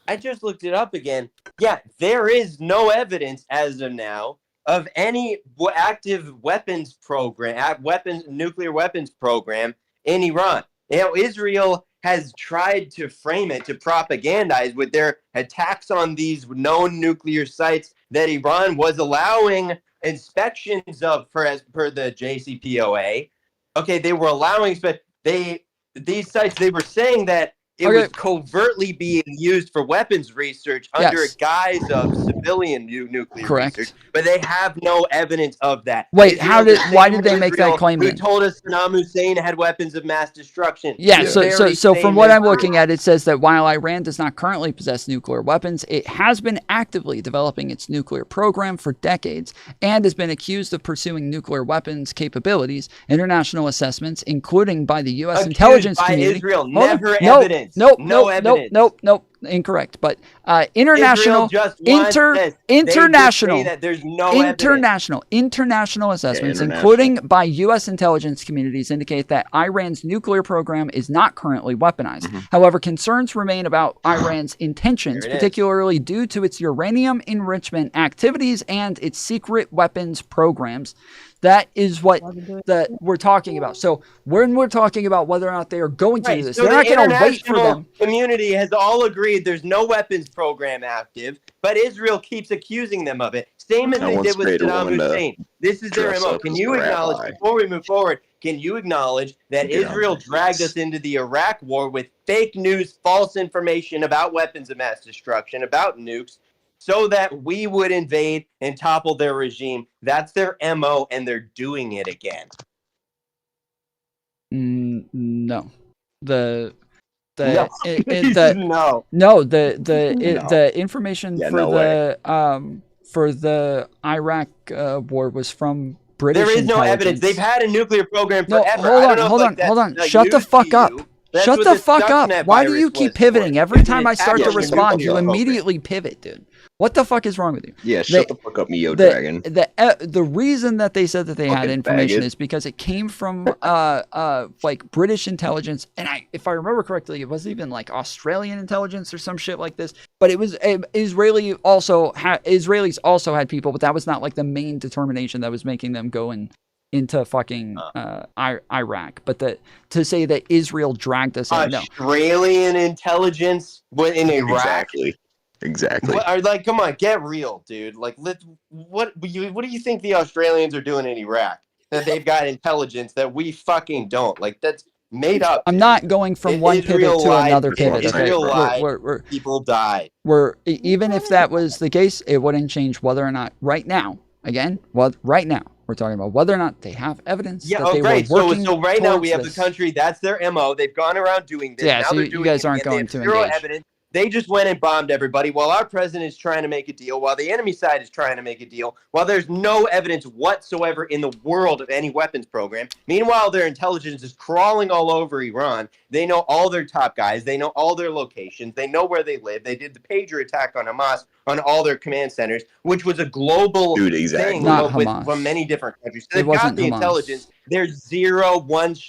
I just looked it up again. Yeah, there is no evidence as of now of any active weapons program, nuclear weapons program in Iran. You know, Israel has tried to frame it, to propagandize with their attacks on these known nuclear sites that Iran was allowing inspections of as per the JCPOA. Okay, they were allowing, but these sites, they were saying that it was covertly being used for weapons research under a guise of civilian nuclear research, but they have no evidence of that. Wait, why did they make that claim Who then? told us Saddam Hussein had weapons of mass destruction? Yeah, so from what I'm looking at, it says that while Iran does not currently possess nuclear weapons, it has been actively developing its nuclear program for decades and has been accused of pursuing nuclear weapons capabilities. International assessments, including by the U.S. intelligence community. Israel, never evidence. No evidence. Nope. Incorrect. But international assessments, including by U.S. intelligence communities, indicate that Iran's nuclear program is not currently weaponized. However, concerns remain about Iran's intentions, particularly due to its uranium enrichment activities and its secret weapons programs. That is what we're talking about. So when we're talking about whether or not they are going to do this, so they're not going to wait for them. The community has all agreed there's no weapons program active, but Israel keeps accusing them of it. Same as they did with Saddam Hussein. This is their MO. Can you acknowledge, before we move forward, can you acknowledge that Israel dragged us into the Iraq war with fake news, false information about weapons of mass destruction, about nukes, so that we would invade and topple their regime? That's their MO, and they're doing it again. No. the No, the information Yeah, for no way. the Iraq war was from British There is no evidence. intelligence. They've had a nuclear program No, forever. hold I on, don't know hold if, on, like, hold that's, on. like, Shut the news fuck to up. you. That's Shut what the fuck up. Stuxnet Why do virus you keep was pivoting for. every It's an time I start attack to on your respond? You nuclear program. immediately pivot, dude. What the fuck is wrong with you? Yeah, shut the fuck up, Neo Dragon. The reason that they said that they had Fucking information faggot. is because it came from like British intelligence, and if I remember correctly, it wasn't even like Australian intelligence or some shit like this. But it was Israelis also had people, but that was not like the main determination that was making them go into fucking Iraq. But to say that Israel dragged us in, no. Australian intelligence in Iraq? Exactly. Like, come on, get real, dude. Like, what do you think the Australians are doing in Iraq? That they've got intelligence that we fucking don't. Like, that's made up. I'm not going from one pivot to another pivot. Okay, Israel lied. People died. Even if that was the case, it wouldn't change whether or not right now. Again, right now we're talking about whether or not they have evidence that they were working. So right now we have this. the country. That's their MO. They've gone around doing this. Yeah, now so they're you doing guys it aren't again. going They to have zero engage. evidence. They just went and bombed everybody while our president is trying to make a deal, while the enemy side is trying to make a deal, while there's no evidence whatsoever in the world of any weapons program. Meanwhile, their intelligence is crawling all over Iran. They know all their top guys. They know all their locations. They know where they live. They did the pager attack on Hamas on all their command centers, which was a global thing from many different countries. So they've got the intelligence. There's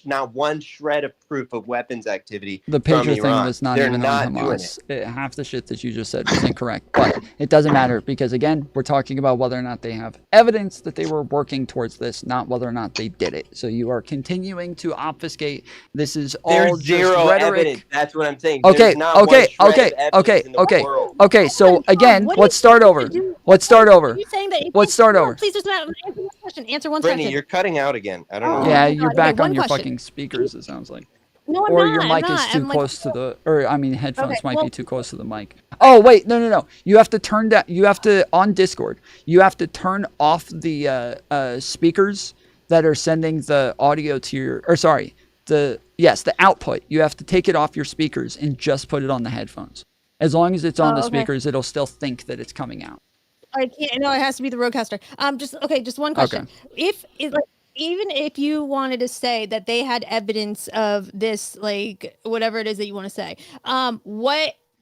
not one shred of proof of weapons activity. The from pager Iran. thing was not They're even not on doing Hamas. it. Half the shit that you just said was incorrect, but it doesn't matter because again, we're talking about whether or not they have evidence that they were working towards this, not whether or not they did it. So you are continuing to obfuscate. This is all There's just zero rhetoric. evidence. That's what I'm saying. Okay, There's not one shred of evidence in the world. Okay. So again, let's start over. Let's start over. Please just answer one question. Answer one Brittany, question. you're cutting out again. I don't know. Yeah, you're back on your question. fucking speakers, it sounds like. No, I'm or not. your mic is too I'm close to the, or I mean, headphones might well- be too close to the mic. Oh wait, no. You have to turn that. You have to on Discord. You have to turn off the speakers that are sending the audio to your, or sorry, the output. You have to take it off your speakers and just put it on the headphones. As long as it's on the okay. speakers, it'll still think that it's coming out. I can't. No, it has to be the roadcaster. Just one question. Okay. Even if you wanted to say that they had evidence of this, like whatever it is that you want to say,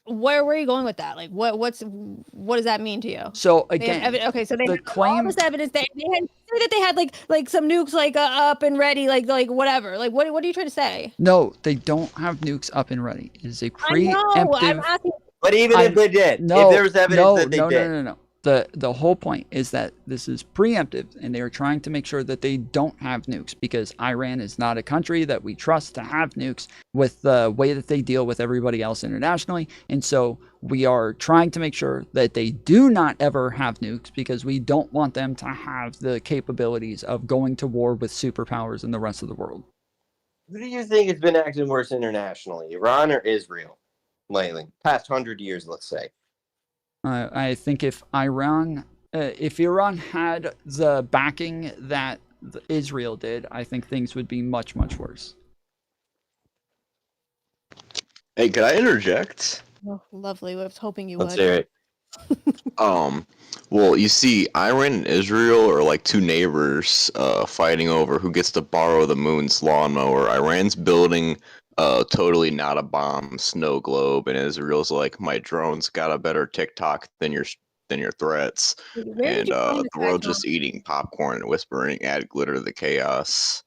where are you going with that? Like, what does that mean to you? So They have again, so they the have claim all this evidence. They had say that they had like some nukes up and ready, like whatever. Like, what are you trying to say? no, they don't have nukes up and ready. It is a I know. I'm preemptive. asking. But even if they did, if there was evidence that they did. No. The whole point is that this is preemptive, and they are trying to make sure that they don't have nukes because Iran is not a country that we trust to have nukes with the way that they deal with everybody else internationally. And so we are trying to make sure that they do not ever have nukes because we don't want them to have the capabilities of going to war with superpowers in the rest of the world. Who do you think has been acting worse internationally, Iran or Israel, lately? Past 100 years, let's say. I think if Iran had the backing that Israel did, I think things would be much, much worse. Hey, could I interject? Oh, lovely. I was hoping you Let's would. hear it. Well, you see, Iran and Israel are like two neighbors fighting over who gets to borrow the moon's lawnmower. Iran's building totally not a bomb snow globe, and Israel's like, my drone's got a better TikTok than your threats. Where And did you find the this guy, world Tom? just eating popcorn and whispering, add glitter to the chaos.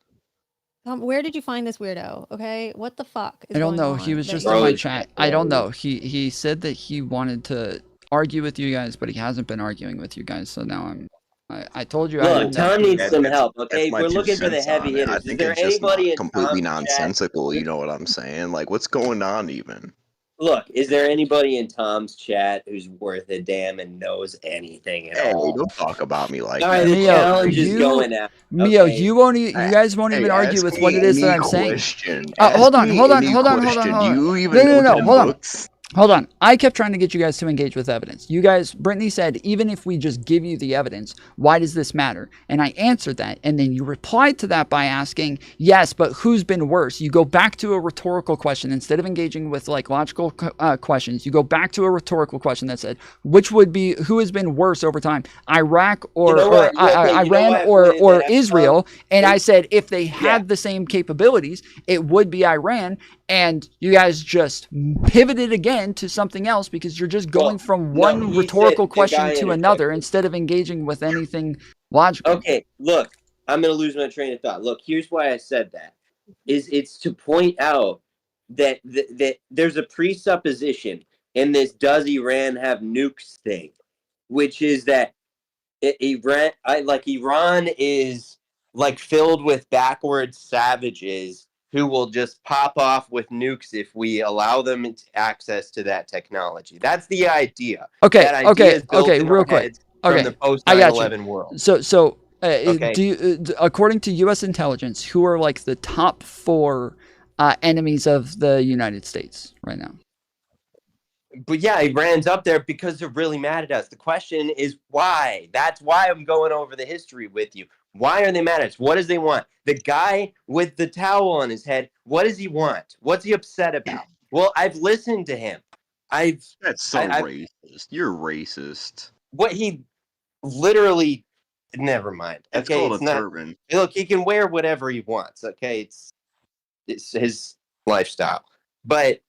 Where did you find this weirdo? Okay, what the fuck? I don't know. He was just in my chat. I don't know. He said that he wanted to argue with you guys, but he hasn't been arguing with you guys. So now I told you. Look, Tom needs some help. Okay, my we're two looking for the cents heavy on it. hitters. I Is think there it's just anybody in completely Tom's chat? nonsensical. You know what I'm saying? Like, what's going on even? Look, is there anybody in Tom's chat who's worth a damn and knows anything at Hey, all? don't talk about me like All right, that. the challenge is going out. Mio, okay? you guys won't even argue with what it is that I'm saying. Question. Hold on. Ask me any question. Do you even know No. them Hold on. books? Hold on. I kept trying to get you guys to engage with evidence. You guys, Brittany said, even if we just give you the evidence, why does this matter? And I answered that. And then you replied to that by asking, yes, but who's been worse? You go back to a rhetorical question. Instead of engaging with like logical questions, you go back to a rhetorical question that said, who has been worse over time? Iraq or, Iran or Israel? And I said, if they had the same capabilities, it would be Iran. And you guys just pivoted again to something else because you're just going from one rhetorical question to another instead of engaging with anything logical. Okay, look, I'm going to lose my train of thought. Look, here's why I said that. It's to point out that that there's a presupposition in this does Iran have nukes thing, which is that Iran is like filled with backward savages who will just pop off with nukes if we allow them access to that technology. That's the idea. Okay, that idea is built in real our quick. heads from the post I got 9/11 you. world. So Okay. according to U.S. intelligence, who are like the top 4 enemies of the United States right now? But yeah, Iran's up there because they're really mad at us. The question is why? That's why I'm going over the history with you. Why are they mad at us? What does they want? The guy with the towel on his head, what does he want? What's he upset about? Well, I've listened to him. That's so racist. You're racist. What he literally, never mind. It's Okay, called it's a not. turban. Look, he can wear whatever he wants. Okay, it's his lifestyle. But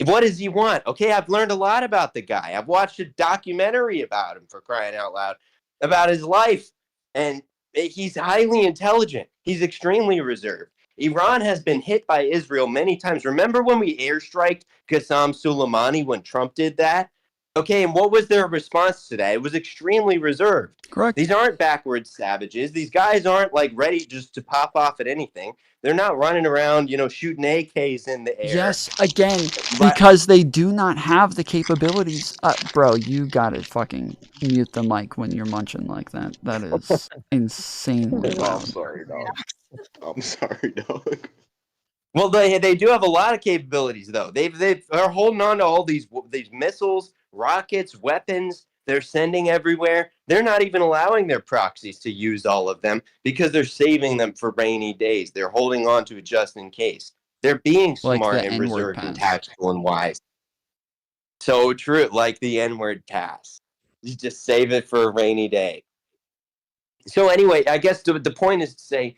what does he want? Okay, I've learned a lot about the guy. I've watched a documentary about him, for crying out loud, about his life. And he's highly intelligent. He's extremely reserved. Iran has been hit by Israel many times. Remember when we airstriked Qasem Soleimani when Trump did that? Okay, and what was their response to that? It was extremely reserved. Correct. These aren't backwards savages. These guys aren't like ready just to pop off at anything. They're not running around, shooting AKs in the air. Yes, again, because they do not have the capabilities. Bro, you gotta fucking mute the mic when you're munching like that. That is insanely loud. I'm sorry, dog. I'm sorry, dog. Well, they do have a lot of capabilities, though. They're holding on to all these missiles, rockets, weapons. They're sending everywhere. They're not even allowing their proxies to use all of them because they're saving them for rainy days. They're holding on to it just in case. They're being Like smart the and N-word reserved pass. and tactical and wise. So true, like the N-word pass. You just save it for a rainy day. So anyway, I guess the point is to say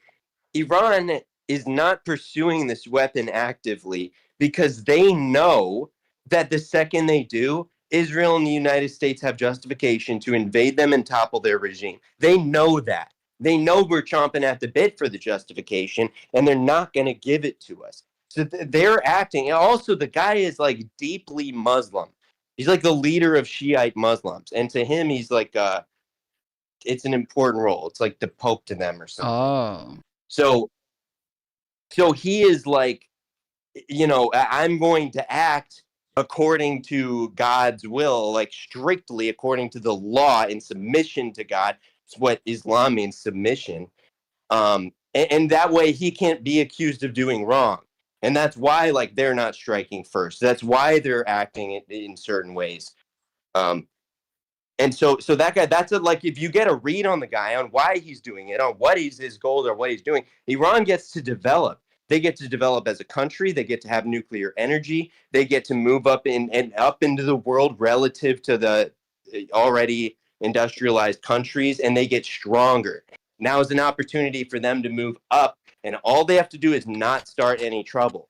Iran is not pursuing this weapon actively because they know that the second they do, Israel and the United States have justification to invade them and topple their regime. They know that. They know we're chomping at the bit for the justification, and they're not going to give it to us. So they're acting. And also, the guy is like deeply Muslim. He's like the leader of Shiite Muslims, and to him, he's like it's an important role. It's like the Pope to them or something. Oh. So he is like, I'm going to act according to God's will, like strictly according to the law in submission to God. It's what Islam means, submission. And that way he can't be accused of doing wrong. And that's why, like, they're not striking first. That's why they're acting in certain ways. And so that guy, like, if you get a read on the guy, on why he's doing it, on what his goals or what he's doing, Iran gets to develop. They get to develop as a country. They get to have nuclear energy. They get to move up up into the world relative to the already industrialized countries, and they get stronger. Now is an opportunity for them to move up, and all they have to do is not start any trouble.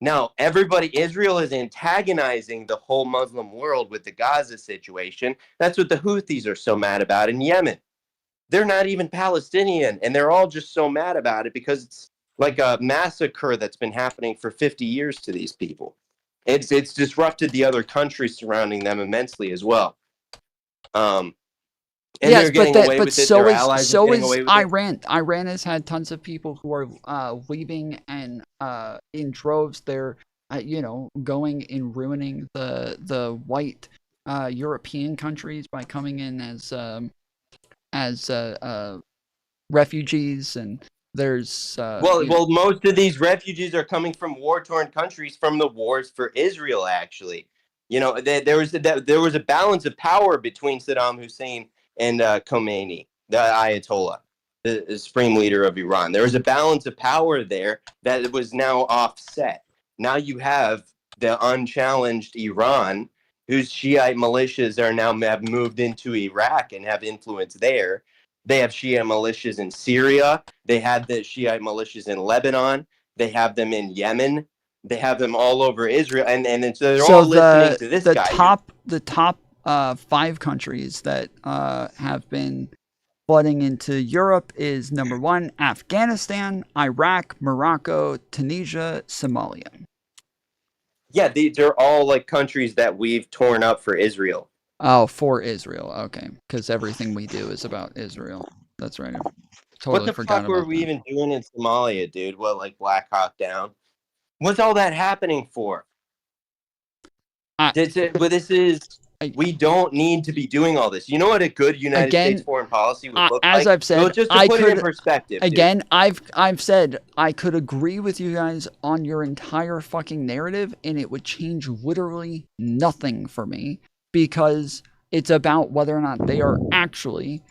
Now, Israel is antagonizing the whole Muslim world with the Gaza situation. That's what the Houthis are so mad about in Yemen. They're not even Palestinian, and they're all just so mad about it because it's like a massacre that's been happening for 50 years to these people. It's disrupted the other countries surrounding them immensely as well. And yes, they're getting away with it. Their allies are getting away with Iran. it. Iran has had tons of people who are leaving and in droves. They're going and ruining the white European countries by coming in as refugees, and there's well, most of these refugees are coming from war-torn countries from the wars for Israel, actually. You know, there was a balance of power between Saddam Hussein and Khomeini, the Ayatollah, the supreme leader of Iran. There was a balance of power there that was now offset. Now you have the unchallenged Iran, whose Shiite militias are now have moved into Iraq and have influence there. They have Shiite militias in Syria. They had the Shiite militias in Lebanon. They have them in Yemen. They have them all over Israel, and so they're all listening to this guy. The top 5 countries that have been flooding into Europe is number 1, Afghanistan, Iraq, Morocco, Tunisia, Somalia. Yeah, these are all like countries that we've torn up for Israel. Oh, for Israel. Okay, because everything we do is about Israel. That's right. Totally what the forgot fuck were about we that. even doing in Somalia, dude? What, like Black Hawk Down? What's all that happening for? We don't need to be doing all this. You know what a good United States foreign policy would look as like? I've said, so just to put it in perspective. Again, dude. I've said I could agree with you guys on your entire fucking narrative, and it would change literally nothing for me, because it's about whether or not they are actually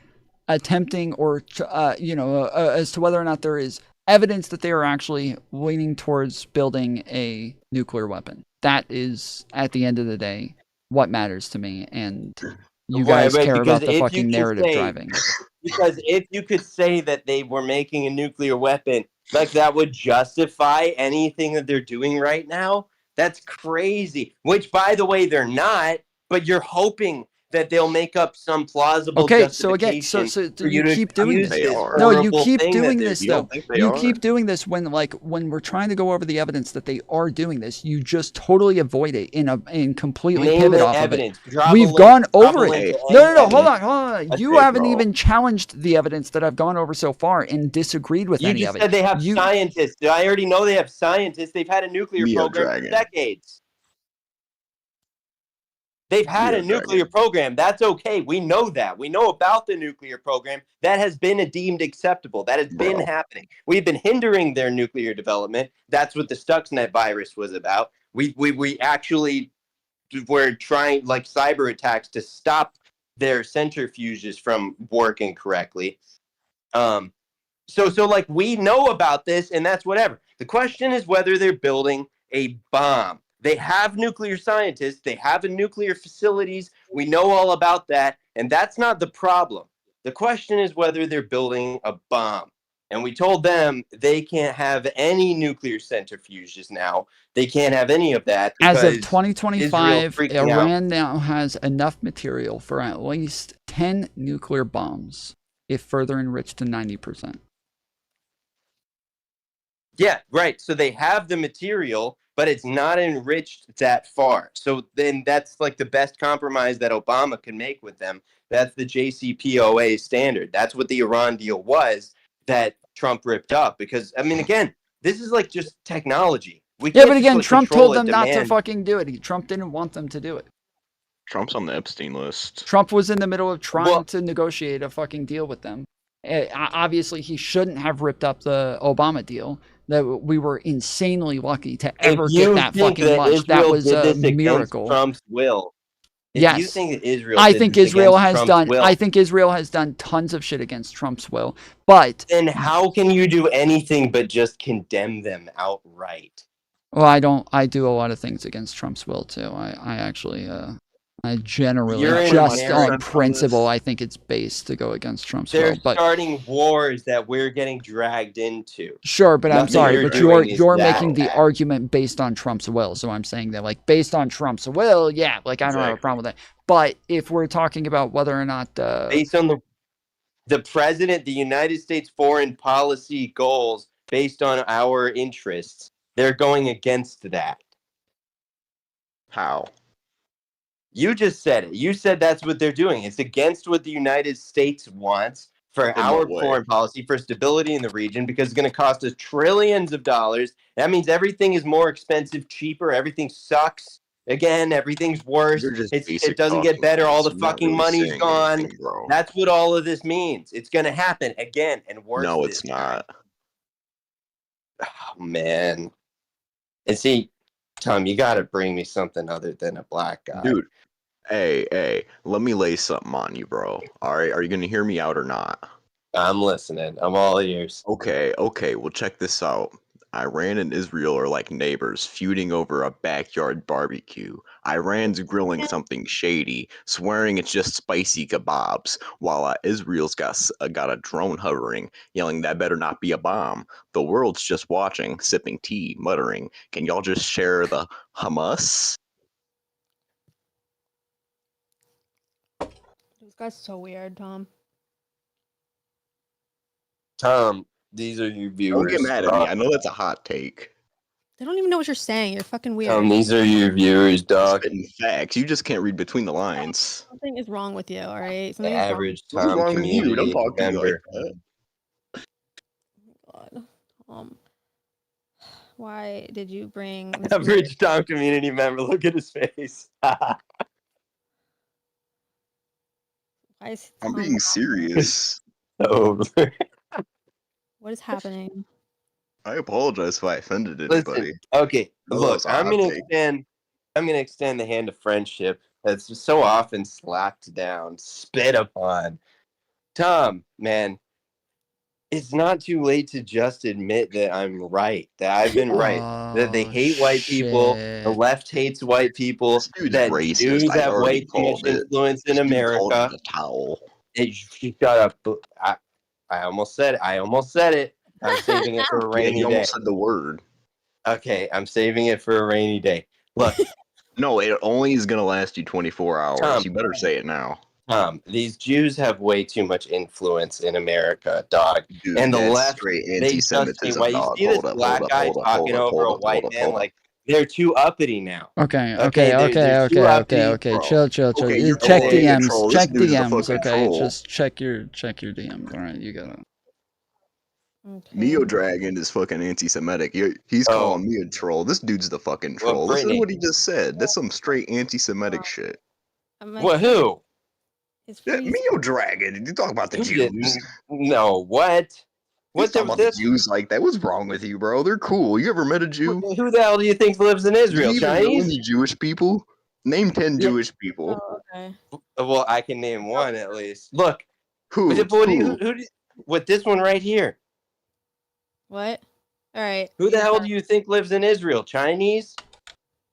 attempting, or as to whether or not there is evidence that they are actually leaning towards building a nuclear weapon. That is, at the end of the day, what matters to me, and you guys care about the fucking narrative driving. Because if you could say that they were making a nuclear weapon, like that would justify anything that they're doing right now, that's crazy. Which, by the way, they're not, but you're hoping that they'll make up some plausible justification so for you to keep doing use this. this No, you horrible keep thing doing that this they're- though. You keep doing this when we're trying to go over the evidence that they are doing this. You just totally avoid it and completely Name pivot the off evidence. of it. Drop a We've link. gone Drop over a it. link to No, any hold evidence. on. You haven't even challenged the evidence that I've gone over so far and disagreed with You any just of it. said they have scientists. I already know they have scientists. They've had a nuclear Neo program Dragon. for decades. They've had a nuclear program. That's okay. We know that. We know about the nuclear program. That has been deemed acceptable. That has been happening. We've been hindering their nuclear development. That's what the Stuxnet virus was about. We actually were trying, like, cyber attacks to stop their centrifuges from working correctly. So like, we know about this, and that's whatever. The question is whether they're building a bomb. They have nuclear scientists. They have nuclear facilities. We know all about that, and that's not the problem. The question is whether they're building a bomb. And we told them they can't have any nuclear centrifuges now. They can't have any of that. As of because 2025, Israel's freaking out. Iran now has enough material for at least 10 nuclear bombs, if further enriched to 90%. Yeah, right. So they have the material, but it's not enriched that far. So then that's like the best compromise that Obama can make with them. That's the JCPOA standard. That's what the Iran deal was that Trump ripped up. Because, I mean, again, this is like just technology. We Yeah, can't but just, again, like, Trump control told them it, not to demand. fucking do it. Trump didn't want them to do it. Trump's on the Epstein list. Trump was in the middle of trying to negotiate a fucking deal with them. Obviously, he shouldn't have ripped up the Obama deal. That we were insanely lucky to ever get that fucking much. That was a miracle. Trump's will. If Yes. you think that Israel I did think this Israel against has Trump's done. will, I think Israel has done tons of shit against Trump's will. But then how can you do anything but just condemn them outright? well, I do a lot of things against Trump's will too. I actually I generally You're in just America on principle I think it's based to go against Trump's They're will. But starting wars that we're getting dragged into. sure, but I'm Nothing sorry, you're but doing is you're that making the bad. argument based on Trump's will. So I'm saying that, like, based on Trump's will, yeah, like, I don't have a problem with that. But if we're talking about whether or not Based on the president, the United States foreign policy goals based on our interests, they're going against that. How? You just said it. You said that's what they're doing. It's against what the United States wants for In our what way? foreign policy, for stability in the region, because it's going to cost us trillions of dollars. That means everything is more expensive, cheaper. Everything sucks. Again, everything's worse. You're just It basic doesn't get talking better. All points. the You're not fucking really money's saying gone. anything, bro. That's what all of this means. It's going to happen again and worse. No, this it's not. time. Oh, man. And see, Tom, you got to bring me something other than a black guy. Dude, hey, let me lay something on you, bro. All right, are you gonna hear me out or not? I'm listening. I'm all ears. Okay, well, check this out. Iran and Israel are like neighbors feuding over a backyard barbecue. Iran's grilling something shady, swearing it's just spicy kebabs, while Israel's got a drone hovering, yelling that better not be a bomb. The world's just watching, sipping tea, muttering, "Can y'all just share the hummus?" This guy's so weird, Tom. Tom, these are your viewers. Don't get mad at me. I know that's a hot take. They don't even know what you're saying. You're fucking weird. Tom, these are your viewers, dog. Spitting facts. You just can't read between the lines. Something is wrong with you, all right? The Something is average What's Tom wrong with you? Don't community talk to me like member. that. God. Why did you bring Average Tom community member. Look at his face. Why is I'm Tom- being serious. Oh. What is happening? I apologize if I offended anybody. Listen, okay, No, look, it's a I'm hot gonna take. extend the hand of friendship that's so often slapped down, spit upon. Tom, man, it's not too late to just admit that I'm right, that I've been right, that they hate white people, the left hates white people, This dude's that racist. Jews I have already way too much called it. influence in This dude called America. it a towel. Shut up. I almost said it. I'm saving it for a Yeah, rainy he day. almost said the word. Okay, I'm saving it for a rainy day. Look, No, it only is gonna last you 24 hours. Tom, You better say it now. these Jews have way too much influence in America, dog. Dude, And the that's left, straight they just hate anti-Semitism, white. You dog. see this Hold up, black hold up, guy hold up, talking hold up, over a hold up, white hold up, man, hold up. like they're too uppity now. Okay. They're too uppity. Bro. Chill. Okay, you're Check calling me a DMs. troll. Check This dude's a DMs. fucking Okay, troll. just check your DMs. All right, you got it. Neo Dragon is fucking anti-Semitic. He's calling me a troll. This dude's the fucking Well, troll. Listen to Brittany. what he just said. That's some straight anti-Semitic shit. What? Who? Neo Dragon. Did you talk about the Who Jews? did- No, what? What's What about the Jews like that? What's wrong with you, bro? They're cool. You ever met a Jew? Who the hell do you think lives in Israel? Do you even know Chinese? any Jewish people? Name 10 Jewish people. Oh, okay. Well, I can name one at least. Look, Who? With this one right here? What? All right. Who the hell do you think lives in Israel? Chinese?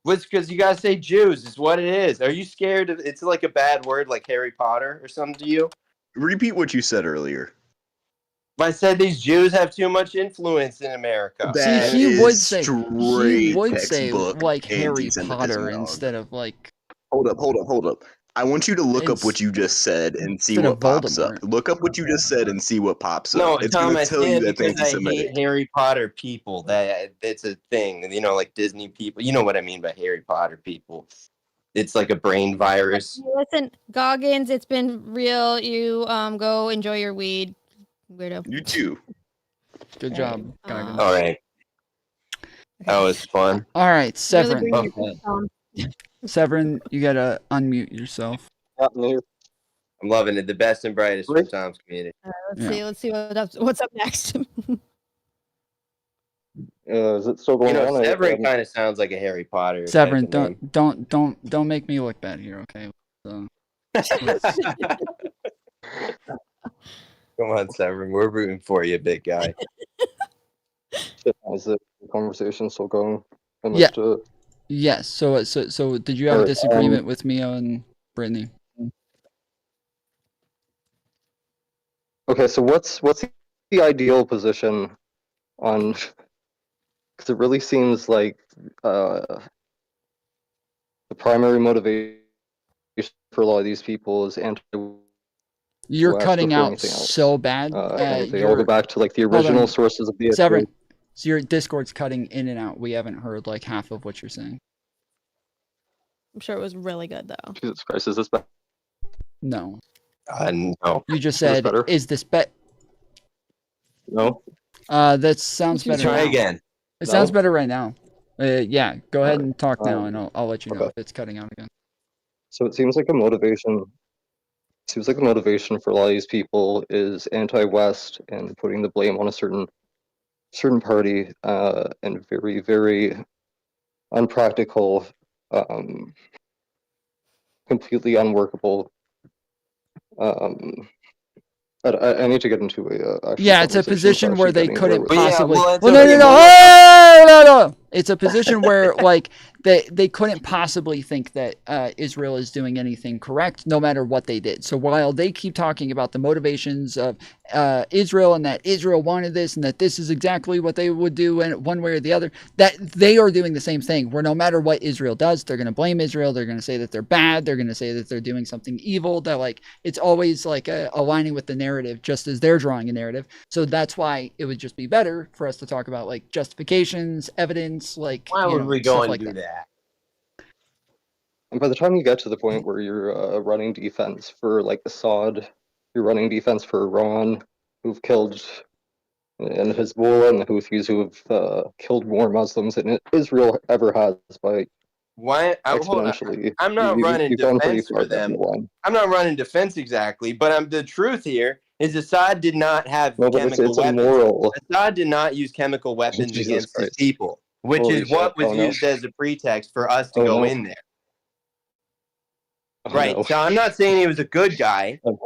Because you gotta say Jews is what it is. Are you scared of? It's like a bad word, like Harry Potter or something to you. Repeat what you said earlier. I said these Jews have too much influence in America. That See, he would say textbook like Harry anti-Semitism, Potter dog. instead of like. Hold up. I want you to look up what you just said and see Instead what of pops up. Voldemort. Look up what you just said and see what pops No, up. It's Tom, gonna I tell you stand that's because I anti-Semitic. hate Harry Potter people. That's a thing. You know, like Disney people. You know what I mean by Harry Potter people. It's like a brain virus. Listen, Goggins, it's been real. You go enjoy your weed, weirdo. You too. Good job, Goggins. All right. That was fun. All right, Severin. Really bring your Tom. Severin, you gotta unmute yourself. I'm loving it. The best and brightest from Tom's community. Let's see what's up next. Is it still going on? Severin kind of sounds like a Harry Potter. Severin, type of don't make me look bad here, okay? Come on, Severin. We're rooting for you, big guy. Is the conversation still going? Yeah. Yes. So did you have a Alright, disagreement with Mio and Brittany? Okay, so what's the ideal position on? Because it really seems like the primary motivation for a lot of these people is anti. You're cutting out so bad. They all go back to like the original sources of the Severin, so your Discord's cutting in and out. We haven't heard like half of what you're saying. I'm sure it was really good though. Jesus Christ, is this bad? No. No. You just Is this said, better? "Is this bet?" No. That sounds better. Try now. again. It No? sounds better right now. Yeah, go ahead and talk now, and I'll let you know okay. if it's cutting out again. So it seems like a motivation. Seems like the motivation for a lot of these people is anti-West and putting the blame on a certain party, and very unpractical, completely unworkable. I need to get into a actual Yeah, it's a conversation position without where actually they getting there couldn't with possibly. well, it's Well, no, okay. no, no, Well, no. It's a position where like they couldn't possibly think that Israel is doing anything correct, no matter what they did. So while they keep talking about the motivations of Israel and that Israel wanted this and that this is exactly what they would do, and one way or the other, that they are doing the same thing. Where no matter what Israel does, they're going to blame Israel. They're going to say that they're bad. They're going to say that they're doing something evil. That like it's always like aligning with the narrative, just as they're drawing a narrative. So that's why it would just be better for us to talk about like justifications, evidence, like why would we go and do that? And by the time you get to the point where you're running defense for like Assad, you're running defense for Iran, who've killed, and Hezbollah and the Houthis who have killed more Muslims than Israel ever has by Why? exponentially. I'm not running You've gone pretty defense far for down them. the line. I'm not running defense exactly, but the truth here is Assad did not have No, but chemical it's a weapons. moral. Assad did not use chemical weapons Jesus against his Christ. people, which Holy is what shit. was Oh, no. used as a pretext for us to Oh, go no. in there. Oh, Right. no. So I'm not saying he was a good guy. I'm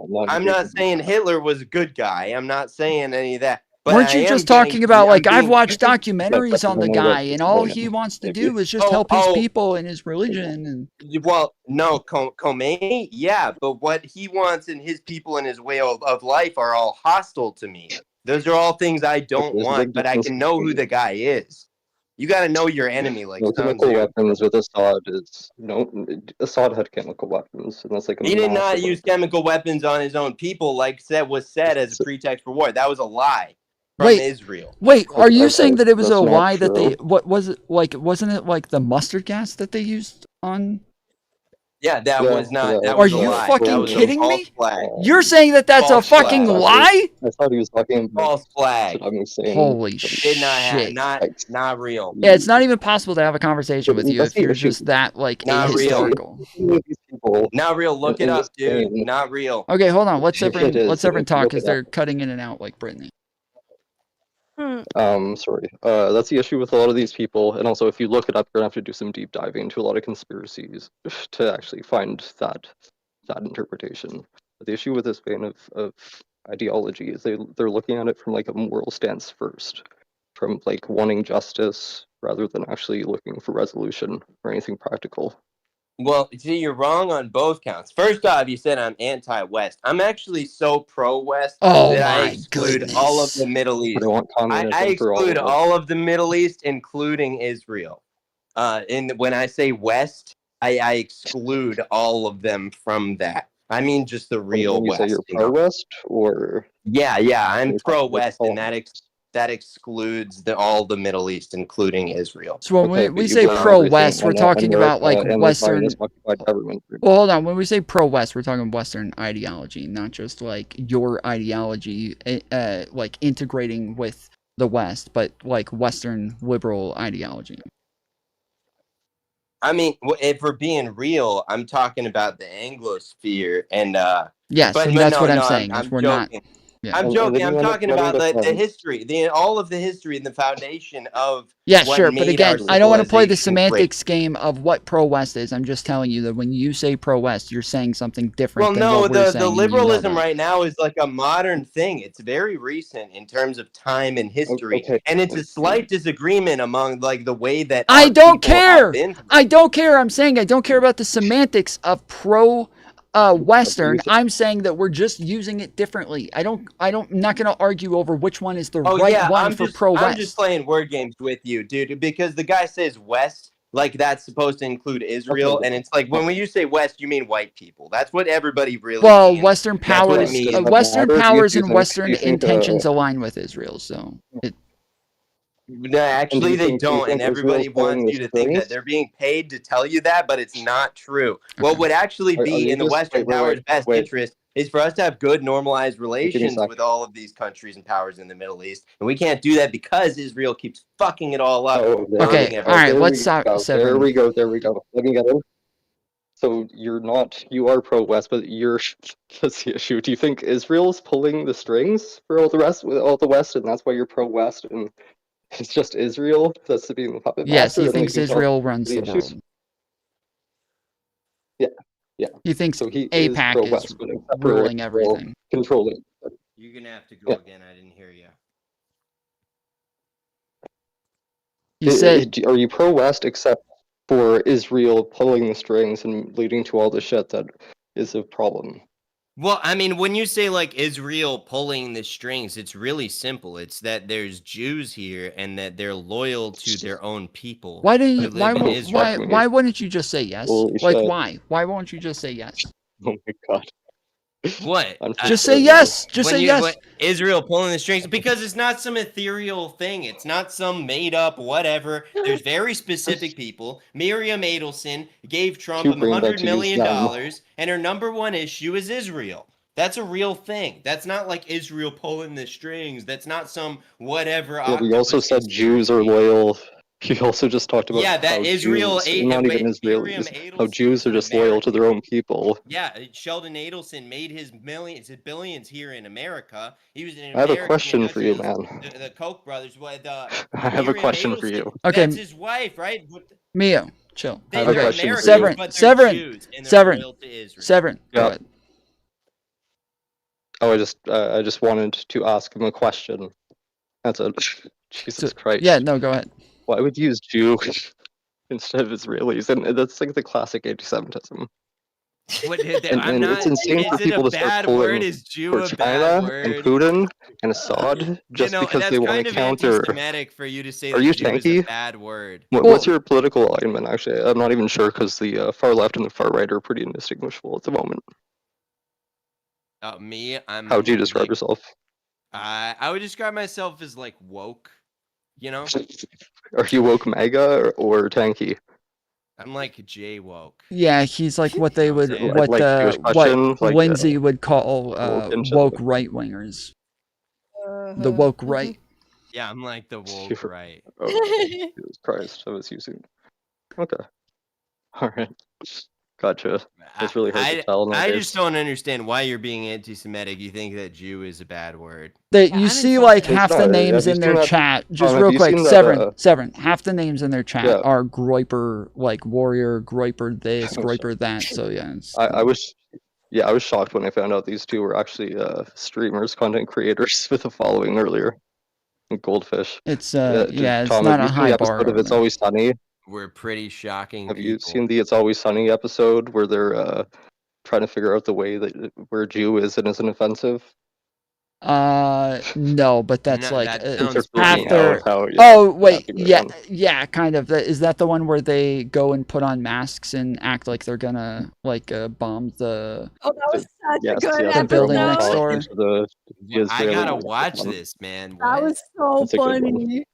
not engaging saying Hitler was a good guy. I'm not saying any of that. But Weren't I you am just talking getting- about I'm like I've being- watched But documentaries on the I know guy, that's and all disappointing. he wants to Maybe. do is just help his people and his religion. And Well, no, Khomeini, yeah, but what he wants and his people and his way of life are all hostile to me. Those are all things I don't There's a want, big but I difference can know who between the guy is. You got to know your enemy, like no Sun chemical Tzu. weapons with Assad is Assad had chemical weapons, and that's like a He did not massive use chemical weapons on his own people, like was said as a pretext for war. That was a lie from Israel. wait, are you saying Okay, that it was that's a not lie that they? true. What was it like? Wasn't it like the mustard gas that they used on? Yeah, that was not. That Are was a you lie. fucking That was kidding a false me? flag. You're saying that that's a False fucking flag. lie? I thought he was talking about False flag. Saddam Hussein. Holy Did not have shit! not real. Yeah, it's not even possible to have a conversation with you That's if the you're issue. just that like Not real. ahistorical. Not real. Look it in up, this dude. game- Not real. Okay, hold on. Let's It separate. is. Let's separate If you talk look because it up. they're cutting in and out like Brittany. Sorry. That's the issue with a lot of these people, and also if you look it up, you're gonna have to do some deep diving into a lot of conspiracies to actually find that interpretation. But the issue with this vein of ideology is they're looking at it from like a moral stance first, from like wanting justice rather than actually looking for resolution or anything practical. Well, see, you're wrong on both counts. First off, you said I'm anti-West. I'm actually so pro-West Oh that I my exclude goodness. all of the Middle But East. I want I communism for all exclude of us. all of the Middle East, including Israel. And when I say West, I exclude all of them from that. I mean just the real When you West. say you're you know? pro-West, or Yeah, I'm you're talking about pro-West, and politics? that excludes all the Middle East, including Israel. So when Okay, but we you say blame pro-West, everything we're on talking about like America and the Western. Zionist occupied government. Well, hold on. When we say pro-West, we're talking Western ideology, not just like your ideology, like integrating with the West, but like Western liberal ideology. I mean, if we're being real, I'm talking about the Anglosphere, and Yes, but and that's no, what I'm no, saying. I'm We're not. joking. Yeah. I'm And joking. then I'm you end up talking letting about the defend. history, all of the history and the foundation of Yeah, what sure, made but again, our I don't want to play the civilization great. semantics game of what pro-West is. I'm just telling you that when you say pro-West, you're saying something different Well, than no, what we're the saying. and you know liberalism that. right now is like a modern thing. It's very recent in terms of time and history, Okay. and it's a slight disagreement among like the way that I our don't people have care. been. I don't care. I'm saying I don't care about the semantics of Western. I'm saying that we're just using it differently. I'm not going to argue over which one is the Oh right yeah, one I'm for just pro-West. playing word games with you, dude. Because the guy says West, like that's supposed to include Israel, and it's like when you say West, you mean white people. That's what everybody really Well, means. Western That's what it powers, means. Western powers Do and you Western think, intentions align with Israel. So No, actually, they don't, and everybody Israel's pulling wants the you to think that strings? they're being paid to tell you that, but it's not true. What would actually Are be you in the just Western powers' best interest is for us to have good, normalized relations sec. with all of these countries and powers in the Middle East, and we can't do that because Israel keeps fucking it all up. Oh, there okay, we all go. right, There let's we stop. go. Severin. There we go. There we go. Let me get in. So you are pro-West, but that's the issue. Do you think Israel's pulling the strings for all the rest with all the West, and that's why you're pro-West, and it's just Israel that's being the puppet Yes, master, he and thinks can tell Israel runs the issues. world. Yeah. He thinks So he is APAC is pro-West, but except for ruling everything. controlling. You're gonna have to go again. I didn't hear you. He said, Are you pro-West except for Israel pulling the strings and leading to all the shit that is a problem? Well, I mean, when you say like Israel pulling the strings, it's really simple. It's that there's Jews here and that they're loyal to their own people. why didn't who you, live in Israel. why wouldn't you just say yes? Holy Like, shit. why won't you just say yes? Oh my god. What? Just say yes. Just When say you- yes. when Israel pulling the strings, because it's not some ethereal thing. It's not some made up whatever. There's very specific people. Miriam Adelson gave Trump You bring that $100 to million, them. and her number one issue is Israel. That's a real thing. That's not like Israel pulling the strings. That's not some whatever. Yeah, we also said Jews are loyal. He also just talked about Yeah, that how Israel Jews, not even Miriam Israelis, how Jews are just loyal to their own people. Yeah, Sheldon Adelson made his billions here in America. He was an I have a American question for you, industrialist. man. The Koch brothers. I have a question for you. Okay. That's his wife, right? Mio, chill. I have a They're question for Americans, you. Severin, but they're Severin, Jews, and they're Severin, loyal to Israel. Severin. Go Yeah. ahead. Oh, I just wanted to ask him a question. That's it. Jesus Christ. Yeah, no, go ahead. Why would you use Jew instead of Israelis? And that's like the classic anti-Semitism. What, And it's insane for people to start pulling Is Jew for a bad China word? and Putin and Assad just because that's they want kind to of counter. anti-Semitic for you to say Are that you Jew is tanky? a bad word. What's your political alignment? Actually, I'm not even sure because the far left and the far right are pretty indistinguishable at the moment. Me, I'm. How would you describe yourself? I would describe myself as like woke. You know, Are you woke MAGA or tanky? I'm like J woke. Yeah, he's like what they would, saying? what Jewish question, what Lindsay would call into woke right wingers. The woke right. Yeah, I'm like the woke right. Oh, Jesus Christ, I was using. Okay. All right. Gotcha. It's really hard to tell. I just don't understand why you're being anti-Semitic. You think that Jew is a bad word. That you see like half the names in their chat. Just real quick, Severin. Half the names in their chat are Groiper, like warrior, Groiper this, Groiper that. So yeah. I was shocked when I found out these two were actually streamers, content creators with a following earlier. Goldfish. It's yeah, it's Tom, not have a you seen high the bar. episode of It's Always Sunny? We're pretty shocking. Have you seen the It's Always Sunny episode where they're trying to figure out the way that where Jew is and isn't offensive? No, but that's No, like that sounds half freaking their. out. Oh wait, yeah, kind of. Is that the one where they go and put on masks and act like they're gonna like bomb the? Oh, that was such a good the building next episode. door. I gotta watch this, man. That was so That's a good one. funny.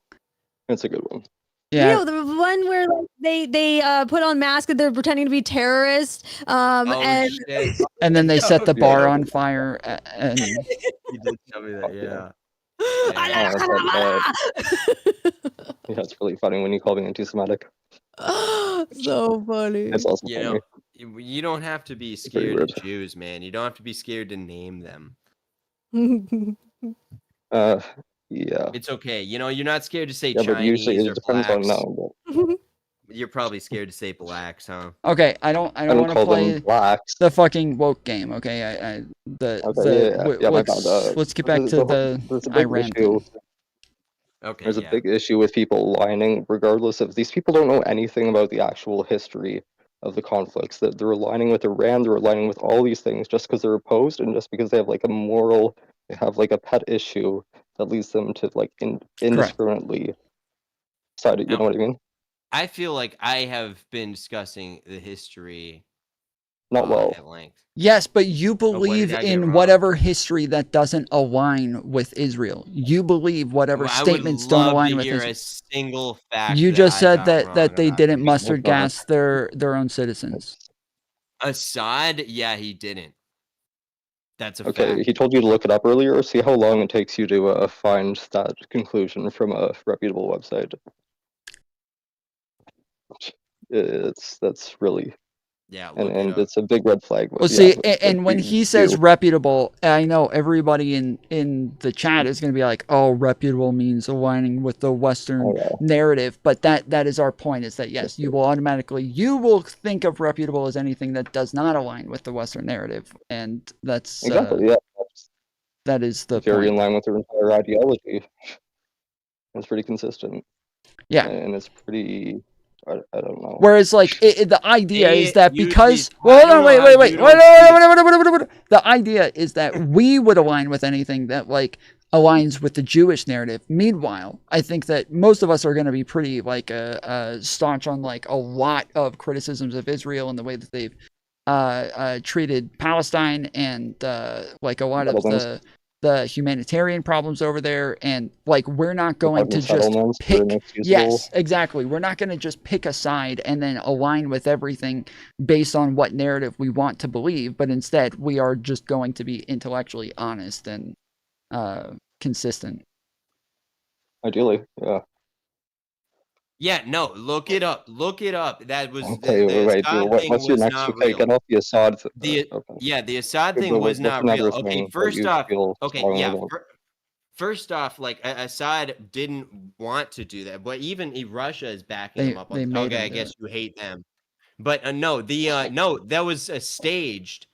That's a good one. Yeah. You know, the one where like they put on masks and they're pretending to be terrorists. And shit. And then they set the bar on fire and. You did tell me that, yeah. Yeah, it's really funny when you call me anti-Semitic. So funny. It's also You funny. know, you don't have to be pretty scared weird. of Jews, man. You don't have to be scared to name them. Yeah. It's okay. You know, you're not scared to say Yeah, but usually Chinese it or depends on blacks. now. You're probably scared to say blacks, huh? Okay, I don't don't want to call them play blacks. the fucking woke game. Okay, My bad. let's get back to there's a big Iran issue. thing. Okay. There's a big issue with people aligning, regardless of these people don't know anything about the actual history of the conflicts. That they're aligning with Iran, they're aligning with all these things just because they're opposed and just because they have like a moral, they have like a pet issue that leads them to like indiscriminately decide it. You know what I mean? I feel like I have been discussing the history Not well. at length. Yes, but you what did believe I get in wrong? whatever history that doesn't align with Israel. You believe whatever statements don't align with hear Israel. a single fact. You just said that that they didn't mustard Hold on. gas their own citizens. Assad, yeah, he didn't. That's a Okay, fact. he told you to look it up earlier. See how long it takes you to find that conclusion from a reputable website. That's really Yeah, and it's a big red flag. Well, Yeah, see, but and when he says reputable, I know everybody in the chat is going to be like, "Oh, reputable means aligning with the Western narrative," but that is our point: is that yes, you will think of reputable as anything that does not align with the Western narrative, and that's exactly that is the very in point. line with their entire ideology. It's pretty consistent. Yeah, and it's pretty. I don't know. Whereas, like, the idea is that use because these- well, I hold don't on, know wait, how wait, you wait, don't see this. the idea is that we would align with anything that like aligns with the Jewish narrative. Meanwhile, I think that most of us are going to be pretty like staunch on like a lot of criticisms of Israel and the way that they've treated Palestine and like a lot of the humanitarian problems over there, and like we're not going to just pick. Yes, exactly. We're not going to just pick a side and then align with everything based on what narrative we want to believe, but instead we are just going to be intellectually honest and consistent. Ideally, yeah. Yeah, no, look it up. Look it up. That was Okay, the wait. Assad thing What's your was next? not Okay, real. get off the Assad. The Assad Okay, thing but was what's not another real. Okay, thing that first you off, feel strongly about? first off, like Assad didn't want to do that, but even Russia is backing him up. Okay, I guess you hate them, but no, no, that was staged.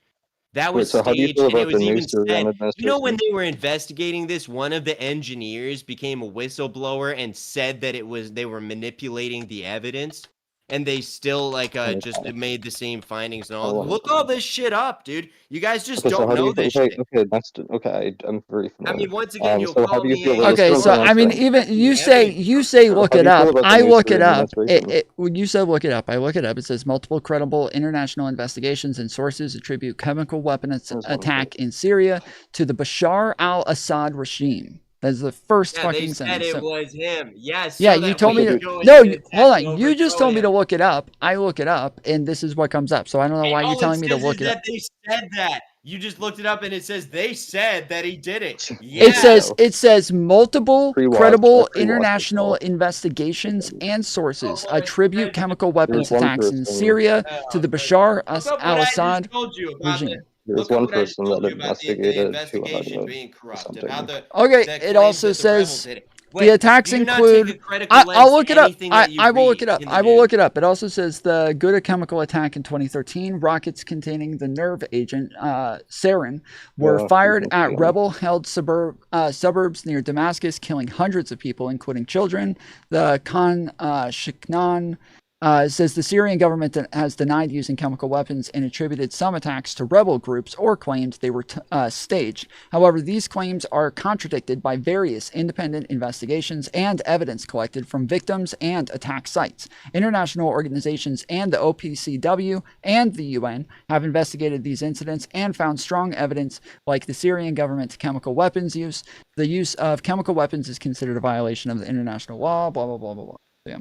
That was so how do you staged, feel and it about the was new even Syrian said. You know, when administration? they were investigating this, one of the engineers became a whistleblower and said that they were manipulating the evidence, and they still like just made the same findings and all. Look all this shit up, dude. You guys just Okay, so don't how do know you this okay, shit. okay, next okay, I'm very familiar. I mean, once again, you'll So how call do you me feel a about Okay, this so current I mean, administration? even you say look How do it you feel up. about the I new look it Syrian up. administration? When you said look it up, I look it up. It says multiple credible international investigations and sources attribute chemical weapon attack in Syria to the Bashar al-Assad regime. That's the first Yeah, they fucking said sentence. it was him. Yes, Yeah, so you that told we me to. go No, and hold attack on. You just overthrow told me him. to look it up. I look it up, and this is what comes up. So I don't know why you're All it telling me to says look is it up. that they said that. You just looked it up, and it says they said that he did it. It says multiple credible international investigations and sources attribute chemical weapons attacks in Syria to the Bashar al-Assad regime. There's one person that The investigated investigation being corrupt about the Okay, that it claims also that the rebels says did it. the Wait, attacks do you not take a include. critical lens I'll to look it up. anything that you I will look read it up. in the I will news? look it up. It also says the Ghouta chemical attack in 2013. Rockets containing the nerve agent sarin were fired at rebel-held suburbs near Damascus, killing hundreds of people, including children. The Khan Shiknan says the Syrian government has denied using chemical weapons and attributed some attacks to rebel groups or claimed they were staged. However, these claims are contradicted by various independent investigations and evidence collected from victims and attack sites. International organizations and the OPCW and the UN have investigated these incidents and found strong evidence like the Syrian government's chemical weapons use. The use of chemical weapons is considered a violation of the international law, blah, blah, blah, blah, blah. Yeah.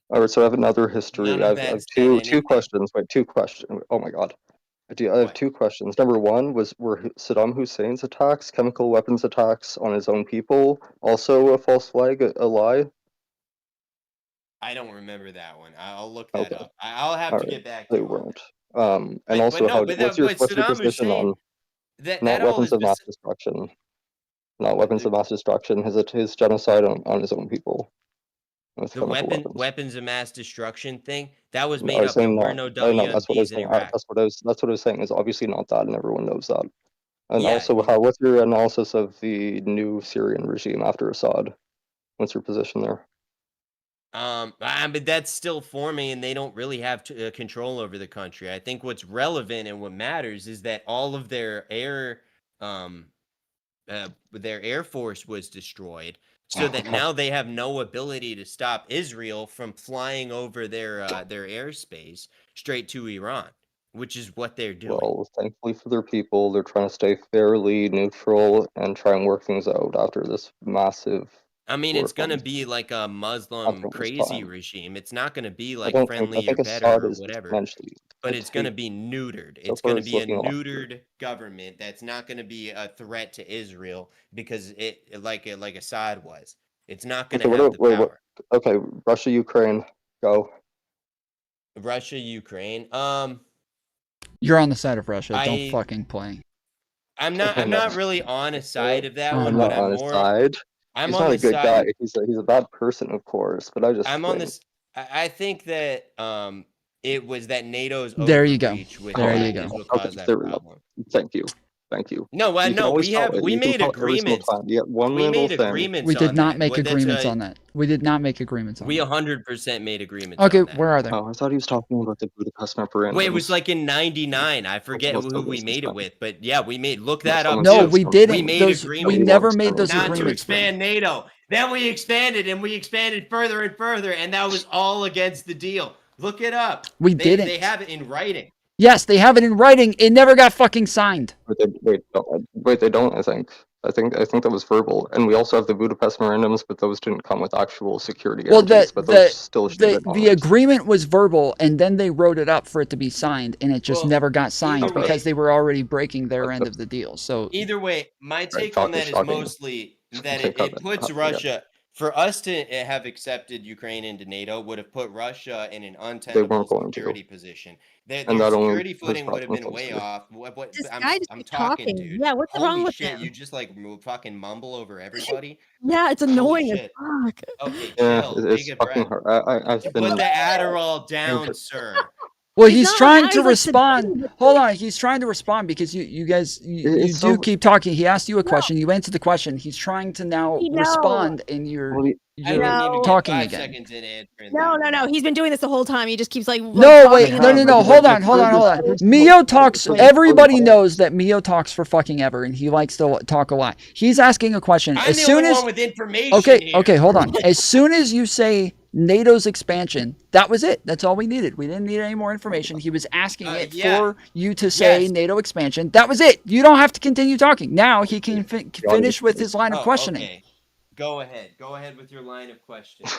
All right, so I have another history. I have two questions. Wait, two questions. Oh my God. I have two questions. Number one were Saddam Hussein's attacks, chemical weapons attacks on his own people, also a false flag, a lie? I don't remember that one. I'll look that up. I'll have All to right, get back to they you. weren't. And also, what's your Saddam position Hussein, on that all weapons is of mass destruction? Not weapons of mass destruction. His genocide on his own people. the weapons of mass destruction thing that was I made was up. There saying were not. no I know that's what I was WMDs in saying. Iraq. That's what I was saying is obviously not that, and everyone knows that. And Yeah, also, what's your analysis of the new Syrian regime after Assad? What's your position there? But that's still forming, and they don't really have control over the country. I think what's relevant and what matters is that all of their air force was destroyed, so that now they have no ability to stop Israel from flying over their airspace straight to Iran, which is what they're doing. Well, thankfully for their people, they're trying to stay fairly neutral and try and work things out after this massive. I mean, it's going to be like a Muslim crazy regime. It's not going to be like friendly or better or whatever, but it's going to be neutered. It's going to be a neutered government that's not going to be a threat to Israel because it like Assad was. It's not going to have the power. Okay, Russia, Ukraine, go. Russia, Ukraine. You're on the side of Russia. Don't I- fucking play. I'm not really on a side of that one, I'm but not I'm on his more. side. I'm He's on not the a good side. guy. He's a bad person, of course. But I just I'm on think this. I think that it was that NATO's There you go. overreach with There that you is go. what caused that there we go. problem. Thank you. Thank you. No, You can no, always we tell- have we you can made tell every single agreements. time. You get one We little made thing. agreements. We did on not that. make Well, that's agreements a- on that. We did not make agreements on We that. 100% made agreements. Okay, on that. where are they? Oh, I thought he was talking about the Budapest memorandum. Wait, it was like in '99. I forget Most who of we this made is it fine. with, but yeah, we made. Look No, that up someone No, too. we says didn't. We made Those agreements. we never made those Not to agreements. bro. expand NATO. Then we expanded and we expanded further and further, and that was all against the deal. Look it up. We They didn't. have it in writing. Yes, they have it in writing. It never got fucking signed. Wait, they don't. I think that was verbal, and we also have the Budapest memorandums, but those didn't come with actual security Well, guarantees. But those still should have been the honored. agreement was verbal, and then they wrote it up for it to be signed, and it just Well, never got signed either way- because they were already breaking their end of the deal. So Either way, my take shocking, on that is shocking. mostly that Take it that, puts yeah. Russia. For us to have accepted Ukraine into NATO would have put Russia in an They untenable weren't going to. security position. Their And that only security has footing brought would have them been way closer. off. This I'm guy just keeps talking, talking. dude. Yeah, what's Holy wrong with shit, him? you just like fucking mumble over everybody. Yeah, it's Holy annoying as shit. fuck. Okay, Yeah, chill. it's Take a fucking breath. hard. I've been. Put the Adderall down, sir. well, He's he's not trying like to that. He's like respond. sedated. Hold on, he's trying to respond because you guys you do It's so- keep talking. He asked you a question. You answered the question. He's trying to now No. respond, and Well, I you're didn't even get talking 5 again. seconds in answering No, that. no, no. He's been doing this the whole time. He just keeps like. No, wait, talking no, and no, then- no. Hold on. Mio talks. Wait, Everybody knows that Mio talks for fucking ever, and he likes to talk a lot. He's asking a question. I'm As the soon only as one with information okay, here. okay, hold on. As soon as you say NATO's expansion, that was it. That's all we needed. We didn't need any more information. He was asking it yeah. for you to say Yes. NATO expansion. That was it. You don't have to continue talking. Now he can finish with his line of questioning. Okay. Go ahead. Go ahead with your line of questioning.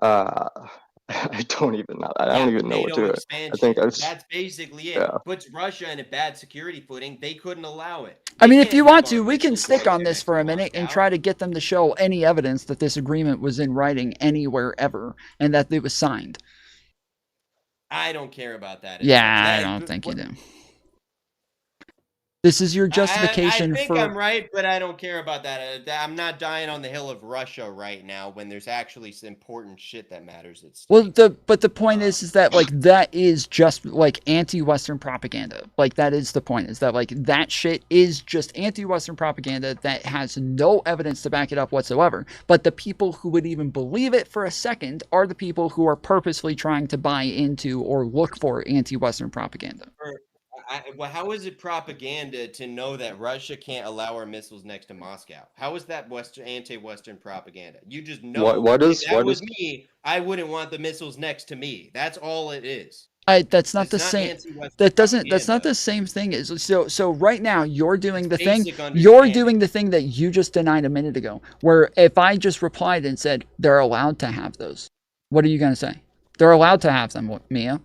I don't even know. I don't even know what NATO to do. expansion. I think That's basically it. Yeah. Puts Russia in a bad security footing. They couldn't allow it. I They mean, if can't you have want our to, we can missiles stick right on there this next for to a minute and Moscow. try to get them to show any evidence that this agreement was in writing anywhere ever and that it was signed. I don't care about that. Yeah, I don't think you do. This is your justification I think for. I'm right, but I don't care about that. I'm not dying on the hill of Russia right now when there's actually some important shit that matters. Well, the point is that like that is just like anti-Western propaganda. Like that is the point. Is that like that shit is just anti-Western propaganda that has no evidence to back it up whatsoever. But the people who would even believe it for a second are the people who are purposely trying to buy into or look for anti-Western propaganda. Well, how is it propaganda to know that Russia can't allow our missiles next to Moscow? How is that anti-Western propaganda? You just know. If that was me, I wouldn't want the missiles next to me. That's all it is. That's not It's the not same. anti-Western That doesn't. That's not propaganda. the same thing. Is so right now you're doing the thing. basic You're understanding. doing the thing that you just denied a minute ago. Where if I just replied and said they're allowed to have those, what are you gonna say? They're allowed to have them, Mia.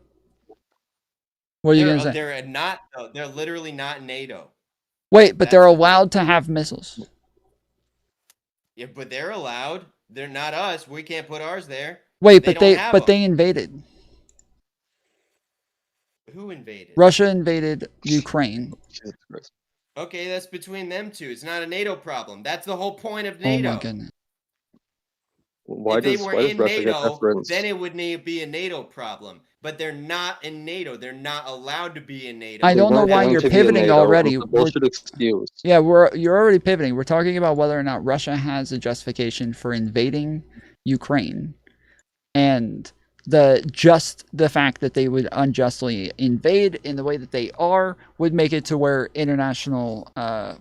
What are you gonna say? They're not. They're literally not NATO. Wait, but they're allowed to have missiles. Yeah, but they're allowed. They're not us. We can't put ours there. Wait, don't have them. they invaded. Who invaded? Russia invaded Ukraine. Okay, that's between them two. It's not a NATO problem. That's the whole point of Oh NATO. my goodness. Why if they does were in Russia get NATO, deference? then it would be a NATO problem. But they're not in NATO. They're not allowed to be in NATO. I don't know why you're pivoting already. Bullshit excuse. Yeah, you're already pivoting. We're talking about whether or not Russia has a justification for invading Ukraine, and the fact that they would unjustly invade in the way that they are would make it to where international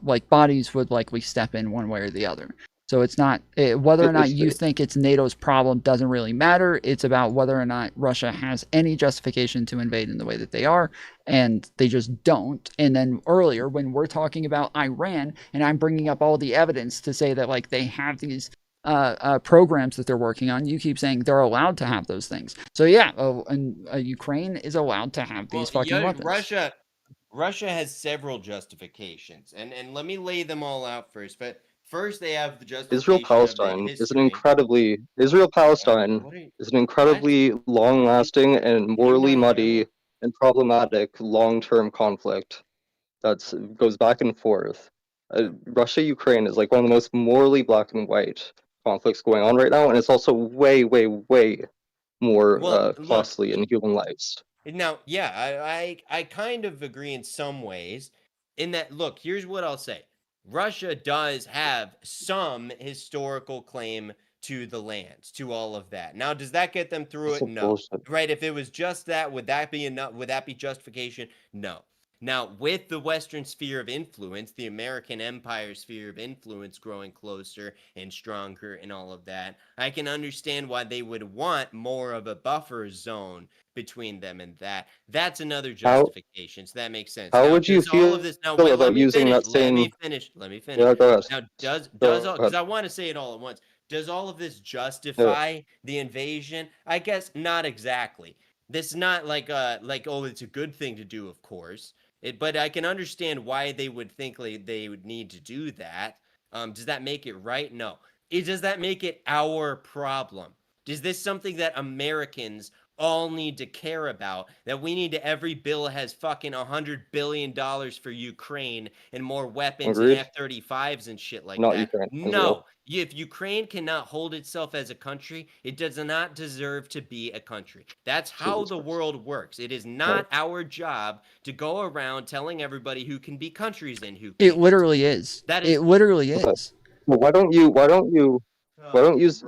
like bodies would likely step in one way or the other. So it's not whether or not you think it's NATO's problem doesn't really matter. It's about whether or not Russia has any justification to invade in the way that they are, and they just don't. And then earlier, when we're talking about Iran, and I'm bringing up all the evidence to say that like they have these programs that they're working on, you keep saying they're allowed to have those things. So yeah, and Ukraine is allowed to have these fucking weapons. Russia has several justifications, and let me lay them all out first. But First, they have the justification Israel-Palestine of the history. Israel-Palestine What are you, is an incredibly long-lasting and morally muddy and problematic long-term conflict that goes back and forth. Russia-Ukraine is like one of the most morally black and white conflicts going on right now, and it's also way, way, way more Well, look, costly in human lives. now, yeah, I kind of agree in some ways. In that, look, here's what I'll say: Russia does have some historical claim to the lands, to all of that. Now, does that get them through it? No. Right? If it was just that, would that be enough? Would that be justification? No. Now, with the Western sphere of influence, the American empire sphere of influence growing closer and stronger and all of that, I can understand why they would want more of a buffer zone between them and that. That's another justification. So that makes sense. How Now, would you does all of feel this now wait, let about me using finish. that same? Let me finish. Yeah, go ahead. Now, does all, Go because ahead. I want to say it all at once. Does all of this justify the invasion? I guess not exactly. This is not like oh, it's a good thing to do, of course. But I can understand why they would think like they would need to do that. Does that make it right? No. Does that make it our problem? Is this something that Americans all need to care about? That we need to, every bill has fucking $100 billion for Ukraine and more weapons and F-35s and shit like Not that. Ukraine, No. Israel. If Ukraine cannot hold itself as a country, it does not deserve to be a country. That's how the world works. It is not our job to go around telling everybody who can be countries and who can't. It literally is. That is It literally is. Well, why don't you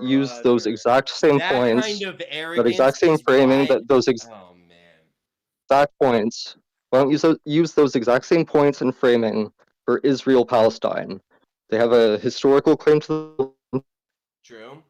use those exact same that points, kind of that arrogance exact same is framing, why. that those Oh man. exact points? Why don't you use those exact same points and framing for Israel-Palestine? They have a historical claim to the True.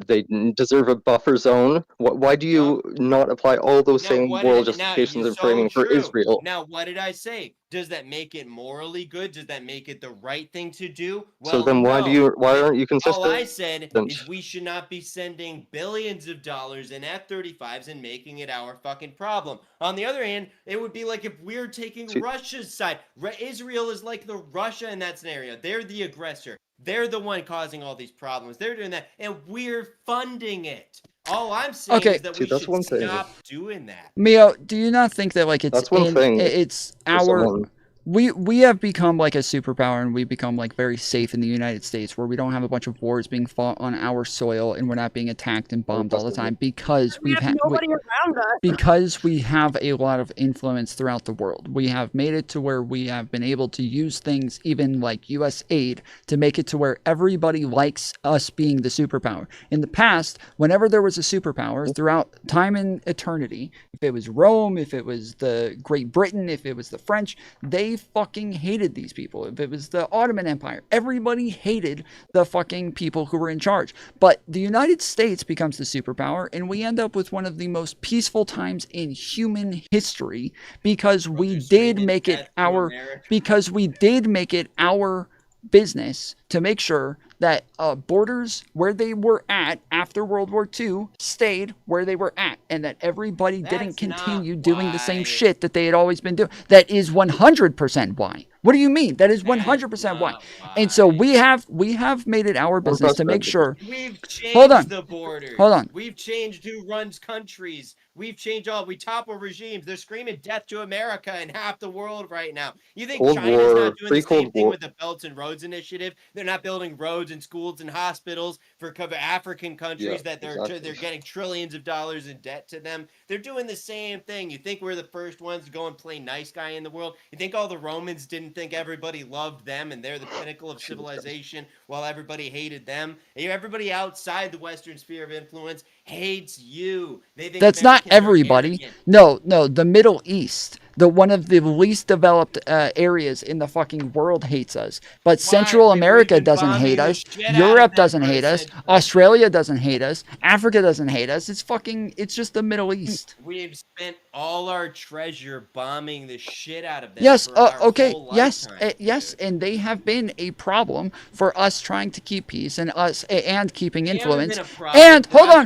They deserve a buffer zone. Why do you not apply all those Now, same what moral did now justifications you and so framing for true. Israel? Now, what did I say? Does that make it morally good? Does that make it the right thing to do? So Well, then why no. aren't you consistent? All I said is we should not be sending billions of dollars in F-35s and making it our fucking problem. On the other hand, it would be like if we're taking Russia's side. Israel is like the Russia in that scenario. They're the aggressor. They're the one causing all these problems. They're doing that, and we're funding it. All I'm saying is that we should stop doing that. Mio, do you not think that like That's one thing. it's our we have become like a superpower, and we become like very safe in the United States, where we don't have a bunch of wars being fought on our soil, and we're not being attacked and bombed all the time because we have nobody around us. Because we have a lot of influence throughout the world. We have made it to where we have been able to use things, even like U.S. aid, to make it to where everybody likes us being the superpower. In the past, whenever there was a superpower, throughout time and eternity, if it was Rome, if it was the Great Britain, if it was the French, they fucking hated these people. If it was the Ottoman Empire, everybody hated the fucking people who were in charge. But the United States becomes the superpower, and we end up with one of the most peaceful times in human history because we did make it our business to make sure that borders where they were at after World War II stayed where they were at, and that everybody didn't continue doing the same shit that they had always been doing. That is 100% why. What do you mean? That is 100% why. And so we have made it our business to make sure. We've changed the borders. Hold on. We've changed who runs countries. We've changed all. We topple regimes. They're screaming death to America in half the world right now. You think China's not doing the same thing with the Belts and Roads Initiative? They're not building roads and schools and hospitals for African countries that they're getting trillions of dollars in debt to them. They're doing the same thing. You think we're the first ones to go and play nice guy in the world? You think all the Romans didn't think everybody loved them and they're the pinnacle of civilization while everybody hated them? Everybody outside the Western sphere of influence hates you. They think that's not everybody. No, the Middle East, one of the least developed areas in the fucking world, hates us. But Central America doesn't hate us. Europe doesn't hate us. Australia doesn't hate us. Africa doesn't hate us. It's just the Middle East. We've spent all our treasure bombing the shit out of them. Yes. For our Okay. whole Yes. lifetime, Yes. And they have been a problem for us trying to keep peace and keeping influence. And hold on.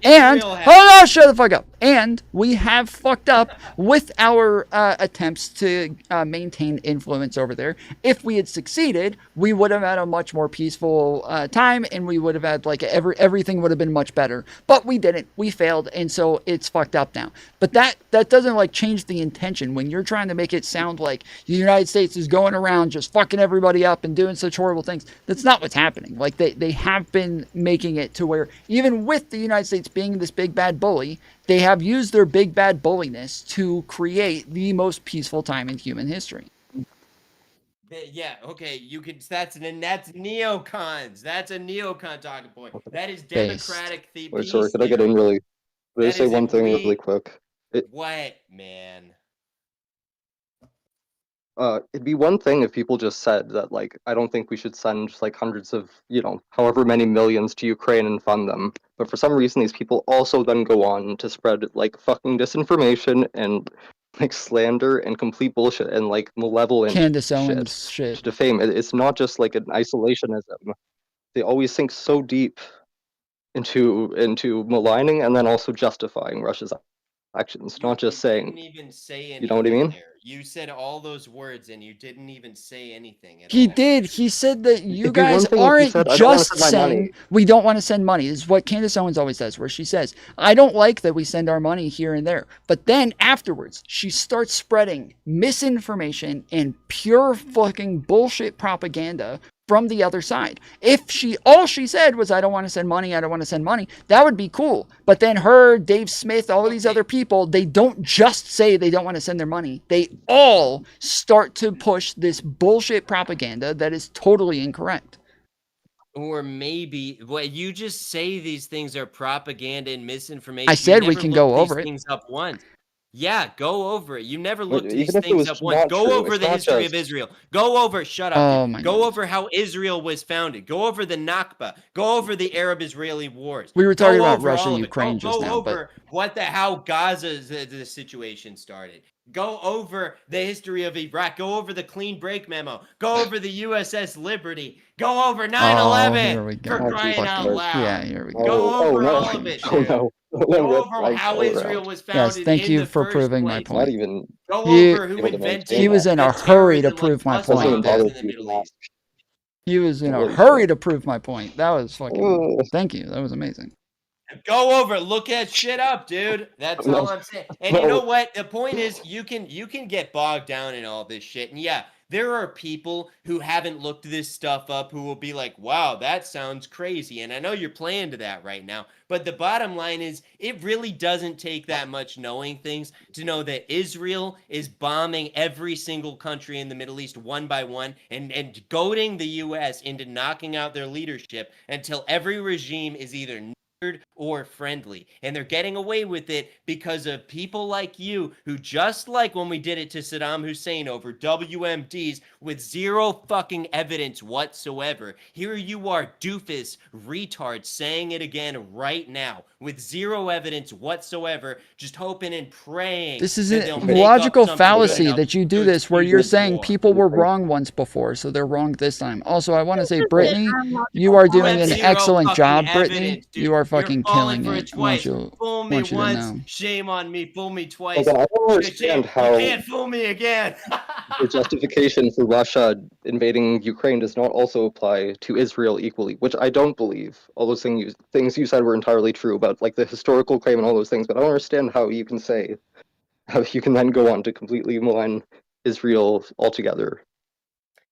And hold on. Shut the fuck up. And we have fucked up with our attempts to maintain influence over there. If we had succeeded, we would have had a much more peaceful time, and we would have had like everything would have been much better. But we didn't. We failed, and so it's fucked up now. But that doesn't like change the intention when you're trying to make it sound like the United States is going around just fucking everybody up and doing such horrible things. That's not what's happening. Like they have been making it to where even with the United States being this big bad bully, they have used their big bad bulliness to create the most peaceful time in human history. Yeah, okay, you can. That's neocons. That's a neocon talking point. That is democratic theory. Wait, sorry, could I get in really? Could I say one thing really quick? What, man? It'd be one thing if people just said that, like, I don't think we should send like hundreds of, however many millions to Ukraine and fund them. But for some reason, these people also then go on to spread like fucking disinformation and like slander and complete bullshit and like malevolent Candace Owens shit. to defame. It's not just like an isolationism. They always sink so deep into maligning and then also justifying Russia's actions, not just saying. You didn't even say anything. You know what I mean? There. You said all those words and you didn't even say anything. He did. He said that you guys aren't just saying we don't want to send money. This is what Candace Owens always does, where she says, I don't like that we send our money here and there. But then afterwards, she starts spreading misinformation and pure fucking bullshit propaganda from the other side. If all she said was, I don't want to send money, I don't want to send money, that would be cool. But then her, Dave Smith, all of these other people, they don't just say they don't want to send their money. They all start to push this bullshit propaganda that is totally incorrect. Or maybe, you just say these things are propaganda and misinformation. I said we can go over it. Things up once. Yeah, go over it. You never looked these things up once. Go over the history of Israel. Go over, shut up. Go over how Israel was founded. Go over the Nakba. Go over the Arab-Israeli wars. We were talking about Russia, Ukraine just now. Go over how Gaza's the situation started. Go over the history of Iraq. Go over the Clean Break Memo. Go over the USS Liberty. Go over 9/11 for crying out loud. Yeah, here we go. Go over all of it. Go over how Israel was founded. Yes, thank you for proving my point. Go over who invented. He was in a hurry to prove my point. He was in a hurry to prove my point. That was fucking. Thank you. That was amazing. Go over, look that shit up, dude. That's all I'm saying. And you know what? The point is, you can get bogged down in all this shit. And yeah, there are people who haven't looked this stuff up who will be like, wow, that sounds crazy. And I know you're playing to that right now. But the bottom line is, it really doesn't take that much knowing things to know that Israel is bombing every single country in the Middle East one by one and goading the U.S. into knocking out their leadership until every regime is either or friendly. And they're getting away with it because of people like you who, just like when we did it to Saddam Hussein over WMDs with zero fucking evidence whatsoever, here you are, doofus retard, saying it again right now with zero evidence whatsoever, just hoping and praying. This is a logical fallacy that you do this where you're saying people were wrong once before, so they're wrong this time. Also, I want to say, Brittany, you are doing an excellent job, Brittany. You are fucking killing it. Fool me once, shame on me. Fool me twice. I don't understand how you can't fool me again. the justification for Russia invading Ukraine does not also apply to Israel equally, which I don't believe. All those things you said were entirely true about like the historical claim and all those things, but I don't understand how you can then go on to completely malign Israel altogether.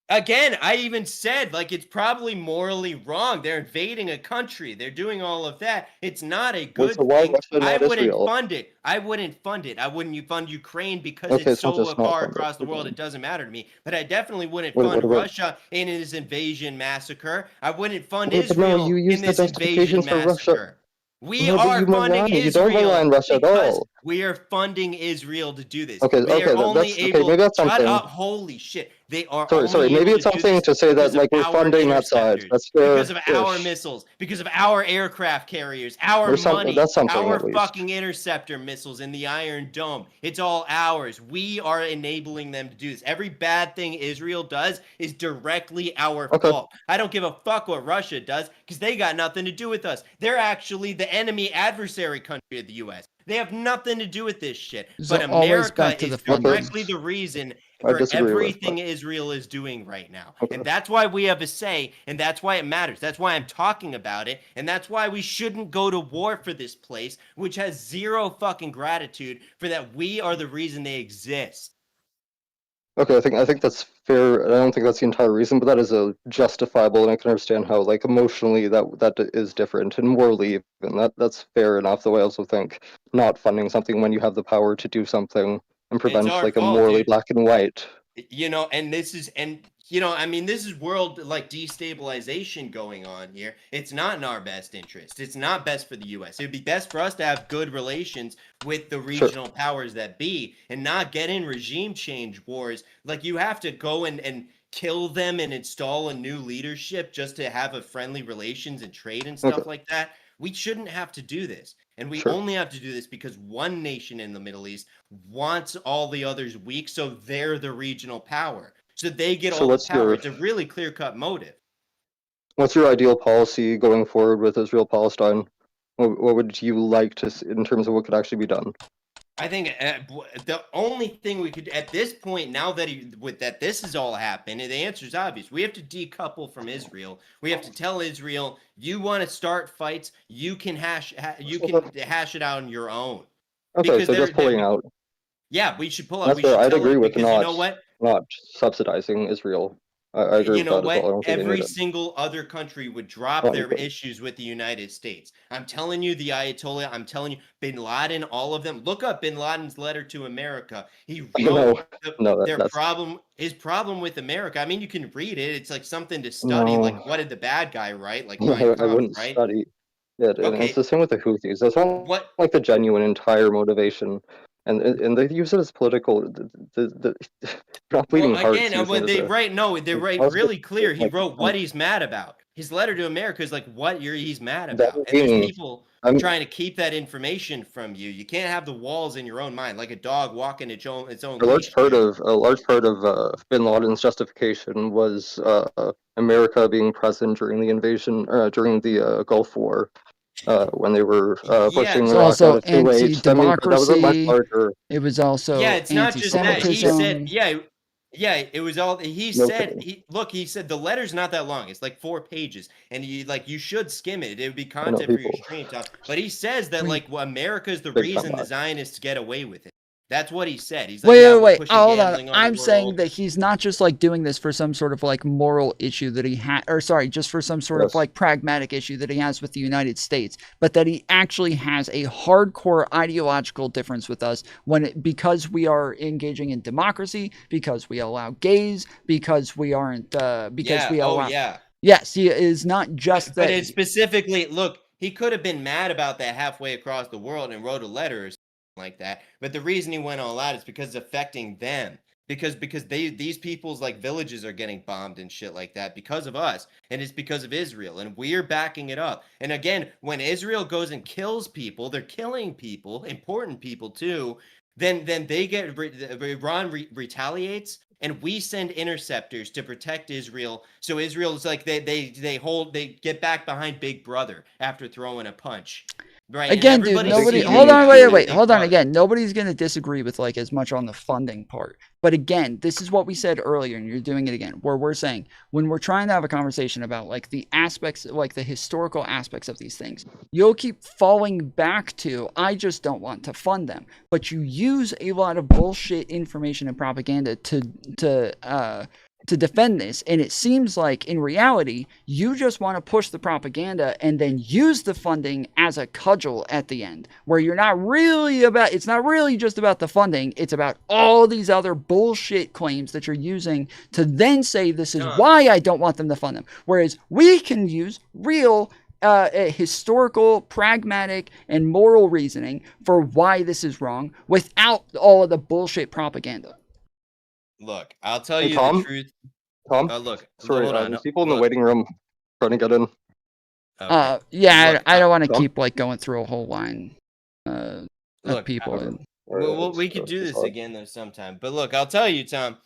Again, I even said, like, it's probably morally wrong. They're invading a country. They're doing all of that. It's not a good thing. I wouldn't fund it. I wouldn't fund Ukraine because it's so far across the world. It doesn't matter to me. But I definitely wouldn't fund Russia in this invasion massacre. I wouldn't fund Israel in this invasion massacre. We are funding Israel because we are funding Israel to do this. They are only able. Shut up! Holy shit! They are Sorry. only Maybe able it's to do something this to say that because of like we're our funding that side. interceptors, That's because of our fair-ish. missiles, because of our aircraft carriers, our There's money, that's something our at least. fucking interceptor missiles in the Iron Dome. It's all ours. We are enabling them to do this. Every bad thing Israel does is directly our fault. I don't give a fuck what Russia does because they got nothing to do with us. They're actually the enemy adversary country of the U.S. They have nothing to do with this shit. So But always America back to is the funding. directly the reason I for disagree with, everything Israel is doing right now. And that's why we have a say, and that's why it matters. That's why I'm talking about it, and that's why we shouldn't go to war for this place, which has zero fucking gratitude for that we are the reason they exist. Okay, I think that's fair. I don't think that's the entire reason, but that is a justifiable, and I can understand how, like, emotionally that is different, and morally even that's fair enough. Though I also think not funding something when you have the power to do something and It's prevent our like a fault, morally dude. black and white. You know, and this is, I mean, this is world like destabilization going on here. It's not in our best interest. It's not best for the U.S. It would be best for us to have good relations with the regional powers that be and not get in regime change wars. Like, you have to go and kill them and install a new leadership just to have a friendly relations and trade and stuff like that. We shouldn't have to do this. And we only have to do this because one nation in the Middle East wants all the others weak, so they're the regional power. So they get all the power. It's a really clear-cut motive. What's your ideal policy going forward with Israel-Palestine? What would you like to see in terms of what could actually be done? I think the only thing we could, at this point, now that that this has all happened, and the answer is obvious. We have to decouple from Israel. We have to tell Israel, you want to start fights, you can hash it out on your own. Okay, because so just pulling out. Yeah, we should pull out. That's We fair. should I'd tell agree it with because you know what? not subsidizing Israel. I agree You with know that as well. I what? don't think they Every need it. single other country would drop Oh, their okay. issues with the United States. I'm telling you, the Ayatollah, I'm telling you, Bin Laden, all of them. Look up Bin Laden's letter to America. He wrote his problem with America. I mean, you can read it. It's like something to study. No. Like, what did the bad guy write? Like No, Mein I Kampf, wouldn't right? study it, and it's the same with the Houthis. That's not like the genuine entire motivation, and they use it as political. They're not bleeding Well, hearts again, using when it they as write, they write also really clear. He like wrote what he's mad about. His letter to America is like what he's mad That about. And there's being- people trying to keep that information from you. You can't have the walls in your own mind, like a dog walking its own a large leash. part of Bin Laden's justification was America being present during the invasion, during the Gulf War, when they were pushing It's Iraq also out of Kuwait. I mean, that was a much anti-democracy. larger. It was also Yeah, it's not just that. He anti-Semitism. said, yeah, it was all he No said. kidding. He said the letter's not that long. It's like 4 pages, and you should skim it. It would be I know content for your people. stream time. But he says that America is the Big time reason the back. Zionists get away with it. That's what he said. He's like, Wait. pushing Hold on. gambling on I'm the saying world. that he's not just like doing this for some sort of like moral issue that he had, or sorry, just for some sort of like pragmatic issue that he has with the United States, but that he actually has a hardcore ideological difference with us because we are engaging in democracy, because we allow gays, because we aren't, because we allow. Yes, he is not just that. But it's specifically, look, he could have been mad about that halfway across the world and wrote a letter or something like that. But the reason he went all out is because it's affecting them. Because these people's like villages are getting bombed and shit like that because of us, and it's because of Israel, and we're backing it up. And again, when Israel goes and kills people, they're killing people, important people too. Then they get Iran retaliates, and we send interceptors to protect Israel. So Israel's like they get back behind Big Brother after throwing a punch. Right. Again, dude, nobody. Hold on, wait. Hold on. Again, nobody's gonna disagree with like as much on the funding part. But again, this is what we said earlier, and you're doing it again, where we're saying when we're trying to have a conversation about like the aspects, like the historical aspects of these things, you'll keep falling back to I just don't want to fund them. But you use a lot of bullshit information and propaganda to defend this, and it seems like in reality you just want to push the propaganda and then use the funding as a cudgel at the end, where you're not really about, it's not really just about the funding, it's about all these other bullshit claims that you're using to then say this is why I don't want them to fund them, whereas we can use real historical, pragmatic, and moral reasoning for why this is wrong without all of the bullshit propaganda. Look, I'll tell Hey, you Tom? the truth. Tom? Look, Sorry, hold on. there's people in the Look. waiting room trying to get in. Okay. Yeah, Look, I don't want to Tom? keep like going through a whole line of Look, people. And well, we could do this again though sometime. But look, I'll tell you, Tom.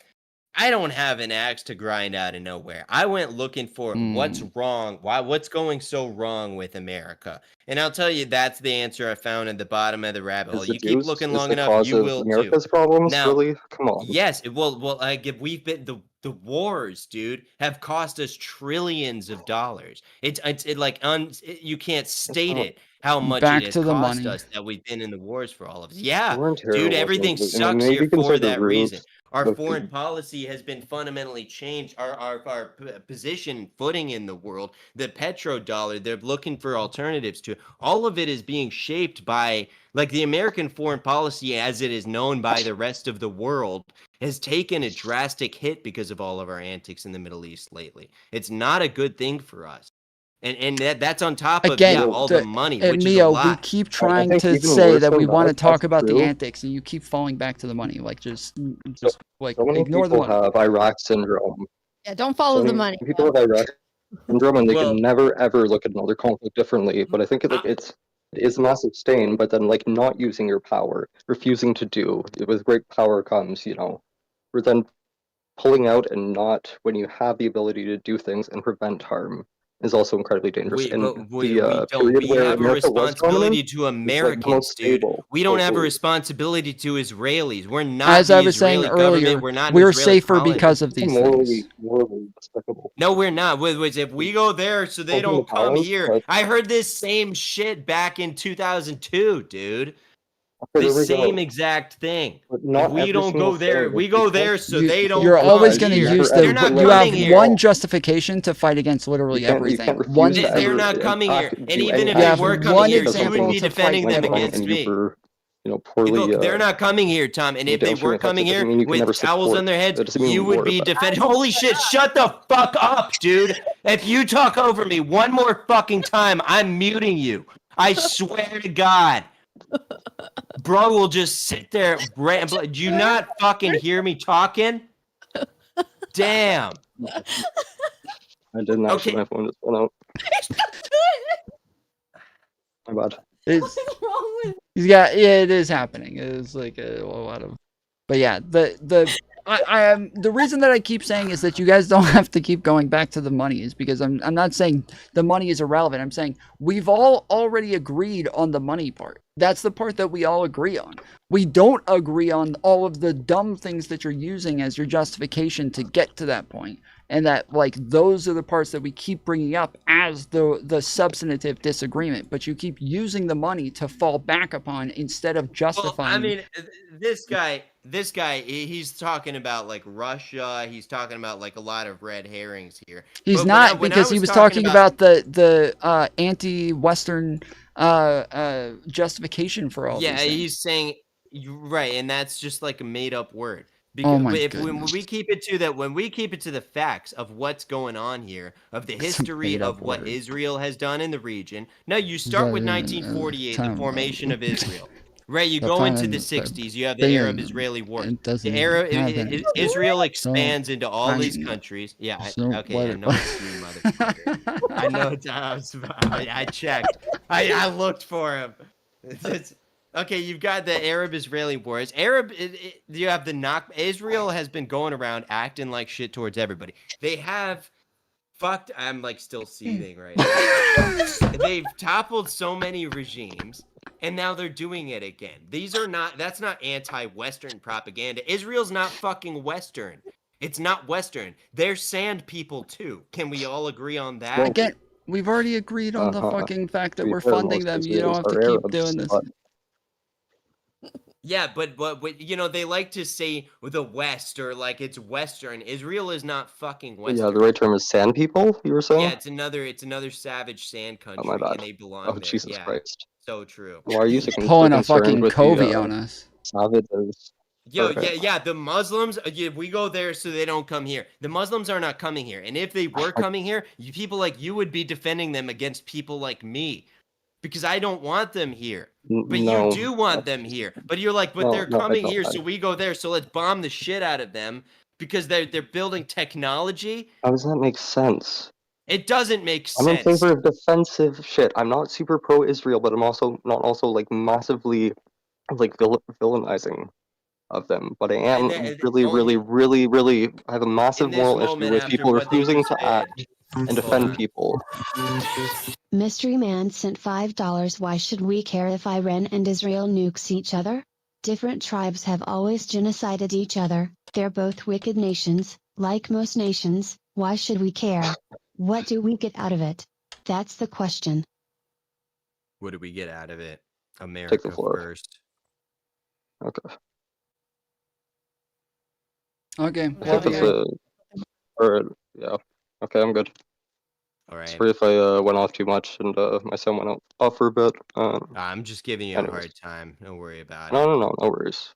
I don't have an axe to grind out of nowhere. I went looking for what's wrong, what's going so wrong with America. And I'll tell you, that's the answer I found at the bottom of the rabbit hole. Is the You keep Jews looking is long the enough, cause you of will too. America's problems? Now, Really? Come on. yes, well, like if we've been the wars, dude, have cost us trillions of dollars. You can't state it how much back it has to the cost money. us that we've been in the wars for all of us. Yeah, We're in dude, terrible everything shape. sucks Maybe here for consider that reason. roofs, Our but foreign policy has been fundamentally changed. Our position and footing in the world, the petrodollar, they're looking for alternatives to it. All of it is being shaped by, like, the American foreign policy as it is known by the rest of the world has taken a drastic hit because of all of our antics in the Middle East lately. It's not a good thing for us. And that's on top of Again, all the money, which is a Mio, we lot. keep I trying think to even say worse that than we want to that, talk that's about the true. antics, and you keep falling back to the money. Like just like So many ignore the people money. have Iraq syndrome. Yeah, don't So follow the many money. people have Iraq syndrome, and they Well- can never ever look at another conflict differently. But I think it is a massive stain. But then, like, not using your power, refusing to do with great power comes, we're then pulling out and not when you have the ability to do things and prevent harm is also incredibly dangerous. We And don't. period We where have a America was responsibility dominant to is, like, the Americans, most dude. stable We don't have a globally. responsibility to Israelis. We're not As the I was saying Israeli government. earlier, We're not an we're Israeli safer colony. because of these things. Morally despicable. No, we're not. If we go there, so they Holding the don't come balance, here. but I heard this same shit back in 2002, dude. okay, The there we same go. exact thing. But If not we every don't single go there, thing we is go because there so you they don't You're come always going to here. use They're not you have coming here. one justification to fight against literally you everything. can't refuse One to They're ever not coming here. act, And do even any if You they have were action coming one here, does you would example be to defending fight them them all. against and you me. were, poorly. Look, they're not coming here, Tom. And if they downstream were effects, coming it doesn't here mean you can never with towels on support. their heads, That doesn't mean you would war, be but defending. Holy shit! Shut the fuck up, dude! If you talk over me one more fucking time, I'm muting you. I swear to God. Bro will just sit there rambling. Do you not fucking hear me talking? Damn. I didn't actually. Okay. My phone just went out. My bad. It's, What's wrong with? yeah, it is happening. It is like a lot of, but yeah, I am the reason that I keep saying is that you guys don't have to keep going back to the money is because I'm not saying the money is irrelevant. I'm saying we've all already agreed on the money part. That's the part that we all agree on. We don't agree on all of the dumb things that you're using as your justification to get to that point. And that, like, those are the parts that we keep bringing up as the substantive disagreement. But you keep using the money to fall back upon instead of justifying. Well, I mean, this guy, he's talking about, like, Russia. He's talking about, like, a lot of red herrings here. He's But not, because he was talking about the anti-Western justification for all these things. Yeah, he's saying, right, and that's just like a made-up word. Oh my When we keep it to the facts of what's going on here, of the history of what Israel has done in the region. Now, you start with 1948, the formation of Israel. Right, you go into the 60s, you have the Arab-Israeli war. Israel expands into all these countries. Yeah, okay, I know it's you, motherfucker. I know it's I checked. I looked for him. Okay, you've got the Arab-Israeli wars. You have the Israel has been going around acting like shit towards everybody. They have fucked. I'm like still seething right now. They've toppled so many regimes, and now they're doing it again. That's not anti-Western propaganda. Israel's not fucking Western. It's not Western. They're sand people too. Can we all agree on that? Again, we've already agreed on the fucking fact that we're funding them. You don't have to keep doing this. Yeah, but they like to say the West or like it's Western. Israel is not fucking Western. Yeah, the right term is sand people, you were saying? Yeah, it's another savage sand country. Oh, my bad. And they belong Oh, there. Jesus Christ. So true. Why are you pulling a fucking Covey on us? Savages. Yeah, the Muslims, we go there so they don't come here. The Muslims are not coming here. And if they were coming here, people like you would be defending them against people like me. Because I don't want them here. But no, you do want them here. But you're like, but they're coming here, so we go there, so let's bomb the shit out of them. because they're building technology. How does that make sense? It doesn't make I'm in sense. favor of defensive shit. I'm not super pro-Israel, but I'm also not like massively like villainizing of them. But I am really I have a massive this moral issue moment with after people what they refusing just to did. act and Hold defend on. people. Mystery Man sent $5. Why should we care if Iran and Israel nukes each other? Different tribes have always genocided each other. They're both wicked nations, like most nations. Why should we care? What do we get out of it? That's the question. What do we get out of it? Take the America floor. first. Okay. Okay. I think that's Alright, yeah. Okay, I'm good. All right. Sorry if I went off too much and my son went off for a bit. I'm just giving you a hard time. Don't worry about it. No worries.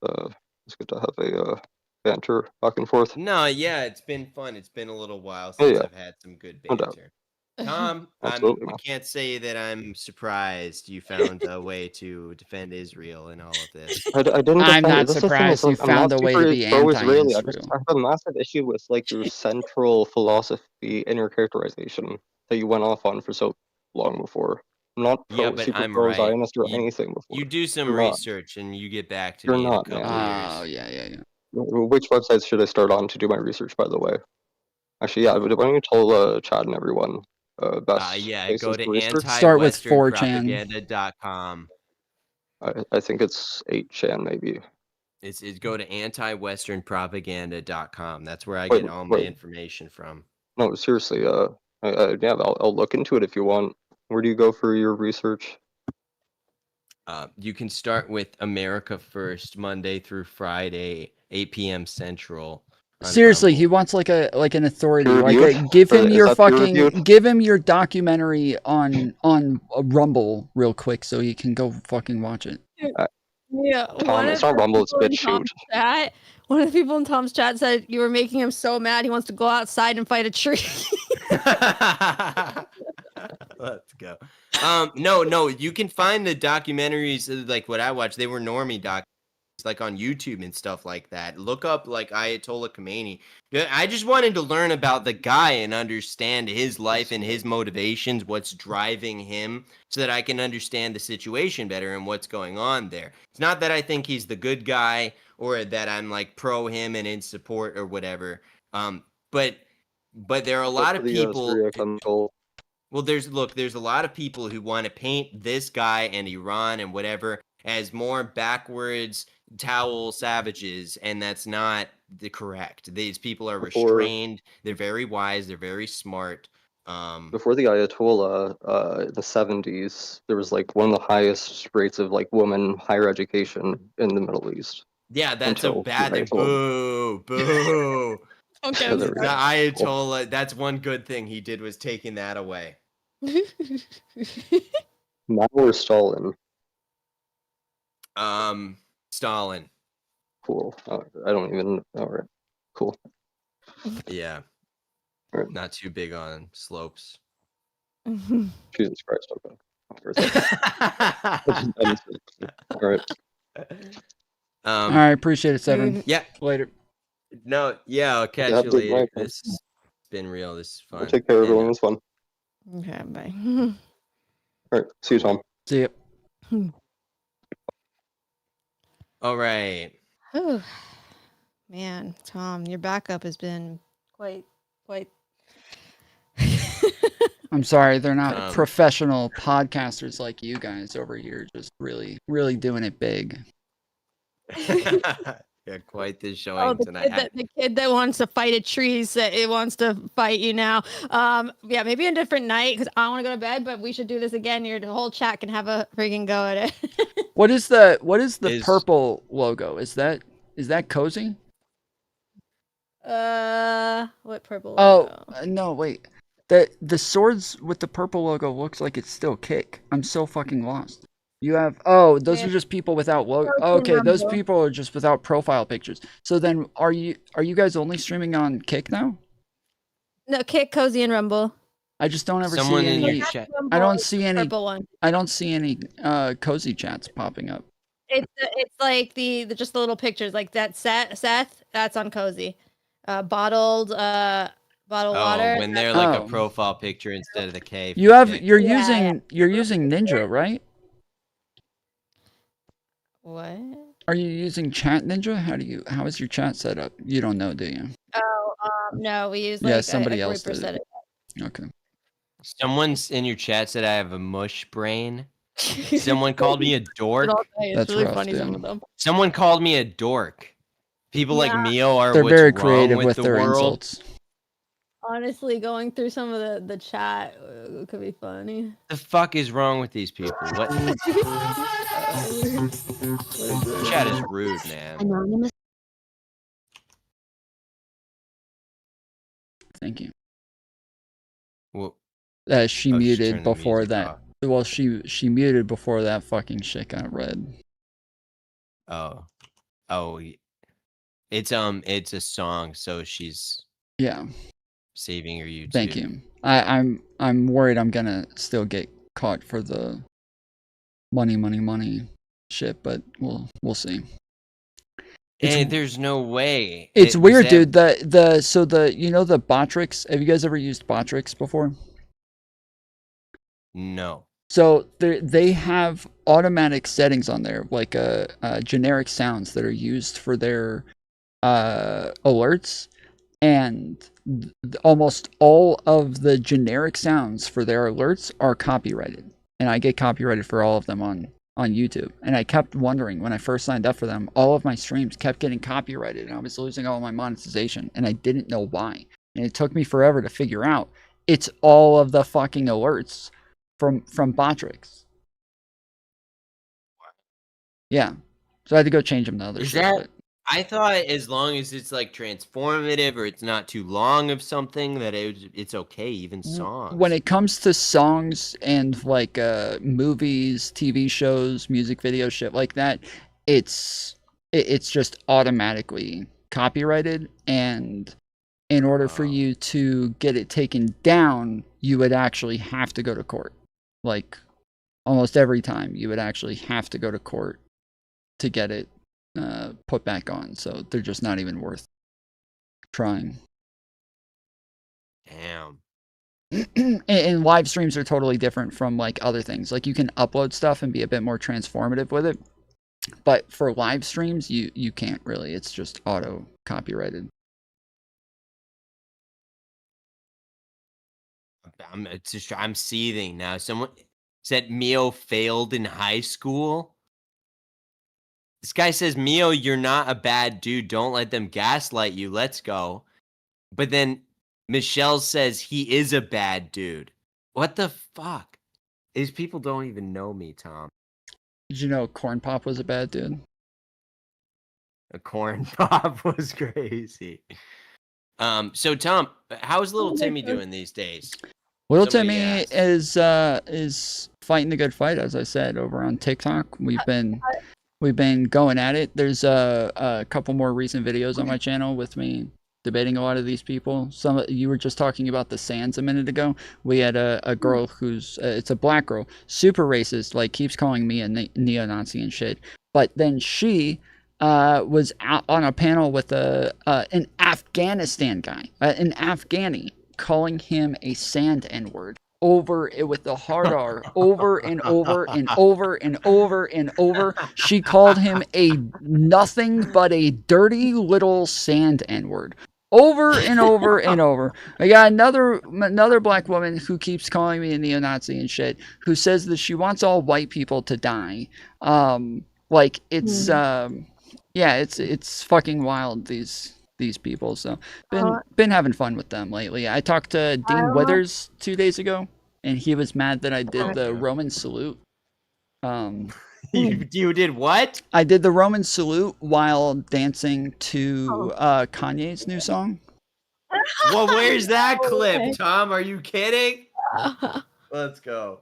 It's good to have a banter back and forth. No, yeah, it's been fun. It's been a little while Yeah, since yeah. I've had some good No doubt. banter. Tom, Absolutely, I man. can't say that I'm surprised you found a way to defend Israel in all of this. I didn't I'm defend not That's the thing, surprised you I'm not found a way to super be pro-Israeli. I anti-Israel. have a massive issue with like your central philosophy and your characterization that you went off on for so long before. I'm not Yeah, but super I'm right. pro-Zionist or anything before. You do some You're not. research and you get back to You're me in a not, couple man. years. Oh, yeah. Which websites should I start on to do my research, by the way? Actually, yeah, but why don't you tell Chad and everyone best Yeah, places go to to research? Start with 4chan. antiwesternpropaganda.com. I think it's 8chan, maybe. It's go to antiwesternpropaganda.com. That's where I Wait, get all my wait. information from. No, seriously, yeah, I'll look into it if you want. Where do you go for your research? You can start with America First, Monday through Friday, 8 p.m. Central. Seriously, he wants like an authority. Peer-reviewed? Give him Is your that peer-reviewed? give him your documentary on Rumble real quick so he can go fucking watch it. Yeah, Tom, it's not Rumble, it's BitChute. One of the people in Tom's chat said you were making him so mad he wants to go outside and fight a tree. Let's go. No, you can find the documentaries like what I watched. They were normie documentaries, like on YouTube and stuff like that. Look up like Ayatollah Khomeini. I just wanted to learn about the guy and understand his life and his motivations, what's driving him, so that I can understand the situation better and what's going on there. It's not that I think he's the good guy or that I'm like pro him and in support or whatever. But there are a lot of people. Well, there's a lot of people who want to paint this guy and Iran and whatever as more backwards towel savages, and that's not correct. These people are restrained. They're very wise. They're very smart. Before the Ayatollah, in the 70s, there was like one of the highest rates of like women higher education in the Middle East. Yeah, that's a bad thing. Boo. Okay. The Ayatollah, that's one good thing he did was taking that away. Mao or Stalin? Stalin. Cool. I don't even. All right. Cool. Yeah. Right. Not too big on slopes. Jesus Christ. Okay. All right. All right, appreciate it, Severin. Yeah. Later. No, yeah, I'll catch you later. This has been real. This is fun. I'll take care, everyone. It was fun. Okay, bye. All right. See you, Tom. See you. All right. Man, Tom, your backup has been quite. I'm sorry, they're not professional podcasters like you guys over here, just really doing it big. Yeah, quite the showing tonight. The kid that wants to fight a tree said it wants to fight you now. Yeah, maybe a different night because I want to go to bed, but we should do this again. Your whole chat can have a freaking go at it. What is the purple logo? Is that cozy? What purple logo? Oh, no, wait. The swords with the purple logo looks like it's still Kick. I'm so fucking lost. You have those are just people without logo. Okay, those people are just without profile pictures. So then are you guys only streaming on Kick now? No, Kick, Cozy, and Rumble. I just don't ever Someone see in any. your chat. I don't see any. Purple one. I don't see any Cozy chats popping up. It's like the just the little pictures like that. Seth, that's on Cozy. bottled water. when they're like a Oh. profile picture instead of the K. for You're dick. using Ninja, right? What? Are you using Chat Ninja? How is your chat set up? You don't know, do you? Oh, no, we use Yeah, like somebody a else group or did set it. it. Okay. Someone's in your chat said I have a mush brain. Someone called me a dork. It's That's really rough, funny, some dude. of them. Someone called me a dork. People like Yeah. Mio are They're what's very wrong creative with with the their world. insults. Honestly, going through some of the chat could be funny. The fuck is wrong with these people? What? Chat is rude, man. Anonymous. Thank you. Well, She oh, muted turned the before music that. off. Well, she muted before that fucking shit got read. Oh, it's a song, so she's Yeah. saving her YouTube. Thank you. I'm worried I'm gonna still get caught for the money shit, but we'll see. Hey, there's no way. It's weird, dude. You know the Botrix? Have you guys ever used Botrix before? No. So they have automatic settings on there, like generic sounds that are used for their alerts, and almost all of the generic sounds for their alerts are copyrighted, and I get copyrighted for all of them on YouTube. And I kept wondering when I first signed up for them, all of my streams kept getting copyrighted, and I was losing all my monetization, and I didn't know why. And it took me forever to figure out it's all of the fucking alerts from Botrix. Yeah, so I had to go change them to other shit. But I thought as long as it's like transformative or it's not too long of something that it's okay, even songs. when it comes to songs and like movies, TV shows, music videos, shit like that, it's just automatically copyrighted, and in order for you to get it taken down, you would actually have to go to court. Like almost every time you would actually have to go to court to get it put back on. So they're just not even worth trying. Damn. And live streams are totally different from like other things. Like you can upload stuff and be a bit more transformative with it, but for live streams you can't really. It's just auto copyrighted. I'm seething now. Someone said Mio failed in high school. This guy says, Mio, you're not a bad dude. Don't let them gaslight you. Let's go. But then Michelle says he is a bad dude. What the fuck? These people don't even know me, Tom. Did you know Corn Pop was a bad dude? A Corn Pop was crazy. So Tom, how's little Timmy doing these days? Little Timmy is fighting the good fight, as I said, over on TikTok. We've been going at it. There's a couple more recent videos on my channel with me debating a lot of these people. You were just talking about the Sands a minute ago. We had a girl who's it's a black girl, super racist, like keeps calling me a neo-Nazi and shit. But then she was out on a panel with an Afghanistan guy, an Afghani, calling him a sand N-word over it with the hard R, over and over and over and over and over. She called him a nothing but a dirty little sand N-word. Over and over and over. I got another black woman who keeps calling me a neo-Nazi and shit, who says that she wants all white people to die. Like it's it's fucking wild, these people. So been having fun with them lately. I talked to Dean Withers 2 days ago, and he was mad that I did the Roman salute. You did what? I did the Roman salute while dancing to Kanye's new song. Well, where's that clip, Tom? Are you kidding? Let's go.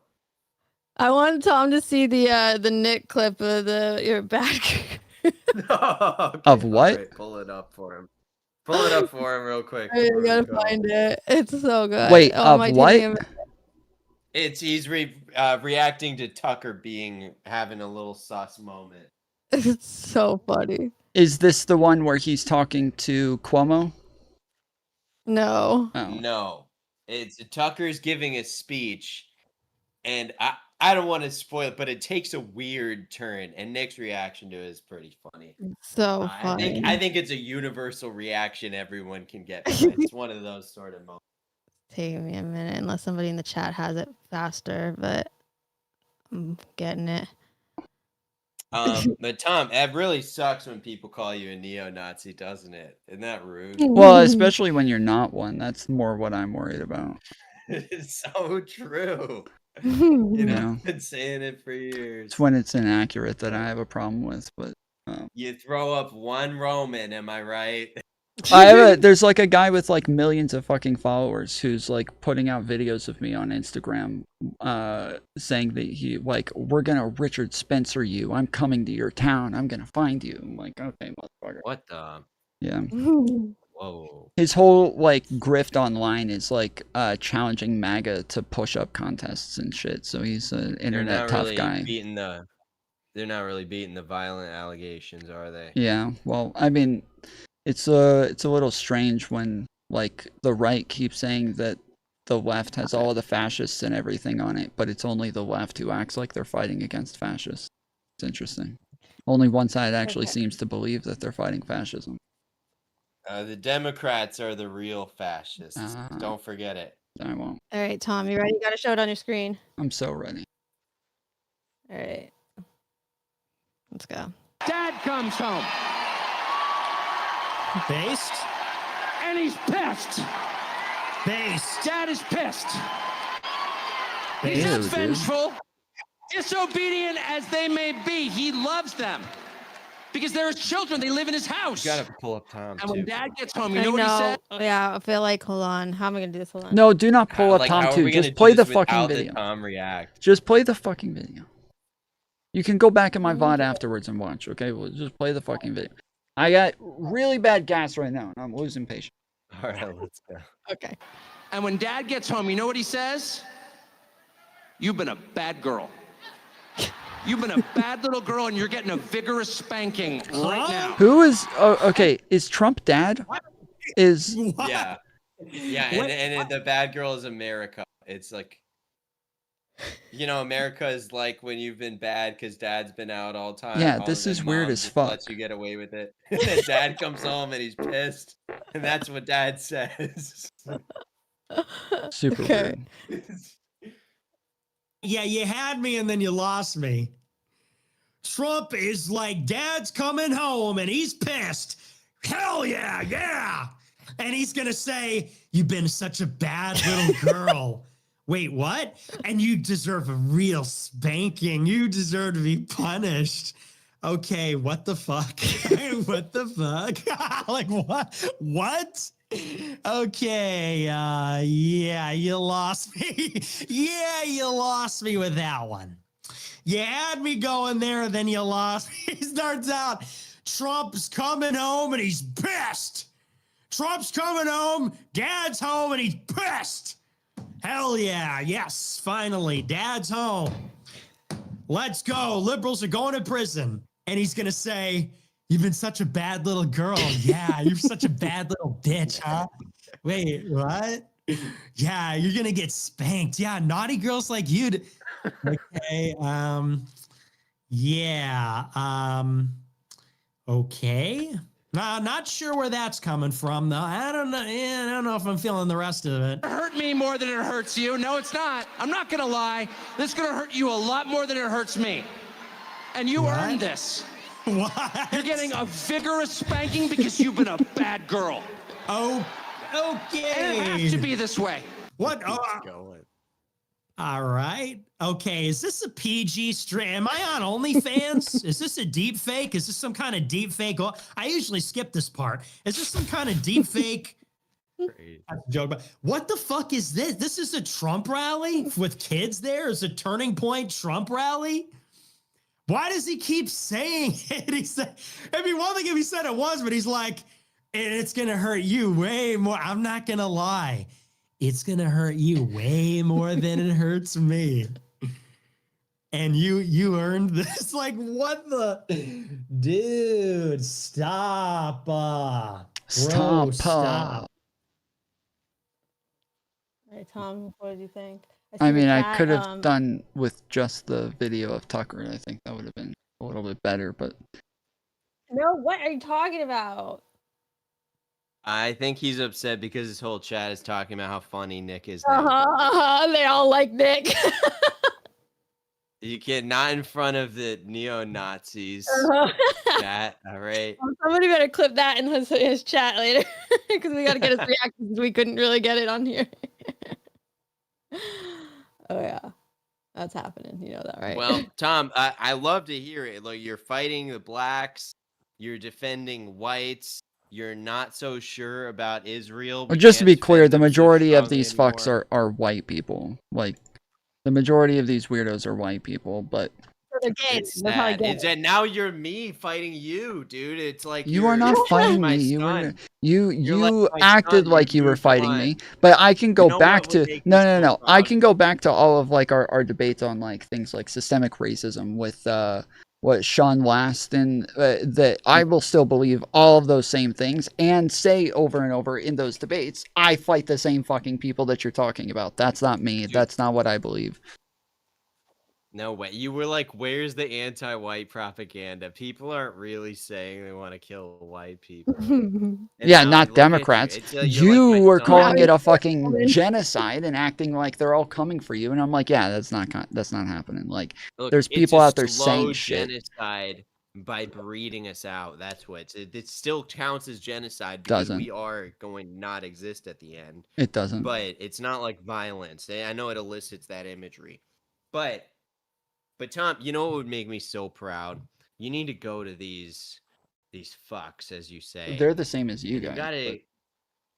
I want Tom to see the Nick clip of your back. Okay, of what? Right, pull it up for him. Pull it up for him real quick. I gotta find it. It's so good. Wait, of what? He's reacting to Tucker having a little sus moment. It's so funny. Is this the one where he's talking to Cuomo? No. Oh. No. It's Tucker's giving a speech, and I don't want to spoil it, but it takes a weird turn, and Nick's reaction to it is pretty funny. So funny. I think it's a universal reaction everyone can get behind. It's one of those sort of moments. Taking me a minute, unless somebody in the chat has it faster, but I'm getting it. But Tom, it really sucks when people call you a neo-Nazi, doesn't it? Isn't that rude? Well, especially when you're not one. That's more what I'm worried about. It's so true. You know, I've been saying it for years. It's when it's inaccurate that I have a problem with, but You throw up one Roman, am I right? there's like a guy with like millions of fucking followers who's like putting out videos of me on Instagram saying that he like, we're gonna Richard Spencer you, I'm coming to your town, I'm gonna find you. I'm like, okay, motherfucker. What the? Yeah. Whoa. His whole like grift online is like challenging MAGA to push-up contests and shit. So he's an internet tough guy. They're not really beating the violent allegations, are they? Yeah. Well, I mean, it's a little strange when like the right keeps saying that the left has all of the fascists and everything on it, but it's only the left who acts like they're fighting against fascists. It's interesting. Only one side actually seems to believe that they're fighting fascism. The Democrats are the real fascists. Don't forget it. I won't. All right, Tom, you ready? You got to show it on your screen. I'm so ready. All right. Let's go. Dad comes home. Based. And he's pissed. Based. Dad is pissed. He's not vengeful, disobedient as they may be. He loves them. Because they're his children. They live in his house. You gotta pull up Tom. And when Dad gets home, you I know what he said? Yeah, I feel like, hold on. How am I going to do this? Hold on. No, do not pull up Tom 2. Just play the fucking video. Tom react. Just play the fucking video. You can go back in my VOD afterwards and watch, okay? We'll just play the fucking video. I got really bad gas right now, and I'm losing patience. All right, let's go. Okay. And when Dad gets home, you know what he says? You've been a bad girl. You've been a bad little girl, and you're getting a vigorous spanking right now. Who is... Oh, okay, is Trump dad? Is... Yeah. Yeah, and the bad girl is America. It's like... You know, America is like when you've been bad because Dad's been out all time. Yeah, this is weird as fuck. Lets you get away with it. And then Dad comes home and he's pissed. And that's what Dad says. Super weird. Yeah, you had me and then you lost me. Trump is like, Dad's coming home and he's pissed. Hell yeah, yeah. And he's going to say, you've been such a bad little girl. Wait, what? And you deserve a real spanking. You deserve to be punished. Okay, what the fuck? What the fuck? Like, what? What? Okay, yeah, you lost me. Yeah, you lost me with that one. You had me going there, then you lost me. He starts out, Trump's coming home and he's pissed. Trump's coming home, Dad's home and he's pissed. Hell yeah, yes, finally, Dad's home. Let's go, liberals are going to prison. And he's gonna say, you've been such a bad little girl. Yeah, you're such a bad little bitch, huh? Wait, what? Yeah, you're gonna get spanked. Yeah, naughty girls like you. Okay, yeah, okay. No, not sure where that's coming from, though. I don't know. I don't know if I'm feeling the rest of it. It hurt me more than it hurts you. No, it's not. I'm not gonna lie. This is gonna hurt you a lot more than it hurts me. And you earned this. What? You're getting a vigorous spanking because you've been a bad girl. Oh, okay. And it has to be this way. What? All right. Okay, is this a PG stream? Am I on OnlyFans? Is this a deep fake? Is this some kind of deep fake? I usually skip this part. Is this some kind of deep fake? Joke about what the fuck is this? This is a Trump rally with kids there? Is a Turning Point Trump rally? Why does he keep saying it? He said, I mean, one thing if he said it was, but he's like, it's gonna hurt you way more. I'm not gonna lie. It's gonna hurt you way more than it hurts me. And you earned this. Like, what the dude? Stop. Bro, stop. All right, Tom, what did you think? I see the mean, I chat, could have done with just the video of Tucker, and I think that would have been a little bit better, but No, what are you talking about? I think he's upset because his whole chat is talking about how funny Nick is now. They all like Nick. You can't, not in front of the neo-Nazis chat, all right? Somebody better clip that in his chat later, because we got to get his reactions. We couldn't really get it on here. Oh yeah, that's happening. You know that, right? Well, Tom, I love to hear it. Like, you're fighting the blacks, you're defending whites, you're not so sure about Israel. Well, just to be clear, the majority of these fucks are white people. Like, the majority of these weirdos are white people, but they're gay. It's sad. It's and now you're me fighting you, dude. It's like you are not fighting my me. son. You like my acted son. like you were Come fighting on. me, but I can go You know back what would to make me so no. proud? I can go back to all of like our debates on like things like systemic racism with what Sean Last and that I will still believe all of those same things and say over and over in those debates, I fight the same fucking people that you're talking about. That's not me. That's not what I believe. No way. You were like, where's the anti-white propaganda? People aren't really saying they want to kill white people. Yeah, now, not like, Democrats. you're You like my were son. calling it a fucking genocide and acting like they're all coming for you, and I'm like, yeah, that's not happening. Like, Look, there's it's people a out there slow saying shit. genocide by breeding us out. That's what it still counts as genocide because Doesn't. we are going to not exist at the end. It doesn't. But it's not like violence. I know it elicits that imagery. But Tom, you know what would make me so proud? You need to go to these fucks, as you say. They're the same as you guys.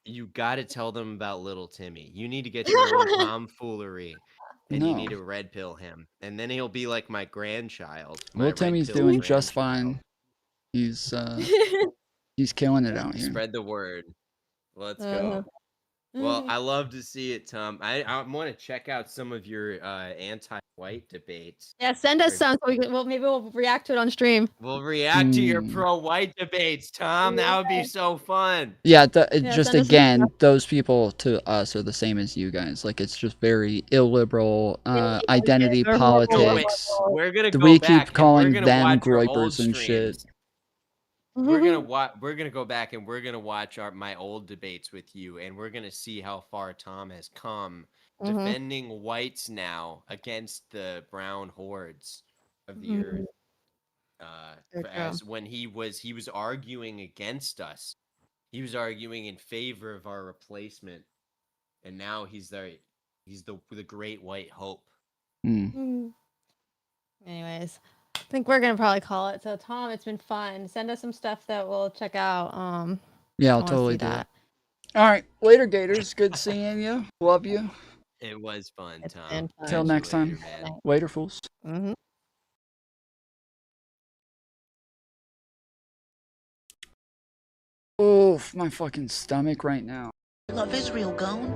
You gotta tell them about little Timmy. You need to get your own tomfoolery, and you need to red pill him, and then he'll be like my grandchild. Little Timmy's doing just fine. He's he's killing it out here. Spread the word. Let's go. Well, I love to see it, Tom. I want to check out some of your anti-white debates. Yeah, send us some so maybe we'll react to it on stream. We'll react to your pro-white debates, Tom. That would be so fun. Yeah, just again, those people to us are the same as you guys. Like, it's just very illiberal, identity politics. We're gonna go we back keep calling and them watch your old groypers and shit. We're gonna go back and we're gonna watch my old debates with you, and we're gonna see how far Tom has come defending whites now against the brown hordes of the earth. As when he was arguing against us, he was arguing in favor of our replacement, and now he's the great white hope. Anyways, I think we're gonna probably call it. So Tom, it's been fun. Send us some stuff that we'll check out. Yeah, I'll totally do that. All right, later, Gators. Good seeing you. Love you. It was fun, Tom. Till next time. Later, fools. Oof, my fucking stomach right now. I love Israel, gone.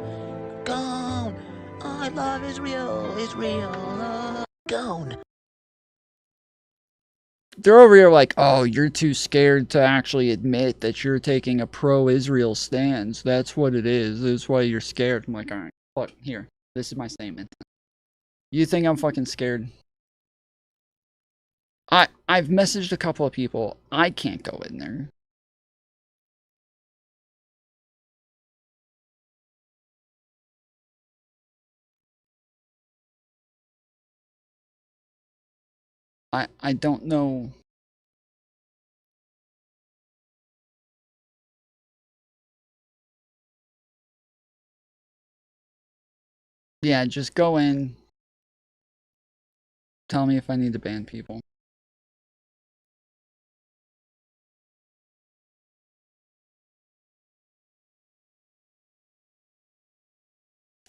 Gone. I love Israel. Israel. Gone. They're over here like, oh, you're too scared to actually admit that you're taking a pro-Israel stance. That's what it is. That's why you're scared. I'm like, all right, fuck, here. This is my statement. You think I'm fucking scared? I've messaged a couple of people. I can't go in there. I don't know. Yeah, just go in. Tell me if I need to ban people.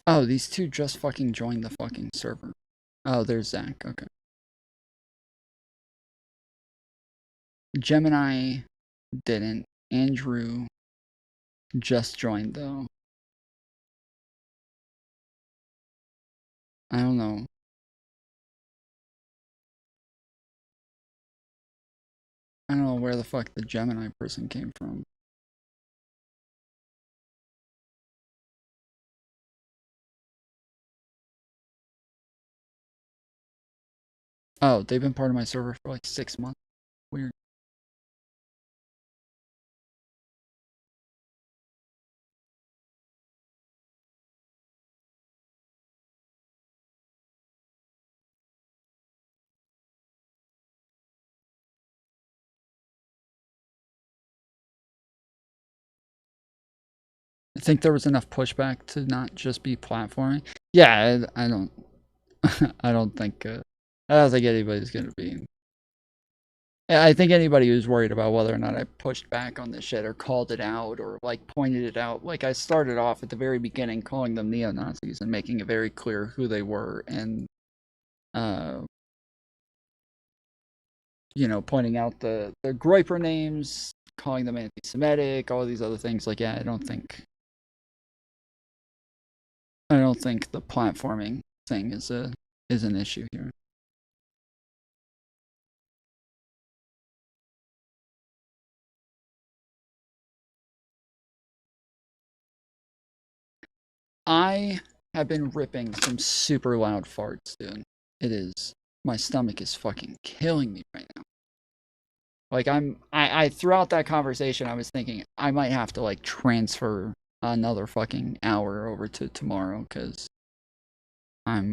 Oh, these two just fucking joined the fucking server. Oh, there's Zach. Okay. Gemini didn't. Andrew just joined though. I don't know. I don't know where the fuck the Gemini person came from. Oh, they've been part of my server for like 6 months. Weird. I think there was enough pushback to not just be platforming. Yeah, I don't, I don't think anybody's gonna be. I think anybody who's worried about whether or not I pushed back on this shit or called it out or like pointed it out, like I started off at the very beginning calling them neo-Nazis and making it very clear who they were and, you know, pointing out the Groiper names, calling them anti-Semitic, all these other things. Like, yeah, I don't think the platforming thing is an issue here. I have been ripping some super loud farts, dude. It is, my stomach is fucking killing me right now. Like I throughout that conversation, I was thinking I might have to like transfer another fucking hour over to tomorrow because I am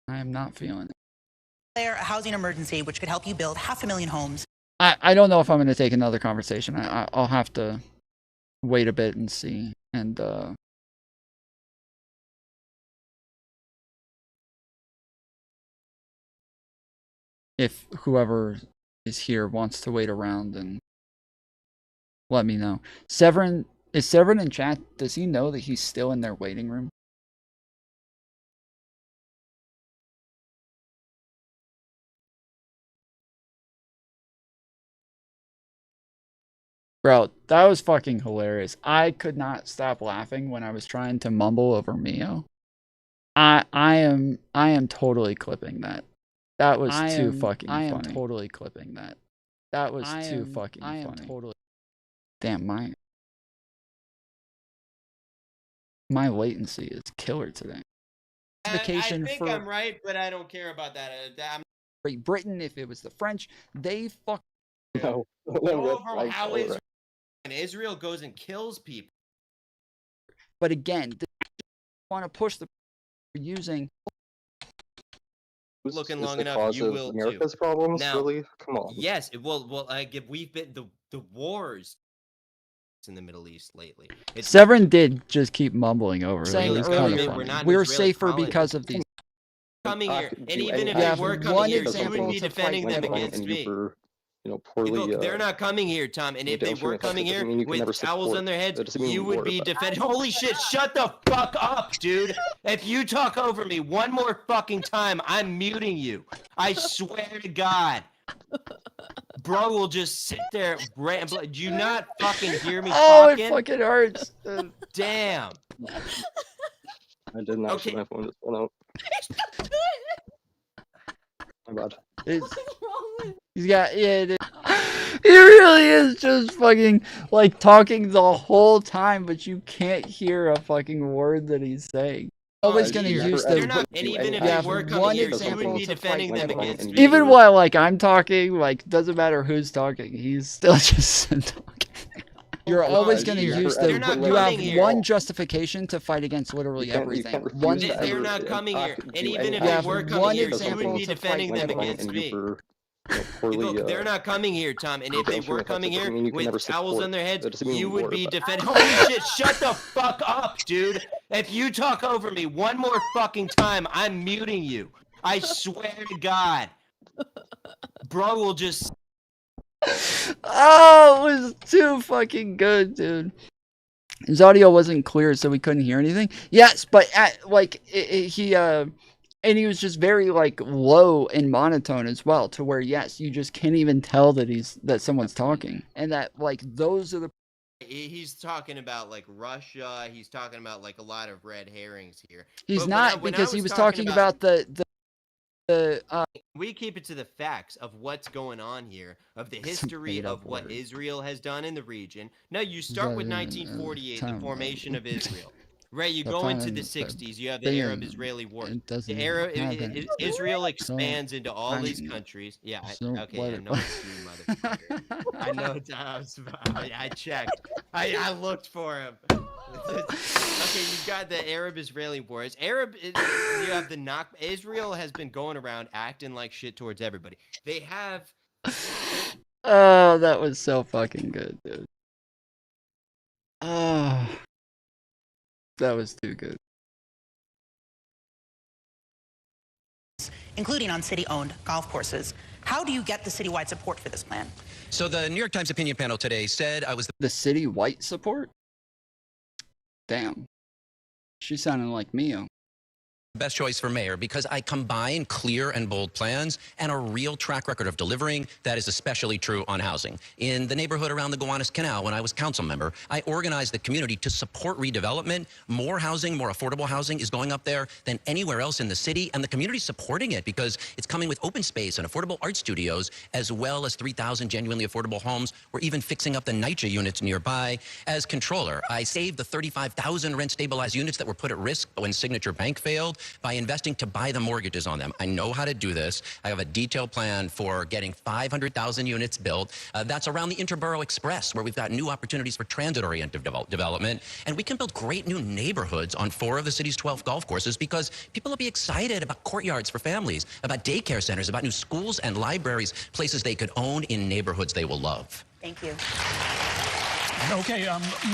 not feeling it. A housing emergency which could help you build 500,000 homes. I don't know if I'm going to take another conversation. I'll have to wait a bit and see. And if whoever is here wants to wait around and let me know. Severin, is Severin in chat? Does he know that he's still in their waiting room? Bro, that was fucking hilarious. I could not stop laughing when I was trying to mumble over Mio. I am totally clipping that. That was too fucking funny. I am totally clipping that. That was too fucking funny. I am totally. Damn, my latency is killer today. I think I'm right, but I don't care about that. Great Britain, if it was the French, they fuck. No. Go over how Israel goes and kills people. But again, they want to push the using. Looking long enough, you will America's too. problems, Now, really? Come on. Yes, we've been the wars in the Middle East lately. Severin did just keep mumbling over. Saying it was kind of funny. We're safer because of these. Coming here, and even if they were coming here, you would be defending them against me. They're not coming here, Tom. And if they were coming here with towels on their heads, you would be defending. Holy shit! Shut the fuck up, dude. If you talk over me one more fucking time, I'm muting you. I swear to God. Bro will just sit there. Do you not fucking hear me talking? It fucking hurts. Damn. I didn't actually. My phone just went out. My bad. He's got he really is just fucking like talking the whole time, but you can't hear a fucking word that he's saying. Always gonna use the. And even if they were coming here, you would be defending them against me. Even while like I'm talking, like doesn't matter who's talking, he's still just talking. You're always going to use the. You have one justification to fight against literally everything. One. They're not coming here, and even if they were coming here, you would be defending them against me. They're not coming here, Tom. And if they were coming here with towels on their heads, you would be defending. Holy shit! Shut the fuck up, dude. If you talk over me one more fucking time, I'm muting you. I swear to God. Bro will just. Oh, it was too fucking good, dude. His audio wasn't clear, so we couldn't hear anything. Yes, but he was just very like low and monotone as well, to where yes, you just can't even tell that someone's talking, and that like those are the. He's talking about like Russia. He's talking about like a lot of red herrings here. He's not, because he was talking about the. We keep it to the facts of what's going on here, of the history of what Israel has done in the region. Now, you start with 1948, the formation of Israel. Right, you the go into plan the is 60s, you have the thing, Arab-Israeli war. it doesn't The have any. Israel So, expands into all these mean, countries. Yeah, so okay, I know it's you, motherfucker. I know it's I checked. I looked for him. Okay, you've got the Arab-Israeli wars. You have the Israel has been going around acting like shit towards everybody. They have. Oh, that was so fucking good, dude. Oh, that was too good. Including on city-owned golf courses. How do you get the citywide support for this plan? So the New York Times opinion panel today said I was the city white support. Damn, she sounded like Mio. best choice for mayor because I combine clear and bold plans and a real track record of delivering. That is especially true on housing. In the neighborhood around the Gowanus Canal, when I was council member, I organized the community to support redevelopment. More housing, more affordable housing is going up there than anywhere else in the city, and the community's supporting it because it's coming with open space and affordable art studios, as well as 3,000 genuinely affordable homes. We're even fixing up the NYCHA units nearby. As controller, I saved the 35,000 rent-stabilized units that were put at risk when Signature Bank failed by investing to buy the mortgages on them. I know how to do this. I have a detailed plan for getting 500,000 units built. That's around the Interborough Express, where we've got new opportunities for transit-oriented development. And we can build great new neighborhoods on 4 of the city's 12 golf courses because people will be excited about courtyards for families, about daycare centers, about new schools and libraries, places they could own in neighborhoods they will love. Thank you. Okay,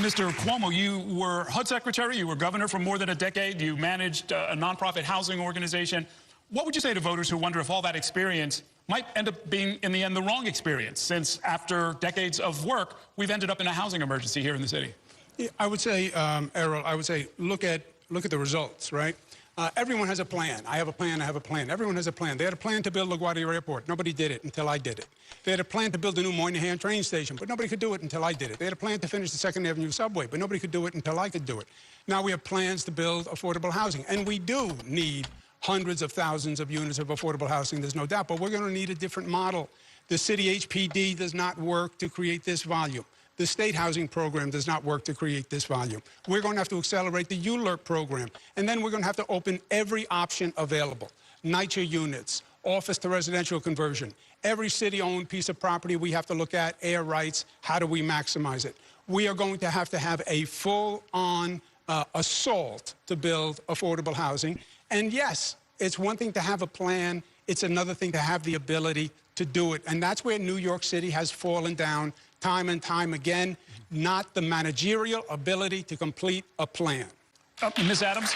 Mr. Cuomo, you were HUD secretary, you were governor for more than a decade, you managed a nonprofit housing organization. What would you say to voters who wonder if all that experience might end up being, in the end, the wrong experience, since after decades of work, we've ended up in a housing emergency here in the city? Yeah, I would say, Errol, I would say look at the results, right? Everyone has a plan. I have a plan, I have a plan. Everyone has a plan. They had a plan to build LaGuardia Airport. Nobody did it until I did it. They had a plan to build a new Moynihan train station, but nobody could do it until I did it. They had a plan to finish the 2nd Avenue subway, but nobody could do it until I could do it. Now we have plans to build affordable housing, and we do need hundreds of thousands of units of affordable housing, there's no doubt, but we're going to need a different model. The city HPD does not work to create this volume. The state housing program does not work to create this volume. We're going to have to accelerate the ULERP program, and then we're going to have to open every option available. NYCHA units, office to residential conversion. Every city-owned piece of property we have to look at, air rights, how do we maximize it? We are going to have a full-on assault to build affordable housing. And yes, it's one thing to have a plan. It's another thing to have the ability to do it. And that's where New York City has fallen down time and time again, not the managerial ability to complete a plan. Ms. Adams,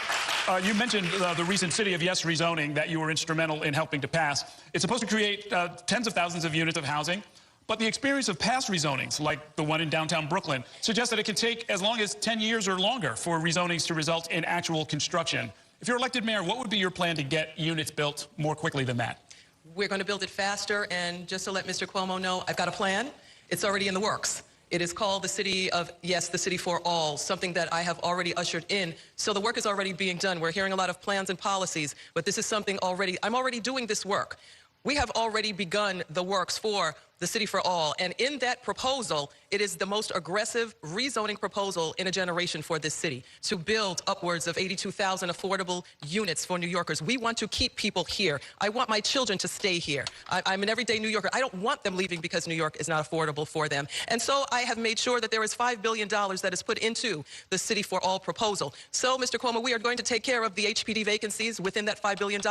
you mentioned the recent City of Yes rezoning that you were instrumental in helping to pass. It's supposed to create tens of thousands of units of housing, but the experience of past rezonings, like the one in downtown Brooklyn, suggests that it can take as long as 10 years or longer for rezonings to result in actual construction. If you're elected mayor, what would be your plan to get units built more quickly than that? We're going to build it faster, and just to let Mr. Cuomo know, I've got a plan. It's already in the works. It is called the City of Yes, the City for All, something that I have already ushered in. So the work is already being done. We're hearing a lot of plans and policies, but this is something I'm already doing this work. We have already begun the works for the City for All, and in that proposal, it is the most aggressive rezoning proposal in a generation for this city to build upwards of 82,000 affordable units for New Yorkers. We want to keep people here. I want my children to stay here. I'm an everyday New Yorker. I don't want them leaving because New York is not affordable for them. And so I have made sure that there is $5 billion that is put into the City for All proposal. So, Mr. Cuomo, we are going to take care of the HPD vacancies within that $5 billion.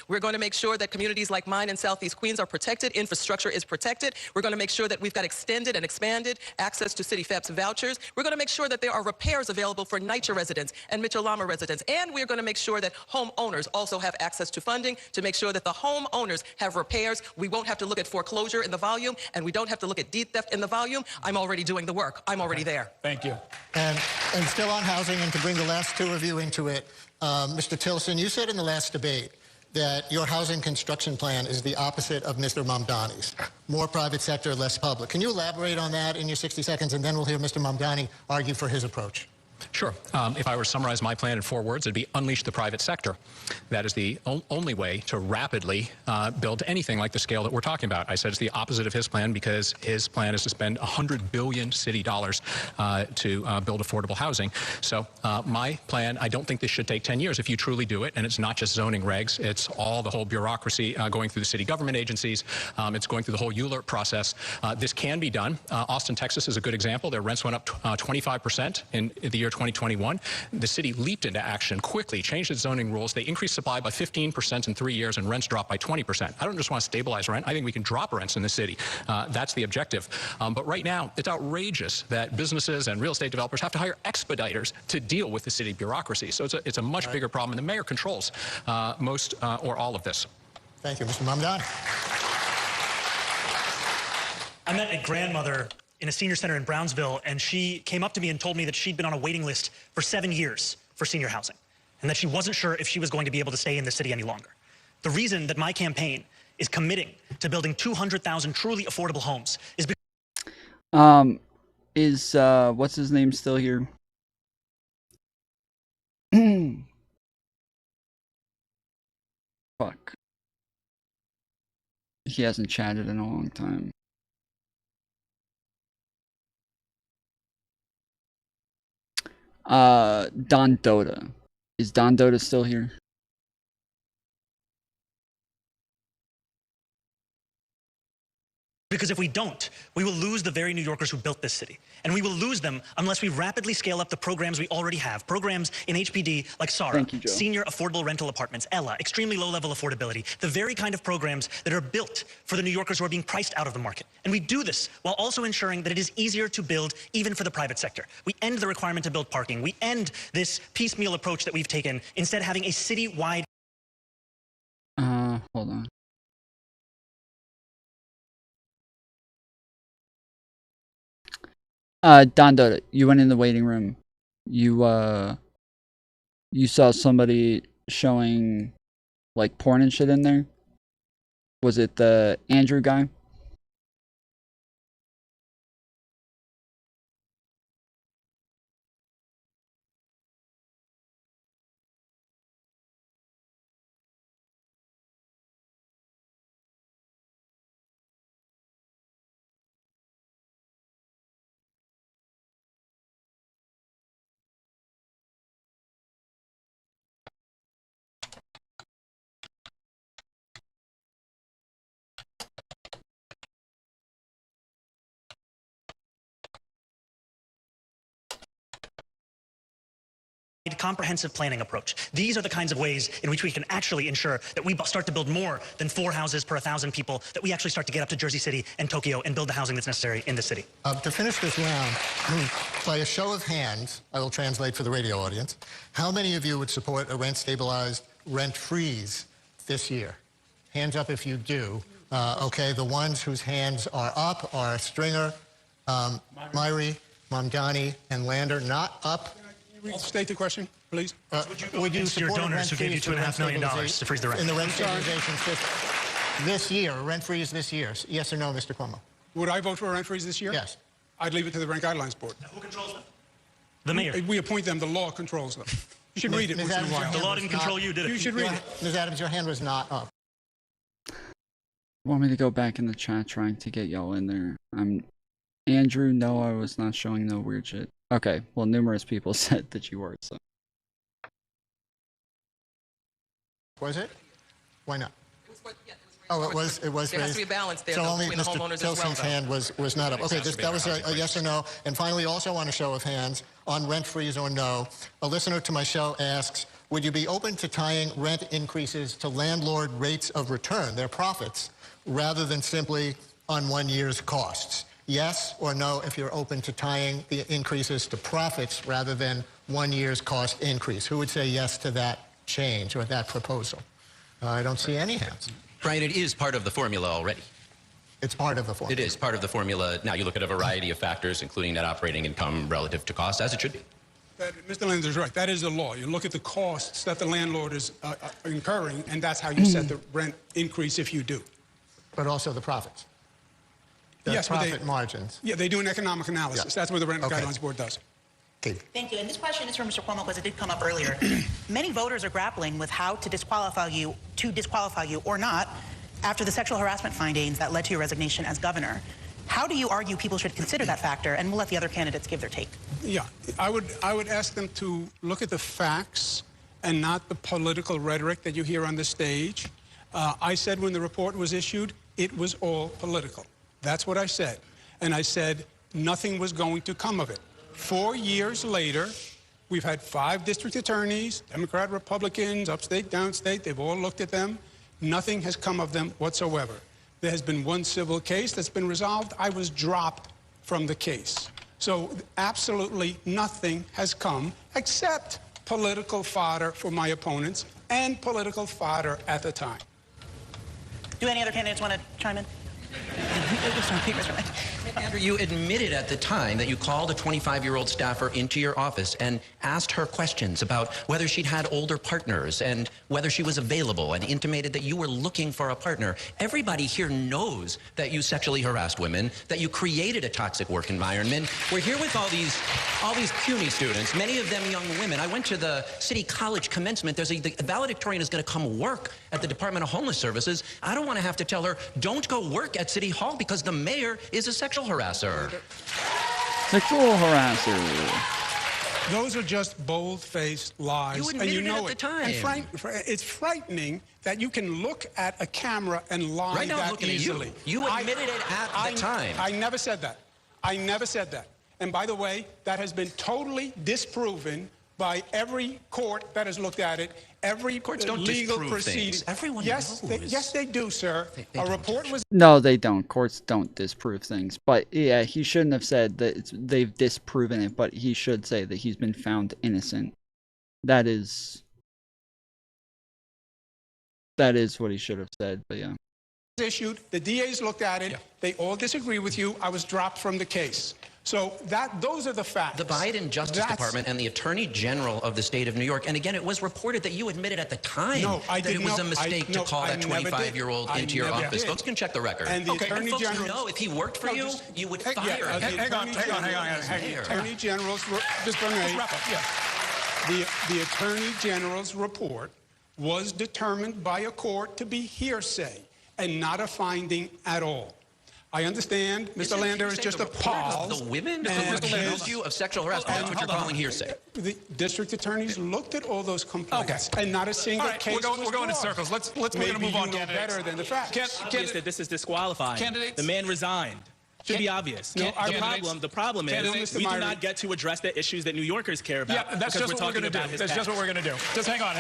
We're going to make sure that communities like mine in Southeast Queens are protected, infrastructure is protected. We're going to make sure that we've got extended and expanded access to City FEPS vouchers. We're going to make sure that there are repairs available for NYCHA residents and Mitchell-Lama residents. And we're going to make sure that homeowners also have access to funding to make sure that the homeowners have repairs. We won't have to look at foreclosure in the volume, and we don't have to look at deed theft in the volume. I'm already doing the work. I'm already there. Thank you. And still on housing, and to bring the last two of you into it, Mr. Tilson, you said in the last debate that your housing construction plan is the opposite of Mr. Mamdani's. More private sector, less public. Can you elaborate on that in your 60 seconds, and then we'll hear Mr. Mamdani argue for his approach? Sure. If I were to summarize my plan in 4 words, it'd be unleash the private sector. That is the only way to rapidly build anything like the scale that we're talking about. I said it's the opposite of his plan because his plan is to spend $100 billion city dollars to build affordable housing. So my plan, I don't think this should take 10 years if you truly do it. And it's not just zoning regs. It's all the whole bureaucracy going through the city government agencies. It's going through the whole ULERP process. This can be done. Austin, Texas is a good example. Their rents went up 25% in the year 2021. The city leaped into action quickly, changed its zoning rules. They increased supply by 15% in 3 years and rents dropped by 20%. I don't just want to stabilize rent. I think we can drop rents in the city. That's the objective. But right now, it's outrageous that businesses and real estate developers have to hire expediters to deal with the city bureaucracy. So it's a much bigger problem. And the mayor controls most or all of this. Thank you, Mr. Mamdani. I met a grandmother in a senior center in Brownsville, and she came up to me and told me that she'd been on a waiting list for 7 years for senior housing, and that she wasn't sure if she was going to be able to stay in the city any longer. The reason that my campaign is committing to building 200,000 truly affordable homes is because... what's his name still here? Fuck. He hasn't chatted in a long time. Don Dota. Is Don Dota still here? Because if we don't, we will lose the very New Yorkers who built this city. And we will lose them unless we rapidly scale up the programs we already have. Programs in HPD like SARA, Senior Affordable Rental Apartments, ELA, extremely low-level affordability, the very kind of programs that are built for the New Yorkers who are being priced out of the market. And we do this while also ensuring that it is easier to build even for the private sector. We end the requirement to build parking. We end this piecemeal approach that we've taken, instead having a city-wide... Hold on. Don Dota, you went in the waiting room. You saw somebody showing like porn and shit in there. Was it the Andrew guy? comprehensive planning approach. These are the kinds of ways in which we can actually ensure that we start to build more than 4 houses per 1,000 people, that we actually start to get up to Jersey City and Tokyo and build the housing that's necessary in the city. To finish this round, by a show of hands, I will translate for the radio audience, how many of you would support a rent-stabilized rent freeze this year? Hands up if you do. Okay, the ones whose hands are up are Stringer, Myrie, Mamdani, and Lander. Not up. State the question, please. Would you support your donors who gave you $2.5 million to freeze the rent? In the rent stabilization system this year, rent freeze this year? Yes or no, Mr. Cuomo? Would I vote for a rent freeze this year? Yes. I'd leave it to the Rent Guidelines Board. Who controls them? The mayor. We appoint them. The law controls them. You should read it once in a while. The law didn't control you, did it? You should read it. Ms. Adams, your hand was not up. Want me to go back in the chat trying to get y'all in there? Andrew, no, I was not showing no weird shit. Okay, well, numerous people said that you were, so. Was it? Why not? Oh, it was There has raised. to be a balance there, So though, only between the Mr. homeowners as well, Tilson's though. hand was not up. Okay, that was a yes or no. And finally, also on a show of hands, on rent freeze or no, a listener to my show asks, would you be open to tying rent increases to landlord rates of return, their profits, rather than simply on 1 year's costs? Yes or no if you're open to tying the increases to profits rather than 1 year's cost increase? Who would say yes to that change or that proposal? I don't see any hands. Brian, it is part of the formula already. It's part of the formula. It is part of the formula. Now you look at a variety of factors, including net operating income relative to cost, as it should be. Mr. Lander's right. That is the law. You look at the costs that the landlord is incurring, and that's how you set the rent increase if you do. But also the profits. The Yes, profit margins. Yeah, they do an economic analysis. Yeah. That's what the Rent Okay. Guidelines Board does. Thank you. And this question is for Mr. Cuomo because it did come up earlier. Many voters are grappling with how to disqualify you or not after the sexual harassment findings that led to your resignation as governor. How do you argue people should consider that factor? And we'll let the other candidates give their take. Yeah, I would ask them to look at the facts and not the political rhetoric that you hear on the stage. I said when the report was issued, it was all political. That's what I said. And I said nothing was going to come of it. 4 years later, we've had 5 district attorneys, Democrat, Republicans, upstate, downstate. They've all looked at them. Nothing has come of them whatsoever. There has been one civil case that's been resolved. I was dropped from the case. So absolutely nothing has come except political fodder for my opponents and political fodder at the time. Do any other candidates want to chime in? Andrew, you admitted at the time that you called a 25-year-old staffer into your office and asked her questions about whether she'd had older partners and whether she was available, and intimated that you were looking for a partner. Everybody here knows that you sexually harassed women, that you created a toxic work environment. We're here with all these puny students, many of them young women. I went to the city college commencement. The valedictorian is going to come work at the Department of Homeless Services. I don't want to have to tell her, don't go work at City Hall because the mayor is a sexual harasser. Sexual harasser. Those are just bold-faced lies. You admitted and you know it at the time. And it's frightening that you can look at a camera and lie right now, that looking easily. At you admitted it at the time. I never said that. I never said that. And by the way, that has been totally disproven by every court that has looked at it, every courts don't legal disprove proceeding. Things. Everyone knows. Yes, they do, sir. A report was... No, they don't. Courts don't disprove things. But yeah, he shouldn't have said that they've disproven it, but he should say that he's been found innocent. That is what he should have said, but yeah. Issued, the DAs looked at it, they all disagree with you. I was dropped from the case. So those are the facts. The Biden Justice Department and the Attorney General of the state of New York, and again, it was reported that you admitted at the time that it was a mistake to call that 25-year-old into your office. Folks can check the record. And the Attorney folks General, know if he worked for you, you would fire him. Hang on. The Attorney General's, the Attorney General's report was determined by a court to be hearsay and not a finding at all. I understand Mr. Lander is just appalled. The women who accused you of sexual harassment, that's what you're calling hearsay. The district attorneys looked at all those complaints, and not a single case was We're going in circles. We're going to move on. Maybe you know better than the facts. Obvious that this is disqualifying. The man resigned. Should be obvious. The problem is we do not get to address the issues that New Yorkers care about. Yeah, that's just what we're going to do. That's just what we're going to do. Just hang on.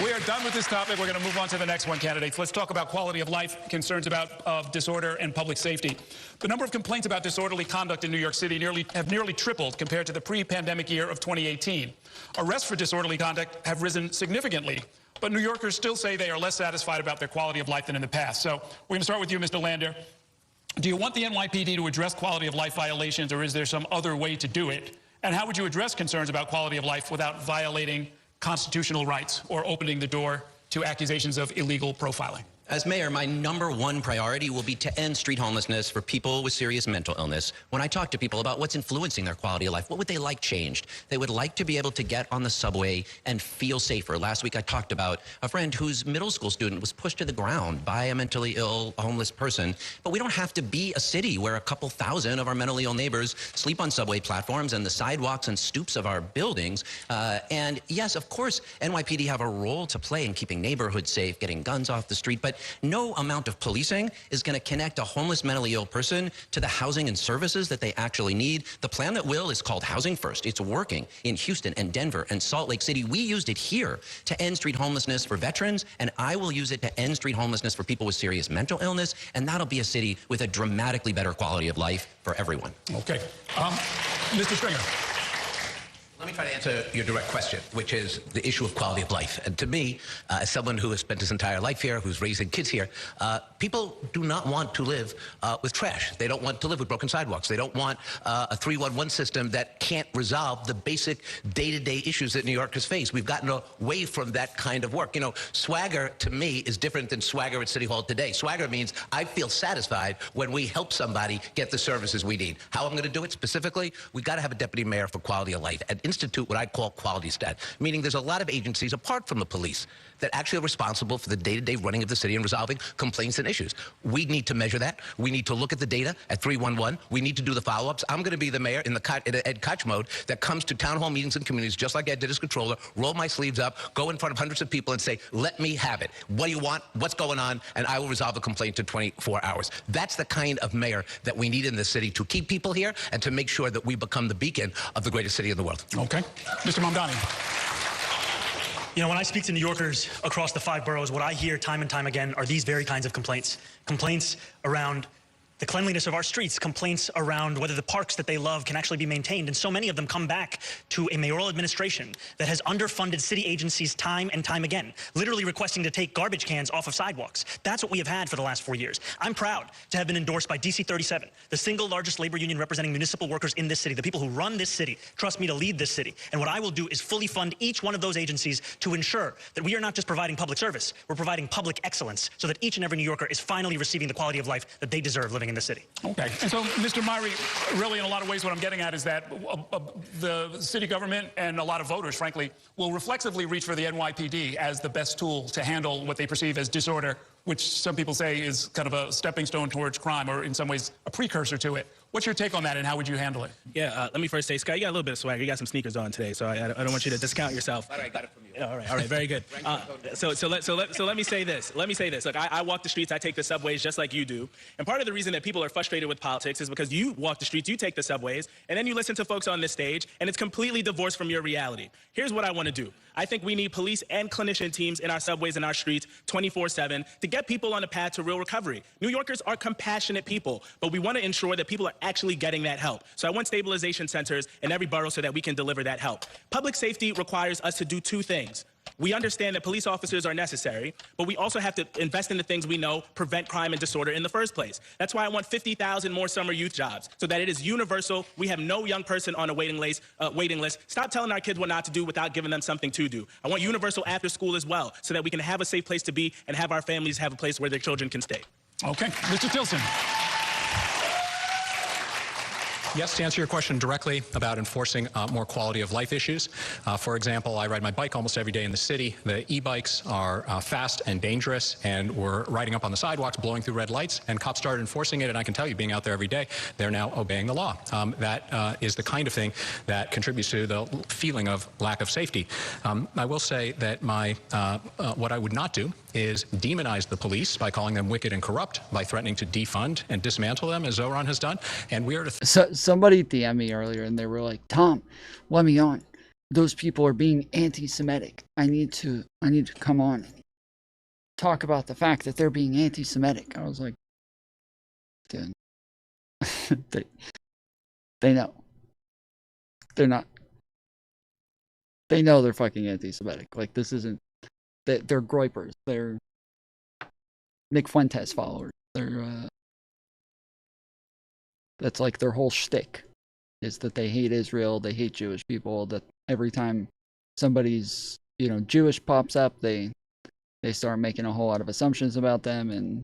We are done with this topic. We're going to move on to the next one, candidates. Let's talk about quality of life, concerns about disorder and public safety. The number of complaints about disorderly conduct in New York City have nearly tripled compared to the pre-pandemic year of 2018. Arrests for disorderly conduct have risen significantly, but New Yorkers still say they are less satisfied about their quality of life than in the past. So we're going to start with you, Mr. Lander. Do you want the NYPD to address quality of life violations, or is there some other way to do it? And how would you address concerns about quality of life without violating constitutional rights or opening the door to accusations of illegal profiling? As mayor, my #1 priority will be to end street homelessness for people with serious mental illness. When I talk to people about what's influencing their quality of life, what would they like changed? They would like to be able to get on the subway and feel safer. Last week I talked about a friend whose middle school student was pushed to the ground by a mentally ill homeless person. But we don't have to be a city where a couple thousand of our mentally ill neighbors sleep on subway platforms and the sidewalks and stoops of our buildings. And yes, of course, NYPD have a role to play in keeping neighborhoods safe, getting guns off the street, but no amount of policing is going to connect a homeless mentally ill person to the housing and services that they actually need. The plan that will is called Housing First. It's working in Houston and Denver and Salt Lake City. We used it here to end street homelessness for veterans, and I will use it to end street homelessness for people with serious mental illness, and that'll be a city with a dramatically better quality of life for everyone. Okay. Mr. Stringer. Let me try to answer your direct question, which is the issue of quality of life. And to me, as someone who has spent his entire life here, who's raising kids here, people do not want to live with trash. They don't want to live with broken sidewalks. They don't want a 311 system that can't resolve the basic day-to-day issues that New Yorkers face. We've gotten away from that kind of work. You know, swagger, to me, is different than swagger at City Hall today. Swagger means I feel satisfied when we help somebody get the services we need. How I'm going to do it specifically? We've got to have a deputy mayor for quality of life and institute what I call quality stat, meaning there's a lot of agencies apart from the police that actually are responsible for the day-to-day running of the city and resolving complaints and issues. We need to measure that. We need to look at the data at 311. We need to do the follow-ups. I'm going to be the mayor in Ed Koch mode that comes to town hall meetings and communities just like Ed did as controller, roll my sleeves up, go in front of hundreds of people and say, let me have it. What do you want? What's going on? And I will resolve a complaint in 24 hours. That's the kind of mayor that we need in this city to keep people here and to make sure that we become the beacon of the greatest city in the world. Okay. Mr. Mamdani. You know, when I speak to New Yorkers across the 5 boroughs, what I hear time and time again are these very kinds of complaints. Complaints around the cleanliness of our streets, complaints around whether the parks that they love can actually be maintained. And so many of them come back to a mayoral administration that has underfunded city agencies time and time again, literally requesting to take garbage cans off of sidewalks. That's what we have had for the last 4 years. I'm proud to have been endorsed by DC 37, the single largest labor union representing municipal workers in this city. The people who run this city trust me to lead this city. And what I will do is fully fund each one of those agencies to ensure that we are not just providing public service, we're providing public excellence so that each and every New Yorker is finally receiving the quality of life that they deserve living in the city. Okay. And so, Mr. Myrie, really in a lot of ways what I'm getting at is that the city government and a lot of voters, frankly, will reflexively reach for the NYPD as the best tool to handle what they perceive as disorder, which some people say is kind of a stepping stone towards crime or in some ways a precursor to it. What's your take on that and how would you handle it? Yeah, let me first say, Scott, you got a little bit of swagger. You got some sneakers on today, so I don't want you to discount yourself. All right, I got it from you. All right, very good. So let me say this. Look, I walk the streets, I take the subways just like you do. And part of the reason that people are frustrated with politics is because you walk the streets, you take the subways, and then you listen to folks on this stage, and it's completely divorced from your reality. Here's what I want to do. I think we need police and clinician teams in our subways and our streets 24/7 to get people on the path to real recovery. New Yorkers are compassionate people, but we want to ensure that people are actually getting that help. So I want stabilization centers in every borough so that we can deliver that help. Public safety requires us to do 2 things. We understand that police officers are necessary, but we also have to invest in the things we know prevent crime and disorder in the first place. That's why I want 50,000 more summer youth jobs so that it is universal. We have no young person on a waiting list. Stop telling our kids what not to do without giving them something to do. I want universal after school as well so that we can have a safe place to be and have our families have a place where their children can stay. Okay. Mr. Tilson. Yes, to answer your question directly about enforcing more quality of life issues. For example, I ride my bike almost every day in the city. The e-bikes are fast and dangerous, and we're riding up on the sidewalks, blowing through red lights, and cops started enforcing it, and I can tell you, being out there every day, they're now obeying the law. That is the kind of thing that contributes to the feeling of lack of safety. I will say that what I would not do is demonize the police by calling them wicked and corrupt, by threatening to defund and dismantle them, as Zoran has done, and we are to... Somebody DM'd me earlier and they were like, Tom, let me on. Those people are being anti-Semitic. I need to come on and talk about the fact that they're being anti-Semitic. I was like, dude, they know. They're not. They know they're fucking anti-Semitic. Like, this isn't, they're groypers. They're Nick Fuentes followers. They're, that's like their whole shtick, is that they hate Israel, they hate Jewish people, that every time somebody's, Jewish pops up, they start making a whole lot of assumptions about them and,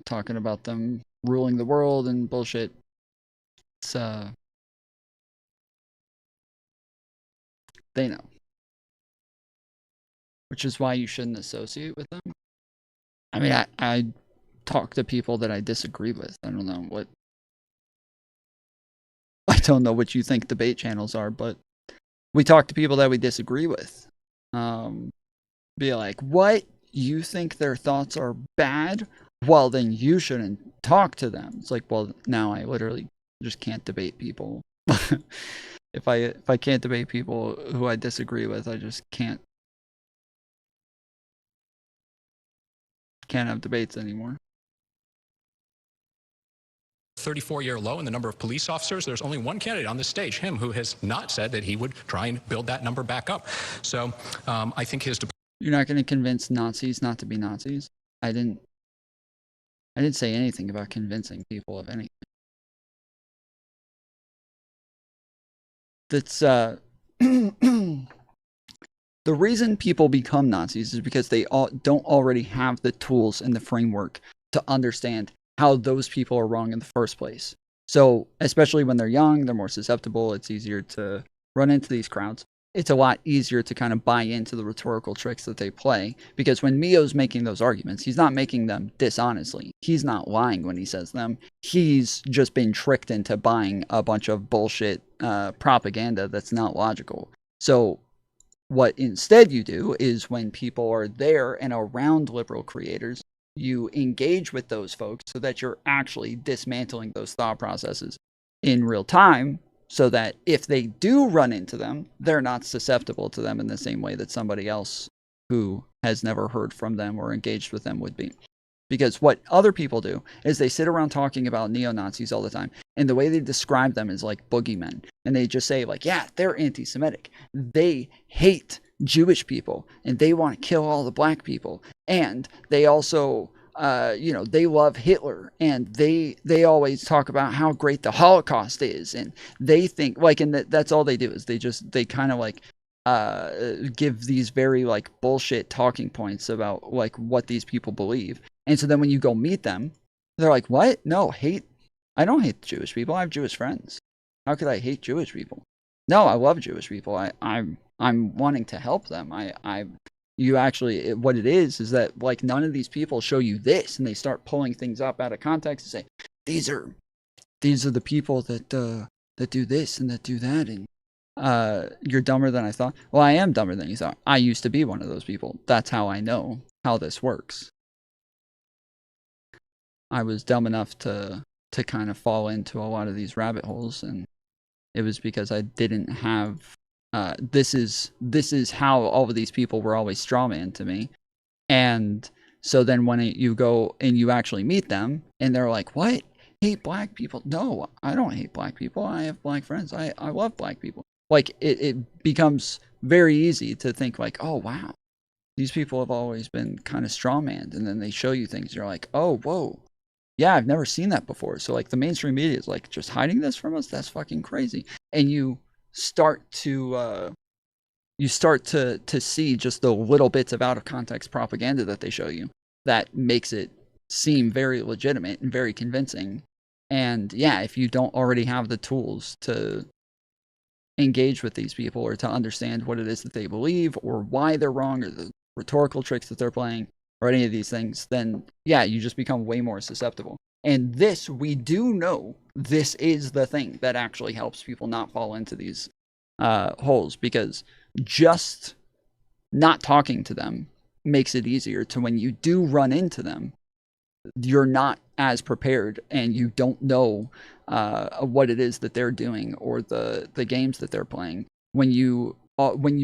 talking about them ruling the world and bullshit. It's, they know. Which is why you shouldn't associate with them. I mean, I talk to people that I disagree with. I don't know what you think debate channels are, but we talk to people that we disagree with. Be like, what? You think their thoughts are bad? Well, then you shouldn't talk to them. It's like, well, now I literally just can't debate people. If I can't debate people who I disagree with, I just can't have debates anymore. 34-year low in the number of police officers. There's only one candidate on this stage, him, who has not said that he would try and build that number back up. So I think his... You're not going to convince Nazis not to be Nazis? I didn't say anything about convincing people of anything. That's the reason people become Nazis is because they don't already have the tools and the framework to understand how those people are wrong in the first place. So, especially when they're young, they're more susceptible. It's easier to run into these crowds. It's a lot easier to kind of buy into the rhetorical tricks that they play, because when Mio's making those arguments, he's not making them dishonestly. He's not lying when he says them. He's just been tricked into buying a bunch of bullshit propaganda that's not logical. So what instead you do is, when people are there and around liberal creators, you engage with those folks so that you're actually dismantling those thought processes in real time, so that if they do run into them, they're not susceptible to them in the same way that somebody else who has never heard from them or engaged with them would be. Because what other people do is they sit around talking about neo-Nazis all the time, and the way they describe them is like boogeymen. And they just say, like, yeah, they're anti-Semitic. They hate Jewish people, and they want to kill all the black people. And they also, they love Hitler, and they always talk about how great the Holocaust is. And they think, like, and that's all they do, is they kind of like, give these very like bullshit talking points about like what these people believe. And so then when you go meet them, they're like, what? No, I don't hate Jewish people. I have Jewish friends. How could I hate Jewish people? No, I love Jewish people. I'm wanting to help them. You actually, what it is that like none of these people show you this, and they start pulling things up out of context and say, these are the people that do this and that do that, and you're dumber than I thought. Well, I am dumber than you thought. I used to be one of those people. That's how I know how this works. I was dumb enough to kind of fall into a lot of these rabbit holes, and it was because I didn't have this is how all of these people were always strawman to me. And so then when you go and you actually meet them, and they're like, what? Hate black people? No, I don't hate black people. I have black friends. I love black people. Like, it becomes very easy to think like, oh, wow, these people have always been kind of strawmanned. And then they show you things. You're like, oh, whoa. Yeah, I've never seen that before. So like the mainstream media is like just hiding this from us. That's fucking crazy. And you start to see just the little bits of out of context propaganda that they show you that makes it seem very legitimate and very convincing. And yeah, if you don't already have the tools to engage with these people or to understand what it is that they believe or why they're wrong or the rhetorical tricks that they're playing or any of these things, then yeah, you just become way more susceptible. And this, we do know, this is the thing that actually helps people not fall into these holes, because just not talking to them makes it easier to, when you do run into them, you're not as prepared and you don't know what it is that they're doing or the games that they're playing. When you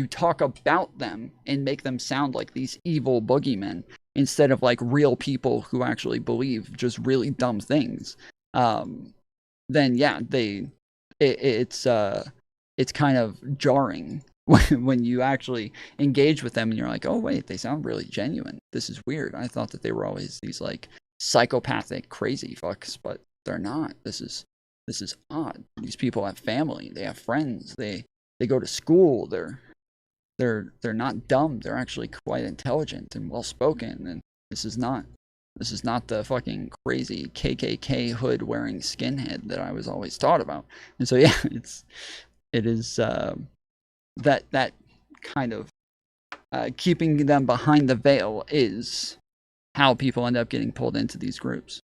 talk about them and make them sound like these evil boogeymen instead of like real people who actually believe just really dumb things, then yeah, it's kind of jarring when you actually engage with them and you're like, oh wait, they sound really genuine. This is weird. I thought that they were always these like psychopathic crazy fucks, but they're not. This is odd. These people have family, they have friends, they go to school, they're not dumb, they're actually quite intelligent and well spoken, and this is not the fucking crazy KKK hood wearing skinhead that I was always taught about. And so yeah, it is that kind of keeping them behind the veil is how people end up getting pulled into these groups.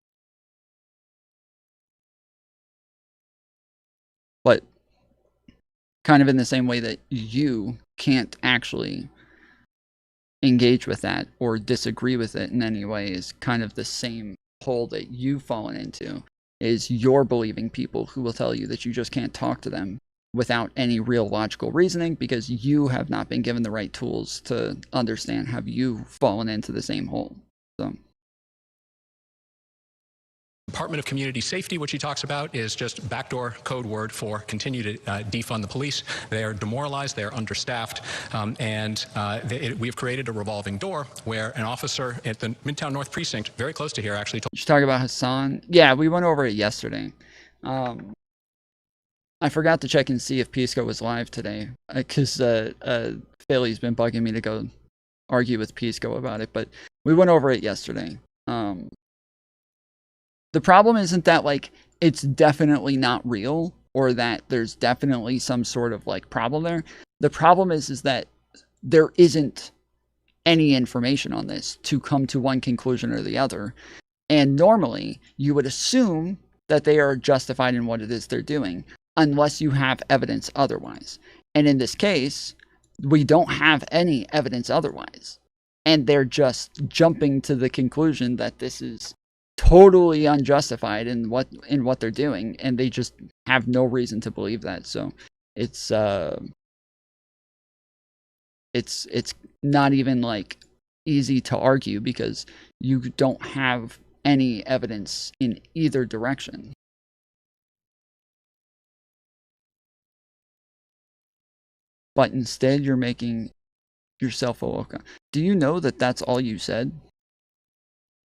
But kind of in the same way that you can't actually engage with that or disagree with it in any way, is kind of the same hole that you've fallen into, is you're believing people who will tell you that you just can't talk to them without any real logical reasoning, because you have not been given the right tools to understand. Have you fallen into the same hole? So Department of Community Safety, which he talks about, is just backdoor code word for continue to defund the police. They are demoralized, they are understaffed, and we've created a revolving door where an officer at the Midtown North Precinct, very close to here, actually told— Did you talk about Hassan? Yeah, we went over it yesterday. I forgot to check and see if Pisco was live today, because Philly's been bugging me to go argue with Pisco about it, but we went over it yesterday. The problem isn't that, like, it's definitely not real or that there's definitely some sort of, like, problem there. The problem is that there isn't any information on this to come to one conclusion or the other. And normally, you would assume that they are justified in what it is they're doing, unless you have evidence otherwise. And in this case, we don't have any evidence otherwise. And they're just jumping to the conclusion that this is totally unjustified in what they're doing, and they just have no reason to believe that. So it's not even like easy to argue because you don't have any evidence in either direction. But instead you're making yourself a loca. Do you know that that's all you said?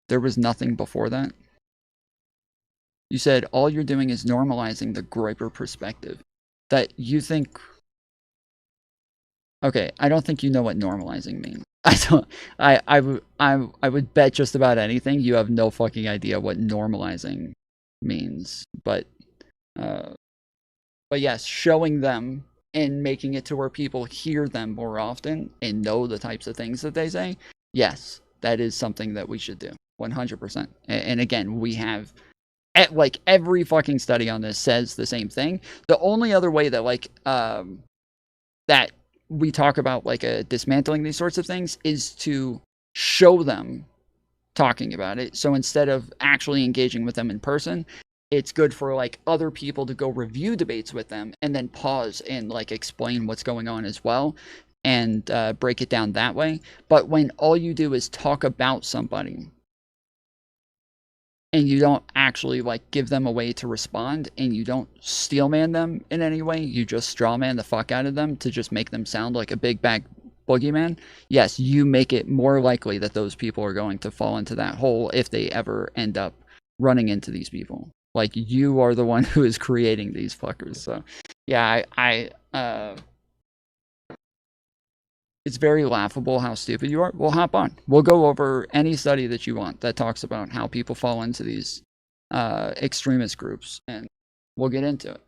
There was nothing before that. You said all you're doing is normalizing the Groyper perspective. That you think... Okay, I don't think you know what normalizing means. I would bet just about anything you have no fucking idea what normalizing means. But yes, showing them and making it to where people hear them more often and know the types of things that they say, yes, that is something that we should do. 100%. And again, we have, like, every fucking study on this says the same thing. The only other way that, like, that we talk about, like, dismantling these sorts of things is to show them talking about it. So instead of actually engaging with them in person, it's good for, like, other people to go review debates with them and then pause and, like, explain what's going on as well and break it down that way. But when all you do is talk about somebody and you don't actually, like, give them a way to respond, and you don't steelman them in any way, you just strawman the fuck out of them to just make them sound like a big bad boogeyman, yes, you make it more likely that those people are going to fall into that hole if they ever end up running into these people. Like, you are the one who is creating these fuckers. So, yeah, it's very laughable how stupid you are. We'll hop on. We'll go over any study that you want that talks about how people fall into these extremist groups, and we'll get into it.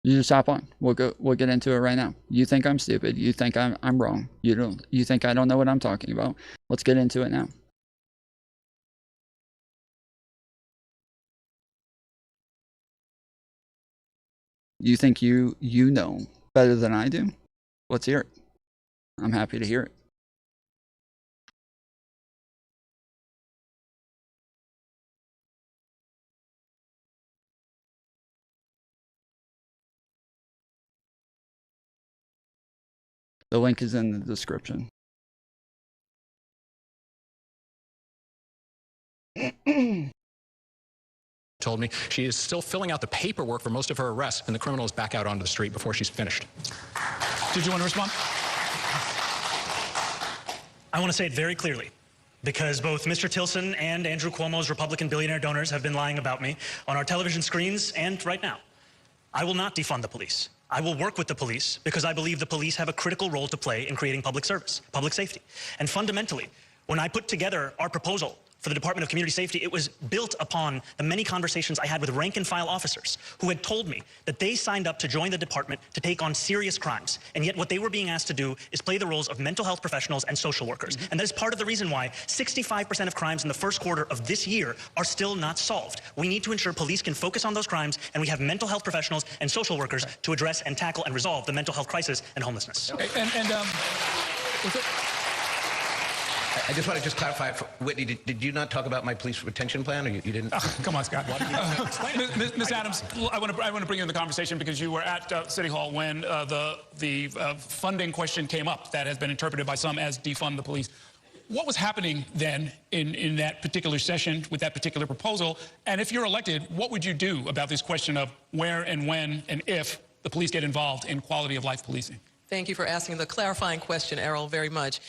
You just hop on. We'll get into it right now. You think I'm stupid. You think I'm wrong. You think I don't know what I'm talking about. Let's get into it now. You think you know better than I do? Let's hear it. I'm happy to hear it. The link is in the description. Told me she is still filling out the paperwork for most of her arrests, and the criminal is back out onto the street before she's finished. Did you want to respond? I want to say it very clearly, because both Mr. Tilson and Andrew Cuomo's Republican billionaire donors have been lying about me on our television screens and right now. I will not defund the police. I will work with the police because I believe the police have a critical role to play in creating public service, public safety. And fundamentally, when I put together our proposal for the Department of Community Safety, it was built upon the many conversations I had with rank and file officers who had told me that they signed up to join the department to take on serious crimes. And yet what they were being asked to do is play the roles of mental health professionals and social workers. And that is part of the reason why 65% of crimes in the first quarter of this year are still not solved. We need to ensure police can focus on those crimes, and we have mental health professionals and social workers to address and tackle and resolve the mental health crisis and homelessness. I just want to clarify, Whitney, did you not talk about my police retention plan, or you didn't? Come on, Scott. Ms. Adams, I want to bring you in the conversation because you were at City Hall when the funding question came up that has been interpreted by some as defund the police. What was happening then in that particular session with that particular proposal? And if you're elected, what would you do about this question of where and when and if the police get involved in quality of life policing? Thank you for asking the clarifying question, Errol, very much.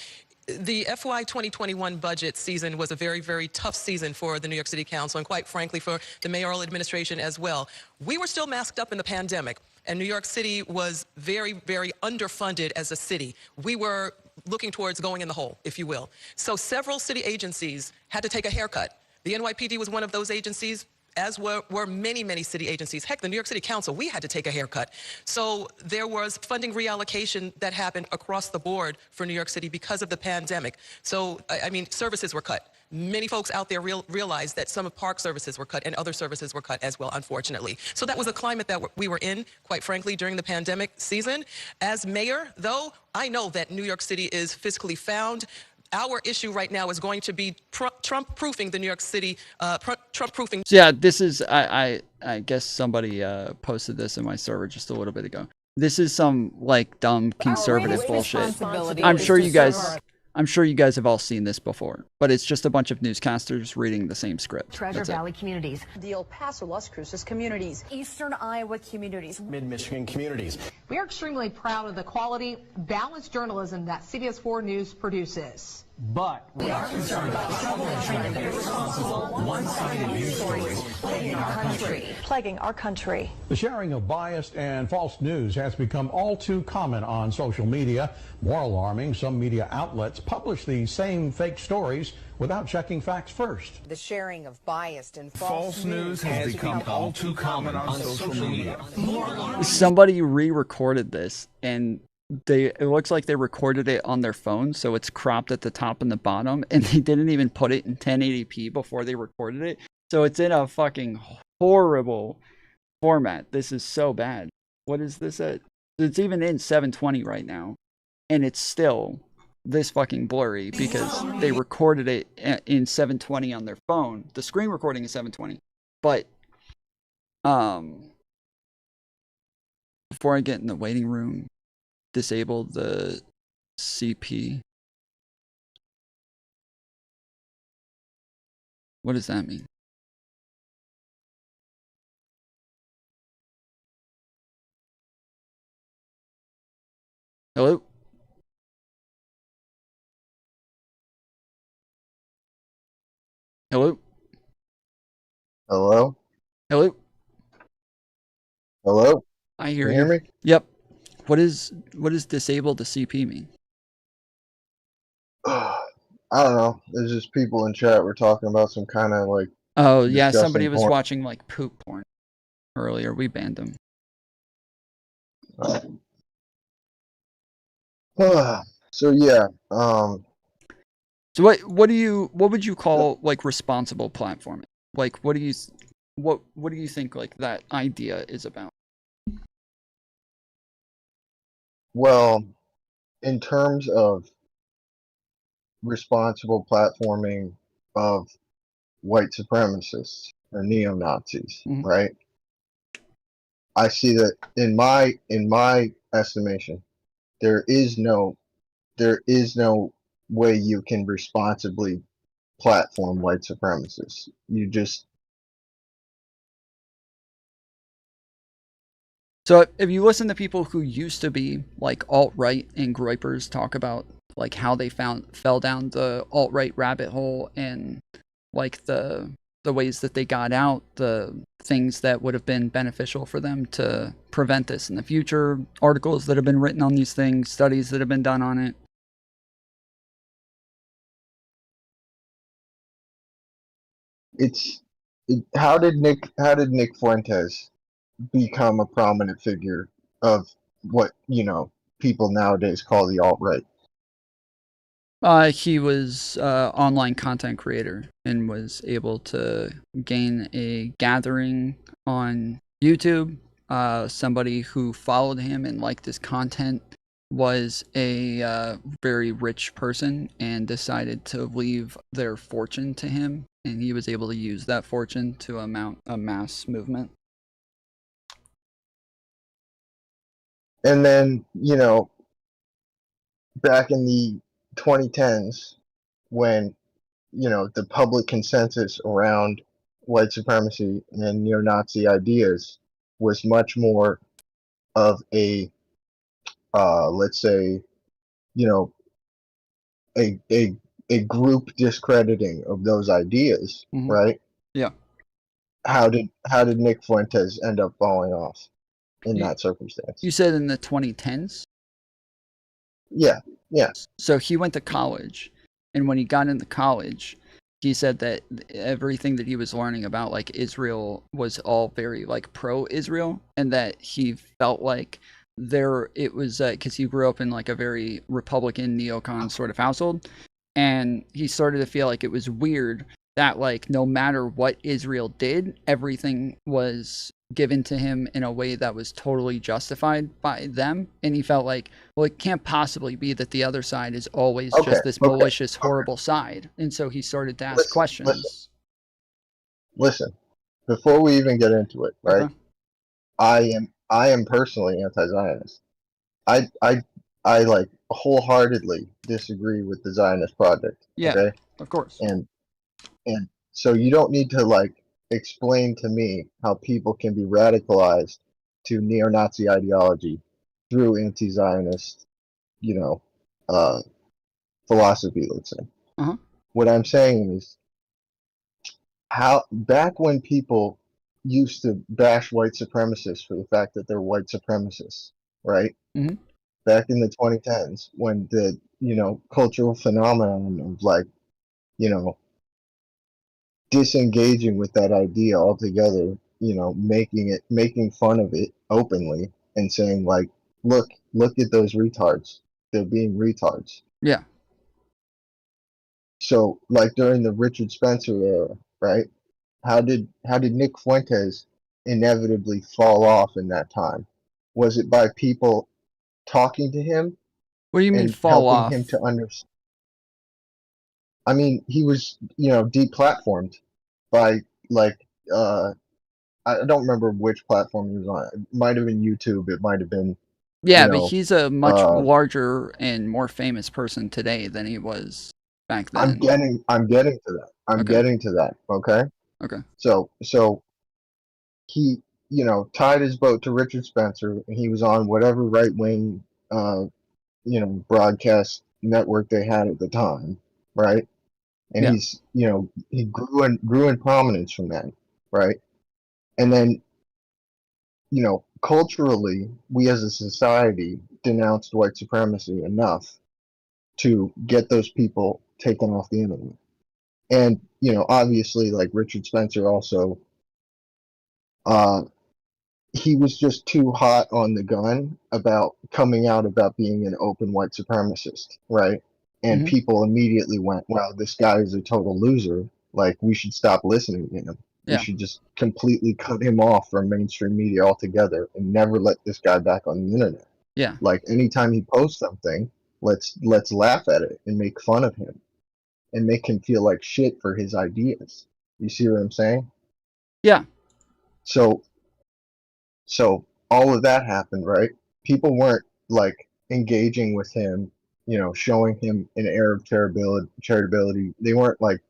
The FY 2021 budget season was a very, very tough season for the New York City Council and quite frankly for the mayoral administration as well. We were still masked up in the pandemic and New York City was very, very underfunded as a city. We were looking towards going in the hole, if you will. So several city agencies had to take a haircut. The NYPD was one of those agencies, as were many, many city agencies. Heck, the New York City Council, we had to take a haircut. So there was funding reallocation that happened across the board for New York City because of the pandemic. So, I mean, services were cut. Many folks out there realized that some of park services were cut and other services were cut as well, unfortunately. So that was a climate that we were in, quite frankly, during the pandemic season. As mayor, though, I know that New York City is fiscally sound. Our issue right now is going to be Trump-proofing the New York City, Trump-proofing. So yeah, this is, I guess somebody posted this in my server just a little bit ago. This is some like dumb conservative bullshit. I'm sure you guys have all seen this before, but it's just a bunch of newscasters reading the same script. Treasure Valley communities, the El Paso, Las Cruces communities, Eastern Iowa communities, Mid-Michigan communities. We are extremely proud of the quality, balanced journalism that CBS 4 News produces. But we are concerned about troubling and irresponsible, one-sided news stories plaguing our country. The sharing of biased and false news has become all too common on social media. More alarming, some media outlets publish these same fake stories without checking facts first. The sharing of biased and False news has become all too common on social media. Somebody re-recorded this and it looks like they recorded it on their phone, so it's cropped at the top and the bottom, and they didn't even put it in 1080p before they recorded it. So it's in a fucking horrible format. This is so bad. What is this at? It's even in 720 right now, and it's still this fucking blurry because they recorded it in 720 on their phone. The screen recording is 720, but before I get in the waiting room, disable the CP. What does that mean? Hello? Hello? Hello? Hello? Hello? I hear you. you. Hear me? Yep. What does disable the CP mean? I don't know. There's just people in chat were talking about some kind of like. Oh yeah, somebody disgusting was porn. watching like poop porn earlier. We banned them. So yeah. So what would you call like responsible platforming? Like what do you think like that idea is about? Well, in terms of responsible platforming of white supremacists or neo-Nazis, right? I see that in my estimation, there is no way you can responsibly platform white supremacists. You just. So if you listen to people who used to be like alt-right and groypers talk about like how they fell down the alt-right rabbit hole and like the ways that they got out, the things that would have been beneficial for them to prevent this in the future, articles that have been written on these things, studies that have been done on it. How did Nick Fuentes become a prominent figure of what people nowadays call the alt-right? He was online content creator and was able to gain a gathering on YouTube. Somebody who followed him and liked his content was a very rich person and decided to leave their fortune to him, and he was able to use that fortune to mount a mass movement. And then, back in the 2010s, when, you know, the public consensus around white supremacy and neo-Nazi ideas was much more of a, let's say, you know, a group discrediting of those ideas, right? Yeah. How did Nick Fuentes end up falling off in that circumstance? You said in the 2010s? Yeah, yeah. So he went to college, and when he got into college, he said that everything that he was learning about like Israel was all very like pro-Israel, and that he felt like it was because he grew up in like a very Republican neocon sort of household, and he started to feel like it was weird that like no matter what Israel did, everything was given to him in a way that was totally justified by them, and he felt like, well, it can't possibly be that the other side is always just this malicious, horrible side. And so he started to ask questions. Listen, before we even get into it, right? Okay. I am personally anti-Zionist. I like wholeheartedly disagree with the Zionist project. Yeah, okay? of course. And so you don't need to like explain to me how people can be radicalized to neo-Nazi ideology through anti-Zionist, you know, philosophy, let's say. What I'm saying is, how back when people used to bash white supremacists for the fact that they're white supremacists, right? Back in the 2010s, when the, you know, cultural phenomenon of like, you know, disengaging with that idea altogether, you know, making fun of it openly and saying like, look at those retards, they're being retards. Yeah. So like during the Richard Spencer era, right? How did Nick Fuentes inevitably fall off in that time? Was it by people talking to him? What do you mean and fall helping off? him to understand? I mean, he was, you know, deplatformed by like I don't remember which platform he was on. It might have been YouTube. It might have been, Yeah, you but know, he's a much larger and more famous person today than he was back then. I'm getting to that. I'm getting to that. Okay. Okay. So he, you know, tied his boat to Richard Spencer, and he was on whatever right wing, you know, broadcast network they had at the time, right? And Yeah. he's, you know, he grew in prominence from that, right? And then, you know, culturally, we as a society denounced white supremacy enough to get those people taken off the internet. And, you know, obviously, like Richard Spencer also, he was just too hot on the gun about coming out about being an open white supremacist, right? And people immediately went, wow, this guy is a total loser. Like, we should stop listening to him. Yeah. We should just completely cut him off from mainstream media altogether and never let this guy back on the internet. Yeah. Like, anytime he posts something, let's laugh at it and make fun of him and make him feel like shit for his ideas. You see what I'm saying? Yeah. So all of that happened, right? People weren't like engaging with him, you know, showing him an air of charitability. They weren't like,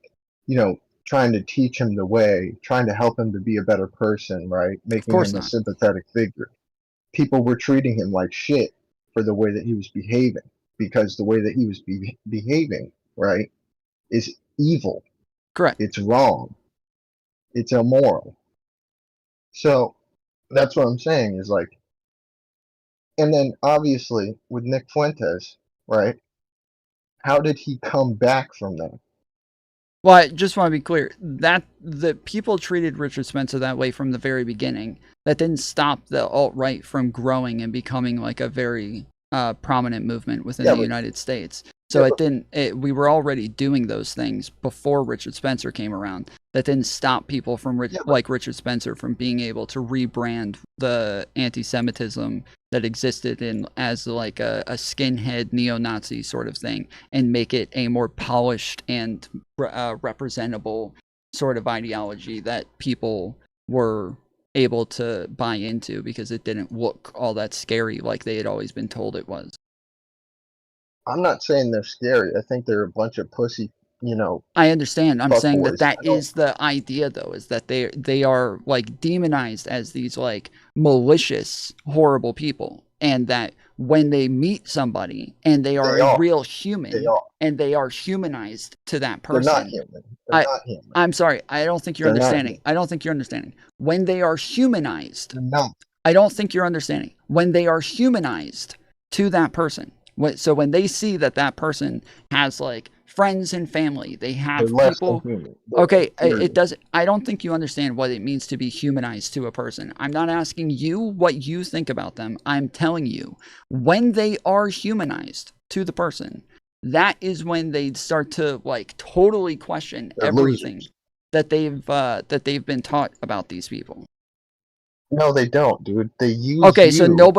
you know, trying to teach him the way, trying to help him to be a better person, right? Making him a sympathetic figure. People were treating him like shit for the way that he was behaving, because the way that he was behaving, right, is evil. Correct. It's wrong. It's immoral. So that's what I'm saying is like, and then obviously with Nick Fuentes, right? How did he come back from that? Well, I just want to be clear that the people treated Richard Spencer that way from the very beginning. That didn't stop the alt-right from growing and becoming like a very prominent movement within the United States. So we were already doing those things before Richard Spencer came around. That didn't stop people from like Richard Spencer from being able to rebrand the anti-Semitism that existed as like a skinhead neo-Nazi sort of thing and make it a more polished and representable sort of ideology that people were able to buy into because it didn't look all that scary like they had always been told it was. I'm not saying they're scary. I think they're a bunch of pussy I understand. I'm saying that fuckboys. is the idea, though, is that they are like demonized as these like malicious, horrible people, and that when they meet somebody and they are a real human and they are humanized to that They're person. not human. They're not human. I'm sorry. I don't think you're understanding. I don't think you're understanding. When they are humanized, I don't think you're understanding. When they are humanized to that person. So when they see that that person has like friends and family, they have people. Okay, it doesn't. I don't think you understand what it means to be humanized to a person. I'm not asking you what you think about them. I'm telling you, when they are humanized to the person, that is when they start to like totally question everything that they've been taught about these people. No, they don't, dude. They use you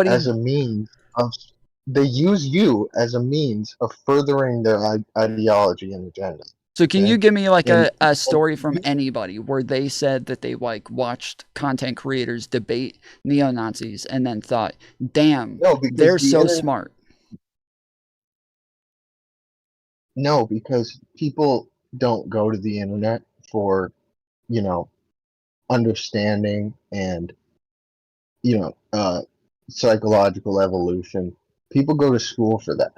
as a means of. They use you as a means of furthering their ideology and agenda. So can you give me like a story from anybody where they said that they like watched content creators debate neo-Nazis and then thought, damn, they're so smart? No, because people don't go to the internet for, understanding and, psychological evolution. People go to school for that,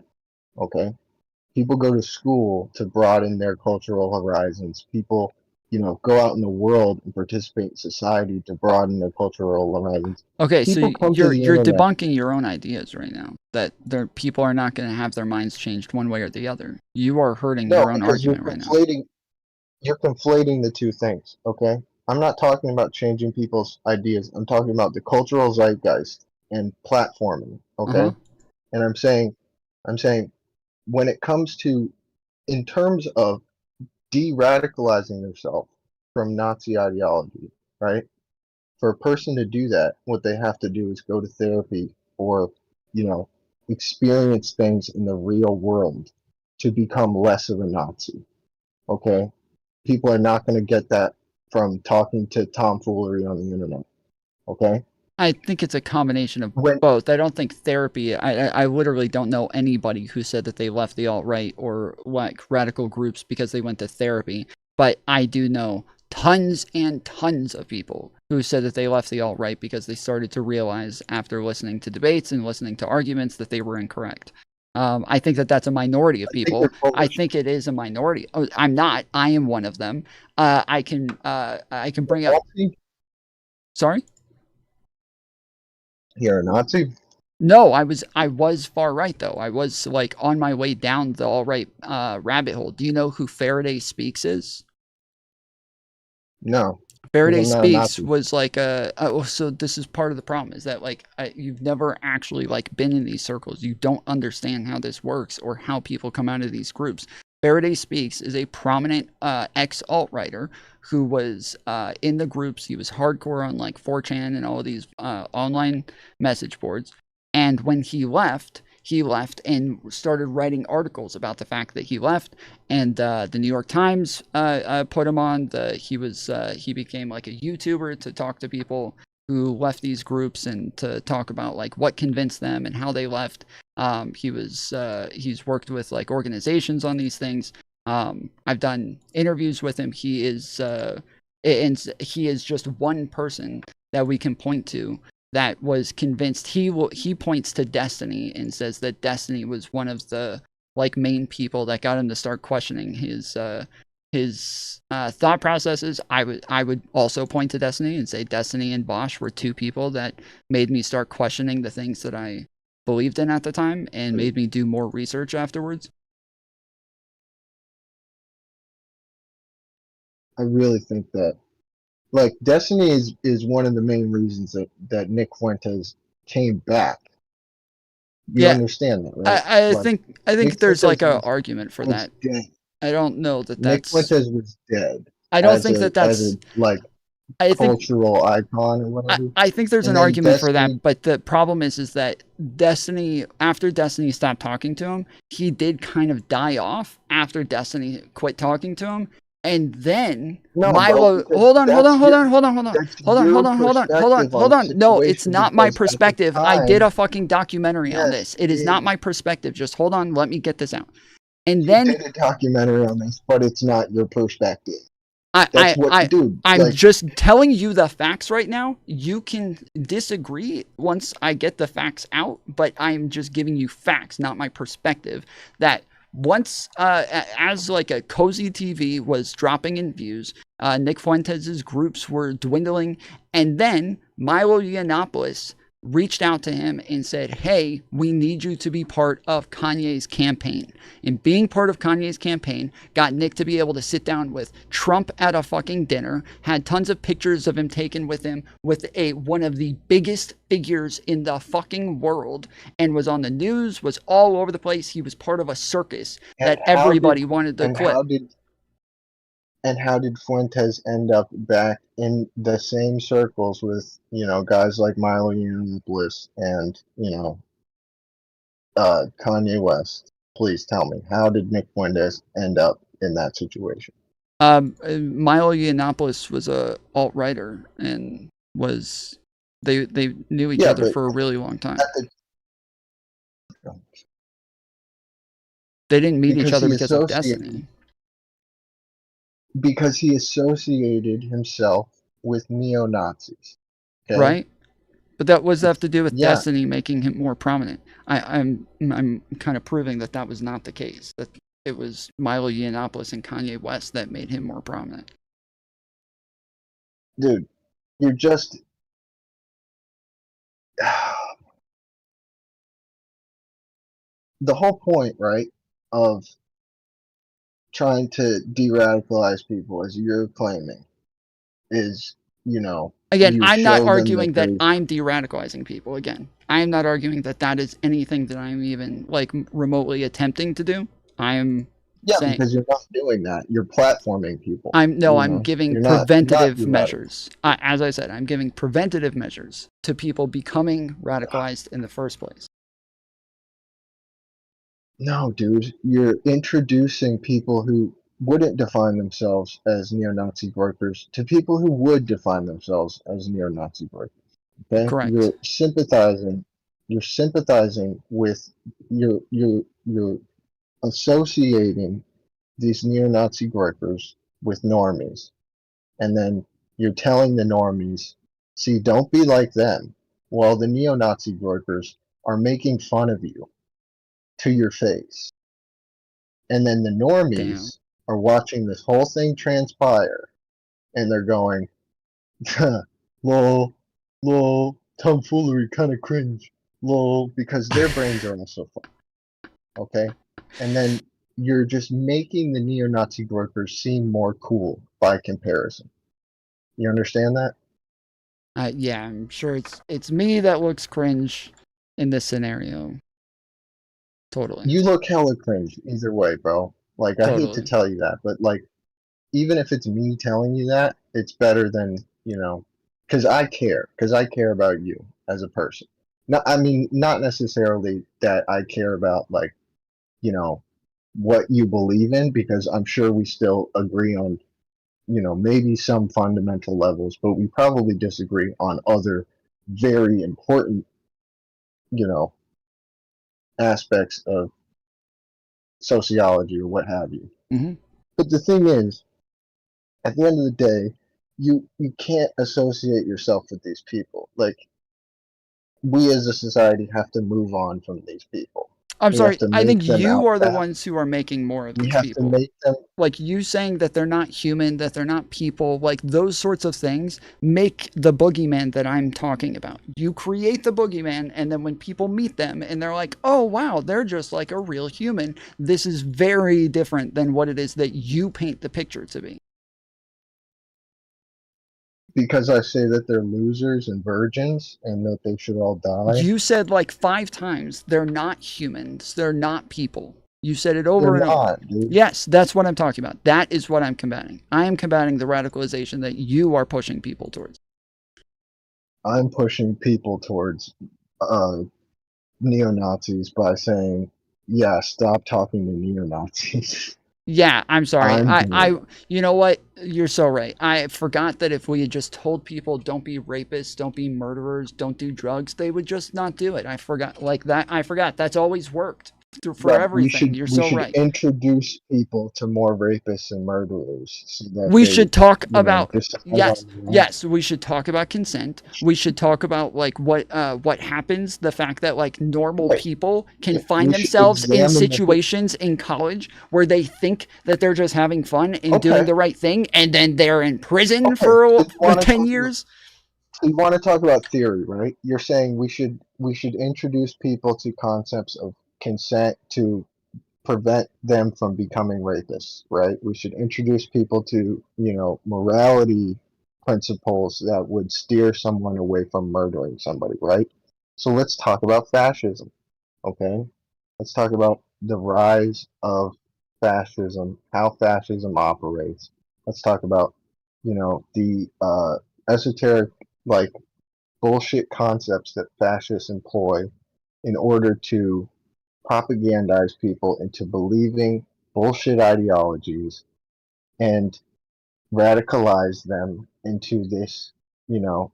okay? People go to school to broaden their cultural horizons. People, go out in the world and participate in society to broaden their cultural horizons. Okay, so you're debunking your own ideas right now. That people are not going to have their minds changed one way or the other. You are hurting your own argument right now. You're conflating the two things, okay? I'm not talking about changing people's ideas. I'm talking about the cultural zeitgeist and platforming, okay? And I'm saying, when it comes to, in terms of de-radicalizing yourself from Nazi ideology, right? For a person to do that, what they have to do is go to therapy or, experience things in the real world to become less of a Nazi, okay? People are not going to get that from talking to tomfoolery on the internet, okay? I think it's a combination of both. I don't think therapy, I literally don't know anybody who said that they left the alt-right or like radical groups because they went to therapy. But I do know tons and tons of people who said that they left the alt-right because they started to realize after listening to debates and listening to arguments that they were incorrect. I think that that's a minority of people. I think it is a minority. Oh, I'm not. I am one of them. I can bring up. Sorry? You're a Nazi? No, I was far right though. I was like on my way down the alt-right rabbit hole. Do you know who Faraday Speaks is? No. Faraday Speaks was like so this is part of the problem is that like you've never actually like been in these circles. You don't understand how this works or how people come out of these groups. Faraday Speaks is a prominent ex-alt-righter who was in the groups. He was hardcore on like 4chan and all of these online message boards. And when he left and started writing articles about the fact that he left. And the New York Times put him on. He became like a YouTuber to talk to people who left these groups and to talk about like what convinced them and how they left. He's worked with like organizations on these things. I've done interviews with him. He is just one person that we can point to that was convinced. He points to Destiny and says that Destiny was one of the like main people that got him to start questioning his thought processes. I would also point to Destiny and say Destiny and Bosch were two people that made me start questioning the things that I believed in at the time and made me do more research afterwards. I really think that like Destiny is one of the main reasons that Nick Fuentes came back. You understand that, right? I think there's like an argument for that. Dead. I don't know that Nick that's. Fuentes was dead. I don't think that's like cultural icon or whatever. I think there's an argument for that, but the problem is that Destiny, after Destiny stopped talking to him, he did kind of die off after Destiny quit talking to him. And then Milo, hold on. No, it's not my perspective. I did a fucking documentary on this. It is not my perspective. Just hold on. Let me get this out. And then did a documentary on this, but it's not your perspective. I'm just telling you the facts right now. You can disagree once I get the facts out, but I'm just giving you facts, not my perspective. That once, as like a cozy TV was dropping in views, Nick Fuentes' groups were dwindling, and then Milo Yiannopoulos reached out to him and said, hey, we need you to be part of Kanye's campaign. And being part of Kanye's campaign got Nick to be able to sit down with Trump at a fucking dinner, had tons of pictures of him taken with him with one of the biggest figures in the fucking world, and was on the news, was all over the place. He was part of a circus that everybody wanted to clip. And how did Fuentes end up back in the same circles with, guys like Milo Yiannopoulos and, Kanye West? Please tell me, how did Nick Fuentes end up in that situation? Milo Yiannopoulos was a alt-righter and was they knew each other for a really long time. They didn't meet each other because of destiny. Because he associated himself with neo-Nazis. Okay? Right? But what does that have to do with destiny making him more prominent? I'm kind of proving that was not the case. That it was Milo Yiannopoulos and Kanye West that made him more prominent. Dude, you're just... The whole point, right, of trying to de-radicalize people, as you're claiming, is, again, I'm not arguing that I'm de-radicalizing people. Again, I am not arguing that is anything that I'm even like remotely attempting to do. I'm saying, because you're not doing that. You're platforming people. I'm giving preventative measures. As I said, I'm giving preventative measures to people becoming radicalized in the first place. No, dude, you're introducing people who wouldn't define themselves as neo-Nazi workers to people who would define themselves as neo-Nazi workers. Okay? Correct. You're sympathizing with you're associating these neo-Nazi workers with normies. And then you're telling the normies, see, don't be like them. Well, the neo-Nazi workers are making fun of you to your face. And then the normies are watching this whole thing transpire, and they're going, lol, tomfoolery, kind of cringe, lol, because their brains are also fun. Okay? And then you're just making the neo-Nazi workers seem more cool by comparison. You understand that? Yeah, I'm sure it's me that looks cringe in this scenario. Totally. You look hella cringe either way, bro. Like, I hate to tell you that, but like, even if it's me telling you that, it's better than, because I care about you as a person. Not necessarily that I care about, like, what you believe in, because I'm sure we still agree on, maybe some fundamental levels, but we probably disagree on other very important, aspects of sociology or what have you. Mm-hmm. But the thing is, at the end of the day, you can't associate yourself with these people. Like, we as a society have to move on from these people. I'm sorry, I think you are the ones who are making more of these people. To make them, like, you saying that they're not human, that they're not people, like those sorts of things make the boogeyman that I'm talking about. You create the boogeyman, and then when people meet them and they're like, oh wow, they're just like a real human, this is very different than what it is that you paint the picture to be. Because I say that they're losers and virgins and that they should all die. You said like 5 times, they're not humans, they're not people. You said it over and over. Dude. Yes, that's what I'm talking about. That is what I'm combating. I am combating the radicalization that you are pushing people towards. I'm pushing people towards neo-Nazis by saying, yeah, stop talking to neo-Nazis. Yeah, I'm sorry. I you know what? You're so right. I forgot that if we had just told people don't be rapists, don't be murderers, don't do drugs, they would just not do it. I forgot like that. I forgot. That's always worked. for Rob, everything. You're so right. introduce people to more rapists and murderers so that We they, should talk you know, about decide yes, on their own. yes. We should talk about consent. We should talk about like what happens. The fact that like normal Right. people can Yeah, find we should themselves in examine the situations in college where they think that they're just having fun and doing Okay. the right thing, and then they're in prison Okay. for So you want to 10 talk years. you want to talk about theory, right? You're saying we should introduce people to concepts of consent to prevent them from becoming rapists, right? We should introduce people to, you know, morality principles that would steer someone away from murdering somebody, right? So let's talk about fascism, okay? Let's talk about the rise of fascism, how fascism operates. Let's talk about, you know, the esoteric, like, bullshit concepts that fascists employ in order to propagandize people into believing bullshit ideologies and radicalize them into this, you know,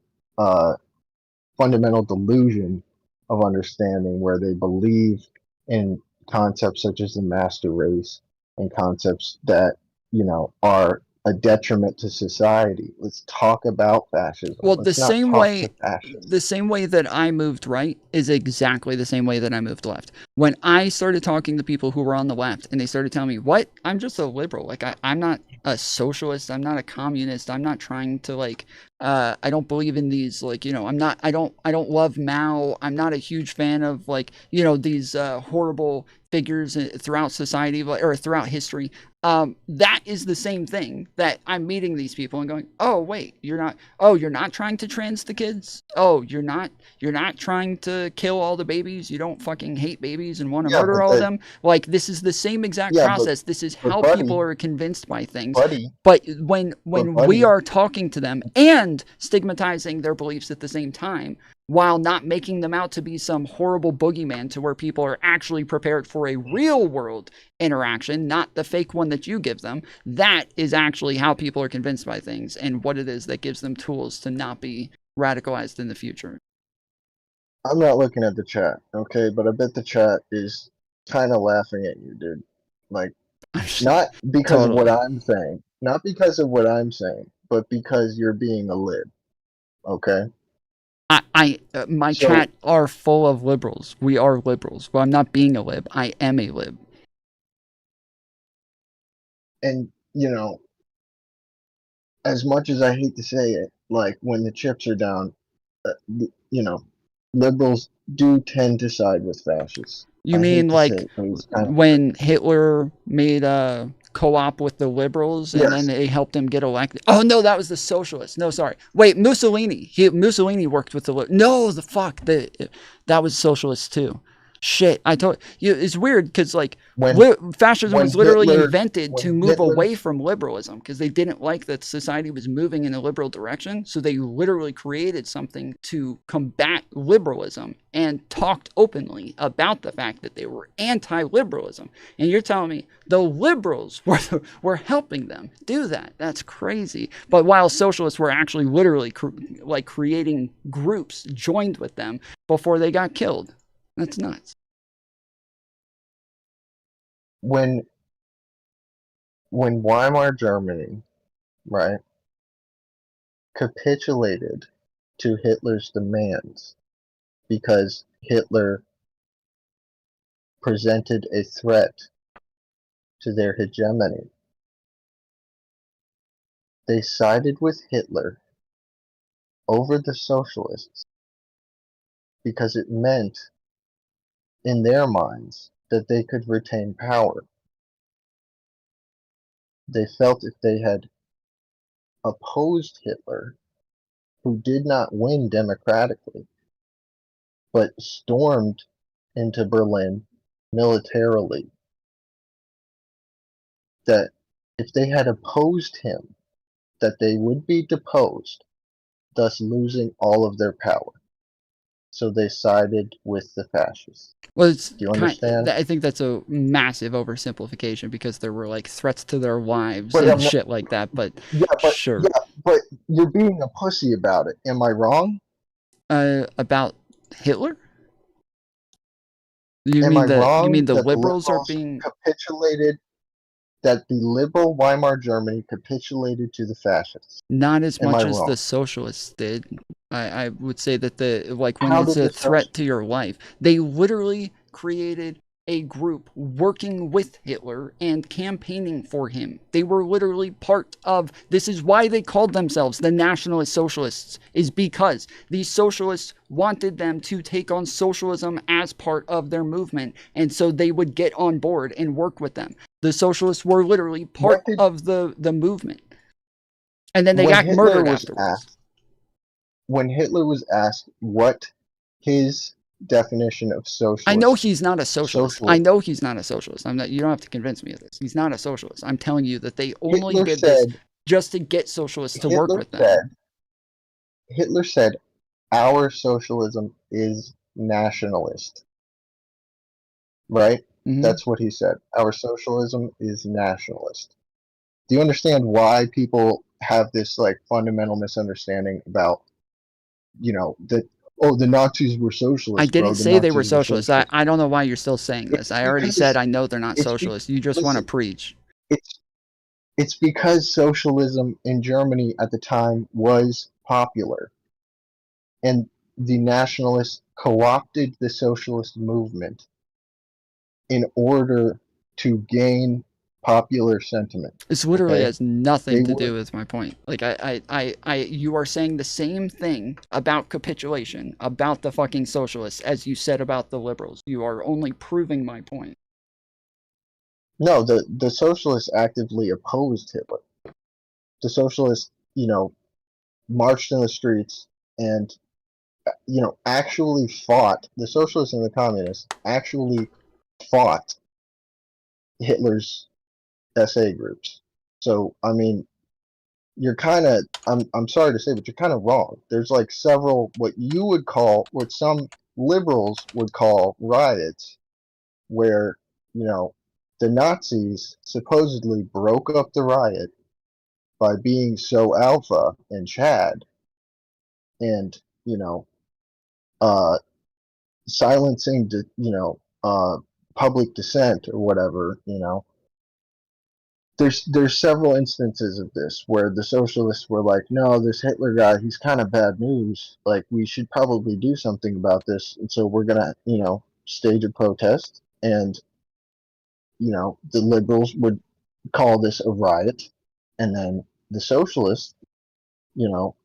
fundamental delusion of understanding where they believe in concepts such as the master race and concepts that, you know, are a detriment to society. Let's talk about fascism. Well, Let's not talk to fascists. the same way that I moved right is exactly the same way that I moved left. When I started talking to people who were on the left and they started telling me, what? I'm just a liberal. Like, I'm not a socialist. I'm not a communist. I'm not trying to like, I don't believe in these, like, you know, I don't love Mao. I'm not a huge fan of like, you know, these horrible figures throughout society or throughout history. That is the same thing that I'm meeting these people and going, oh, wait, you're not trying to trans the kids. Oh, you're not trying to kill all the babies. You don't fucking hate babies and want to murder all of them. Like, this is the same exact process. This is how people are convinced by things. But when we are talking to them and stigmatizing their beliefs at the same time, while not making them out to be some horrible boogeyman to where people are actually prepared for a real world interaction, not the fake one that you give them, that is actually how people are convinced by things and what it is that gives them tools to not be radicalized in the future. I'm not looking at the chat, okay, but I bet the chat is kind of laughing at you, dude. Like, not because of what I'm saying, not because of what I'm saying, but because you're being a lib, okay? My chat are full of liberals. We are liberals. Well, I'm not being a lib. I am a lib. And, you know, as much as I hate to say it, like, when the chips are down, you know, liberals do tend to side with fascists. You mean like when Hitler made a co-op with the liberals and then they helped him get elected? Oh no, that was the socialists. No, sorry. Wait, Mussolini. Mussolini worked with the no, the fuck. That was socialists too. Shit, I told you. It's weird because like fascism was literally invented to move away from liberalism because they didn't like that society was moving in a liberal direction. So they literally created something to combat liberalism and talked openly about the fact that they were anti-liberalism. And you're telling me the liberals were helping them do that? That's crazy. But while socialists were actually literally creating groups joined with them before they got killed. That's nuts. When Weimar Germany, right, capitulated to Hitler's demands because Hitler presented a threat to their hegemony, they sided with Hitler over the socialists because it meant in their minds that they could retain power. They felt if they had opposed Hitler, who did not win democratically, but stormed into Berlin militarily, that if they had opposed him, that they would be deposed, thus losing all of their power. So they sided with the fascists. Well, do you understand? I think that's a massive oversimplification because there were like threats to their wives and shit like that. But sure. Yeah, but you're being a pussy about it. Am I wrong? About Hitler? Am I you mean wrong the that the liberals are liberals being capitulated? That the liberal Weimar Germany capitulated to the fascists? not as Am I much as wrong? the socialists did. I would say that like when How it's did a the threat to your life, they literally created a group working with Hitler and campaigning for him. They were literally part of, this is why they called themselves the Nationalist Socialists, is because these socialists wanted them to take on socialism as part of their movement, and so they would get on board and work with them. The socialists were literally part of the movement. And then they got murdered afterwards. When Hitler was asked what his definition of socialist, I know he's not a socialist. I know he's not a socialist. I'm not. You don't have to convince me of this. He's not a socialist. I'm telling you that they only Hitler did said, this just to get socialists to work with them. Hitler said, "Our socialism is nationalist." Right? That's what he said. Our socialism is nationalist. Do you understand why people have this like fundamental misunderstanding about, you know, that, oh, the Nazis were socialists? I didn't bro. say they were socialists. I don't know why you're still saying this. I already said I know they're not it's socialists. You just want to preach. It's because socialism in Germany at the time was popular, and the nationalists co-opted the socialist movement in order to gain popular sentiment. This literally has nothing to do with my point. Like you are saying the same thing about capitulation, about the fucking socialists, as you said about the liberals. You are only proving my point. No, the socialists actively opposed Hitler. The socialists, you know, marched in the streets and, you know, actually fought. The socialists and the communists actually fought Hitler's SA groups. So, I mean, you're kind of, I'm sorry to say, but you're kind of wrong. There's like several, what you would call, what some liberals would call riots, where, you know, the Nazis supposedly broke up the riot by being so alpha and Chad and, you know, silencing, public dissent or whatever, you know. There's several instances of this where the socialists were like, no, this Hitler guy, he's kind of bad news. Like, we should probably do something about this. And so we're going to, you know, stage a protest. And, you know, the liberals would call this a riot. And then the socialists, you know,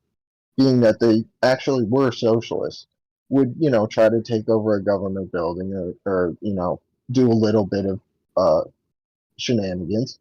being that they actually were socialists, would, you know, try to take over a government building or you know, do a little bit of shenanigans.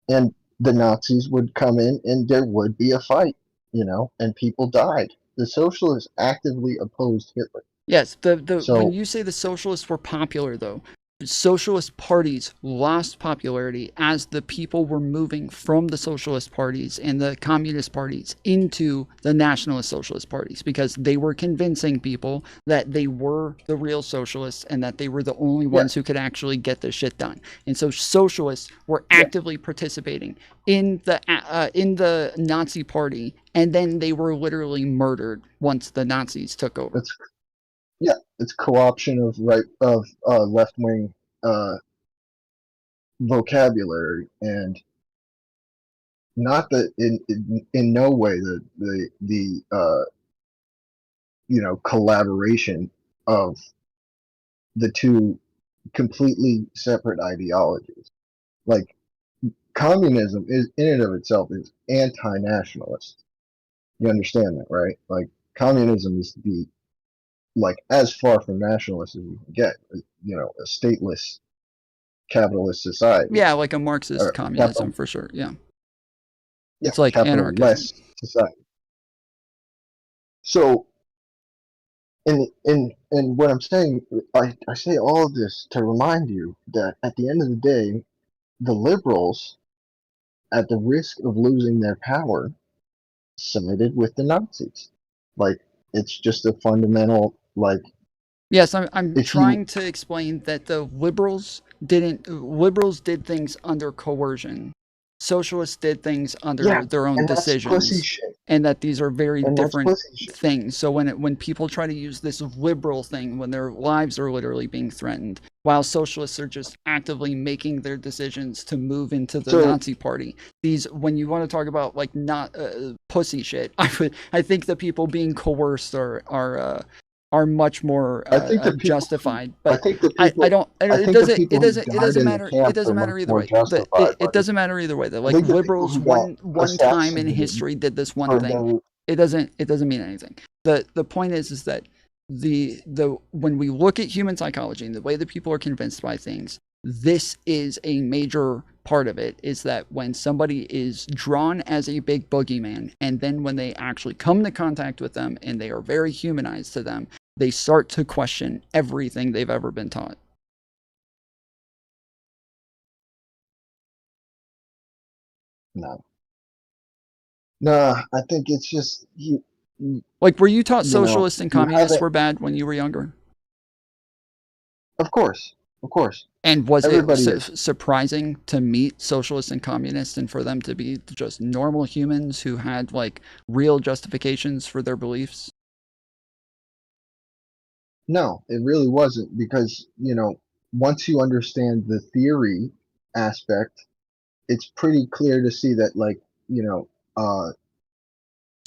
And the Nazis would come in and there would be a fight, you know, and people died. The socialists actively opposed Hitler. Yes, when you say the socialists were popular, though, socialist parties lost popularity as the people were moving from the socialist parties and the communist parties into the nationalist socialist parties, because they were convincing people that they were the real socialists and that they were the only ones who could actually get this shit done. And so socialists were actively participating in the Nazi party, and then they were literally murdered once the Nazis took over. It's co-option of left-wing vocabulary, and not that in no way the you know, collaboration of the two completely separate ideologies. Like, communism is in and of itself is anti-nationalist. You understand that, right? Like, communism is as far from nationalist as you can get. You know, a stateless capitalist society. Yeah, like a Marxist communism for sure. Yeah. It's like anarchism society. So, and what I'm saying, I say all of this to remind you that at the end of the day, the liberals, at the risk of losing their power, sided with the Nazis. Like, it's just a fundamental, like. Yes, I'm trying to explain that the liberals did things under coercion. Socialists did things under their own decisions, and that these are very different things. So when people try to use this liberal thing, when their lives are literally being threatened, while socialists are just actively making their decisions to move into the So- Nazi party. These, when you want to talk about like not pussy shit, I think the people being coerced are much more I think the people, justified. I But think the I people, don't. I It think the doesn't. people It who doesn't. It died doesn't in the matter. It camps doesn't are matter much either more way. justified. It doesn't matter either way. That like think the people liberals who got one time in assassinated history did this one for thing. their It doesn't mean anything. The point is that the when we look at human psychology and the way that people are convinced by things, this is a major part of it, is that when somebody is drawn as a big boogeyman, and then when they actually come into contact with them and they are very humanized to them, they start to question everything they've ever been taught. No. No, I think it's just you. Like, were you taught You know, socialists and you have communists it- were bad when you were younger? Of course. And was Everybody it is. surprising to meet socialists and communists and for them to be just normal humans who had like real justifications for their beliefs? No, it really wasn't, because, once you understand the theory aspect, it's pretty clear to see that, like, So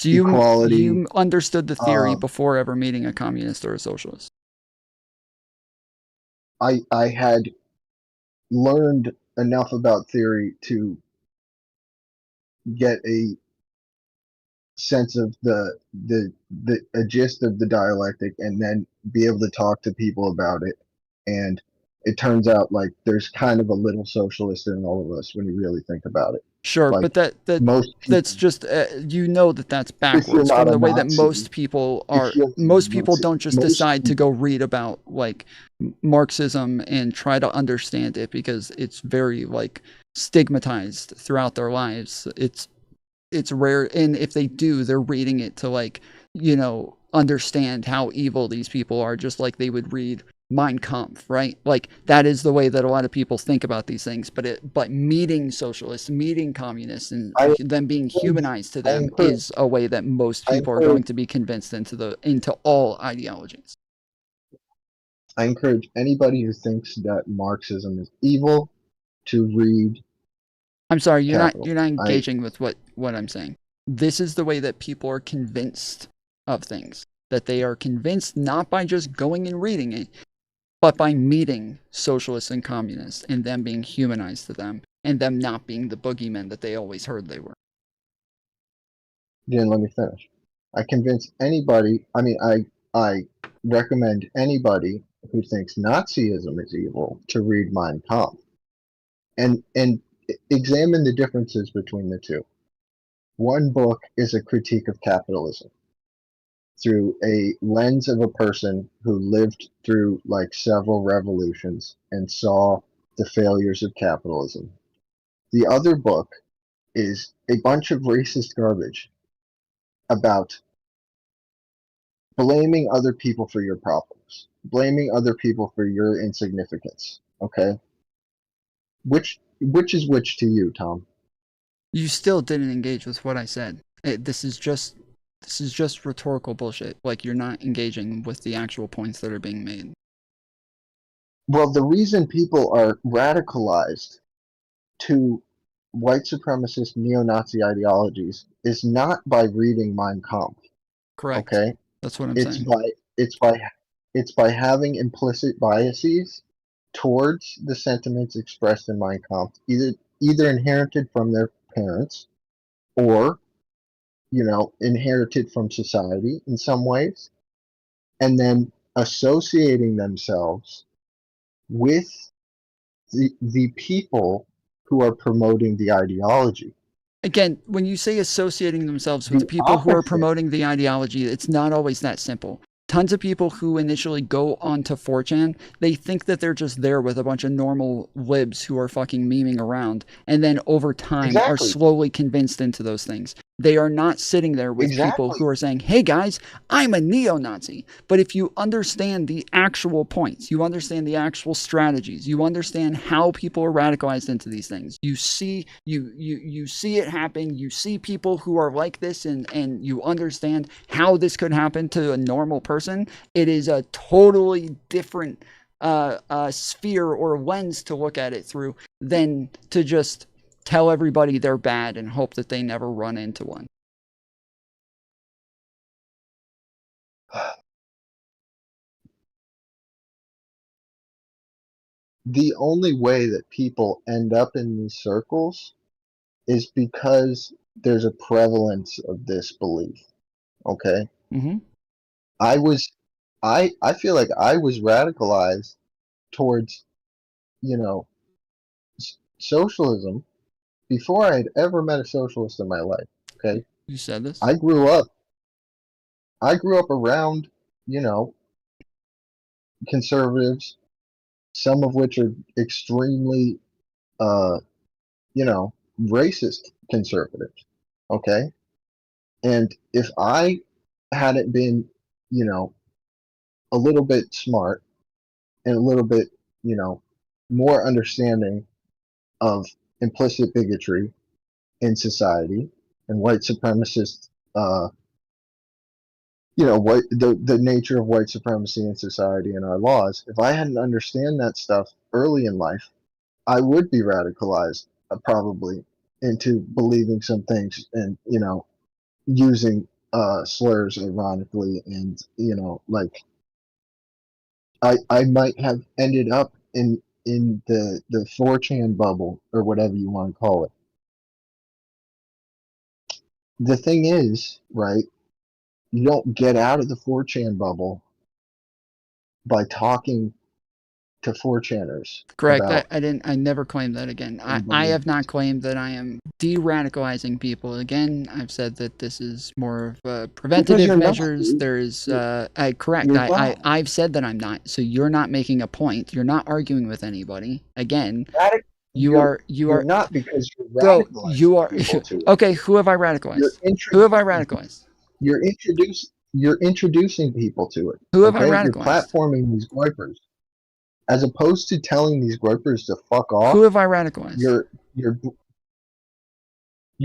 equality. you understood the theory um, before ever meeting a communist or a socialist. I had learned enough about theory to get a sense of a gist of the dialectic, and then be able to talk to people about it. And it turns out like there's kind of a little socialist in all of us when you really think about it. Sure, Like, but most that's just that's backwards not from a the way that Nazi, most people are. if you're not a Most people Nazi, don't just most decide to go read about like Marxism and try to understand it because it's very like stigmatized throughout their lives. It's rare, and if they do, they're reading it to like understand how evil these people are, just like they would read Mein Kampf, right? Like that is the way that a lot of people think about these things. But meeting socialists, meeting communists, and them being humanized to them is a way that most people are going to be convinced into all ideologies. I encourage anybody who thinks that Marxism is evil to read. I'm sorry, you're Capital. not engaging with what I'm saying. This is the way that people are convinced of things. That they are convinced not by just going and reading it, but by meeting socialists and communists and them being humanized to them and them not being the boogeymen that they always heard they were. You didn't let me finish. I convince anybody. I mean, I recommend anybody who thinks Nazism is evil to read Mein Kampf, and examine the differences between the two. One book is a critique of capitalism through a lens of a person who lived through like several revolutions and saw the failures of capitalism. The other book is a bunch of racist garbage about blaming other people for your problems, blaming other people for your insignificance. Okay? Which is which to you, Tom? You still didn't engage with what I said. This is just rhetorical bullshit. Like you're not engaging with the actual points that are being made. Well, the reason people are radicalized to white supremacist neo-Nazi ideologies is not by reading Mein Kampf. Correct. Okay? That's what I'm saying. It's by having implicit biases towards the sentiments expressed in Mein Kampf, either inherited from their parents or inherited from society in some ways, and then associating themselves with the people who are promoting the ideology. Again, when you say associating themselves with the people who are promoting the ideology, it's not always that simple. Tons of people who initially go onto 4chan, they think that they're just there with a bunch of normal libs who are fucking memeing around, and then over time are slowly convinced into those things. They are not sitting there with people who are saying, hey guys, I'm a neo-Nazi. But if you understand the actual points, you understand the actual strategies, you understand how people are radicalized into these things, you see it happen, you see people who are like this, and you understand how this could happen to a normal person, it is a totally different sphere or lens to look at it through than to just tell everybody they're bad and hope that they never run into one. The only way that people end up in these circles is because there's a prevalence of this belief. Okay? Mm-hmm. I feel like I was radicalized towards, you know, socialism before I had ever met a socialist in my life. Okay? You said this? I grew up around, you know, conservatives, some of which are extremely, you know, racist conservatives. Okay? And if I hadn't been, you know, a little bit smart and a little bit, you know, more understanding of implicit bigotry in society and white supremacist, you know, the nature of white supremacy in society and our laws, if I hadn't understand that stuff early in life, I would be radicalized probably into believing some things and, you know, using slurs ironically, and, you know, like I might have ended up in the 4chan bubble or whatever you want to call it. The thing is, right, you don't get out of the 4chan bubble by talking to 4chaners. Correct. I never claimed that again. I have not claimed that I am de-radicalizing people. Again, I've said that this is more of preventative measures. There's correct. I've said that I'm not. So you're not making a point. You're not arguing with anybody. Again, you're not, because you're bro, radicalizing you are people to it. okay, who have I radicalized? Who have I radicalized? You're introducing people to it. Who have I You're radicalized? platforming these groypers. As opposed to telling these groypers to fuck off. Who have I radicalized? You're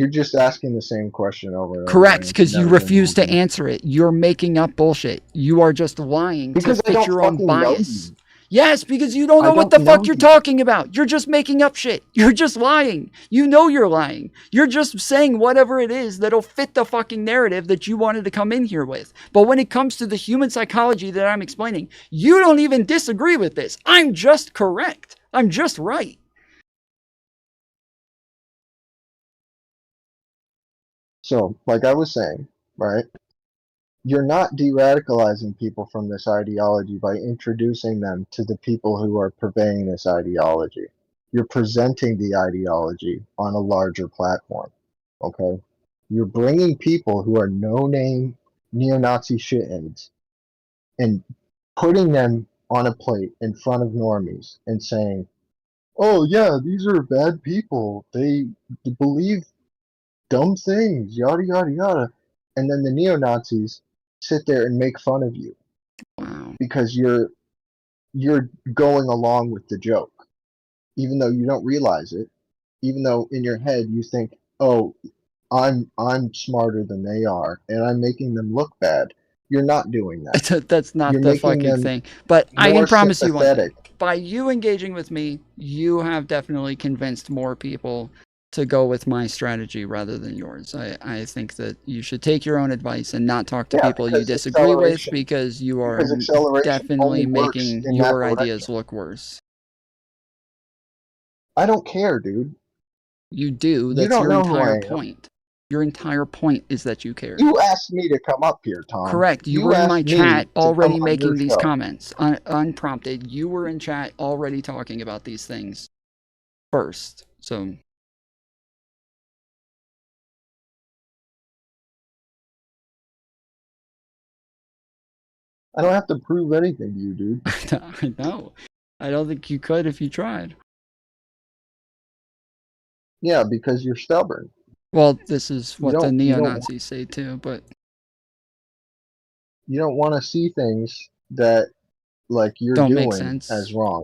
just asking the same question over and over. Correct, because you refuse to answer it. You're making up bullshit. You are just lying because to fit your own bias. Yes, because you don't know what the fuck you're talking about. You're just making up shit. You're just lying. You know you're lying. You're just saying whatever it is that'll fit the fucking narrative that you wanted to come in here with. But when it comes to the human psychology that I'm explaining, you don't even disagree with this. I'm just correct. I'm just right. So, like I was saying, right? You're not de-radicalizing people from this ideology by introducing them to the people who are purveying this ideology. You're presenting the ideology on a larger platform, okay? You're bringing people who are no-name neo-Nazi shit-ins and putting them on a plate in front of normies and saying, oh yeah, these are bad people. They believe dumb things, yada, yada, yada. And then the neo-Nazis sit there and make fun of you. Wow. Because you're going along with the joke, even though you don't realize it, even though in your head you think, oh, I'm smarter than they are and I'm making them look bad. You're not doing that. That's not the fucking thing. But I can promise you one thing. By you engaging with me, you have definitely convinced more people to go with my strategy rather than yours. I think that you should take your own advice and not talk to people you disagree with, because you are definitely making your ideas look worse. I don't care, dude. You do. That's your entire point. Your entire point is that you care. You asked me to come up here, Tom. Correct. You were in my chat already making these comments. Unprompted. You were in chat already talking about these things first. So... I don't have to prove anything to you, dude. I know. I don't think you could if you tried. Yeah, because you're stubborn. Well, this is what the neo-Nazis say too, but... You don't want to see things that, like, you're doing as wrong.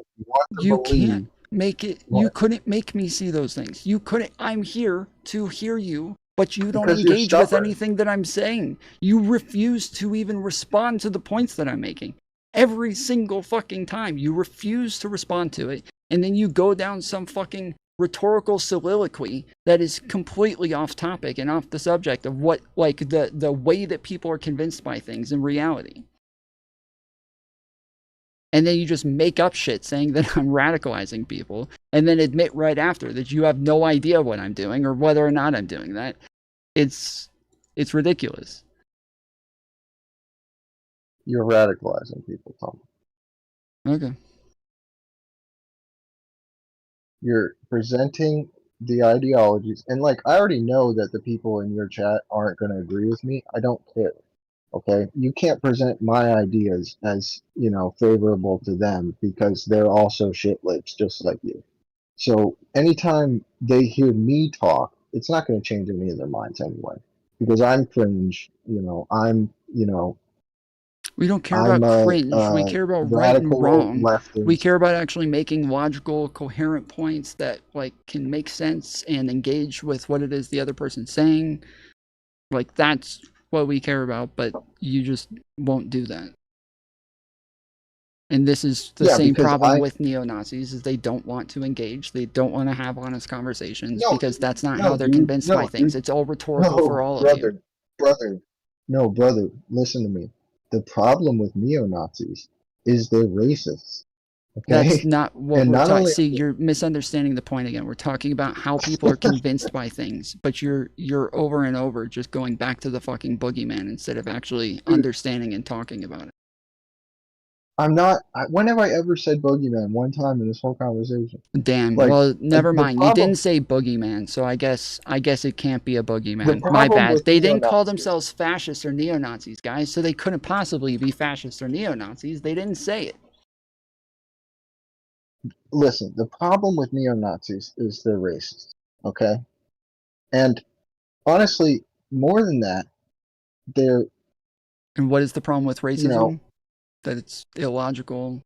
You can't make it... What? You couldn't make me see those things. You couldn't... I'm here to hear you, but you don't engage with anything that I'm saying. You refuse to even respond to the points that I'm making. every single fucking time. You refuse to respond to it, and then you go down some fucking rhetorical soliloquy that is completely off topic and off the subject of what, like, the way that people are convinced by things in reality. And then you just make up shit saying that I'm radicalizing people, and then admit right after that you have no idea what I'm doing or whether or not I'm doing that. It's ridiculous. You're radicalizing people, Tom. Okay. You're presenting the ideologies, and like, I already know that the people in your chat aren't going to agree with me. I don't care. Okay, you can't present my ideas as, you know, favorable to them because they're also shitlibs just like you. So anytime they hear me talk, it's not going to change any of their minds anyway, because I'm cringe. You know, we don't care I'm about cringe. We care about right and wrong. leftist. We care about actually making logical, coherent points that, like, can make sense and engage with what it is the other person's saying. Like, that's what we care about, but you just won't do that. And this is the same problem with neo-Nazis, is they don't want to engage. They don't want to have honest conversations because that's not how they're convinced by things. It's all rhetorical for all of you. Brother, listen to me. The problem with neo-Nazis is they're racists. Okay? That's not what we're talking. See, you're misunderstanding the point again. We're talking about how people are convinced by things, but you're over and over just going back to the fucking boogeyman instead of actually understanding and talking about it. I'm not. When have I ever said boogeyman? One time in this whole conversation. Damn. Like, well, never mind. You didn't say boogeyman, so I guess it can't be a boogeyman. My bad. They didn't call themselves fascists or neo-Nazis, guys, so they couldn't possibly be fascists or neo-Nazis. They didn't say it. Listen, the problem with neo-Nazis is they're racist. Okay, and honestly, more than that, they're. And what is the problem with racism? You know, that it's illogical.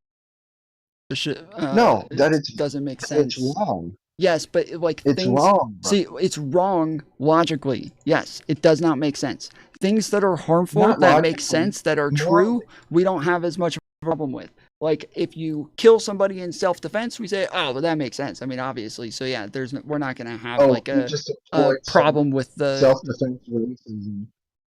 No, that it doesn't make sense. It's wrong. Yes, but like it's wrong. Bro. See, it's wrong logically. Yes, it does not make sense. Things that are harmful, that make sense, that are true, we don't have as much of a problem with. Like, if you kill somebody in self-defense, we say, oh, well, that makes sense. I mean, obviously. So yeah, we're not going to have like a problem with the self-defense racism.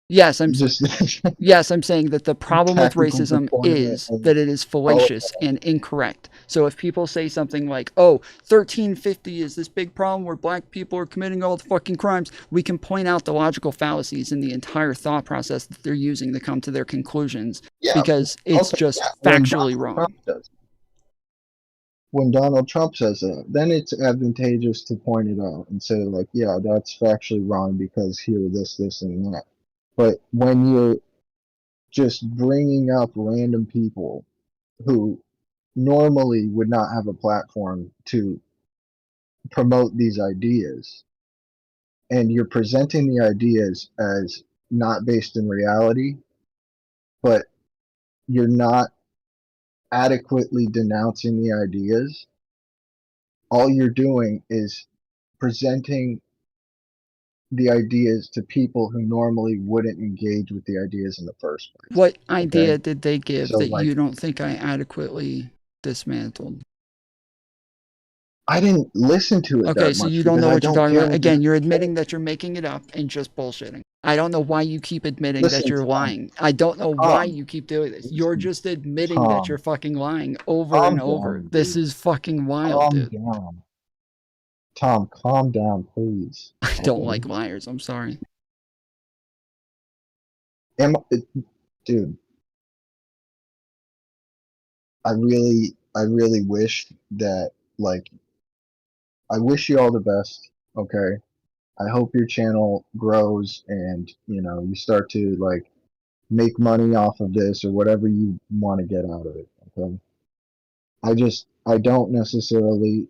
Yes, I'm saying that the problem with racism is that it is fallacious and incorrect. So if people say something like, oh, 1350 is this big problem where black people are committing all the fucking crimes, we can point out the logical fallacies in the entire thought process that they're using to come to their conclusions, because it's just factually wrong. When Donald Trump says that, then it's advantageous to point it out and say, like, yeah, that's factually wrong because here, this, and that. But when you're just bringing up random people who normally would not have a platform to promote these ideas, and you're presenting the ideas as not based in reality, but you're not adequately denouncing the ideas, all you're doing is presenting the ideas to people who normally wouldn't engage with the ideas in the first place. What idea did they give that you don't think I adequately dismantled? I didn't listen to it. Okay, so you don't know what you're talking about. Again, you're admitting that you're making it up and just bullshitting. I don't know why you keep admitting that you're lying. I don't know why you keep doing this. You're just admitting that you're fucking lying over and over. This is fucking wild, dude. Tom, calm down, please. I don't like liars. I'm sorry. Dude, I really wish that, like, I wish you all the best, okay? I hope your channel grows and, you know, you start to, like, make money off of this or whatever you want to get out of it, okay? I don't necessarily,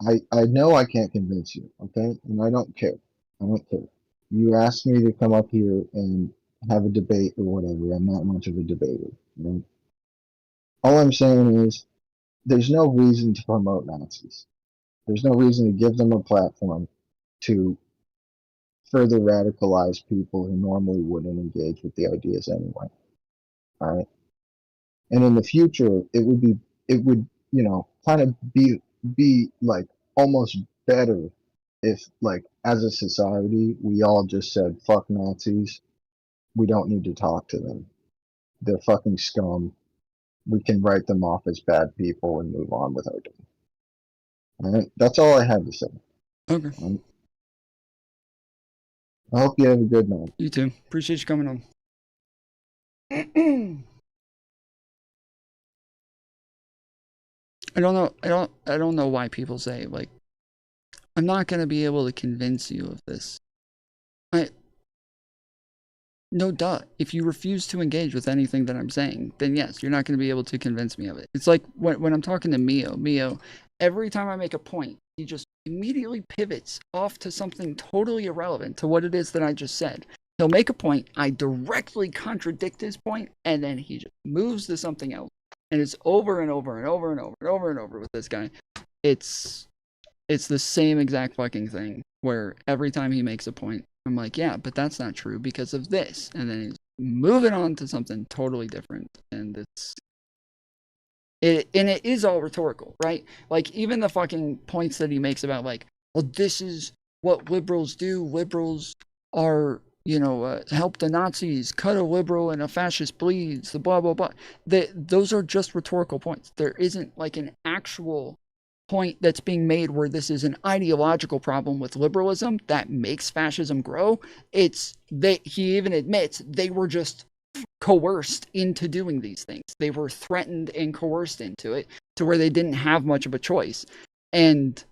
I know I can't convince you, okay? And I don't care. I don't care. You asked me to come up here and have a debate or whatever. I'm not much of a debater, you know? All I'm saying is there's no reason to promote Nazis. There's no reason to give them a platform to further radicalize people who normally wouldn't engage with the ideas anyway. All right? And in the future, it would, you know, kind of be like almost better if, like, as a society, we all just said, fuck Nazis. We don't need to talk to them. They're fucking scum. We can write them off as bad people and move on with our day. All right, that's all I had to say. Okay. I hope you have a good night. You too. Appreciate you coming on. I don't know why people say, like, I'm not gonna be able to convince you of this. No, duh. If you refuse to engage with anything that I'm saying, then yes, you're not going to be able to convince me of it. It's like when I'm talking to Mio, every time I make a point, he just immediately pivots off to something totally irrelevant to what it is that I just said. He'll make a point, I directly contradict his point, and then he just moves to something else. And it's over and over and over and over and over and over with this guy. It's the same exact fucking thing, where every time he makes a point, I'm like, yeah, but that's not true because of this. And then he's moving on to something totally different. And it is all rhetorical, right? Like, even the fucking points that he makes about, like, well, this is what liberals do. Liberals are, you know, help the Nazis, cut a liberal and a fascist bleeds, the blah, blah, blah. Those are just rhetorical points. There isn't, like, an actual point that's being made where this is an ideological problem with liberalism that makes fascism grow. He even admits they were just coerced into doing these things. They were threatened and coerced into it to where they didn't have much of a choice. And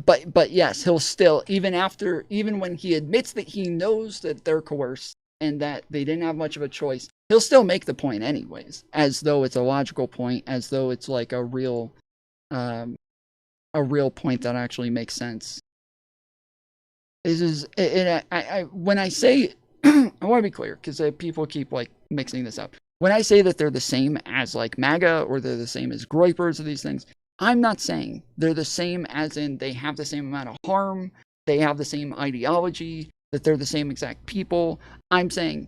but yes, he'll still, even when he admits that he knows that they're coerced and that they didn't have much of a choice, he'll still make the point anyways, as though it's a logical point, as though it's like a real point that actually makes sense. This is, when I say, I want to be clear, because people keep, like, mixing this up. When I say that they're the same as, like, MAGA, or they're the same as groypers, or these things, I'm not saying they're the same as in they have the same amount of harm, they have the same ideology, that they're the same exact people. I'm saying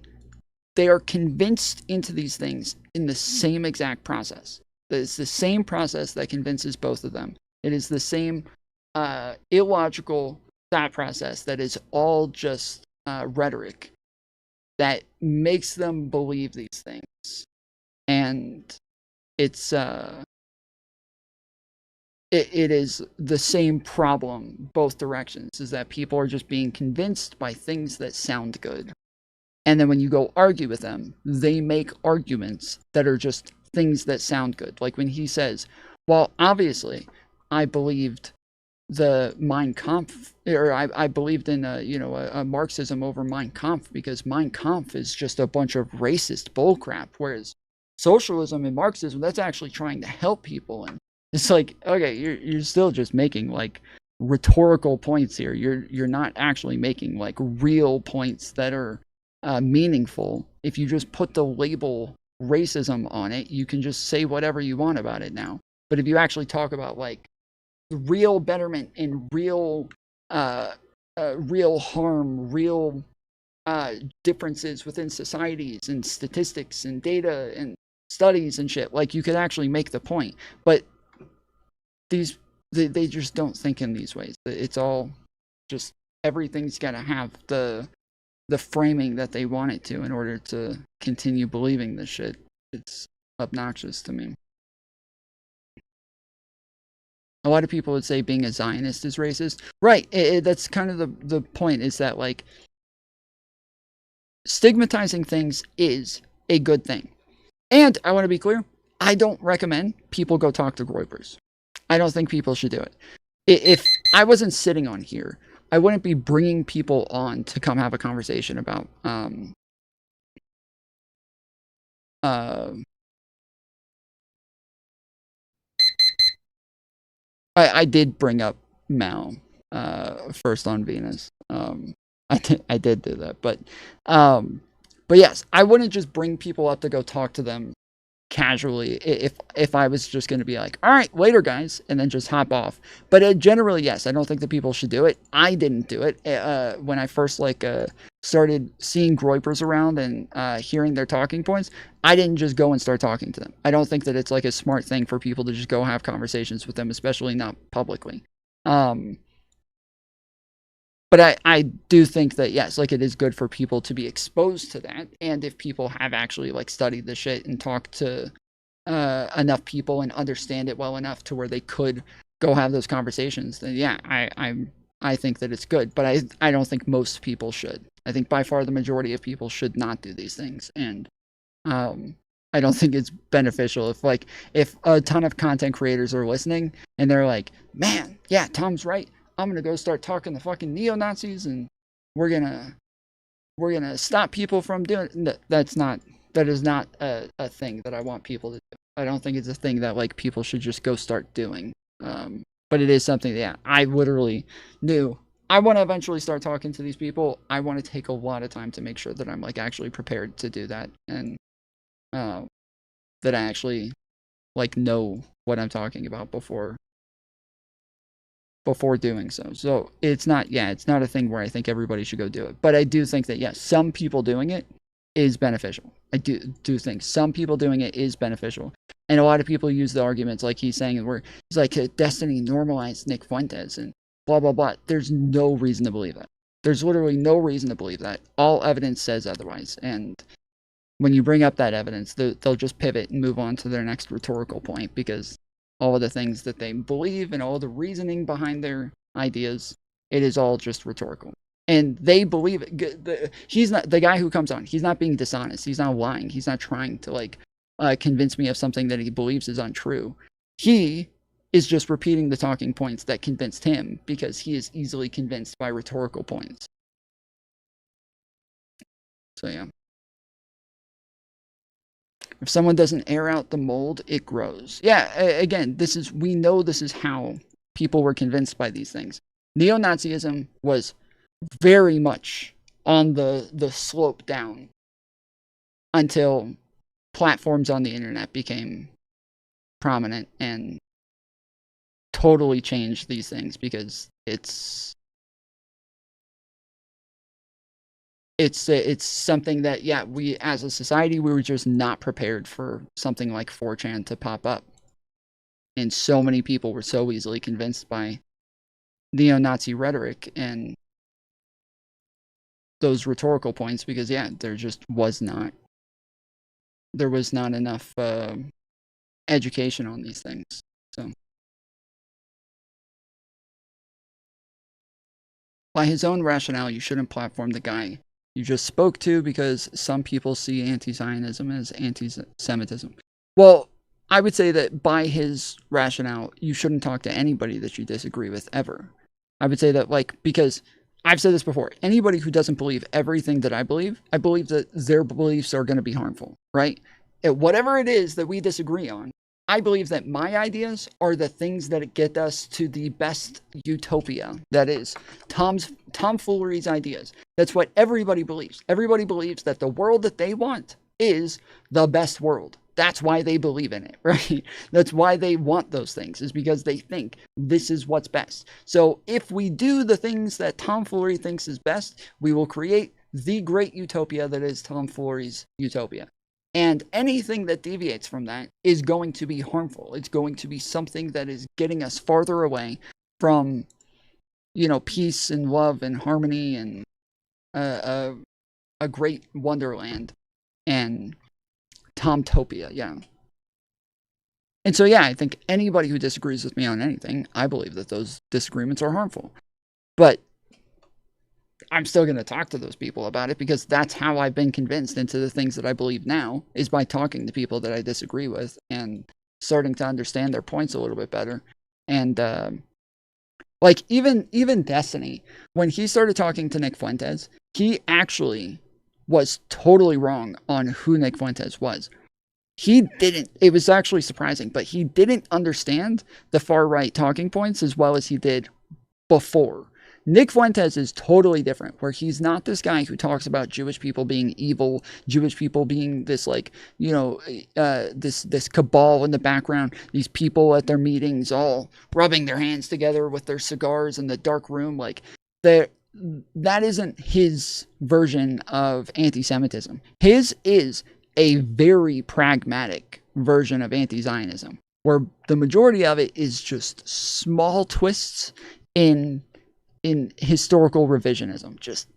they are convinced into these things in the same exact process. It's the same process that convinces both of them. It is the same illogical thought process that is all just rhetoric that makes them believe these things. And it's it is the same problem both directions, is that people are just being convinced by things that sound good. And then when you go argue with them, they make arguments that are just things that sound good. Like when he says, well, obviously, I believed the Mein Kampf, or I believed in a Marxism over Mein Kampf because Mein Kampf is just a bunch of racist bullcrap, whereas socialism and Marxism, that's actually trying to help people. And it's like, okay, you're still just making, like, rhetorical points here. You're not actually making, like, real points that are meaningful. If you just put the label racism on it, you can just say whatever you want about it now. But if you actually talk about, like, real betterment and real harm, real differences within societies and statistics and data and studies and shit, like, you could actually make the point. But they just don't think in these ways. It's all just, everything's got to have the framing that they want it to in order to continue believing this shit. It's obnoxious to me. A lot of people would say being a Zionist is racist. Right, that's kind of the point, is that, like, stigmatizing things is a good thing. And I want to be clear, I don't recommend people go talk to groypers. I don't think people should do it. If I wasn't sitting on here, I wouldn't be bringing people on to come have a conversation about I did bring up Mao first on Venus. I did do that, but yes, I wouldn't just bring people up to go talk to them casually if I was just going to be like, all right, later guys, and then just hop off. But generally, yes, I don't think that people should do it. I didn't do it when I first started seeing groypers around and hearing their talking points, I didn't just go and start talking to them. I don't think that it's like a smart thing for people to just go have conversations with them, especially not publicly. But I do think that, yes, like, it is good for people to be exposed to that. And if people have actually, like, studied the shit and talked to enough people and understand it well enough to where they could go have those conversations, then yeah, I think that it's good. But I don't think most people should. I think by far the majority of people should not do these things. And I don't think it's beneficial if a ton of content creators are listening and they're like, man, yeah, Tom's right. I'm gonna go start talking to fucking neo-Nazis and we're gonna stop people from doing it. That is not a thing that I want people to do. I don't think it's a thing that, like, people should just go start doing. But it is something that, yeah, I literally knew I want to eventually start talking to these people. I want to take a lot of time to make sure that I'm, like, actually prepared to do that, and that I actually, like, know what I'm talking about before doing so. So it's not a thing where I think everybody should go do it. But I do think that, yes, some people doing it is beneficial. I do think some people doing it is beneficial. And a lot of people use the arguments like he's saying, where he's like, Destiny normalized Nick Fuentes and blah, blah, blah. There's no reason to believe that. There's literally no reason to believe that. All evidence says otherwise. And when you bring up that evidence, they'll just pivot and move on to their next rhetorical point, because all of the things that they believe and all the reasoning behind their ideas, it is all just rhetorical. And they believe it. He's not the guy who comes on. He's not being dishonest. He's not lying. He's not trying to, like, convince me of something that he believes is untrue. He is just repeating the talking points that convinced him, because he is easily convinced by rhetorical points. So yeah. If someone doesn't air out the mold, it grows. Yeah, again, we know this is how people were convinced by these things. Neo-Nazism was very much on the slope down until platforms on the internet became prominent and totally changed these things, because it's something that, yeah, we as a society, we were just not prepared for something like 4chan to pop up. And so many people were so easily convinced by neo-Nazi rhetoric and those rhetorical points, because, yeah, there was not enough education on these things. So by his own rationale, you shouldn't platform the guy you just spoke to, because some people see anti-Zionism as anti-Semitism. Well, I would say that by his rationale, you shouldn't talk to anybody that you disagree with ever. I would say that, like, because I've said this before, anybody who doesn't believe everything that I believe that their beliefs are going to be harmful, right? Whatever it is that we disagree on, I believe that my ideas are the things that get us to the best utopia. That is Foolery's ideas. That's what everybody believes. Everybody believes that the world that they want is the best world. That's why they believe in it, right? That's why they want those things, is because they think this is what's best. So if we do the things that Foolery thinks is best, we will create the great utopia that is Foolery's utopia. And anything that deviates from that is going to be harmful. It's going to be something that is getting us farther away from, peace and love and harmony and a great wonderland and Tomtopia, yeah. And so, yeah, I think anybody who disagrees with me on anything, I believe that those disagreements are harmful. But I'm still going to talk to those people about it, because that's how I've been convinced into the things that I believe now, is by talking to people that I disagree with and starting to understand their points a little bit better. And like even Destiny, when he started talking to Nick Fuentes, he actually was totally wrong on who Nick Fuentes was. It was actually surprising, but he didn't understand the far right talking points as well as he did before. Nick Fuentes is totally different, where he's not this guy who talks about Jewish people being evil, Jewish people being this, like, this cabal in the background, these people at their meetings all rubbing their hands together with their cigars in the dark room. Like, that isn't his version of anti-Semitism. His is a very pragmatic version of anti-Zionism, where the majority of it is just small twists in historical revisionism. Just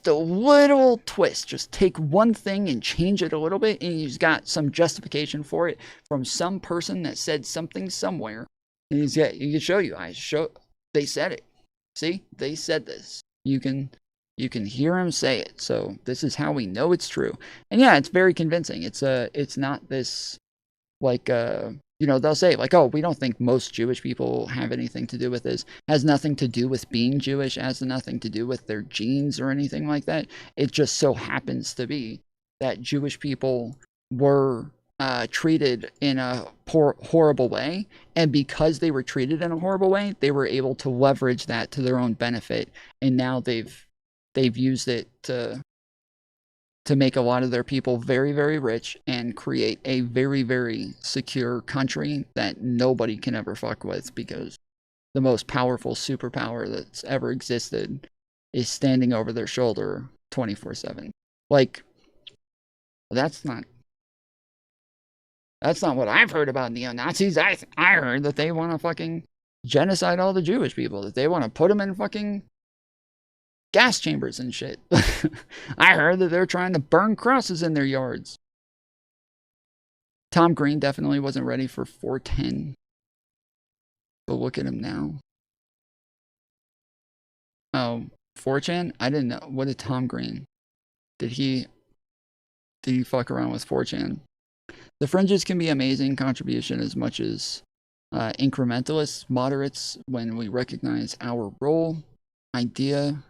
a little twist. Just take one thing and change it a little bit, and he's got some justification for it from some person that said something somewhere. And he can show you. They said it. See, they said this. You can hear him say it. So this is how we know it's true. And yeah, it's very convincing. It's not this like they'll say like, oh, we don't think most Jewish people have anything to do with this. Has nothing to do with being Jewish. Has nothing to do with their genes or anything like that. It just so happens to be that Jewish people were treated in a horrible way, and because they were treated in a horrible way, they were able to leverage that to their own benefit, and now they've used it to make a lot of their people very, very rich and create a very, very secure country that nobody can ever fuck with, because the most powerful superpower that's ever existed is standing over their shoulder 24/7. Like, that's not what I've heard about neo-Nazis. I heard that they want to fucking genocide all the Jewish people, that they want to put them in fucking gas chambers and shit. I heard that they're trying to burn crosses in their yards. Tom Green definitely wasn't ready for 410. But look at him now. Oh, 4chan? I didn't know. What did Tom Green? Did he fuck around with 4chan? The fringes can be amazing contribution as much as incrementalists, moderates, when we recognize our role. Idea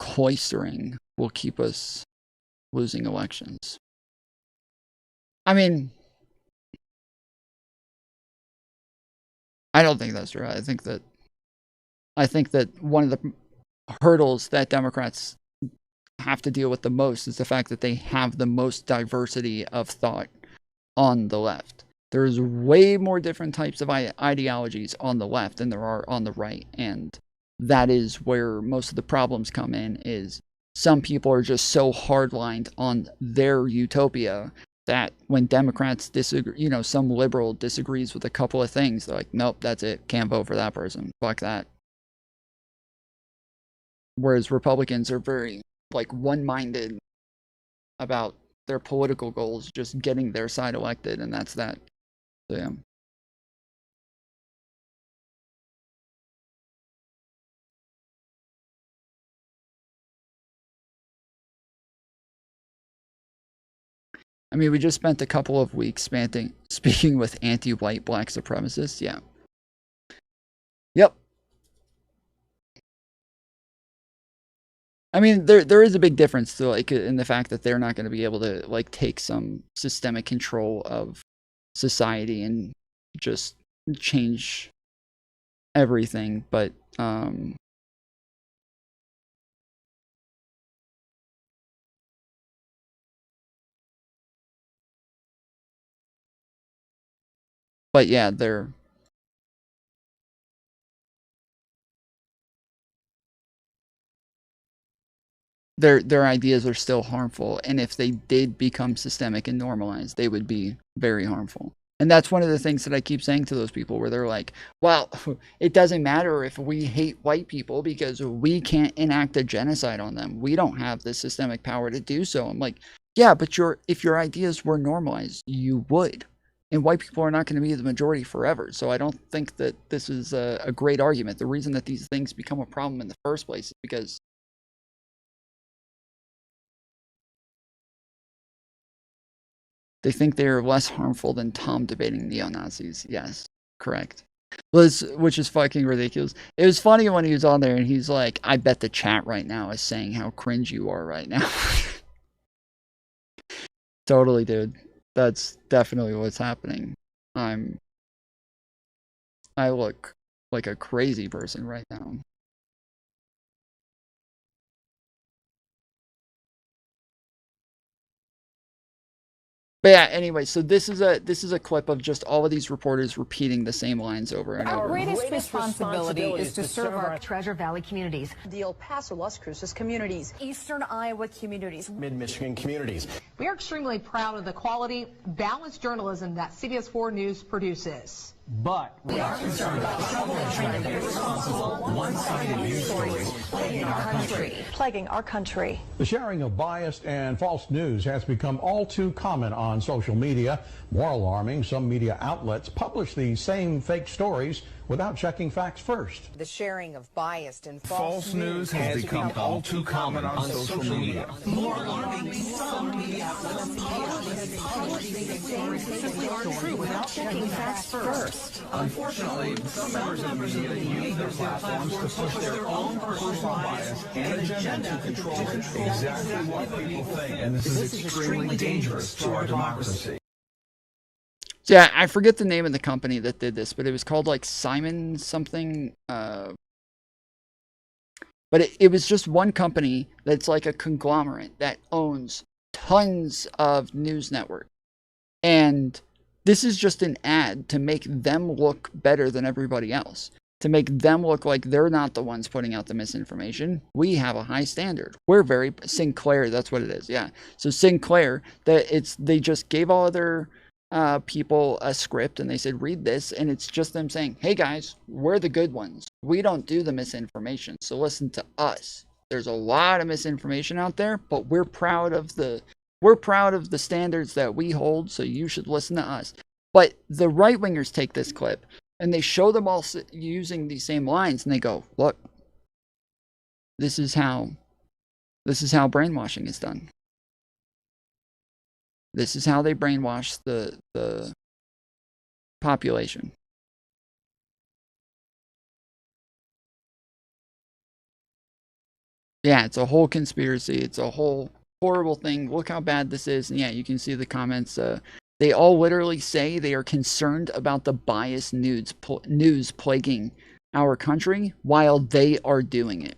cloistering will keep us losing elections. I mean, I don't think that's true. I think that one of the hurdles that Democrats have to deal with the most is the fact that they have the most diversity of thought on the left. There's way more different types of ideologies on the left than there are on the right, and that is where most of the problems come in. Is some people are just so hardlined on their utopia that when Democrats disagree, some liberal disagrees with a couple of things, they're like, nope, that's it, can't vote for that person, fuck that. Whereas Republicans are very like one-minded about their political goals, just getting their side elected, and that's that. So, yeah. I mean, we just spent a couple of weeks speaking with anti-white black supremacists. Yeah. Yep. I mean, there is a big difference to like in the fact that they're not going to be able to like take some systemic control of society and just change everything, but yeah, their ideas are still harmful, and if they did become systemic and normalized, they would be very harmful. And that's one of the things that I keep saying to those people, where they're like, well, it doesn't matter if we hate white people because we can't enact a genocide on them. We don't have the systemic power to do so. I'm like, yeah, but if your ideas were normalized, you would. And white people are not going to be the majority forever. So I don't think that this is a great argument. The reason that these things become a problem in the first place is because they think they're less harmful than Tom debating neo-Nazis. Yes, correct. Which is fucking ridiculous. It was funny when he was on there and he's like, I bet the chat right now is saying how cringe you are right now. Totally, dude. That's definitely what's happening. I look like a crazy person right now. But yeah, anyway, so this is a clip of just all of these reporters repeating the same lines over and over. Our greatest responsibility is to serve our Treasure Valley communities, the El Paso, Las Cruces communities, Eastern Iowa communities, Mid-Michigan communities. We are extremely proud of the quality, balanced journalism that CBS 4 News produces. But we are concerned about troubling and irresponsible, one-sided news stories plaguing our country. The sharing of biased and false news has become all too common on social media. More alarming, some media outlets publish these same fake stories without checking facts first. The sharing of biased and False news has become all too common on social media. More alarming, some media outlets publish these same fake stories without checking facts first. Unfortunately, some members of the media use their platforms to push their own personal bias and agenda to control exactly what people think, and this is extremely dangerous to our democracy. So yeah, I forget the name of the company that did this, but it was called like Simon something. But it was just one company that's like a conglomerate that owns tons of news networks. And this is just an ad to make them look better than everybody else. To make them look like they're not the ones putting out the misinformation. We have a high standard. We're very Sinclair, that's what it is. Yeah. So Sinclair, they just gave all of their people a script and they said, read this, and it's just them saying, hey guys, we're the good ones. We don't do the misinformation, so listen to us. There's a lot of misinformation out there, but we're proud of the standards that we hold, so you should listen to us. But the right-wingers take this clip and they show them all using these same lines, and they go, look, this is how brainwashing is done. This is how they brainwash the population. Yeah, it's a whole conspiracy. It's a whole horrible thing. Look how bad this is. And yeah, you can see the comments. They all literally say they are concerned about the biased news plaguing our country while they are doing it.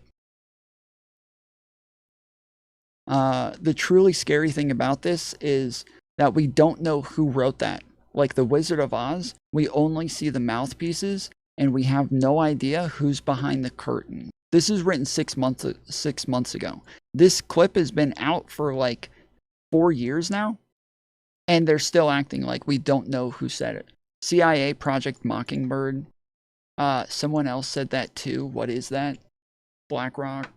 The truly scary thing about this is that we don't know who wrote that. Like the Wizard of Oz, we only see the mouthpieces and we have no idea who's behind the curtain. This is written 6 months ago. This clip has been out for like 4 years now, and they're still acting like we don't know who said it. CIA Project Mockingbird. Someone else said that too. What is that? BlackRock.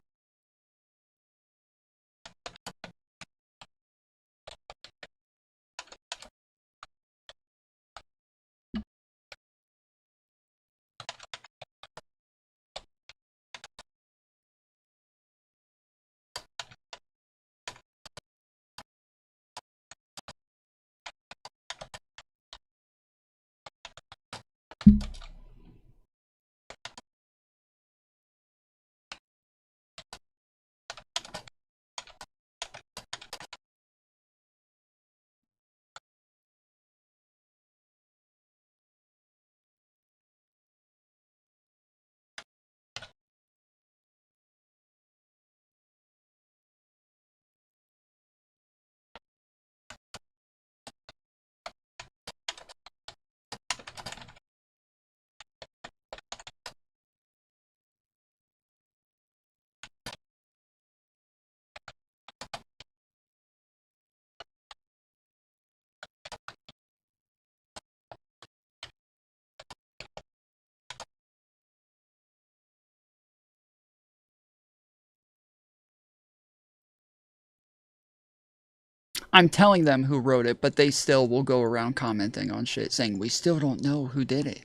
I'm telling them who wrote it, but they still will go around commenting on shit saying we still don't know who did it.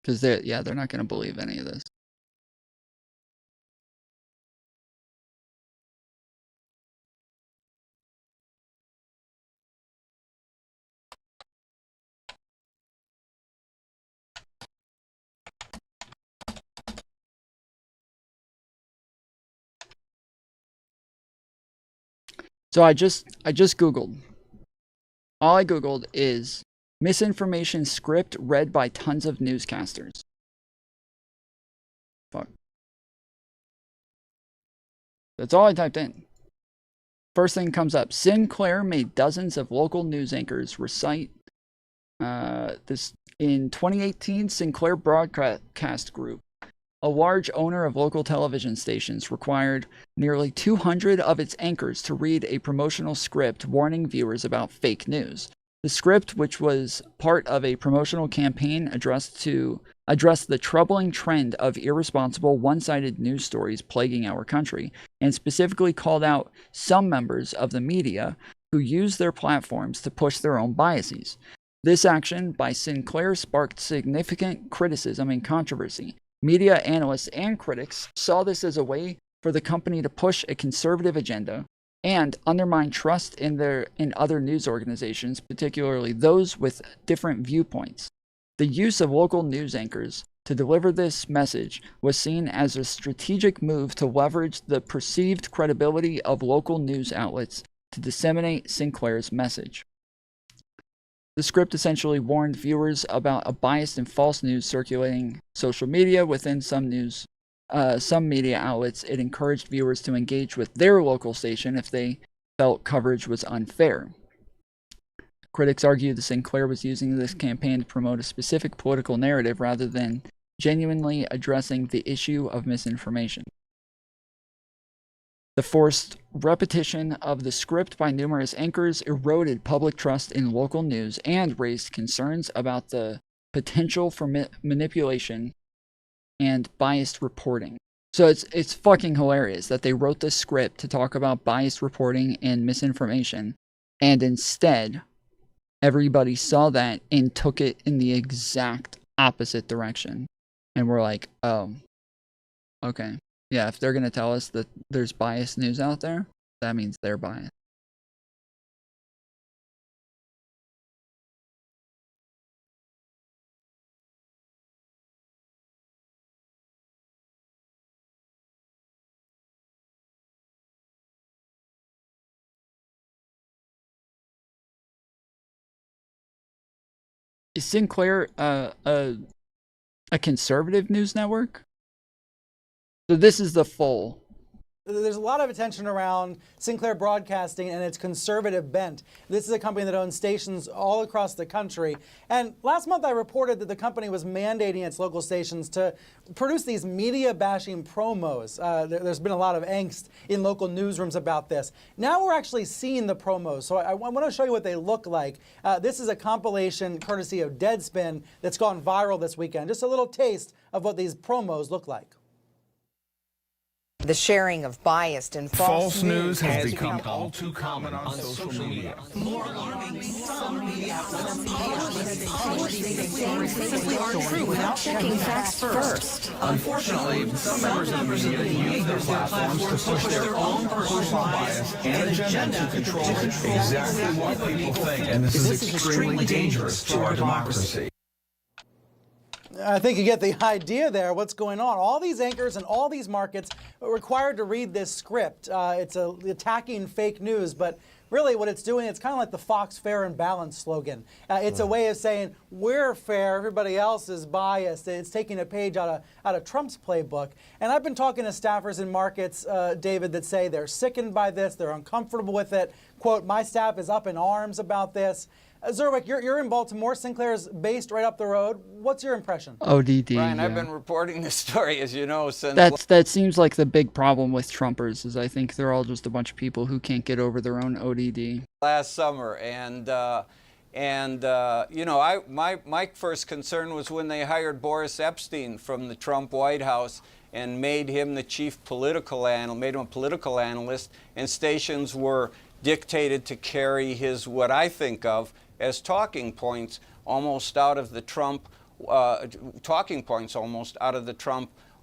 Because they're not going to believe any of this. So I just Googled. All I Googled is misinformation script read by tons of newscasters. Fuck. That's all I typed in. First thing comes up. Sinclair made dozens of local news anchors recite this in 2018. Sinclair Broadcast Group, a large owner of local television stations, required nearly 200 of its anchors to read a promotional script warning viewers about fake news. The script, which was part of a promotional campaign addressed the troubling trend of irresponsible, one-sided news stories plaguing our country, and specifically called out some members of the media who use their platforms to push their own biases. This action by Sinclair sparked significant criticism and controversy. Media analysts and critics saw this as a way for the company to push a conservative agenda and undermine trust in other news organizations, particularly those with different viewpoints. The use of local news anchors to deliver this message was seen as a strategic move to leverage the perceived credibility of local news outlets to disseminate Sinclair's message. The script essentially warned viewers about a biased and false news circulating social media within some media outlets. It encouraged viewers to engage with their local station if they felt coverage was unfair. Critics argue that Sinclair was using this campaign to promote a specific political narrative rather than genuinely addressing the issue of misinformation. The forced repetition of the script by numerous anchors eroded public trust in local news and raised concerns about the potential for manipulation and biased reporting. So it's fucking hilarious that they wrote this script to talk about biased reporting and misinformation, and instead everybody saw that and took it in the exact opposite direction. And we're like, oh, okay. Yeah, if they're going to tell us that there's biased news out there, that means they're biased. Is Sinclair a conservative news network? So this is the full. There's a lot of attention around Sinclair Broadcasting and its conservative bent. This is a company that owns stations all across the country. And last month I reported that the company was mandating its local stations to produce these media-bashing promos. There's been a lot of angst in local newsrooms about this. Now we're actually seeing the promos. So I want to show you what they look like. This is a compilation courtesy of Deadspin that's gone viral this weekend. Just a little taste of what these promos look like. The sharing of biased and false news has become all too common on social media. More alarming, some media outlets simply aren't true without checking facts first. Unfortunately, some members of the media use their platforms to push their own personal bias and agenda to control exactly what people think, and this is extremely dangerous to our democracy. I think you get the idea there, what's going on. All these anchors and all these markets are required to read this script. It's attacking fake news, but really what it's doing, it's kind of like the Fox Fair and Balanced slogan. It's a way of saying, we're fair, everybody else is biased. It's taking a page out of Trump's playbook. And I've been talking to staffers in markets, David, that say they're sickened by this, they're uncomfortable with it. Quote, my staff is up in arms about this. Zerwick, you're in Baltimore. Sinclair's based right up the road. What's your impression? ODD. Brian, yeah. I've been reporting this story, as you know, since... That seems like the big problem with Trumpers, is I think they're all just a bunch of people who can't get over their own ODD. Last summer, and you know, my first concern was when they hired Boris Epstein from the Trump White House and made him the chief political analyst, made him a political analyst, and stations were dictated to carry his, what I think of as talking points almost out of the Trump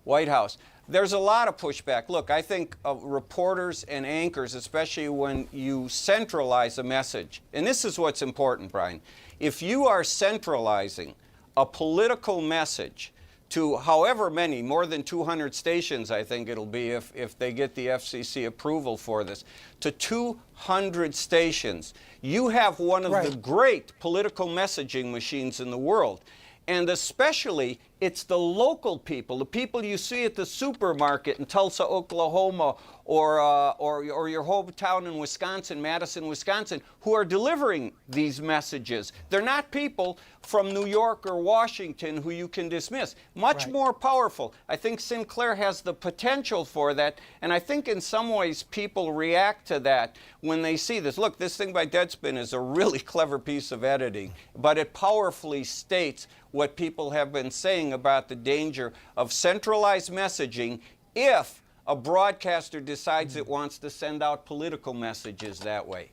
White House. There's a lot of pushback. Look, I think reporters and anchors, especially when you centralize a message, and this is what's important, Brian, if you are centralizing a political message to however many, more than 200 stations, I think it'll be if they get the FCC approval for this, to 200 stations, you have one of the great political messaging machines in the world. And especially, it's the local people, the people you see at the supermarket in Tulsa, Oklahoma, or your hometown in Wisconsin, Madison, Wisconsin, who are delivering these messages. They're not people from New York or Washington who you can dismiss. Much more powerful. I think Sinclair has the potential for that, and I think in some ways people react to that when they see this. Look, this thing by Deadspin is a really clever piece of editing, but it powerfully states what people have been saying about the danger of centralized messaging if a broadcaster decides it wants to send out political messages that way.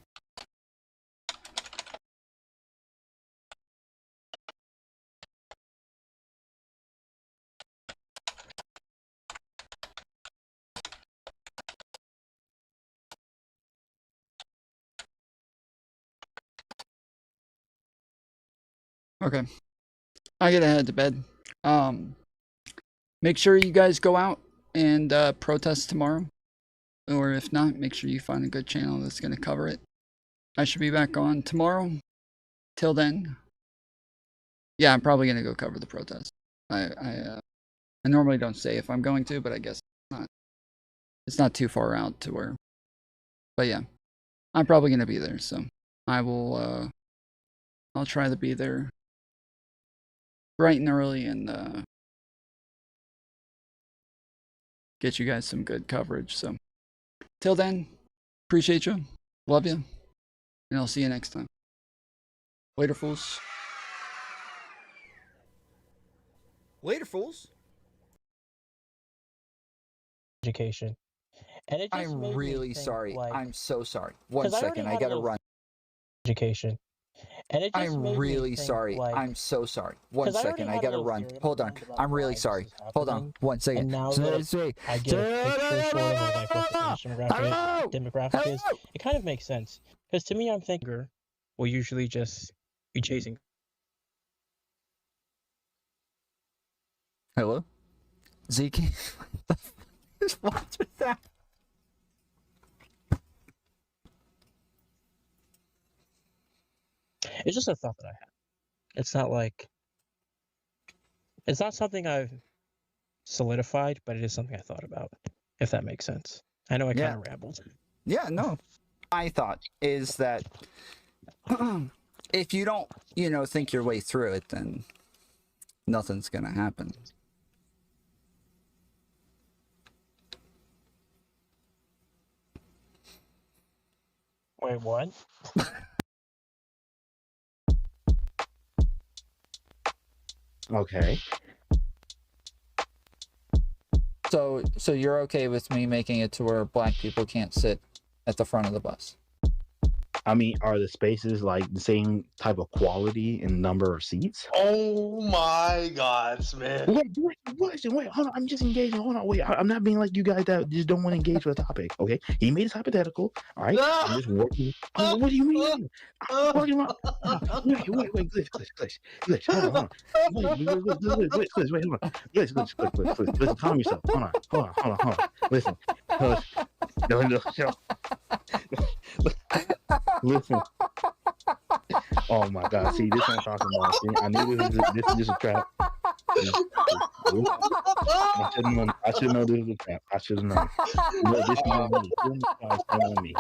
Okay. I gotta head to bed. Make sure you guys go out and protest tomorrow. Or if not, make sure you find a good channel that's gonna cover it. I should be back on tomorrow. Till then. Yeah, I'm probably gonna go cover the protest. I normally don't say if I'm going to, but I guess it's not too far out to where. But yeah. I'm probably gonna be there, so I will I'll try to be there bright and early and get you guys some good coverage. So till then, appreciate you, love you, and I'll see you next time. Later, fools. Later, fools. Education. And it just I'm made me really think, sorry. like, I'm so sorry. One 'cause I already second, I had a gotta little run. education. And it just I'm made me really think, sorry. like, I'm so sorry. One 'cause I already second, I had a gotta little run. theory in Hold my on. mind about I'm why really this sorry. is Hold on. happening. One second. And now that I get a picture sort of like what the age demographic is, it kind of makes sense. Because to me, I'm thinking will usually just be chasing. Hello? Zeke? What's with that? It's just a thought that I had. It's not like it's not something I've solidified, but it is something I thought about, if that makes sense. I know I kind of rambled. Yeah, no. My thought is that if you don't, think your way through it, then nothing's gonna happen. Wait, what? Okay. So you're okay with me making it to where black people can't sit at the front of the bus? I mean, are the spaces like the same type of quality and number of seats? Oh my God, man. Wait, hold on. I'm just engaging. Hold on, wait. I'm not being like you guys that just don't want to engage with the topic, okay? He made it hypothetical, all right? I'm just working. What do you mean? I'm working on. Wait, Glitch, hold on. Glitch, wait, hold on. Glitch, listen, calm yourself. Hold on. Listen, no. Listen. Oh my God! See, this is what I'm talking about. See, I knew this is just a trap. I should know this is a trap. I should have known. This is on me.